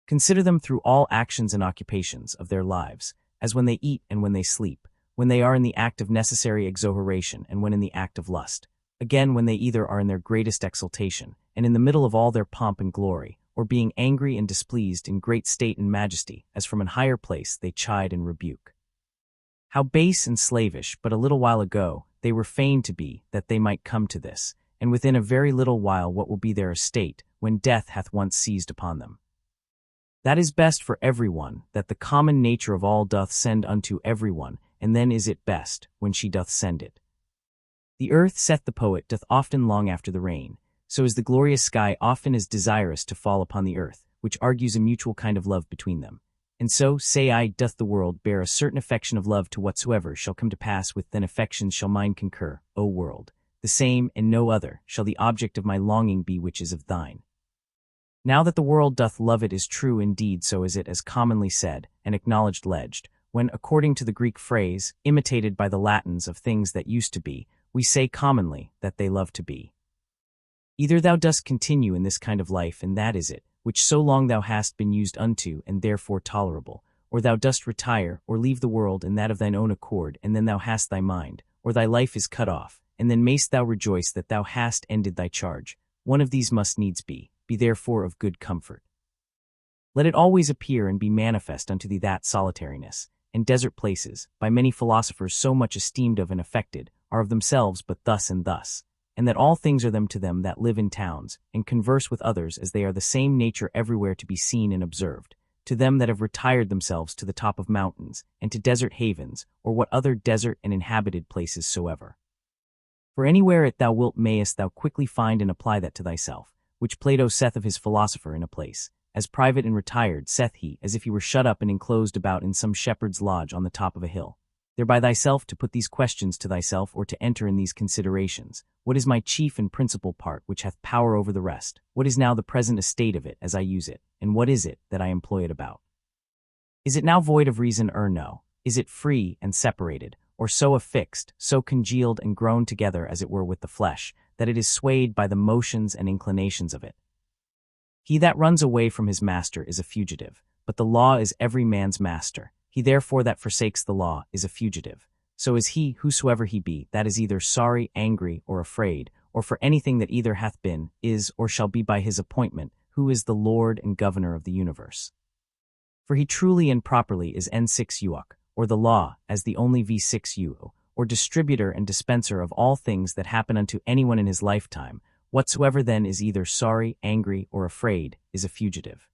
Speaker 1: Consider them through all actions and occupations of their lives, as when they eat and when they sleep, when they are in the act of necessary exhilaration and when in the act of lust, again when they either are in their greatest exultation, and in the middle of all their pomp and glory, or being angry and displeased in great state and majesty, as from an higher place they chide and rebuke. How base and slavish, but a little while ago, they were fain to be, that they might come to this, and within a very little while what will be their estate, when death hath once seized upon them. That is best for every one, that the common nature of all doth send unto every one, and then is it best, when she doth send it. The earth, saith the poet, doth often long after the rain, so is the glorious sky often as desirous to fall upon the earth, which argues a mutual kind of love between them. And so, say I, doth the world bear a certain affection of love to whatsoever shall come to pass with then affections shall mine concur, O world. The same, and no other, shall the object of my longing be which is of thine. Now that the world doth love it is true indeed, so is it as commonly said, and acknowledged alleged, when, according to the Greek phrase, imitated by the Latins of things that used to be, we say commonly that they love to be. Either thou dost continue in this kind of life, and that is it, which so long thou hast been used unto, and therefore tolerable, or thou dost retire, or leave the world and that of thine own accord, and then thou hast thy mind, or thy life is cut off, and then mayst thou rejoice that thou hast ended thy charge. One of these must needs be therefore of good comfort. Let it always appear and be manifest unto thee that solitariness, and desert places, by many philosophers so much esteemed of and affected, are of themselves but thus and thus, and that all things are them to them that live in towns, and converse with others as they are the same nature everywhere to be seen and observed, to them that have retired themselves to the top of mountains, and to desert havens, or what other desert and inhabited places soever. For anywhere it thou wilt mayest thou quickly find and apply that to thyself, which Plato saith of his philosopher in a place, as private and retired, saith he, as if he were shut up and enclosed about in some shepherd's lodge on the top of a hill. Thereby thyself to put these questions to thyself, or to enter in these considerations. What is my chief and principal part which hath power over the rest? What is now the present estate of it as I use it? And what is it that I employ it about? Is it now void of reason or no? Is it free and separated, or so affixed, so congealed and grown together as it were with the flesh, that it is swayed by the motions and inclinations of it? He that runs away from his master is a fugitive, but the law is every man's master. He therefore that forsakes the law is a fugitive. So is he, whosoever he be, that is either sorry, angry, or afraid, or for anything that either hath been, is, or shall be by his appointment, who is the Lord and Governor of the universe. For he truly and properly is N6 uoc, or the law, as the only V6 uo, or distributor and dispenser of all things that happen unto anyone in his lifetime, Whatsoever then is either sorry, angry, or afraid is a fugitive.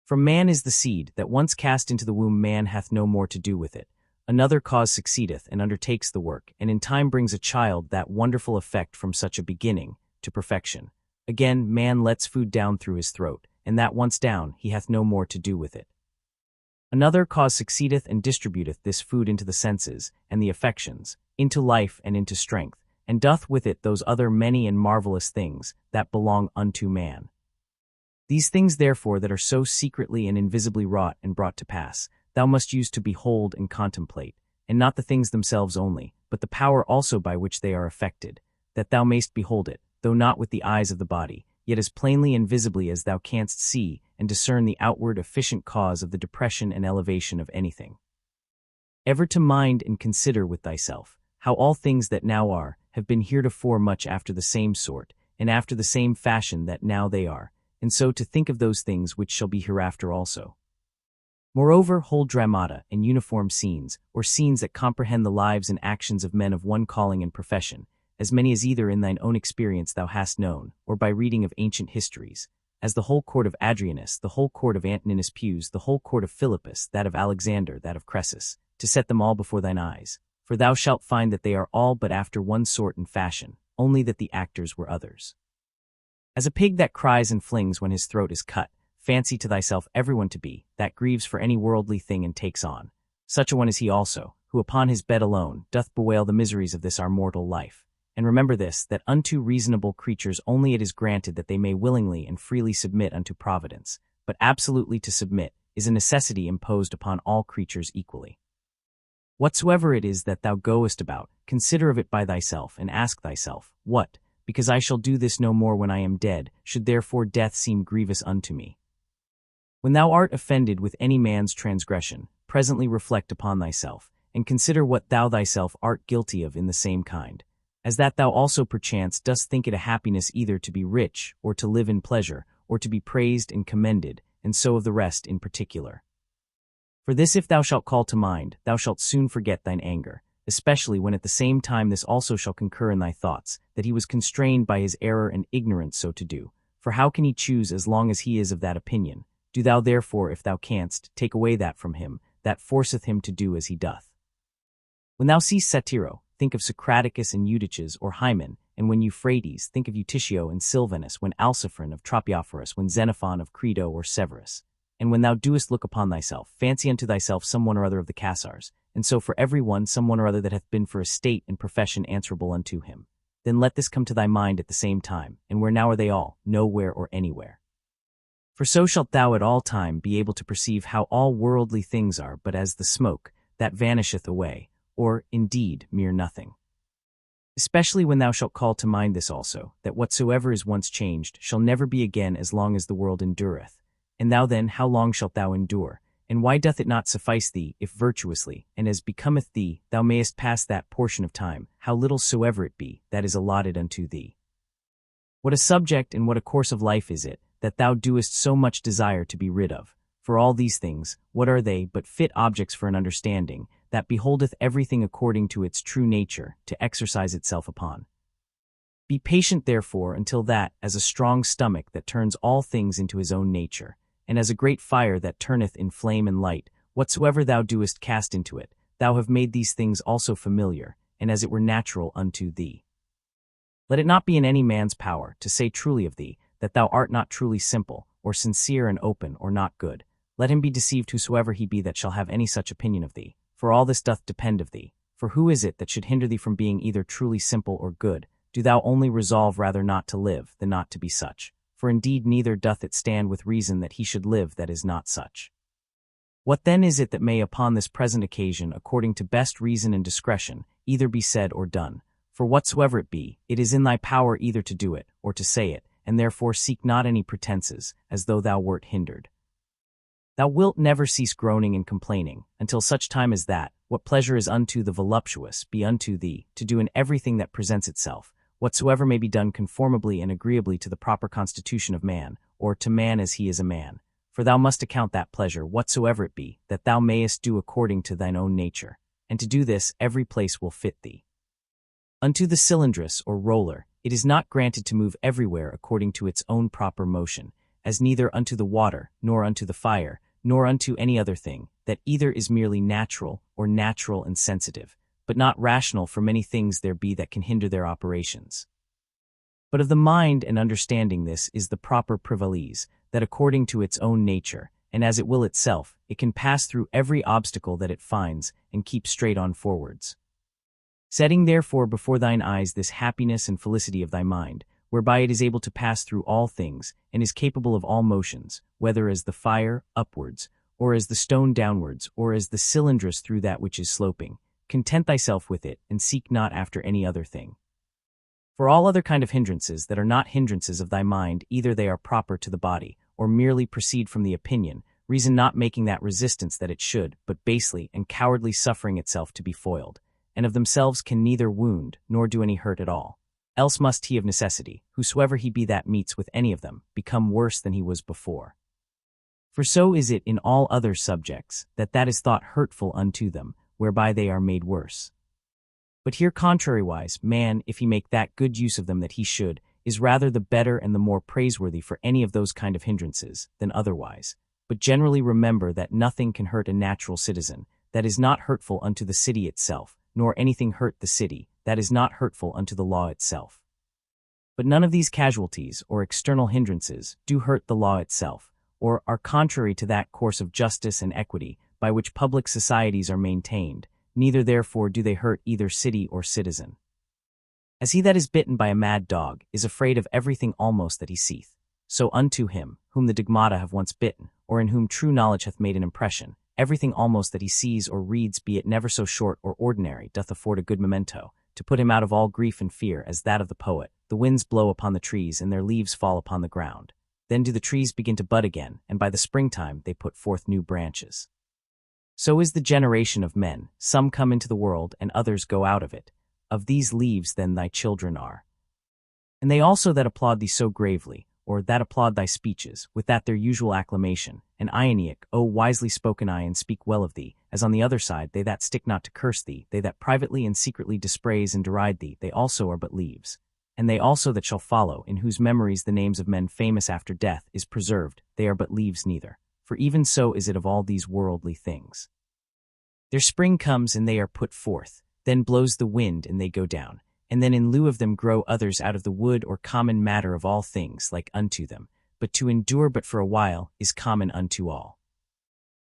Speaker 1: From man is the seed, that once cast into the womb man hath no more to do with it. Another cause succeedeth, and undertakes the work, and in time brings a child that wonderful effect from such a beginning to perfection. Again, man lets food down through his throat, and that once down, he hath no more to do with it. Another cause succeedeth and distributeth this food into the senses, and the affections, into life and into strength, and doth with it those other many and marvelous things that belong unto man. These things therefore that are so secretly and invisibly wrought and brought to pass, thou must use to behold and contemplate, and not the things themselves only, but the power also by which they are effected, that thou mayst behold it, though not with the eyes of the body, yet as plainly and visibly as thou canst see and discern the outward efficient cause of the depression and elevation of anything. Ever to mind and consider with thyself, how all things that now are, have been heretofore much after the same sort, and after the same fashion that now they are, and so to think of those things which shall be hereafter also. Moreover, whole dramata and uniform scenes, or scenes that comprehend the lives and actions of men of one calling and profession, as many as either in thine own experience thou hast known, or by reading of ancient histories, as the whole court of Adrianus, the whole court of Antoninus Pius, the whole court of Philippus, that of Alexander, that of Cressus, to set them all before thine eyes. For thou shalt find that they are all but after one sort and fashion, only that the actors were others. As a pig that cries and flings when his throat is cut, fancy to thyself everyone to be, that grieves for any worldly thing and takes on. Such a one is he also, who upon his bed alone doth bewail the miseries of this our mortal life. And remember this, that unto reasonable creatures only it is granted that they may willingly and freely submit unto providence, but absolutely to submit is a necessity imposed upon all creatures equally. Whatsoever it is that thou goest about, consider of it by thyself, and ask thyself, what, because I shall do this no more when I am dead, should therefore death seem grievous unto me? When thou art offended with any man's transgression, presently reflect upon thyself, and consider what thou thyself art guilty of in the same kind, as that thou also perchance dost think it a happiness either to be rich, or to live in pleasure, or to be praised and commended, and so of the rest in particular. For this if thou shalt call to mind, thou shalt soon forget thine anger, especially when at the same time this also shall concur in thy thoughts, that he was constrained by his error and ignorance so to do. For how can he choose as long as he is of that opinion? Do thou therefore, if thou canst, take away that from him, that forceth him to do as he doth. When thou seest Satiro, think of Socraticus and Eutyches or Hymen, and when Euphrates, think of Eutychio and Sylvanus, when Alciphron of Tropiophorus, when Xenophon of Crito or Severus. And when thou doest look upon thyself, fancy unto thyself some one or other of the Cassars, and so for every one some one or other that hath been for estate and profession answerable unto him. Then let this come to thy mind at the same time, and where now are they all, nowhere or anywhere. For so shalt thou at all time be able to perceive how all worldly things are but as the smoke, that vanisheth away, or, indeed, mere nothing. Especially when thou shalt call to mind this also, that whatsoever is once changed shall never be again as long as the world endureth. And thou then, how long shalt thou endure? And why doth it not suffice thee, if virtuously, and as becometh thee, thou mayest pass that portion of time, how little soever it be, that is allotted unto thee? What a subject and what a course of life is it, that thou doest so much desire to be rid of? For all these things, what are they but fit objects for an understanding, that beholdeth everything according to its true nature, to exercise itself upon? Be patient therefore until that, as a strong stomach that turns all things into his own nature, and as a great fire that turneth in flame and light, whatsoever thou doest cast into it, thou have made these things also familiar, and as it were natural unto thee. Let it not be in any man's power to say truly of thee, that thou art not truly simple, or sincere and open, or not good. Let him be deceived whosoever he be that shall have any such opinion of thee, for all this doth depend of thee. For who is it that should hinder thee from being either truly simple or good? Do thou only resolve rather not to live than not to be such. For indeed neither doth it stand with reason that he should live that is not such. What then is it that may upon this present occasion, according to best reason and discretion, either be said or done? For whatsoever it be, it is in thy power either to do it, or to say it, and therefore seek not any pretenses, as though thou wert hindered. Thou wilt never cease groaning and complaining, until such time as that, what pleasure is unto the voluptuous, be unto thee, to do in everything that presents itself, whatsoever may be done conformably and agreeably to the proper constitution of man, or to man as he is a man. For thou must account that pleasure, whatsoever it be, that thou mayest do according to thine own nature, and to do this every place will fit thee. Unto the cylindrus or roller, It is not granted to move everywhere according to its own proper motion, as neither unto the water, nor unto the fire, nor unto any other thing, that either is merely natural or natural and sensitive, but not rational, for many things there be that can hinder their operations. But of the mind and understanding this is the proper privilege, that according to its own nature, and as it will itself, it can pass through every obstacle that it finds, and keep straight on forwards. Setting therefore before thine eyes this happiness and felicity of thy mind, whereby it is able to pass through all things, and is capable of all motions, whether as the fire, upwards, or as the stone downwards, or as the cylindrous through that which is sloping, content thyself with it, and seek not after any other thing. For all other kind of hindrances that are not hindrances of thy mind, either they are proper to the body, or merely proceed from the opinion, reason not making that resistance that it should, but basely and cowardly suffering itself to be foiled, and of themselves can neither wound, nor do any hurt at all. Else must he of necessity, whosoever he be that meets with any of them, become worse than he was before. For so is it in all other subjects, that is thought hurtful unto them, whereby they are made worse. But here contrariwise, man, if he make that good use of them that he should, is rather the better and the more praiseworthy for any of those kind of hindrances, than otherwise. But generally remember that nothing can hurt a natural citizen, that is not hurtful unto the city itself, nor anything hurt the city, that is not hurtful unto the law itself. But none of these casualties, or external hindrances, do hurt the law itself, or are contrary to that course of justice and equity, by which public societies are maintained, neither therefore do they hurt either city or citizen. As he that is bitten by a mad dog is afraid of everything almost that he seeth, so unto him, whom the dogmata have once bitten, or in whom true knowledge hath made an impression, everything almost that he sees or reads, be it never so short or ordinary, doth afford a good memento, to put him out of all grief and fear, as that of the poet. The winds blow upon the trees, and their leaves fall upon the ground. Then do the trees begin to bud again, and by the springtime they put forth new branches. So is the generation of men, some come into the world, and others go out of it. Of these leaves then thy children are. And they also that applaud thee so gravely, or that applaud thy speeches, with that their usual acclamation, and Ioniac, O wisely spoken I, and speak well of thee, as on the other side they that stick not to curse thee, they that privately and secretly dispraise and deride thee, they also are but leaves. And they also that shall follow, in whose memories the names of men famous after death is preserved, they are but leaves neither. For even so is it of all these worldly things. Their spring comes, and they are put forth, then blows the wind, and they go down, and then in lieu of them grow others out of the wood or common matter of all things like unto them, but to endure but for a while is common unto all.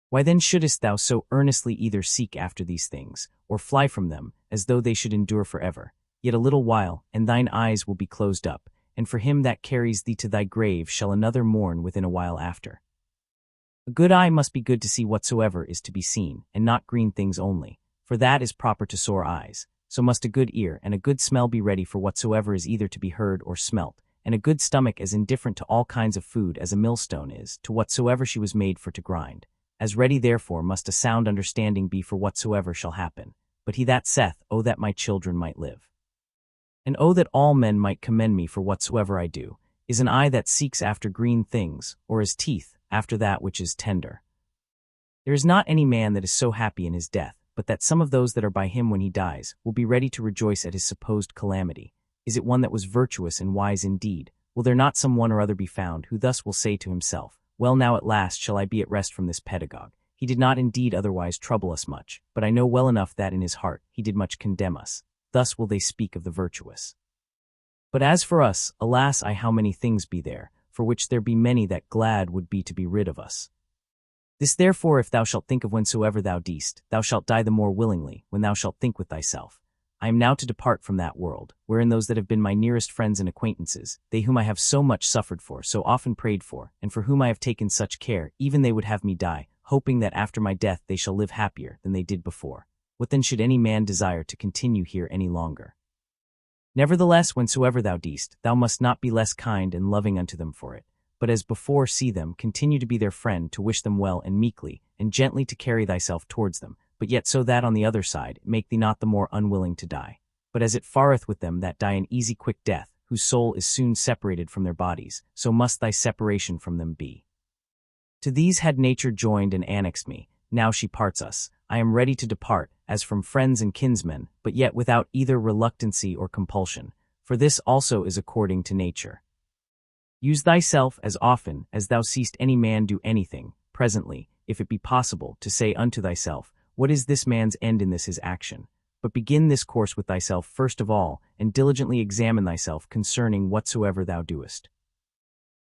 Speaker 1: Why then shouldest thou so earnestly either seek after these things, or fly from them, as though they should endure forever? Yet a little while, and thine eyes will be closed up, and for him that carries thee to thy grave shall another mourn within a while after. A good eye must be good to see whatsoever is to be seen, and not green things only, for that is proper to sore eyes. So must a good ear and a good smell be ready for whatsoever is either to be heard or smelt, and a good stomach as indifferent to all kinds of food as a millstone is to whatsoever she was made for to grind. As ready therefore must a sound understanding be for whatsoever shall happen. But he that saith, O that my children might live, and O that all men might commend me for whatsoever I do, is an eye that seeks after green things, or as teeth, after that which is tender. There is not any man that is so happy in his death, but that some of those that are by him when he dies will be ready to rejoice at his supposed calamity. Is it one that was virtuous and wise indeed? Will there not some one or other be found who thus will say to himself, Well, now at last shall I be at rest from this pedagogue. He did not indeed otherwise trouble us much, but I know well enough that in his heart he did much condemn us. Thus will they speak of the virtuous. But as for us, alas, how many things be there, for which there be many that glad would be to be rid of us. This therefore if thou shalt think of whensoever thou deest, thou shalt die the more willingly, when thou shalt think with thyself, I am now to depart from that world, wherein those that have been my nearest friends and acquaintances, they whom I have so much suffered for, so often prayed for, and for whom I have taken such care, even they would have me die, hoping that after my death they shall live happier than they did before. What then should any man desire to continue here any longer? Nevertheless, whensoever thou deest, thou must not be less kind and loving unto them for it, but as before see them, continue to be their friend, to wish them well and meekly, and gently to carry thyself towards them, but yet so that on the other side make thee not the more unwilling to die. But as it fareth with them that die an easy quick death, whose soul is soon separated from their bodies, so must thy separation from them be. To these had nature joined and annexed me, now she parts us. I am ready to depart, as from friends and kinsmen, but yet without either reluctancy or compulsion, for this also is according to nature. Use thyself as often as thou seest any man do anything, presently, if it be possible, to say unto thyself, what is this man's end in this his action? But begin this course with thyself first of all, and diligently examine thyself concerning whatsoever thou doest.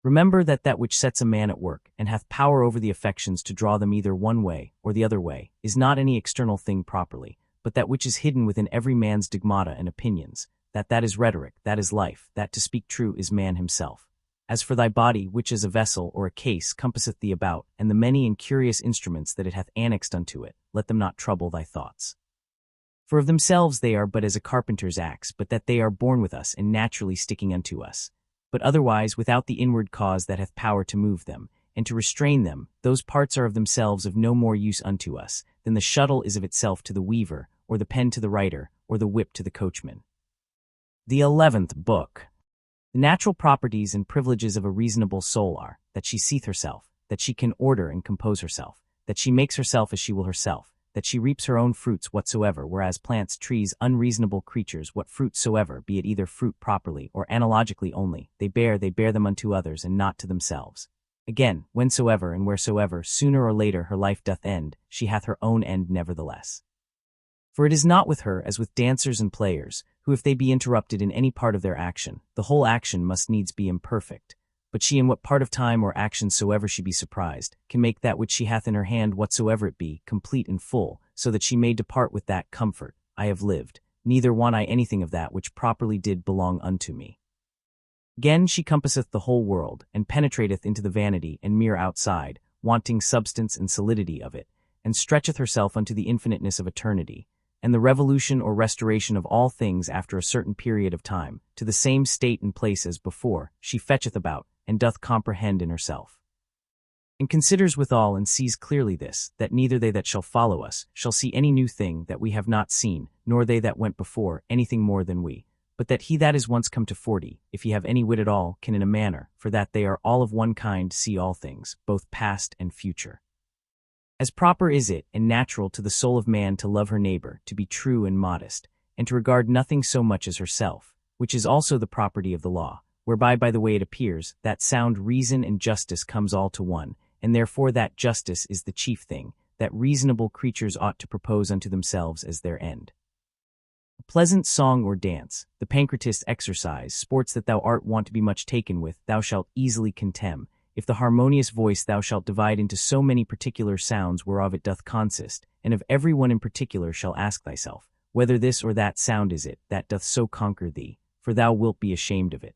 Speaker 1: Remember that that which sets a man at work, and hath power over the affections to draw them either one way or the other way, is not any external thing properly, but that which is hidden within every man's stigmata and opinions, that is rhetoric, that is life, that to speak true is man himself. As for thy body, which as a vessel or a case compasseth thee about, and the many and curious instruments that it hath annexed unto it, let them not trouble thy thoughts. For of themselves they are but as a carpenter's axe, but that they are born with us and naturally sticking unto us. But otherwise, without the inward cause that hath power to move them, and to restrain them, those parts are of themselves of no more use unto us, than the shuttle is of itself to the weaver, or the pen to the writer, or the whip to the coachman. The 11th Book. The natural properties and privileges of a reasonable soul are, that she seeth herself, that she can order and compose herself, that she makes herself as she will herself, that she reaps her own fruits whatsoever, whereas plants, trees, unreasonable creatures, what fruit soever, be it either fruit properly or analogically only, they bear them unto others and not to themselves. Again, whensoever and wheresoever, sooner or later her life doth end, she hath her own end nevertheless. For it is not with her as with dancers and players, who if they be interrupted in any part of their action, the whole action must needs be imperfect. But she in what part of time or action soever she be surprised, can make that which she hath in her hand whatsoever it be, complete and full, so that she may depart with that comfort, I have lived, neither want I anything of that which properly did belong unto me. Again she compasseth the whole world, and penetrateth into the vanity and mere outside, wanting substance and solidity of it, and stretcheth herself unto the infiniteness of eternity, and the revolution or restoration of all things after a certain period of time, to the same state and place as before, she fetcheth about, and doth comprehend in herself. And considers withal and sees clearly this, that neither they that shall follow us shall see any new thing that we have not seen, nor they that went before anything more than we, but that he that is once come to 40, if he have any wit at all, can in a manner, for that they are all of one kind, see all things, both past and future. As proper is it and natural to the soul of man to love her neighbor, to be true and modest, and to regard nothing so much as herself, which is also the property of the law, whereby by the way it appears, that sound reason and justice comes all to one, and therefore that justice is the chief thing, that reasonable creatures ought to propose unto themselves as their end. A pleasant song or dance, the pancretist's exercise, sports that thou art wont to be much taken with, thou shalt easily contemn, if the harmonious voice thou shalt divide into so many particular sounds whereof it doth consist, and of every one in particular shall ask thyself, whether this or that sound is it that doth so conquer thee, for thou wilt be ashamed of it.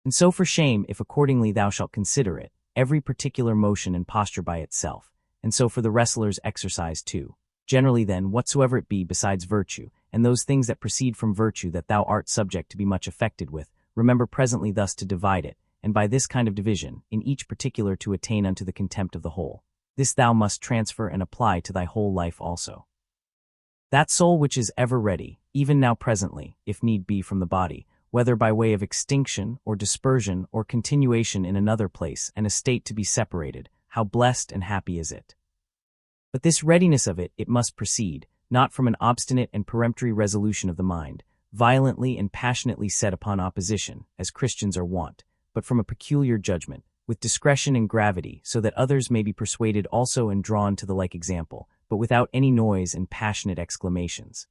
Speaker 1: And so for shame, if accordingly thou shalt consider it, every particular motion and posture by itself, and so for the wrestler's exercise too. Generally then, whatsoever it be besides virtue, and those things that proceed from virtue that thou art subject to be much affected with, remember presently thus to divide it, and by this kind of division, in each particular to attain unto the contempt of the whole. This thou must transfer and apply to thy whole life also. That soul which is ever ready, even now presently, if need be from the body, whether by way of extinction or dispersion or continuation in another place and a state to be separated, how blessed and happy is it. But this readiness of it must proceed, not from an obstinate and peremptory resolution of the mind, violently and passionately set upon opposition, as Christians are wont, but from a peculiar judgment, with discretion and gravity, so that others may be persuaded also and drawn to the like example, but without any noise and passionate exclamations.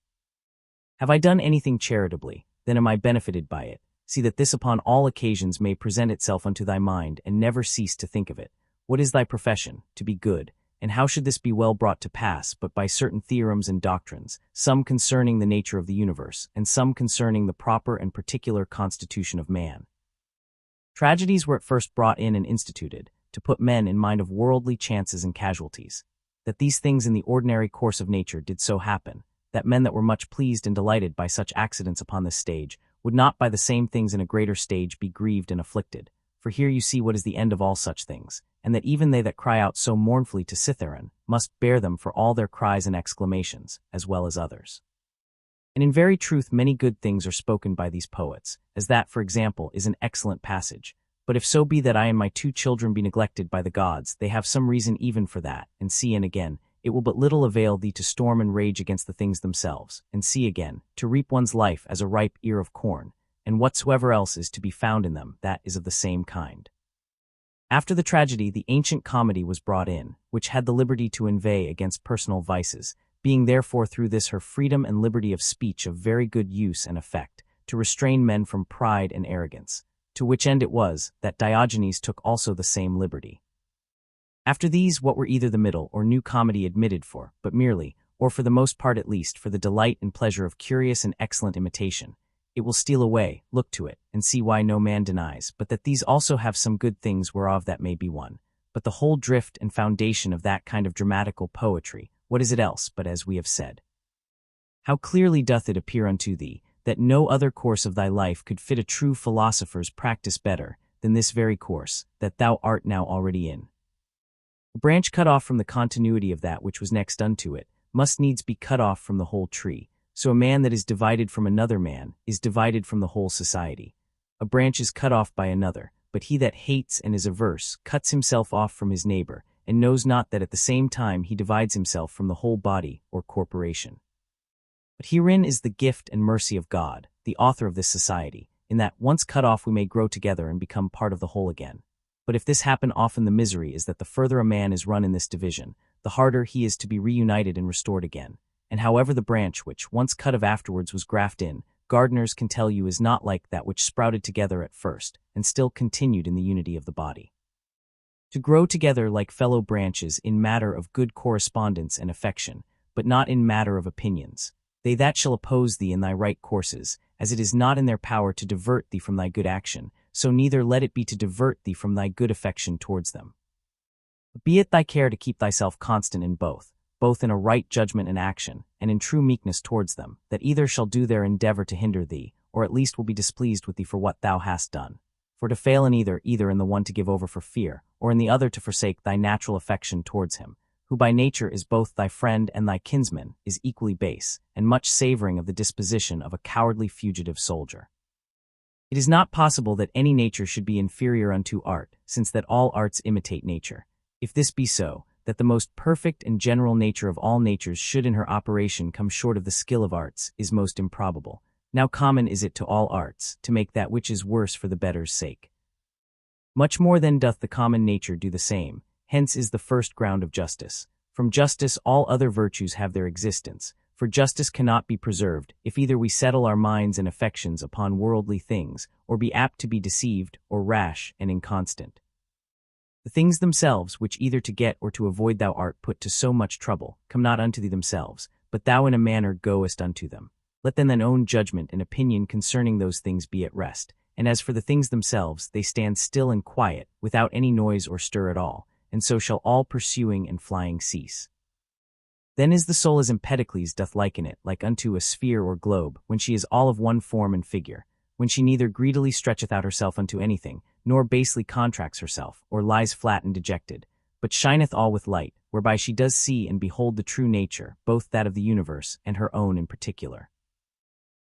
Speaker 1: Have I done anything charitably? Then am I benefited by it. See that this upon all occasions may present itself unto thy mind, and never cease to think of it. What is thy profession? To be good. And how should this be well brought to pass, but by certain theorems and doctrines, some concerning the nature of the universe, and some concerning the proper and particular constitution of man? Tragedies were at first brought in and instituted, to put men in mind of worldly chances and casualties. That these things in the ordinary course of nature did so happen, that men that were much pleased and delighted by such accidents upon this stage, would not by the same things in a greater stage be grieved and afflicted. For here you see what is the end of all such things, and that even they that cry out so mournfully to Cytheron must bear them for all their cries and exclamations, as well as others. And in very truth many good things are spoken by these poets, as that, for example, is an excellent passage. But if so be that I and my 2 children be neglected by the gods, they have some reason even for that, and see and again, it will but little avail thee to storm and rage against the things themselves, and see again, to reap one's life as a ripe ear of corn, and whatsoever else is to be found in them, that is of the same kind. After the tragedy, the ancient comedy was brought in, which had the liberty to inveigh against personal vices, being therefore through this her freedom and liberty of speech of very good use and effect, to restrain men from pride and arrogance, to which end it was that Diogenes took also the same liberty. After these, what were either the middle or new comedy admitted for, but merely, or for the most part at least, for the delight and pleasure of curious and excellent imitation, it will steal away, look to it, and see why no man denies, but that these also have some good things whereof that may be one. But the whole drift and foundation of that kind of dramatical poetry, what is it else but as we have said? How clearly doth it appear unto thee, that no other course of thy life could fit a true philosopher's practice better than this very course, that thou art now already in. A branch cut off from the continuity of that which was next unto it, must needs be cut off from the whole tree. So a man that is divided from another man is divided from the whole society. A branch is cut off by another, but he that hates and is averse cuts himself off from his neighbor, and knows not that at the same time he divides himself from the whole body or corporation. But herein is the gift and mercy of God, the author of this society, in that once cut off we may grow together and become part of the whole again. But if this happen often, the misery is that the further a man is run in this division, the harder he is to be reunited and restored again. And however the branch which, once cut of afterwards was grafted in, gardeners can tell you is not like that which sprouted together at first, and still continued in the unity of the body. To grow together like fellow branches in matter of good correspondence and affection, but not in matter of opinions, they that shall oppose thee in thy right courses, as it is not in their power to divert thee from thy good action, so neither let it be to divert thee from thy good affection towards them. But be it thy care to keep thyself constant in both in a right judgment and action, and in true meekness towards them, that either shall do their endeavor to hinder thee, or at least will be displeased with thee for what thou hast done. For to fail in either in the one to give over for fear, or in the other to forsake thy natural affection towards him, who by nature is both thy friend and thy kinsman, is equally base, and much savoring of the disposition of a cowardly fugitive soldier. It is not possible that any nature should be inferior unto art, since that all arts imitate nature. If this be so, that the most perfect and general nature of all natures should in her operation come short of the skill of arts, is most improbable. Now common is it to all arts, to make that which is worse for the better's sake. Much more then doth the common nature do the same, hence is the first ground of justice. From justice all other virtues have their existence, for justice cannot be preserved, if either we settle our minds and affections upon worldly things, or be apt to be deceived, or rash and inconstant. The things themselves, which either to get or to avoid thou art put to so much trouble, come not unto thee themselves, but thou in a manner goest unto them. Let then thine own judgment and opinion concerning those things be at rest, and as for the things themselves, they stand still and quiet, without any noise or stir at all, and so shall all pursuing and flying cease. Then is the soul as Empedocles doth liken it, like unto a sphere or globe, when she is all of one form and figure, when she neither greedily stretcheth out herself unto anything, nor basely contracts herself, or lies flat and dejected, but shineth all with light, whereby she does see and behold the true nature, both that of the universe and her own in particular.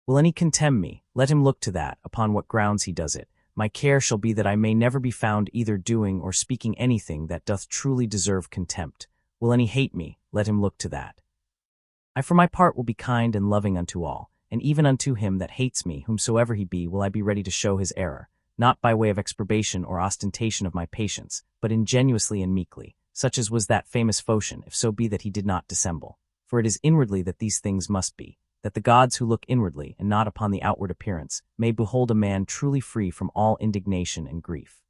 Speaker 1: Will any contemn me? Let him look to that, upon what grounds he does it. My care shall be that I may never be found either doing or speaking anything that doth truly deserve contempt. Will any hate me? Let him look to that. I for my part will be kind and loving unto all, and even unto him that hates me, whomsoever he be, will I be ready to show his error, not by way of exprobation or ostentation of my patience, but ingenuously and meekly, such as was that famous Phocion, if so be that he did not dissemble. For it is inwardly that these things must be, that the gods who look inwardly and not upon the outward appearance may behold a man truly free from all indignation and grief.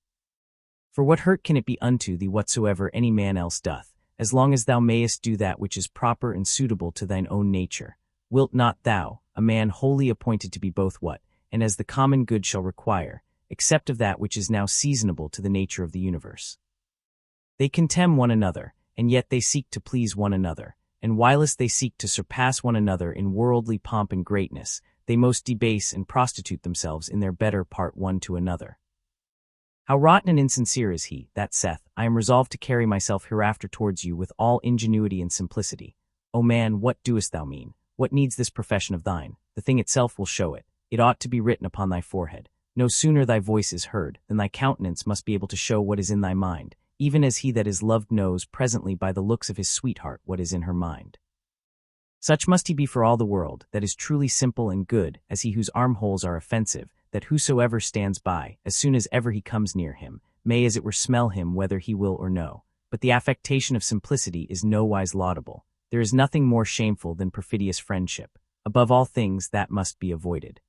Speaker 1: For what hurt can it be unto thee whatsoever any man else doth, as long as thou mayest do that which is proper and suitable to thine own nature? Wilt not thou, a man wholly appointed to be both what, and as the common good shall require, except of that which is now seasonable to the nature of the universe? They contemn one another, and yet they seek to please one another, and whilst they seek to surpass one another in worldly pomp and greatness, they most debase and prostitute themselves in their better part one to another. How rotten and insincere is he, that saith, I am resolved to carry myself hereafter towards you with all ingenuity and simplicity. O man, what doest thou mean? What needs this profession of thine? The thing itself will show it. It ought to be written upon thy forehead. No sooner thy voice is heard, than thy countenance must be able to show what is in thy mind, even as he that is loved knows presently by the looks of his sweetheart what is in her mind. Such must he be for all the world, that is truly simple and good, as he whose armholes are offensive, that whosoever stands by, as soon as ever he comes near him, may as it were smell him whether he will or no. But the affectation of simplicity is nowise laudable. There is nothing more shameful than perfidious friendship. Above all things that must be avoided.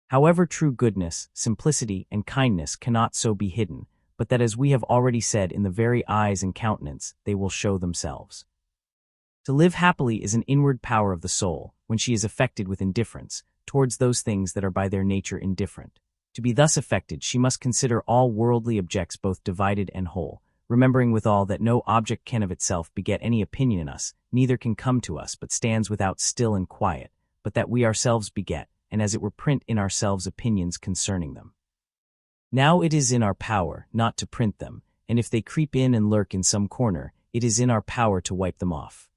Speaker 1: However, true goodness, simplicity, and kindness cannot so be hidden, but that, as we have already said, in the very eyes and countenance they will show themselves. To live happily is an inward power of the soul, when she is affected with indifference towards those things that are by their nature indifferent. To be thus affected, she must consider all worldly objects both divided and whole, remembering withal that no object can of itself beget any opinion in us, neither can come to us, but stands without still and quiet, but that we ourselves beget, and as it were print in ourselves opinions concerning them. Now it is in our power not to print them, and if they creep in and lurk in some corner, it is in our power to wipe them off.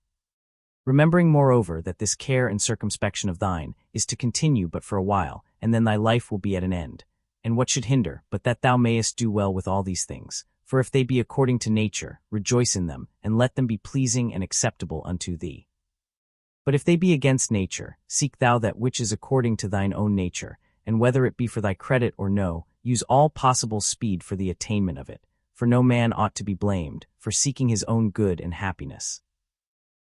Speaker 1: Remembering moreover that this care and circumspection of thine is to continue but for a while, and then thy life will be at an end. And what should hinder, but that thou mayest do well with all these things? For if they be according to nature, rejoice in them, and let them be pleasing and acceptable unto thee. But if they be against nature, seek thou that which is according to thine own nature, and whether it be for thy credit or no, use all possible speed for the attainment of it, for no man ought to be blamed, for seeking his own good and happiness.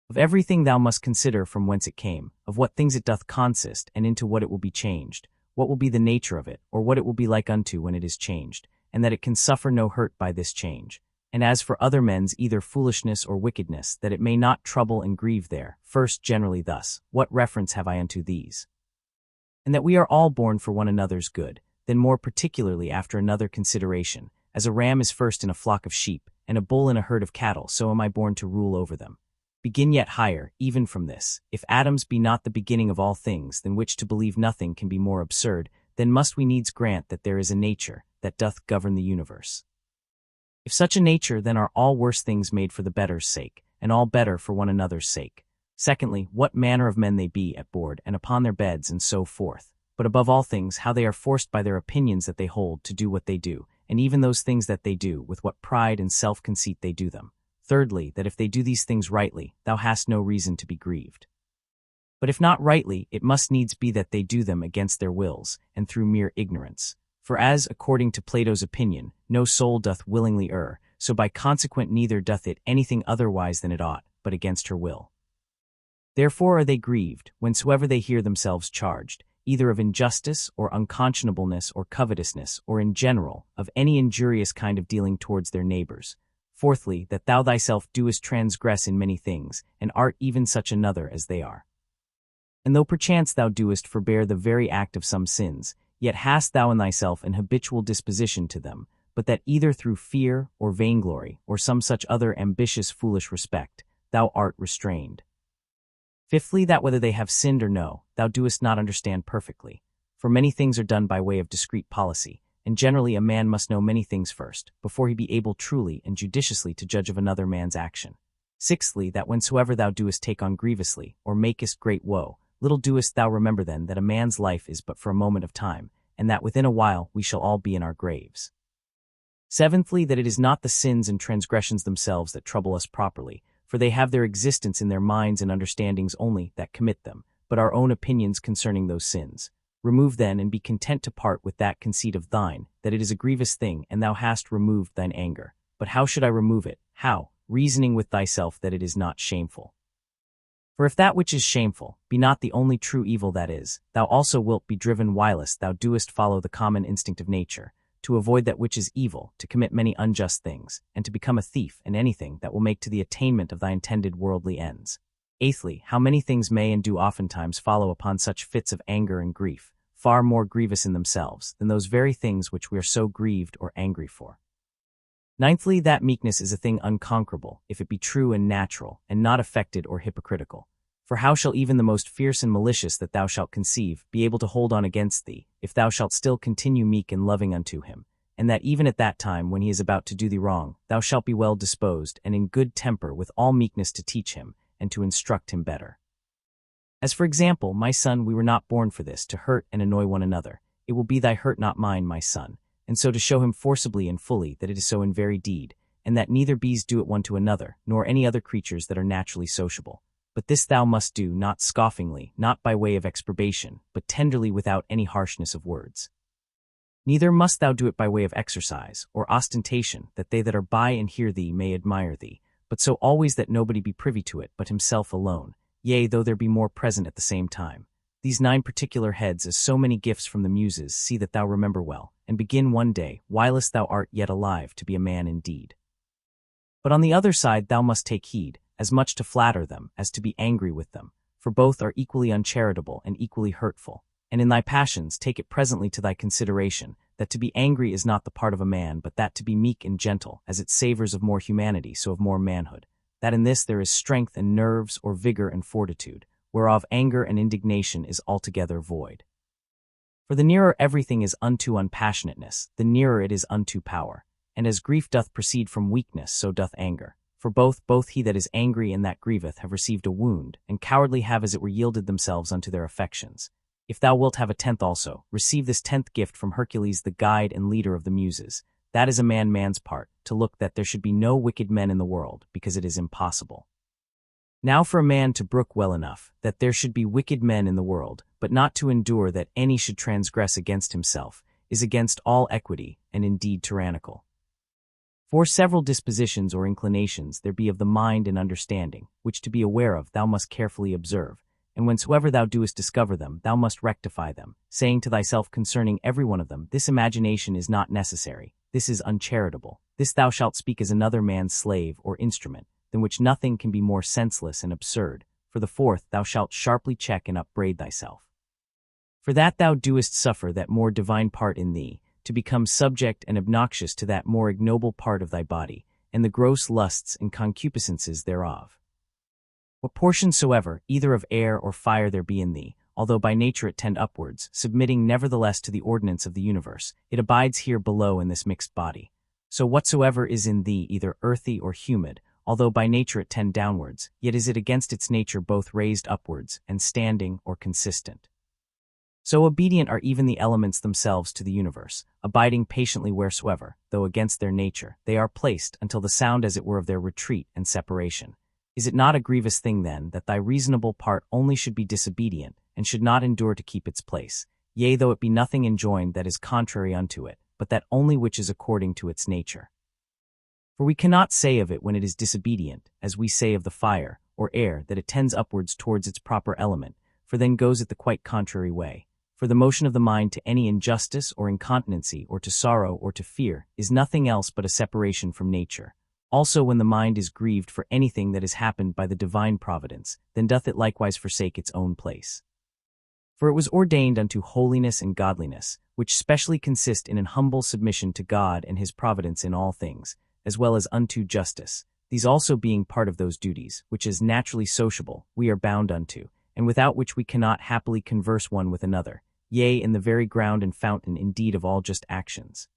Speaker 1: Of everything thou must consider from whence it came, of what things it doth consist, and into what it will be changed, what will be the nature of it, or what it will be like unto when it is changed, and that it can suffer no hurt by this change. And as for other men's either foolishness or wickedness, that it may not trouble and grieve there, first generally thus, what reference have I unto these? And that we are all born for one another's good, then more particularly after another consideration, as a ram is first in a flock of sheep, and a bull in a herd of cattle, so am I born to rule over them. Begin yet higher, even from this. If atoms be not the beginning of all things, than which to believe nothing can be more absurd, then must we needs grant that there is a nature that doth govern the universe. If such a nature, then are all worse things made for the better's sake, and all better for one another's sake. Secondly, what manner of men they be at board and upon their beds and so forth. But above all things, how they are forced by their opinions that they hold to do what they do, and even those things that they do, with what pride and self-conceit they do them. Thirdly, that if they do these things rightly, thou hast no reason to be grieved. But if not rightly, it must needs be that they do them against their wills, and through mere ignorance. For as, according to Plato's opinion, no soul doth willingly err, so by consequent neither doth it anything otherwise than it ought, but against her will. Therefore are they grieved, whensoever they hear themselves charged, either of injustice, or unconscionableness, or covetousness, or in general, of any injurious kind of dealing towards their neighbors. Fourthly, that thou thyself doest transgress in many things, and art even such another as they are. And though perchance thou doest forbear the very act of some sins, yet hast thou in thyself an habitual disposition to them, but that either through fear, or vainglory, or some such other ambitious foolish respect, thou art restrained. Fifthly, that whether they have sinned or no, thou doest not understand perfectly. For many things are done by way of discreet policy, and generally a man must know many things first, before he be able truly and judiciously to judge of another man's action. Sixthly, that whensoever thou doest take on grievously, or makest great woe, little doest thou remember then that a man's life is but for a moment of time, and that within a while we shall all be in our graves. Seventhly, that it is not the sins and transgressions themselves that trouble us properly, for they have their existence in their minds and understandings only that commit them, but our own opinions concerning those sins. Remove then and be content to part with that conceit of thine, that it is a grievous thing, and thou hast removed thine anger. But how should I remove it? How? Reasoning with thyself that it is not shameful. For if that which is shameful be not the only true evil that is, thou also wilt be driven whilst thou doest follow the common instinct of nature, to avoid that which is evil, to commit many unjust things, and to become a thief in anything that will make to the attainment of thy intended worldly ends. Eighthly, how many things may and do oftentimes follow upon such fits of anger and grief, far more grievous in themselves than those very things which we are so grieved or angry for. Ninthly, that meekness is a thing unconquerable, if it be true and natural, and not affected or hypocritical. For how shall even the most fierce and malicious that thou shalt conceive be able to hold on against thee, if thou shalt still continue meek and loving unto him, and that even at that time when he is about to do thee wrong, thou shalt be well disposed and in good temper with all meekness to teach him, and to instruct him better. As for example, my son, we were not born for this, to hurt and annoy one another. It will be thy hurt, not mine, my son, and so to show him forcibly and fully that it is so in very deed, and that neither bees do it one to another, nor any other creatures that are naturally sociable. But this thou must do, not scoffingly, not by way of exprobation, but tenderly without any harshness of words. Neither must thou do it by way of exercise, or ostentation, that they that are by and hear thee may admire thee, but so always that nobody be privy to it but himself alone, yea, though there be more present at the same time. These 9 particular heads, as so many gifts from the Muses, see that thou remember well, and begin one day, whilst thou art yet alive, to be a man indeed. But on the other side thou must take heed, as much to flatter them as to be angry with them, for both are equally uncharitable and equally hurtful. And in thy passions take it presently to thy consideration, that to be angry is not the part of a man, but that to be meek and gentle, as it savors of more humanity, so of more manhood, that in this there is strength and nerves, or vigor and fortitude, whereof anger and indignation is altogether void. For the nearer everything is unto unpassionateness, the nearer it is unto power. And as grief doth proceed from weakness, so doth anger. For both he that is angry and that grieveth have received a wound, and cowardly have as it were yielded themselves unto their affections. If thou wilt have a 10th also, receive this 10th gift from Hercules, the guide and leader of the Muses. That is a man's part, to look that there should be no wicked men in the world, because it is impossible. Now for a man to brook well enough, that there should be wicked men in the world, but not to endure that any should transgress against himself, is against all equity, and indeed tyrannical. For several dispositions or inclinations there be of the mind and understanding, which to be aware of thou must carefully observe, and whensoever thou doest discover them, thou must rectify them, saying to thyself concerning every one of them, this imagination is not necessary, this is uncharitable, this thou shalt speak as another man's slave or instrument, than which nothing can be more senseless and absurd. For the 4th thou shalt sharply check and upbraid thyself. For that thou doest suffer that more divine part in thee, to become subject and obnoxious to that more ignoble part of thy body, and the gross lusts and concupiscences thereof. What portion soever, either of air or fire there be in thee, although by nature it tend upwards, submitting nevertheless to the ordinance of the universe, it abides here below in this mixed body. So whatsoever is in thee either earthy or humid, although by nature it tend downwards, yet is it against its nature both raised upwards, and standing or consistent. So obedient are even the elements themselves to the universe, abiding patiently wheresoever, though against their nature, they are placed until the sound as it were of their retreat and separation. Is it not a grievous thing then, that thy reasonable part only should be disobedient, and should not endure to keep its place, yea, though it be nothing enjoined that is contrary unto it, but that only which is according to its nature? For we cannot say of it when it is disobedient, as we say of the fire, or air, that it tends upwards towards its proper element, for then goes it the quite contrary way. For the motion of the mind to any injustice or incontinency, or to sorrow or to fear, is nothing else but a separation from nature. Also when the mind is grieved for anything that has happened by the divine providence, then doth it likewise forsake its own place. For it was ordained unto holiness and godliness, which specially consist in an humble submission to God and his providence in all things, as well as unto justice, these also being part of those duties, which as naturally sociable, we are bound unto, and without which we cannot happily converse one with another, yea, in the very ground and fountain indeed of all just actions.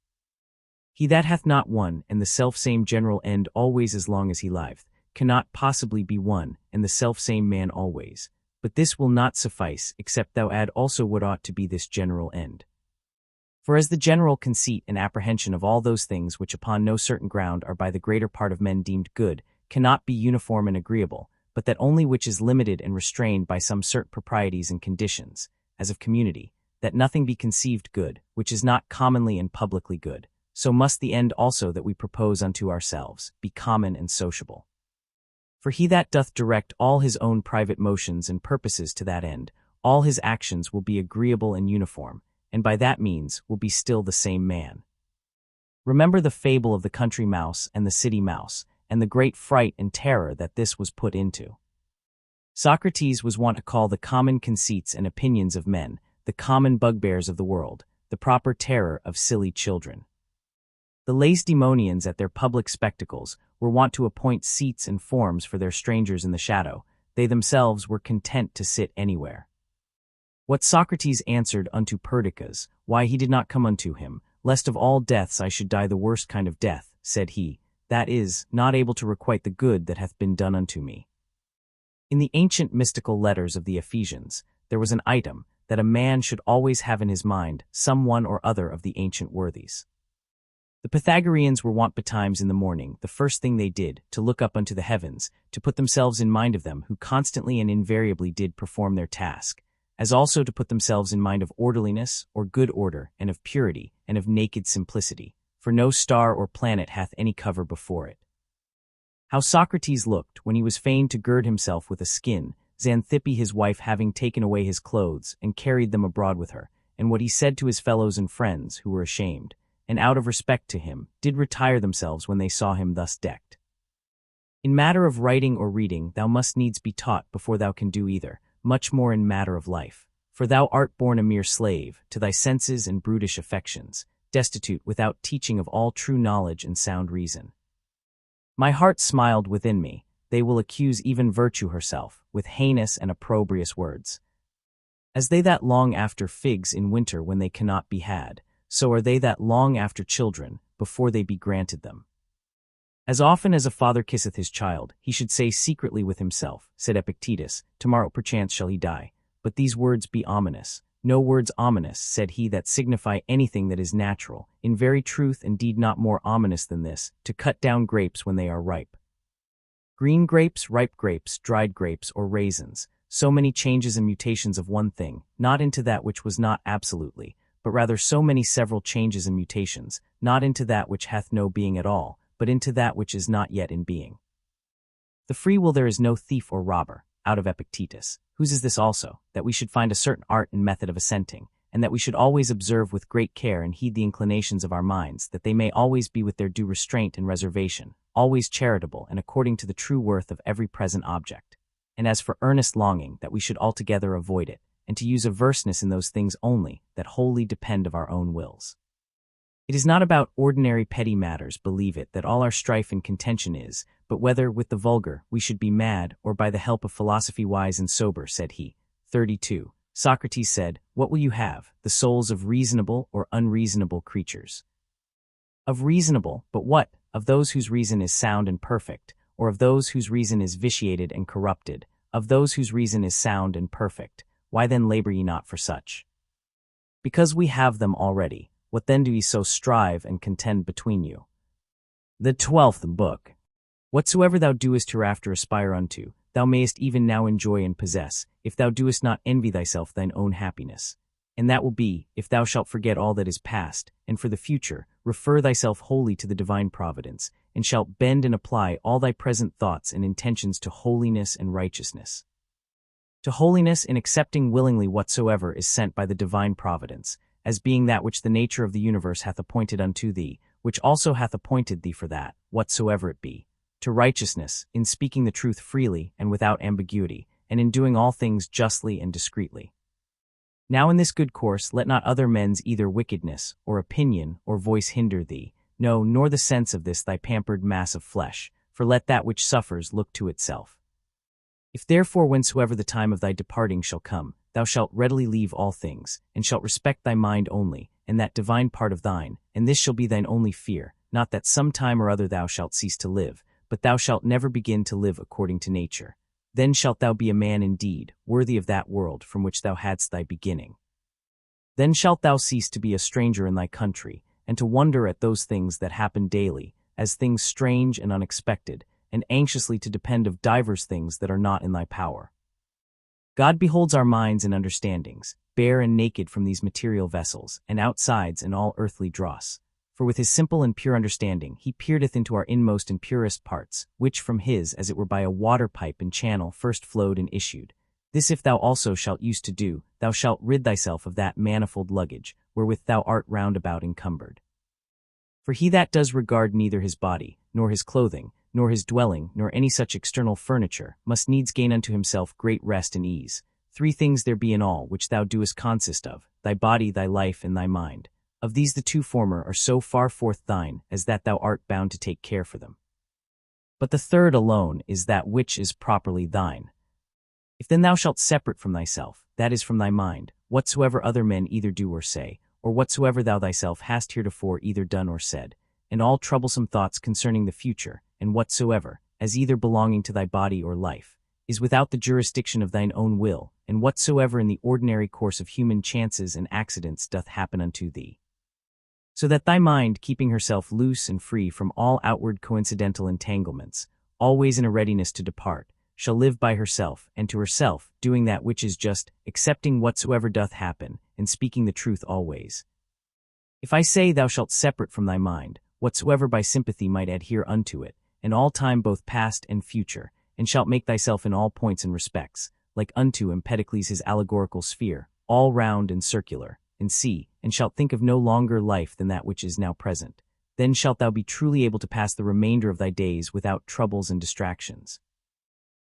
Speaker 1: He that hath not one and the selfsame general end always as long as he liveth, cannot possibly be one and the selfsame man always. But this will not suffice, except thou add also what ought to be this general end. For as the general conceit and apprehension of all those things which upon no certain ground are by the greater part of men deemed good, cannot be uniform and agreeable, but that only which is limited and restrained by some certain proprieties and conditions, as of community, that nothing be conceived good, which is not commonly and publicly good. So must the end also that we propose unto ourselves be common and sociable. For he that doth direct all his own private motions and purposes to that end, all his actions will be agreeable and uniform, and by that means will be still the same man. Remember the fable of the country mouse and the city mouse, and the great fright and terror that this was put into. Socrates was wont to call the common conceits and opinions of men, the common bugbears of the world, the proper terror of silly children. The Lacedaemonians at their public spectacles were wont to appoint seats and forms for their strangers in the shadow. They themselves were content to sit anywhere. What Socrates answered unto Perdiccas, why he did not come unto him, lest of all deaths I should die the worst kind of death, said he, that is, not able to requite the good that hath been done unto me. In the ancient mystical letters of the Ephesians, there was an item, that a man should always have in his mind some one or other of the ancient worthies. The Pythagoreans were wont betimes in the morning, the first thing they did, to look up unto the heavens, to put themselves in mind of them who constantly and invariably did perform their task, as also to put themselves in mind of orderliness, or good order, and of purity, and of naked simplicity, for no star or planet hath any cover before it. How Socrates looked, when he was fain to gird himself with a skin, Xanthippe his wife having taken away his clothes, and carried them abroad with her, and what he said to his fellows and friends, who were ashamed, and out of respect to him, did retire themselves when they saw him thus decked. In matter of writing or reading thou must needs be taught before thou can do either, much more in matter of life. For thou art born a mere slave, to thy senses and brutish affections, destitute without teaching of all true knowledge and sound reason. My heart smiled within me, they will accuse even virtue herself, with heinous and opprobrious words. As they that long after figs in winter when they cannot be had, so are they that long after children, before they be granted them. As often as a father kisseth his child, he should say secretly with himself, said Epictetus, tomorrow perchance shall he die. But these words be ominous. No words ominous, said he, that signify anything that is natural, in very truth indeed not more ominous than this, to cut down grapes when they are ripe. Green grapes, ripe grapes, dried grapes, or raisins, so many changes and mutations of one thing, not into that which was not absolutely, but rather so many several changes and mutations, not into that which hath no being at all, but into that which is not yet in being. The free will there is no thief or robber, out of Epictetus, whose is this also, that we should find a certain art and method of assenting, and that we should always observe with great care and heed the inclinations of our minds, that they may always be with their due restraint and reservation, always charitable and according to the true worth of every present object. And as for earnest longing, that we should altogether avoid it, and to use averseness in those things only that wholly depend of our own wills. It is not about ordinary petty matters, believe it, that all our strife and contention is, but whether, with the vulgar, we should be mad, or by the help of philosophy wise and sober, said he. 32. Socrates said, what will you have, the souls of reasonable or unreasonable creatures? Of reasonable, but what? Of those whose reason is sound and perfect, or of those whose reason is vitiated and corrupted? Of those whose reason is sound and perfect. Why then labor ye not for such? Because we have them already. What then do ye so strive and contend between you? The 12th book. Whatsoever thou doest hereafter aspire unto, thou mayest even now enjoy and possess, if thou doest not envy thyself thine own happiness. And that will be, if thou shalt forget all that is past, and for the future, refer thyself wholly to the divine providence, and shalt bend and apply all thy present thoughts and intentions to holiness and righteousness. To holiness in accepting willingly whatsoever is sent by the divine providence, as being that which the nature of the universe hath appointed unto thee, which also hath appointed thee for that, whatsoever it be. To righteousness, in speaking the truth freely and without ambiguity, and in doing all things justly and discreetly. Now in this good course let not other men's either wickedness, or opinion, or voice hinder thee, no, nor the sense of this thy pampered mass of flesh, for let that which suffers look to itself. If therefore whensoever the time of thy departing shall come, thou shalt readily leave all things, and shalt respect thy mind only, and that divine part of thine, and this shall be thine only fear, not that some time or other thou shalt cease to live, but thou shalt never begin to live according to nature. Then shalt thou be a man indeed, worthy of that world from which thou hadst thy beginning. Then shalt thou cease to be a stranger in thy country, and to wonder at those things that happen daily, as things strange and unexpected, and anxiously to depend of divers things that are not in thy power. God beholds our minds and understandings, bare and naked from these material vessels, and outsides and all earthly dross. For with his simple and pure understanding he peeredeth into our inmost and purest parts, which from his, as it were by a water pipe and channel, first flowed and issued. This if thou also shalt use to do, thou shalt rid thyself of that manifold luggage, wherewith thou art round about encumbered. For he that does regard neither his body, nor his clothing, nor his dwelling, nor any such external furniture, must needs gain unto himself great rest and ease. 3 things there be in all which thou doest consist of, thy body, thy life, and thy mind. Of these the 2 former are so far forth thine, as that thou art bound to take care for them. But the 3rd alone is that which is properly thine. If then thou shalt separate from thyself, that is from thy mind, whatsoever other men either do or say, or whatsoever thou thyself hast heretofore either done or said, and all troublesome thoughts concerning the future, and whatsoever, as either belonging to thy body or life, is without the jurisdiction of thine own will, and whatsoever in the ordinary course of human chances and accidents doth happen unto thee. So that thy mind, keeping herself loose and free from all outward coincidental entanglements, always in a readiness to depart, shall live by herself, and to herself, doing that which is just, accepting whatsoever doth happen, and speaking the truth always. If I say thou shalt separate from thy mind, whatsoever by sympathy might adhere unto it, in all time both past and future, and shalt make thyself in all points and respects, like unto Empedocles his allegorical sphere, all round and circular, and see, and shalt think of no longer life than that which is now present, then shalt thou be truly able to pass the remainder of thy days without troubles and distractions.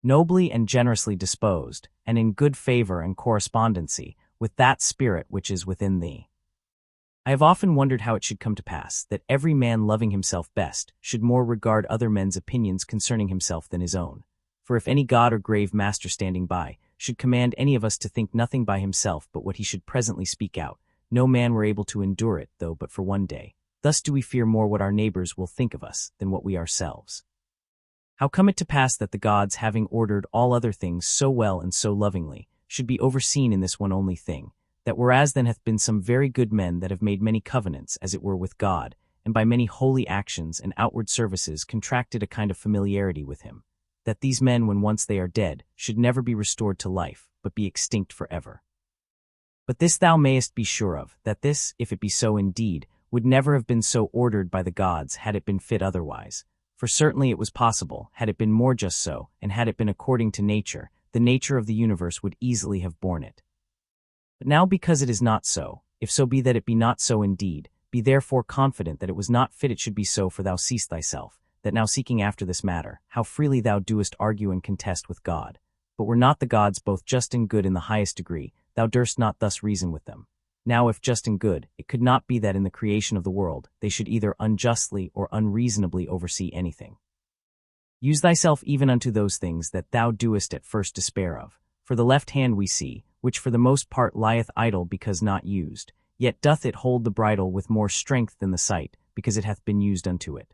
Speaker 1: Nobly and generously disposed, and in good favor and correspondency with that spirit which is within thee. I have often wondered how it should come to pass that every man loving himself best should more regard other men's opinions concerning himself than his own. For if any god or grave master standing by should command any of us to think nothing by himself but what he should presently speak out, no man were able to endure it, though but for one day. Thus do we fear more what our neighbors will think of us than what we ourselves. How come it to pass that the gods, having ordered all other things so well and so lovingly, should be overseen in this one only thing, that whereas then hath been some very good men that have made many covenants, as it were, with God, and by many holy actions and outward services contracted a kind of familiarity with him, that these men, when once they are dead, should never be restored to life, but be extinct forever? But this thou mayest be sure of, that this, if it be so indeed, would never have been so ordered by the gods had it been fit otherwise. For certainly it was possible, had it been more just so, and had it been according to nature, the nature of the universe would easily have borne it. But now because it is not so, if so be that it be not so indeed, be therefore confident that it was not fit it should be so, for thou seest thyself, that now seeking after this matter, how freely thou doest argue and contest with God. But were not the gods both just and good in the highest degree, thou durst not thus reason with them. Now if just and good, it could not be that in the creation of the world they should either unjustly or unreasonably oversee anything. Use thyself even unto those things that thou doest at first despair of. For the left hand we see, which for the most part lieth idle because not used, yet doth it hold the bridle with more strength than the sight, because it hath been used unto it.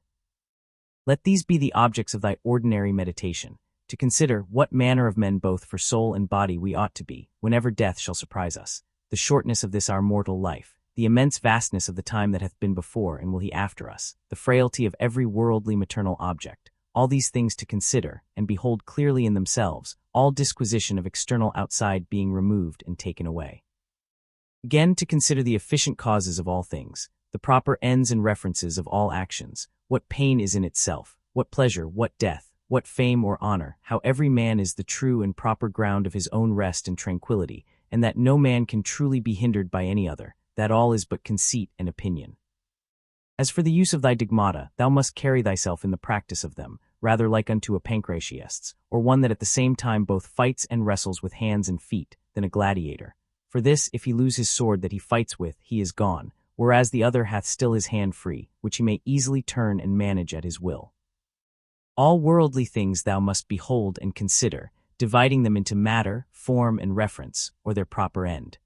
Speaker 1: Let these be the objects of thy ordinary meditation, to consider what manner of men both for soul and body we ought to be, whenever death shall surprise us, the shortness of this our mortal life, the immense vastness of the time that hath been before and will he after us, the frailty of every worldly maternal object, all these things to consider, and behold clearly in themselves, all disquisition of external outside being removed and taken away. Again, to consider the efficient causes of all things, the proper ends and references of all actions, what pain is in itself, what pleasure, what death, what fame or honor, how every man is the true and proper ground of his own rest and tranquility, and that no man can truly be hindered by any other, that all is but conceit and opinion. As for the use of thy digmata, thou must carry thyself in the practice of them, rather like unto a pancratiast, or one that at the same time both fights and wrestles with hands and feet, than a gladiator. For this, if he lose his sword that he fights with, he is gone, whereas the other hath still his hand free, which he may easily turn and manage at his will. All worldly things thou must behold and consider, dividing them into matter, form, and reference, or their proper end.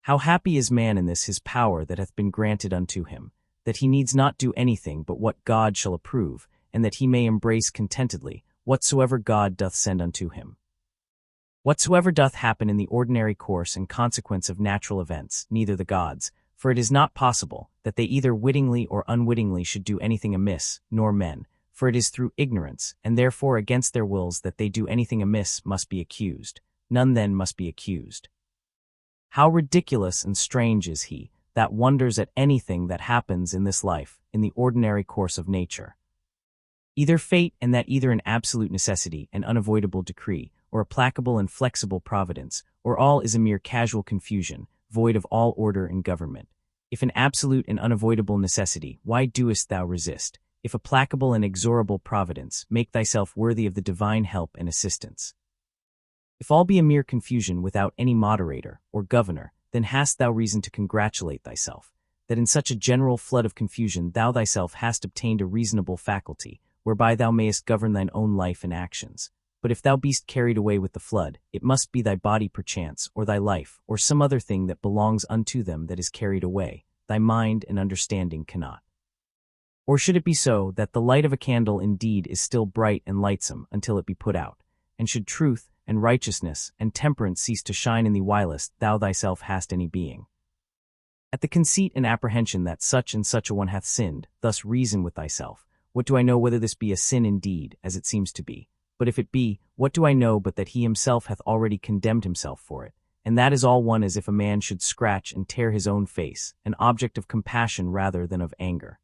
Speaker 1: How happy is man in this his power that hath been granted unto him, that he needs not do anything but what God shall approve, and that he may embrace contentedly whatsoever God doth send unto him. Whatsoever doth happen in the ordinary course and consequence of natural events, neither the gods, for it is not possible that they either wittingly or unwittingly should do anything amiss, nor men, for it is through ignorance, and therefore against their wills that they do anything amiss must be accused. None then must be accused. How ridiculous and strange is he that wonders at anything that happens in this life, in the ordinary course of nature. Either fate, and that either an absolute necessity, an unavoidable decree, or a placable and flexible providence, or all is a mere casual confusion, void of all order and government. If an absolute and unavoidable necessity, why doest thou resist? If a placable and exorable providence, make thyself worthy of the divine help and assistance. If all be a mere confusion without any moderator or governor, then hast thou reason to congratulate thyself, that in such a general flood of confusion thou thyself hast obtained a reasonable faculty, whereby thou mayest govern thine own life and actions. But if thou beest carried away with the flood, it must be thy body perchance, or thy life, or some other thing that belongs unto them that is carried away, thy mind and understanding cannot. Or should it be so, that the light of a candle indeed is still bright and lightsome until it be put out, and should truth, and righteousness, and temperance cease to shine in thee whilst thou thyself hast any being? At the conceit and apprehension that such and such a one hath sinned, thus reason with thyself, what do I know whether this be a sin indeed, as it seems to be? But if it be, what do I know but that he himself hath already condemned himself for it? And that is all one as if a man should scratch and tear his own face, an object of compassion rather than of anger.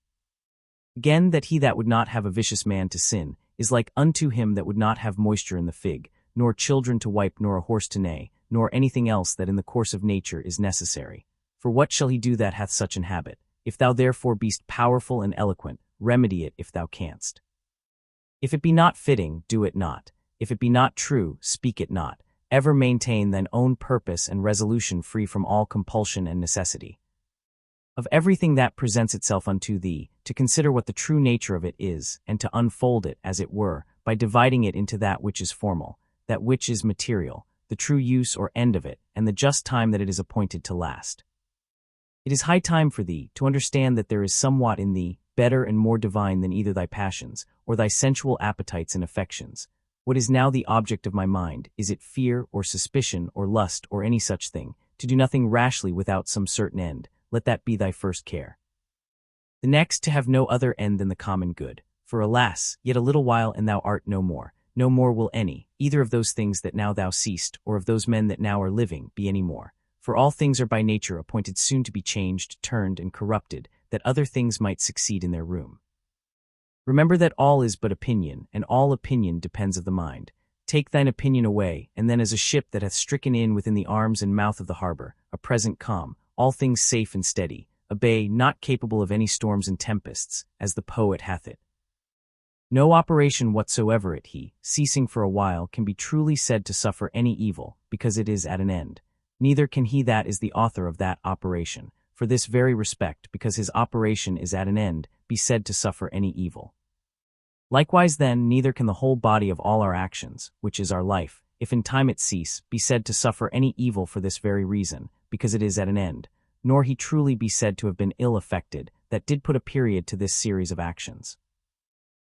Speaker 1: Again, that he that would not have a vicious man to sin, is like unto him that would not have moisture in the fig, nor children to wipe, nor a horse to neigh, nor anything else that in the course of nature is necessary. For what shall he do that hath such an habit? If thou therefore beest powerful and eloquent, remedy it if thou canst. If it be not fitting, do it not. If it be not true, speak it not. Ever maintain thine own purpose and resolution free from all compulsion and necessity. Of everything that presents itself unto thee, to consider what the true nature of it is, and to unfold it, as it were, by dividing it into that which is formal, that which is material, the true use or end of it, and the just time that it is appointed to last. It is high time for thee to understand that there is somewhat in thee, better and more divine than either thy passions, or thy sensual appetites and affections. What is now the object of my mind, is it fear, or suspicion, or lust, or any such thing, to do nothing rashly without some certain end, let that be thy first care. The next, to have no other end than the common good. For alas, yet a little while and thou art no more will any, either of those things that now thou seest, or of those men that now are living, be any more. For all things are by nature appointed soon to be changed, turned, and corrupted, that other things might succeed in their room. Remember that all is but opinion, and all opinion depends of the mind. Take thine opinion away, and then as a ship that hath stricken in within the arms and mouth of the harbor, a present calm, all things safe and steady, a bay not capable of any storms and tempests, as the poet hath it. No operation whatsoever it he, ceasing for a while, can be truly said to suffer any evil, because it is at an end. Neither can he that is the author of that operation, for this very respect, because his operation is at an end, be said to suffer any evil. Likewise then, neither can the whole body of all our actions, which is our life, if in time it cease, be said to suffer any evil for this very reason, because it is at an end, nor he truly be said to have been ill affected, that did put a period to this series of actions.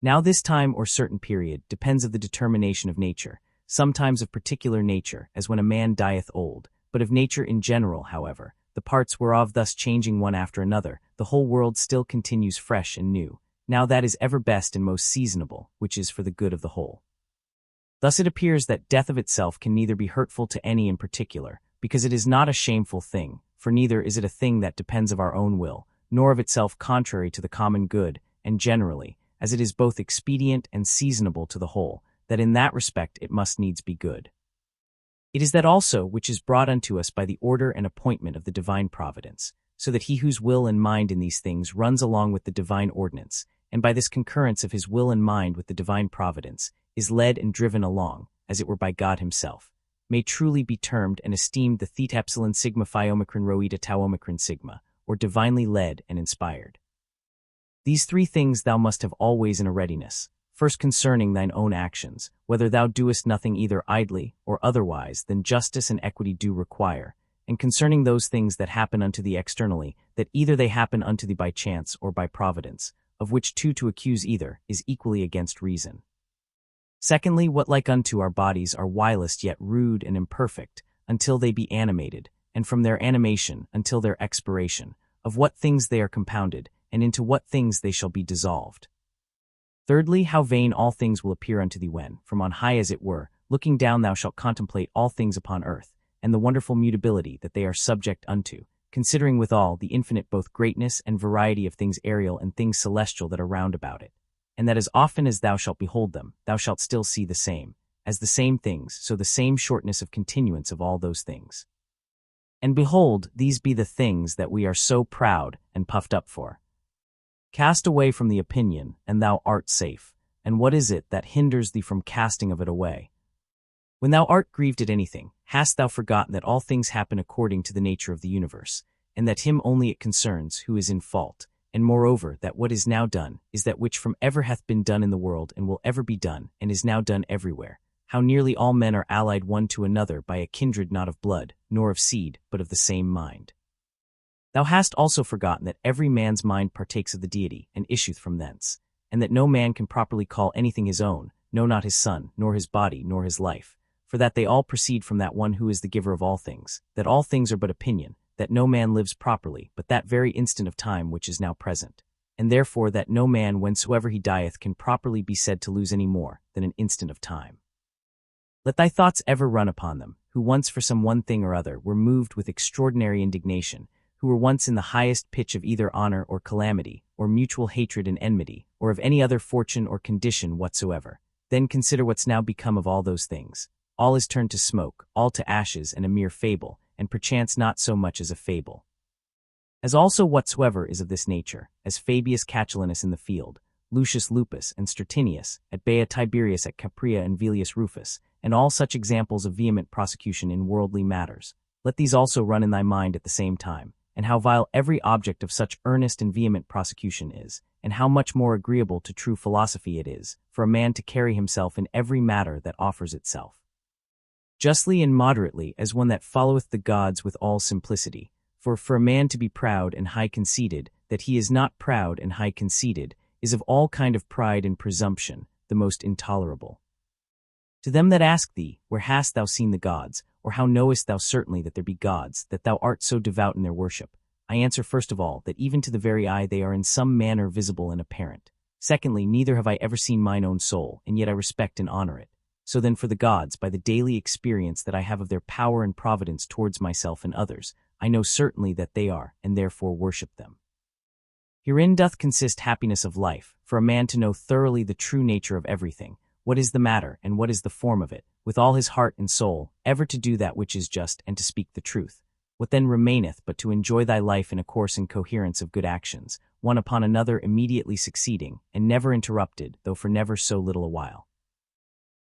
Speaker 1: Now this time or certain period depends of the determination of nature, sometimes of particular nature, as when a man dieth old, but of nature in general, however, the parts whereof thus changing one after another, the whole world still continues fresh and new. Now that is ever best and most seasonable, which is for the good of the whole. Thus it appears that death of itself can neither be hurtful to any in particular, because it is not a shameful thing, for neither is it a thing that depends of our own will, nor of itself contrary to the common good, and generally, as it is both expedient and seasonable to the whole, that in that respect it must needs be good. It is that also which is brought unto us by the order and appointment of the divine providence, so that he whose will and mind in these things runs along with the divine ordinance, and by this concurrence of his will and mind with the divine providence, is led and driven along, as it were by God himself, may truly be termed and esteemed the thet epsilon sigma phi omicron rho eta tau omicron sigma, or divinely led and inspired. These three things thou must have always in a readiness, first concerning thine own actions, whether thou doest nothing either idly or otherwise than justice and equity do require, and concerning those things that happen unto thee externally, that either they happen unto thee by chance or by providence, of which two to accuse either is equally against reason. Secondly, what like unto our bodies are whilst yet rude and imperfect, until they be animated, and from their animation until their expiration, of what things they are compounded, and into what things they shall be dissolved. Thirdly, how vain all things will appear unto thee when, from on high as it were, looking down thou shalt contemplate all things upon earth, and the wonderful mutability that they are subject unto, considering withal the infinite both greatness and variety of things aerial and things celestial that are round about it, and that as often as thou shalt behold them, thou shalt still see the same, as the same things, so the same shortness of continuance of all those things. And behold, these be the things that we are so proud and puffed up for. Cast away from the opinion, and thou art safe. And what is it that hinders thee from casting of it away? When thou art grieved at anything, hast thou forgotten that all things happen according to the nature of the universe, and that him only it concerns who is in fault, and moreover that what is now done is that which from ever hath been done in the world and will ever be done, and is now done everywhere, how nearly all men are allied one to another by a kindred not of blood, nor of seed, but of the same mind. Thou hast also forgotten that every man's mind partakes of the deity, and issueth from thence, and that no man can properly call anything his own, no not his son, nor his body, nor his life, for that they all proceed from that one who is the giver of all things, that all things are but opinion, that no man lives properly but that very instant of time which is now present, and therefore that no man whensoever he dieth can properly be said to lose any more than an instant of time. Let thy thoughts ever run upon them, who once for some one thing or other were moved with extraordinary indignation, who were once in the highest pitch of either honor or calamity, or mutual hatred and enmity, or of any other fortune or condition whatsoever. Then consider what's now become of all those things. All is turned to smoke, all to ashes and a mere fable, and perchance not so much as a fable. As also whatsoever is of this nature, as Fabius Catulinus in the field, Lucius Lupus and Stratinius, at Bea Tiberius at Capria and Velius Rufus, and all such examples of vehement prosecution in worldly matters, let these also run in thy mind at the same time, and how vile every object of such earnest and vehement prosecution is, and how much more agreeable to true philosophy it is, for a man to carry himself in every matter that offers itself justly and moderately as one that followeth the gods with all simplicity. For a man to be proud and high-conceited, that he is not proud and high-conceited, is of all kind of pride and presumption the most intolerable. To them that ask thee, where hast thou seen the gods, or how knowest thou certainly that there be gods, that thou art so devout in their worship? I answer first of all, that even to the very eye they are in some manner visible and apparent. Secondly, neither have I ever seen mine own soul, and yet I respect and honor it. So then for the gods, by the daily experience that I have of their power and providence towards myself and others, I know certainly that they are, and therefore worship them. Herein doth consist happiness of life, for a man to know thoroughly the true nature of everything, what is the matter and what is the form of it, with all his heart and soul, ever to do that which is just and to speak the truth. What then remaineth but to enjoy thy life in a course and coherence of good actions, one upon another immediately succeeding, and never interrupted, though for never so little a while.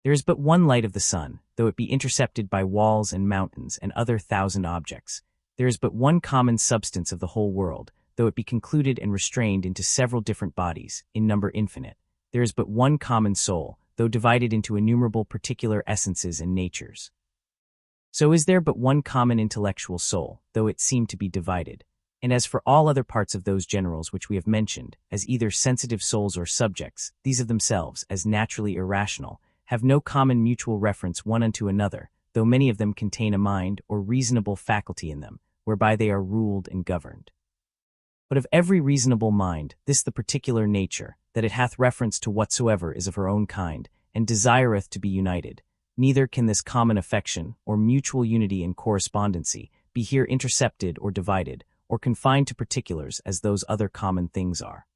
Speaker 1: There is but one light of the sun, though it be intercepted by walls and mountains and other thousand objects. There is but one common substance of the whole world, though it be concluded and restrained into several different bodies, in number infinite. There is but one common soul, though divided into innumerable particular essences and natures. So is there but one common intellectual soul, though it seem to be divided. And as for all other parts of those generals which we have mentioned, as either sensitive souls or subjects, these of themselves, as naturally irrational, have no common mutual reference one unto another, though many of them contain a mind or reasonable faculty in them, whereby they are ruled and governed. But of every reasonable mind, this the particular nature, that it hath reference to whatsoever is of her own kind, and desireth to be united. Neither can this common affection, or mutual unity and correspondency, be here intercepted or divided, or confined to particulars as those other common things are.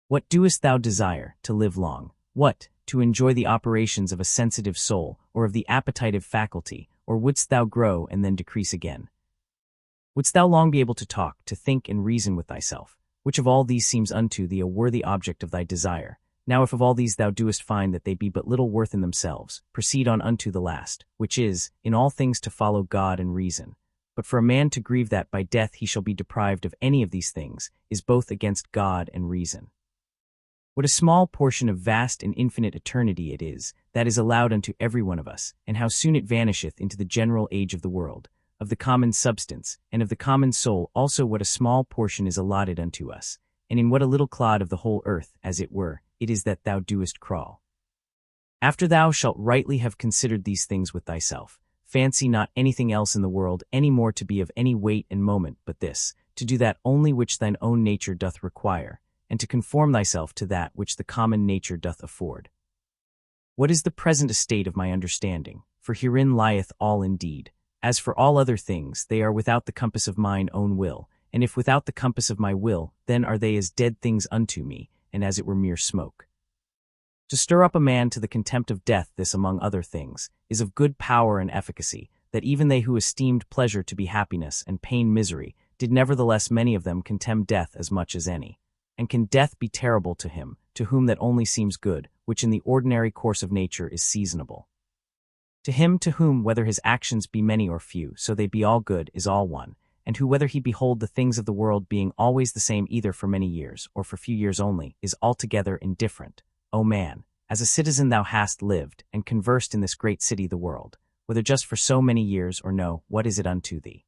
Speaker 1: What doest thou desire? To live long. What? To enjoy the operations of a sensitive soul, or of the appetitive faculty, or wouldst thou grow and then decrease again? Wouldst thou long be able to talk, to think and reason with thyself? Which of all these seems unto thee a worthy object of thy desire? Now if of all these thou doest find that they be but little worth in themselves, proceed on unto the last, which is, in all things to follow God and reason. But for a man to grieve that by death he shall be deprived of any of these things, is both against God and reason. What a small portion of vast and infinite eternity it is, that is allowed unto every one of us, and how soon it vanisheth into the general age of the world, of the common substance, and of the common soul also what a small portion is allotted unto us, and in what a little clod of the whole earth, as it were, it is that thou doest crawl. After thou shalt rightly have considered these things with thyself, fancy not anything else in the world any more to be of any weight and moment but this, to do that only which thine own nature doth require, and to conform thyself to that which the common nature doth afford. What is the present estate of my understanding? For herein lieth all indeed. As for all other things, they are without the compass of mine own will, and if without the compass of my will, then are they as dead things unto me, and as it were mere smoke. To stir up a man to the contempt of death, this among other things, is of good power and efficacy, that even they who esteemed pleasure to be happiness and pain misery, did nevertheless many of them contemn death as much as any. And can death be terrible to him, to whom that only seems good, which in the ordinary course of nature is seasonable? To him to whom, whether his actions be many or few, so they be all good, is all one, and who whether he behold the things of the world being always the same either for many years, or for few years only, is altogether indifferent. O man, as a citizen thou hast lived, and conversed in this great city the world, whether just for so many years or no, what is it unto thee?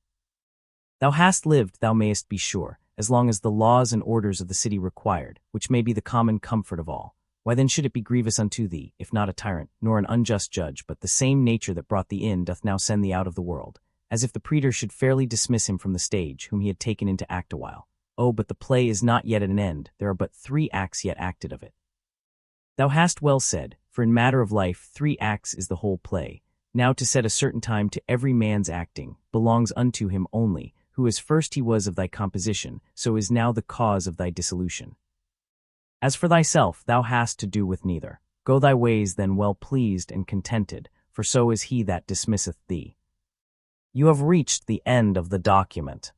Speaker 1: Thou hast lived, thou mayest be sure, as long as the laws and orders of the city required, which may be the common comfort of all. Why then should it be grievous unto thee, if not a tyrant, nor an unjust judge, but the same nature that brought thee in doth now send thee out of the world, as if the praetor should fairly dismiss him from the stage, whom he had taken into act a while? Oh, but the play is not yet at an end, there are but 3 acts yet acted of it. Thou hast well said, for in matter of life 3 acts is the whole play. Now to set a certain time to every man's acting, belongs unto him only, who as first he was of thy composition, so is now the cause of thy dissolution. As for thyself, thou hast to do with neither. Go thy ways then well pleased and contented, for so is he that dismisseth thee. You have reached the end of the document.